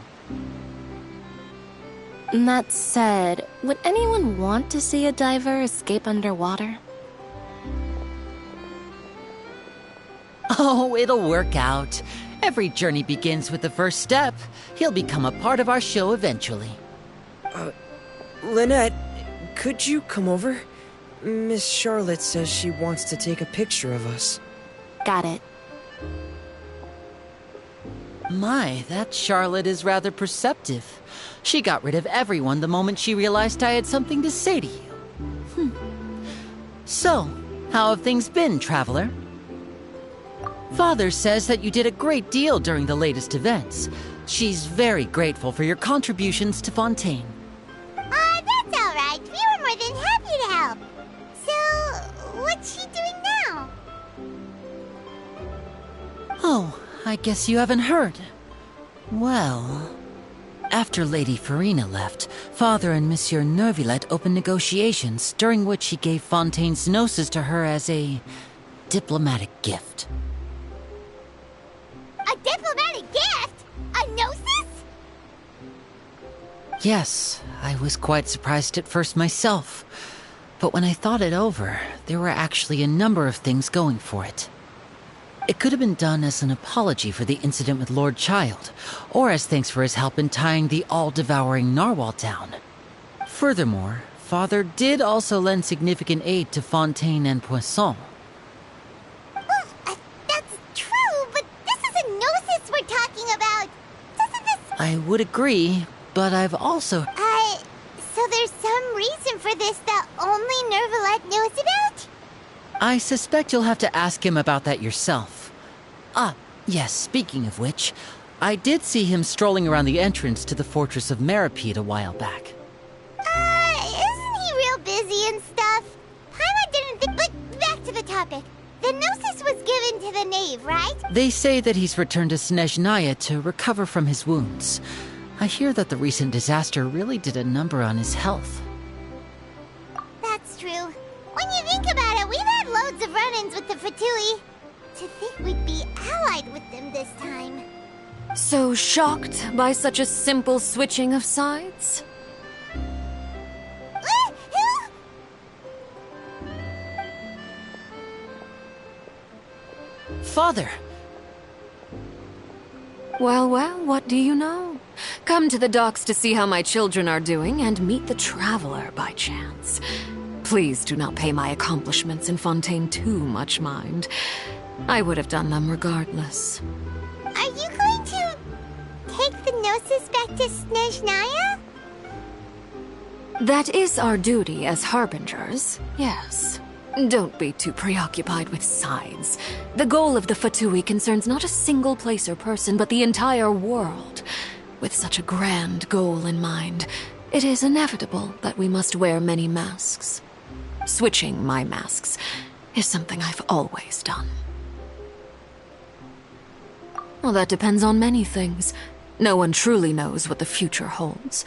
That said, would anyone want to see a diver escape underwater? Oh, it'll work out. Every journey begins with the first step. He'll become a part of our show eventually. Lynette, could you come over? Miss Charlotte says she wants to take a picture of us. Got it. My, that Charlotte is rather perceptive. She got rid of everyone the moment she realized I had something to say to you. So, how have things been, Traveler? Father says that you did a great deal during the latest events. She's very grateful for your contributions to Fontaine. That's all right. We were more than happy to help. So, what's she doing now? Oh, I guess you haven't heard. Well, after Lady Farina left, Father and Monsieur Neuvillette opened negotiations, during which he gave Fontaine's gnosis to her as a diplomatic gift. A diplomatic gift? A gnosis? Yes, I was quite surprised at first myself. But when I thought it over, there were actually a number of things going for it. It could have been done as an apology for the incident with Lord Child, or as thanks for his help in tying the all-devouring narwhal down. Furthermore, Father did also lend significant aid to Fontaine and Poisson. Well, that's true, but this is a gnosis we're talking about. Doesn't this... I would agree, but I've also... So there's some reason for this that only Neuvillette knows about? I suspect you'll have to ask him about that yourself. Yes, speaking of which, I did see him strolling around the entrance to the Fortress of Masquerade a while back. Isn't he real busy and stuff? Paimon didn't think... But back to the topic. The gnosis was given to the knave, right? They say that he's returned to Snezhnaya to recover from his wounds. I hear that the recent disaster really did a number on his health. That's true. When you think about it, we've had loads of run-ins with the Fatui. To think we'd be allied with them this time. So shocked by such a simple switching of sides? Father! Well, what do you know? Come to the docks to see how my children are doing and meet the Traveler by chance. Please do not pay my accomplishments in Fontaine too much mind. I would have done them regardless. Are you going to take the gnosis back to Snezhnaya? That is our duty as harbingers, yes. Don't be too preoccupied with sides. The goal of the Fatui concerns not a single place or person, but the entire world. With such a grand goal in mind, it is inevitable that we must wear many masks. Switching my masks is something I've always done. Well, that depends on many things. No one truly knows what the future holds.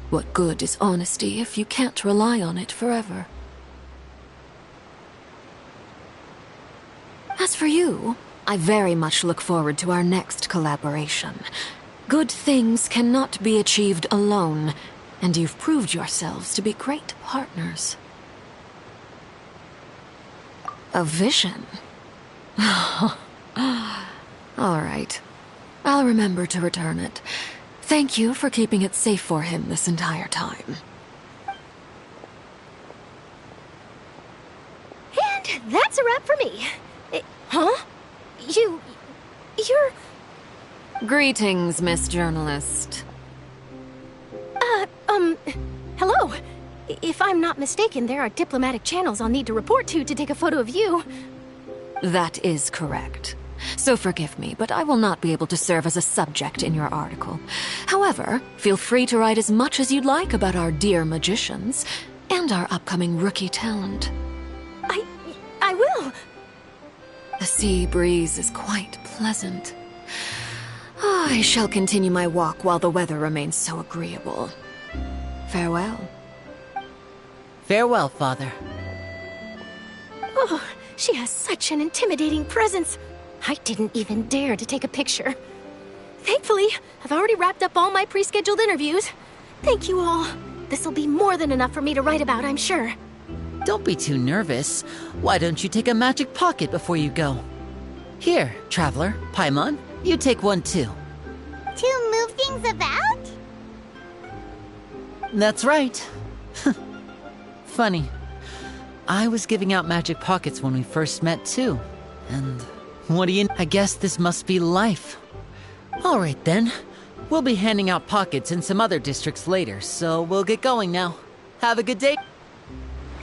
What good is honesty if you can't rely on it forever? As for you, I very much look forward to our next collaboration. Good things cannot be achieved alone, and you've proved yourselves to be great partners. A vision? All right. I'll remember to return it. Thank you for keeping it safe for him this entire time. And that's a wrap for me. Huh? You're... Greetings, Miss Journalist. Hello. If I'm not mistaken, there are diplomatic channels I'll need to report to take a photo of you. That is correct. So forgive me, but I will not be able to serve as a subject in your article. However, feel free to write as much as you'd like about our dear magicians and our upcoming rookie talent. I will. The sea breeze is quite pleasant. I shall continue my walk while the weather remains so agreeable. Farewell. Farewell, Father. Oh, she has such an intimidating presence. I didn't even dare to take a picture. Thankfully, I've already wrapped up all my pre-scheduled interviews. Thank you all. This'll be more than enough for me to write about, I'm sure. Don't be too nervous. Why don't you take a magic pocket before you go? Here, Traveler, Paimon, you take one too. To move things about? That's right. Funny. I was giving out magic pockets when we first met too. And what do you... I guess this must be life. All right then. We'll be handing out pockets in some other districts later, so we'll get going now. Have a good day.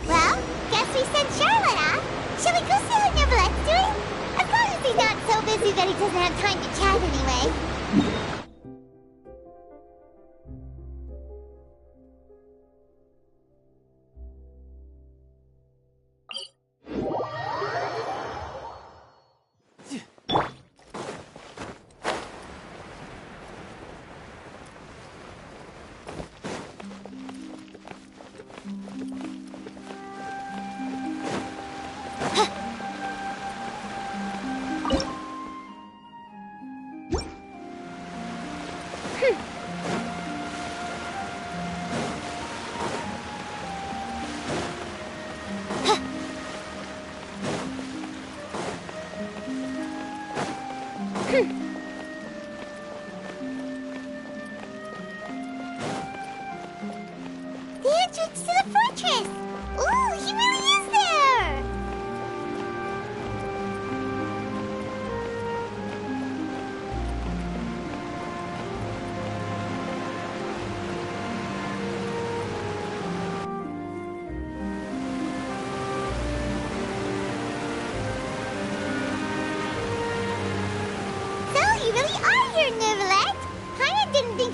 Well, guess we sent Charlotte off. Shall we go see how Neverlette's doing? As long as he's not so busy that he doesn't have time to chat anyway.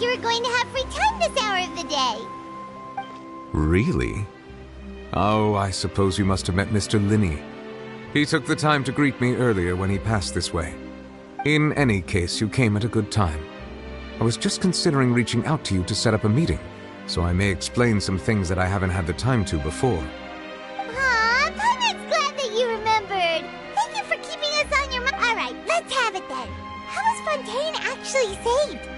You were going to have free time this hour of the day. Really? Oh, I suppose you must have met Mr. Linney. He took the time to greet me earlier when he passed this way. In any case, you came at a good time. I was just considering reaching out to you to set up a meeting, so I may explain some things that I haven't had the time to before. Aw, Paimon's glad that you remembered. Thank you for keeping us on your mind. All right, let's have it then. How was Fontaine actually saved?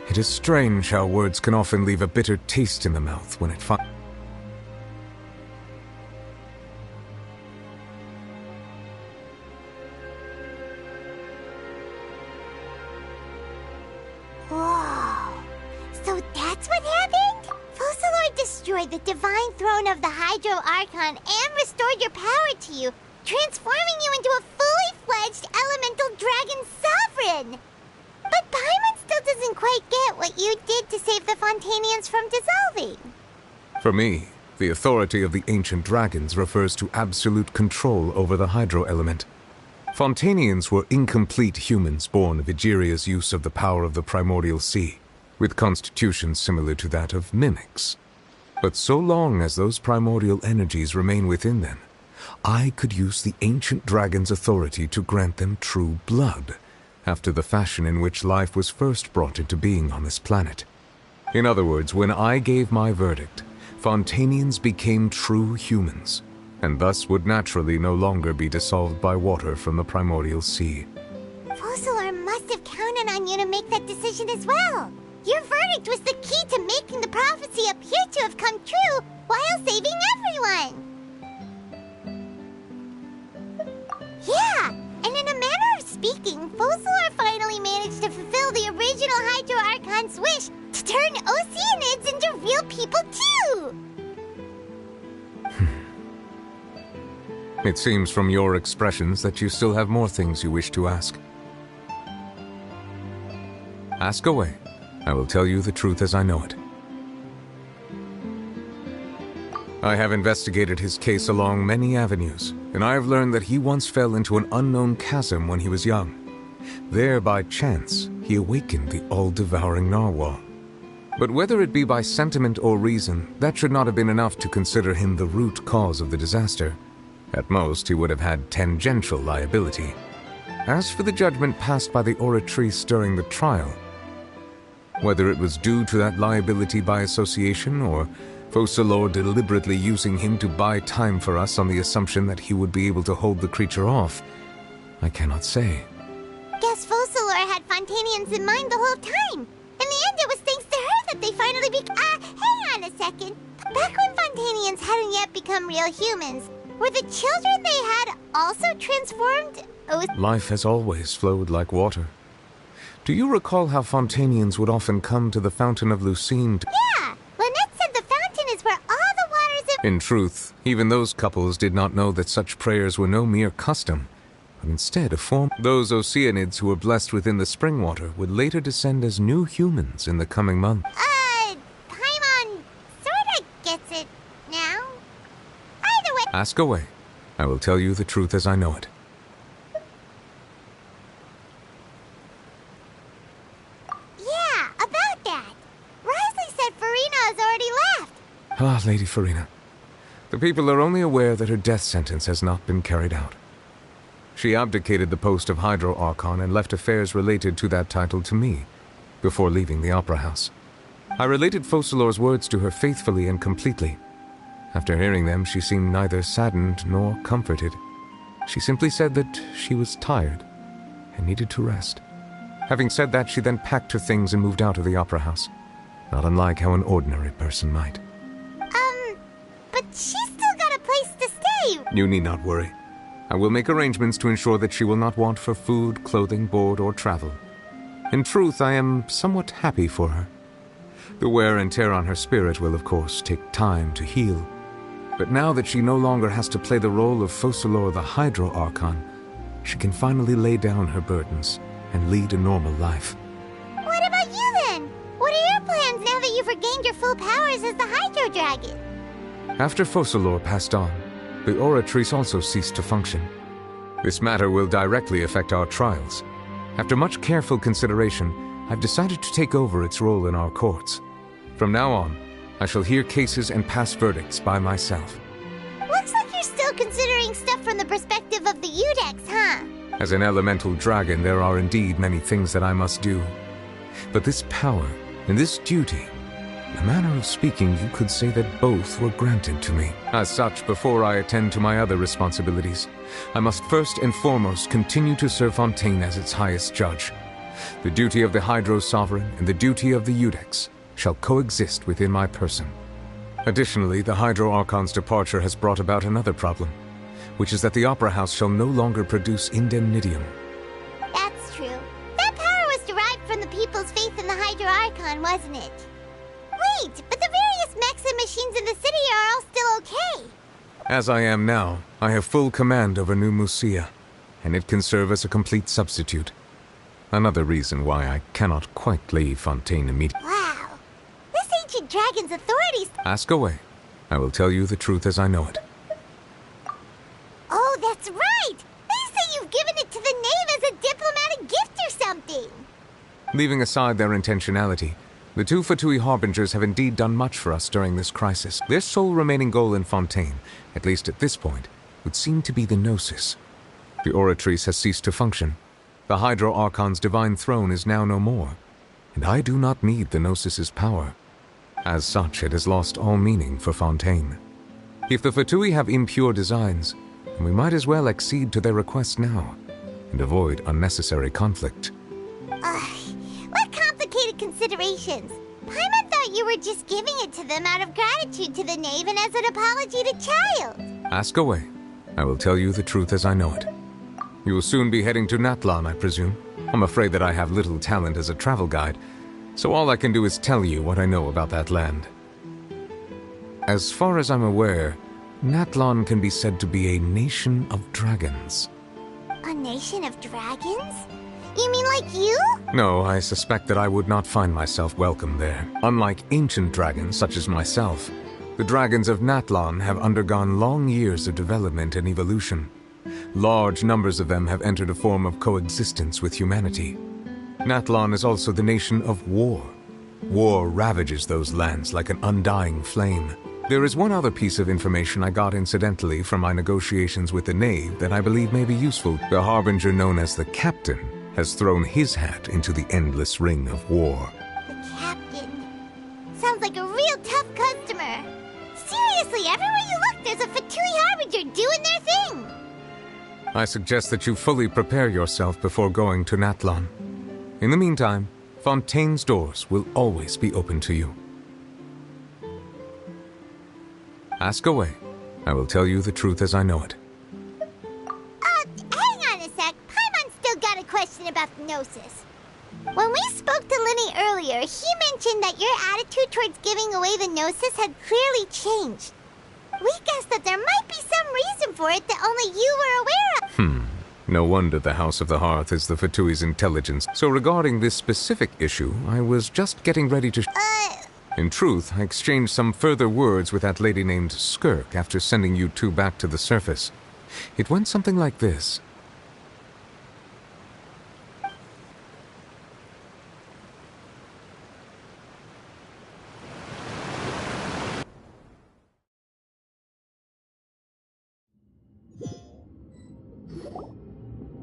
It is strange how words can often leave a bitter taste in the mouth when it Whoa. So that's what happened? Focalor destroyed the divine throne of the Hydro Archon and restored your power to you, transforming you into a fully fledged elemental dragon sovereign. But Paimon still doesn't quite get what you did to save the Fontanians from dissolving. For me, the authority of the ancient dragons refers to absolute control over the hydro element. Fontanians were incomplete humans born of Egeria's use of the power of the primordial sea, with constitutions similar to that of mimics. But so long as those primordial energies remain within them, I could use the ancient dragon's authority to grant them true blood, after the fashion in which life was first brought into being on this planet. In other words, when I gave my verdict, Fontanians became true humans, and thus would naturally no longer be dissolved by water from the primordial sea. Focalor must have counted on you to make that decision as well. Your verdict was the key to making the prophecy appear to have come true while saving everyone. Yeah, and in a manner of speaking, Focalor finally managed to fulfill the original Hydro Archon's wish to turn Oceanids into real people too! It seems from your expressions that you still have more things you wish to ask. Ask away. I will tell you the truth as I know it. I have investigated his case along many avenues, and I have learned that he once fell into an unknown chasm when he was young. There, by chance, he awakened the all-devouring narwhal. But whether it be by sentiment or reason, that should not have been enough to consider him the root cause of the disaster. At most, he would have had tangential liability. As for the judgment passed by the Oratrice during the trial, whether it was due to that liability by association, or Focalor deliberately using him to buy time for us on the assumption that he would be able to hold the creature off, I cannot say. Guess Focalor had Fontanians in mind the whole time. In the end, it was thanks to her that they finally hang on a second. Back when Fontanians hadn't yet become real humans, were the children they had also transformed? Life has always flowed like water. Do you recall how Fontanians would often come to the Fountain of Lucine to... Yeah! Lynette said the fountain is where all the waters of... In truth, even those couples did not know that such prayers were no mere custom, but instead a form... Those Oceanids who were blessed within the spring water would later descend as new humans in the coming months. Paimon sorta gets it now. Either way... Ask away. I will tell you the truth as I know it. Yeah, about that. Risley said Farina has already left. Ah, Lady Farina. The people are only aware that her death sentence has not been carried out. She abdicated the post of Hydro Archon and left affairs related to that title to me, before leaving the Opera House. I related Focalor's words to her faithfully and completely. After hearing them, she seemed neither saddened nor comforted. She simply said that she was tired and needed to rest. Having said that, she then packed her things and moved out of the Opera House, not unlike how an ordinary person might. But she's still got a place to stay. You need not worry. I will make arrangements to ensure that she will not want for food, clothing, board, or travel. In truth, I am somewhat happy for her. The wear and tear on her spirit will, of course, take time to heal. But now that she no longer has to play the role of Focalor the Hydro Archon, she can finally lay down her burdens and lead a normal life. What about you then? What are your plans now that you've regained your full powers as the Hydro Dragon? After Focalor passed on, the Oratrice also ceased to function. This matter will directly affect our trials. After much careful consideration, I've decided to take over its role in our courts. From now on, I shall hear cases and pass verdicts by myself. Looks like you're still considering stuff from the perspective of the Udex, huh? As an elemental dragon, there are indeed many things that I must do. But this power and this duty, in a manner of speaking, you could say that both were granted to me. As such, before I attend to my other responsibilities, I must first and foremost continue to serve Fontaine as its highest judge. The duty of the Hydro Sovereign and the duty of the Udex shall coexist within my person. Additionally, the Hydro Archon's departure has brought about another problem, which is that the Opera House shall no longer produce indemnitium. That's true. That power was derived from the people's faith in the Hydro Archon, wasn't it? Wait, but the various mechs and machines in the city are all still okay. As I am now, I have full command over New Musia, and it can serve as a complete substitute. Another reason why I cannot quite leave Fontaine immediately. Wow. This ancient dragon's authorities... Ask away. I will tell you the truth as I know it. Oh, that's right! They say you've given it to the knave as a diplomatic gift or something! Leaving aside their intentionality, the two Fatui Harbingers have indeed done much for us during this crisis. Their sole remaining goal in Fontaine, at least at this point, would seem to be the Gnosis. The Oratrice has ceased to function. The Hydro Archon's divine throne is now no more, and I do not need the Gnosis's power. As such, it has lost all meaning for Fontaine. If the Fatui have impure designs, we might as well accede to their request now and avoid unnecessary conflict. What complicated considerations? Paimon thought you were just giving it to them out of gratitude to the knave and as an apology to Child. Ask away. I will tell you the truth as I know it. You will soon be heading to Natlan, I presume. I'm afraid that I have little talent as a travel guide, so all I can do is tell you what I know about that land. As far as I'm aware, Natlan can be said to be a nation of dragons. A nation of dragons? You mean like you? No, I suspect that I would not find myself welcome there. Unlike ancient dragons such as myself, the dragons of Natlan have undergone long years of development and evolution. Large numbers of them have entered a form of coexistence with humanity. Natlan is also the nation of war. War ravages those lands like an undying flame. There is one other piece of information I got incidentally from my negotiations with the knave that I believe may be useful. The harbinger known as the Captain has thrown his hat into the endless ring of war. The Captain. Sounds like a real tough customer. Seriously, everywhere you look, there's a Fatui harbinger doing their thing. I suggest that you fully prepare yourself before going to Natlan. In the meantime, Fontaine's doors will always be open to you. Ask away. I will tell you the truth as I know it. Hang on a sec. Paimon's still got a question about the Gnosis. When we spoke to Linny earlier, he mentioned that your attitude towards giving away the Gnosis had clearly changed. We guessed that there might be some reason for it that only you were aware of. No wonder the House of the Hearth is the Fatui's intelligence. So regarding this specific issue, I was just getting ready to... In truth, I exchanged some further words with that lady named Skirk after sending you two back to the surface. It went something like this.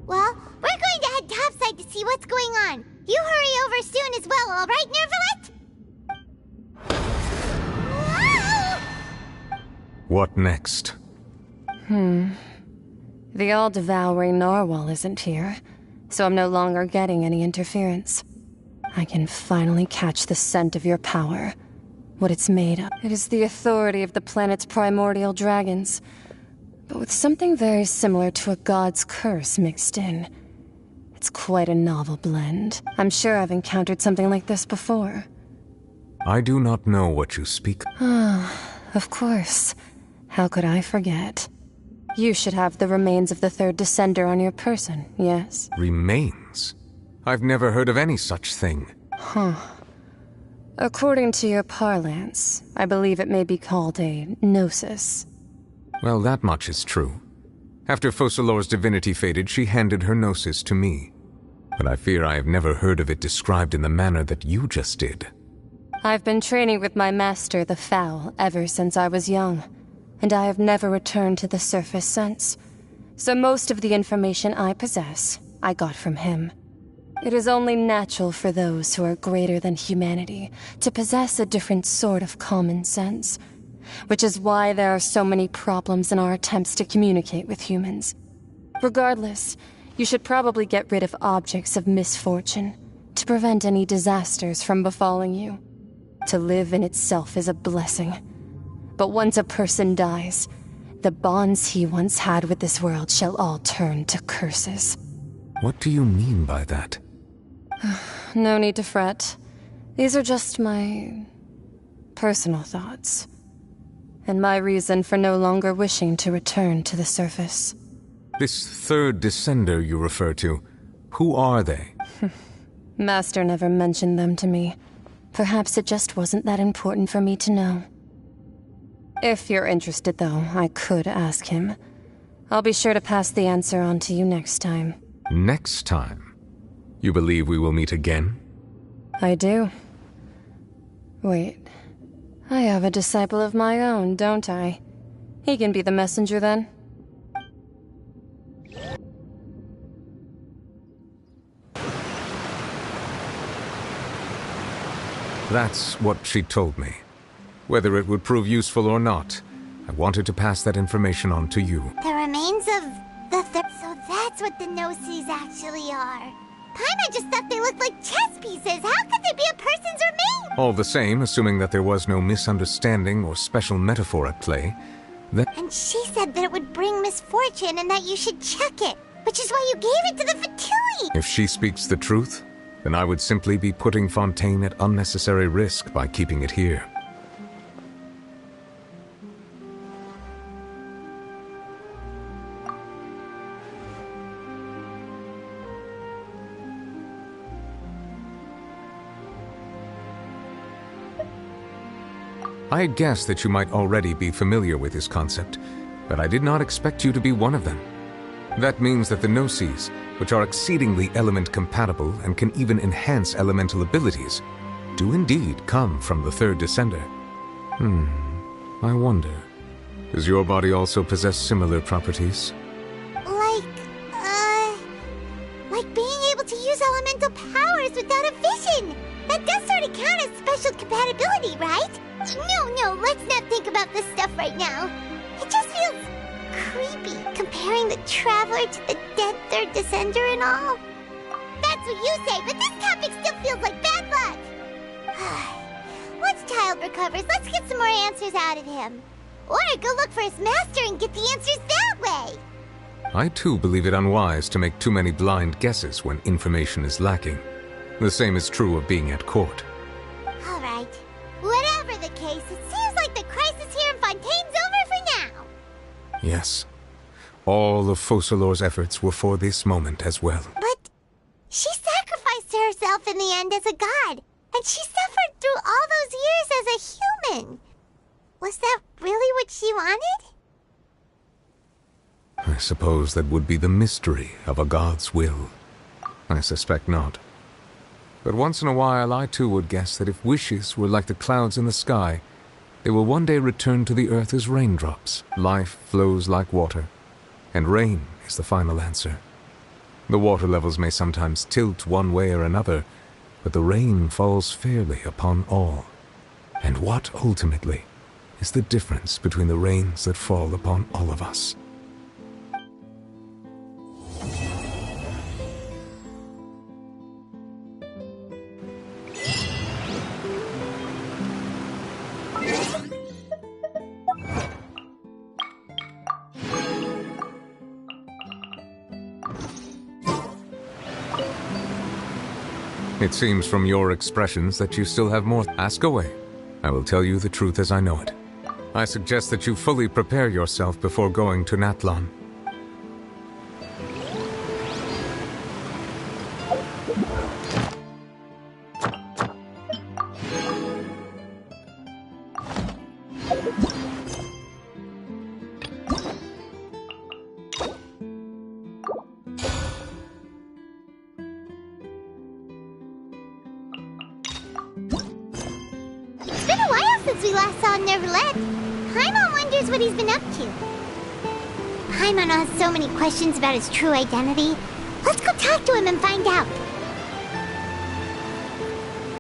Well, we're going to head topside to see what's going on. You hurry over soon as well, all right, Nervalet? What next? The all-devouring narwhal isn't here, so I'm no longer getting any interference. I can finally catch the scent of your power, what it's made of. It is the authority of the planet's primordial dragons, but with something very similar to a god's curse mixed in. It's quite a novel blend. I'm sure I've encountered something like this before. I do not know what you speak. Of course. How could I forget? You should have the remains of the third descender on your person, yes? Remains? I've never heard of any such thing. According to your parlance, I believe it may be called a gnosis. Well, that much is true. After Focalor's divinity faded, she handed her gnosis to me. But I fear I have never heard of it described in the manner that you just did. I've been training with my master, the Fowl, ever since I was young, and I have never returned to the surface since. So most of the information I possess, I got from him. It is only natural for those who are greater than humanity to possess a different sort of common sense, which is why there are so many problems in our attempts to communicate with humans. Regardless, you should probably get rid of objects of misfortune to prevent any disasters from befalling you. To live in itself is a blessing. But once a person dies, the bonds he once had with this world shall all turn to curses. What do you mean by that? No need to fret. These are just my personal thoughts, and my reason for no longer wishing to return to the surface. This third descender you refer to, who are they? Master never mentioned them to me. Perhaps it just wasn't that important for me to know. If you're interested, though, I could ask him. I'll be sure to pass the answer on to you next time. Next time? You believe we will meet again? I do. Wait. I have a disciple of my own, don't I? He can be the messenger, then. That's what she told me. Whether it would prove useful or not, I wanted to pass that information on to you. The remains of the So that's what the no-sees actually are. Paimon just thought they looked like chess pieces. How could they be a person's remains? All the same, assuming that there was no misunderstanding or special metaphor at play, that... And she said that it would bring misfortune and that you should check it, which is why you gave it to the Fatui. If she speaks the truth, then I would simply be putting Fontaine at unnecessary risk by keeping it here. I had guessed that you might already be familiar with this concept, but I did not expect you to be one of them. That means that the Gnosis, which are exceedingly element-compatible and can even enhance elemental abilities, do indeed come from the third Descender. I wonder, does your body also possess similar properties? Like being able to use elemental powers without a vision! That does sort of count as special compatibility, right? No, let's not think about this stuff right now. It just feels creepy, comparing the Traveler to the dead third Descender and all. That's what you say, but this topic still feels like bad luck. Once Child recovers, let's get some more answers out of him. Or go look for his master and get the answers that way. I too believe it unwise to make too many blind guesses when information is lacking. The same is true of being at court. All right. Whatever the case, it seems like the crisis here in Fontaine's over for now. Yes. All of Focalor's efforts were for this moment as well. But she sacrificed herself in the end as a god, and she suffered through all those years as a human. Was that really what she wanted? I suppose that would be the mystery of a god's will. I suspect not. But once in a while I too would guess that if wishes were like the clouds in the sky, they will one day return to the earth as raindrops. Life flows like water, and rain is the final answer. The water levels may sometimes tilt one way or another, but the rain falls fairly upon all. And what, ultimately, is the difference between the rains that fall upon all of us? It seems from your expressions that you still have more. Ask away. I will tell you the truth as I know it. I suggest that you fully prepare yourself before going to Natlan. We last saw Neverlet. Paimon wonders what he's been up to. Paimon has so many questions about his true identity. Let's go talk to him and find out.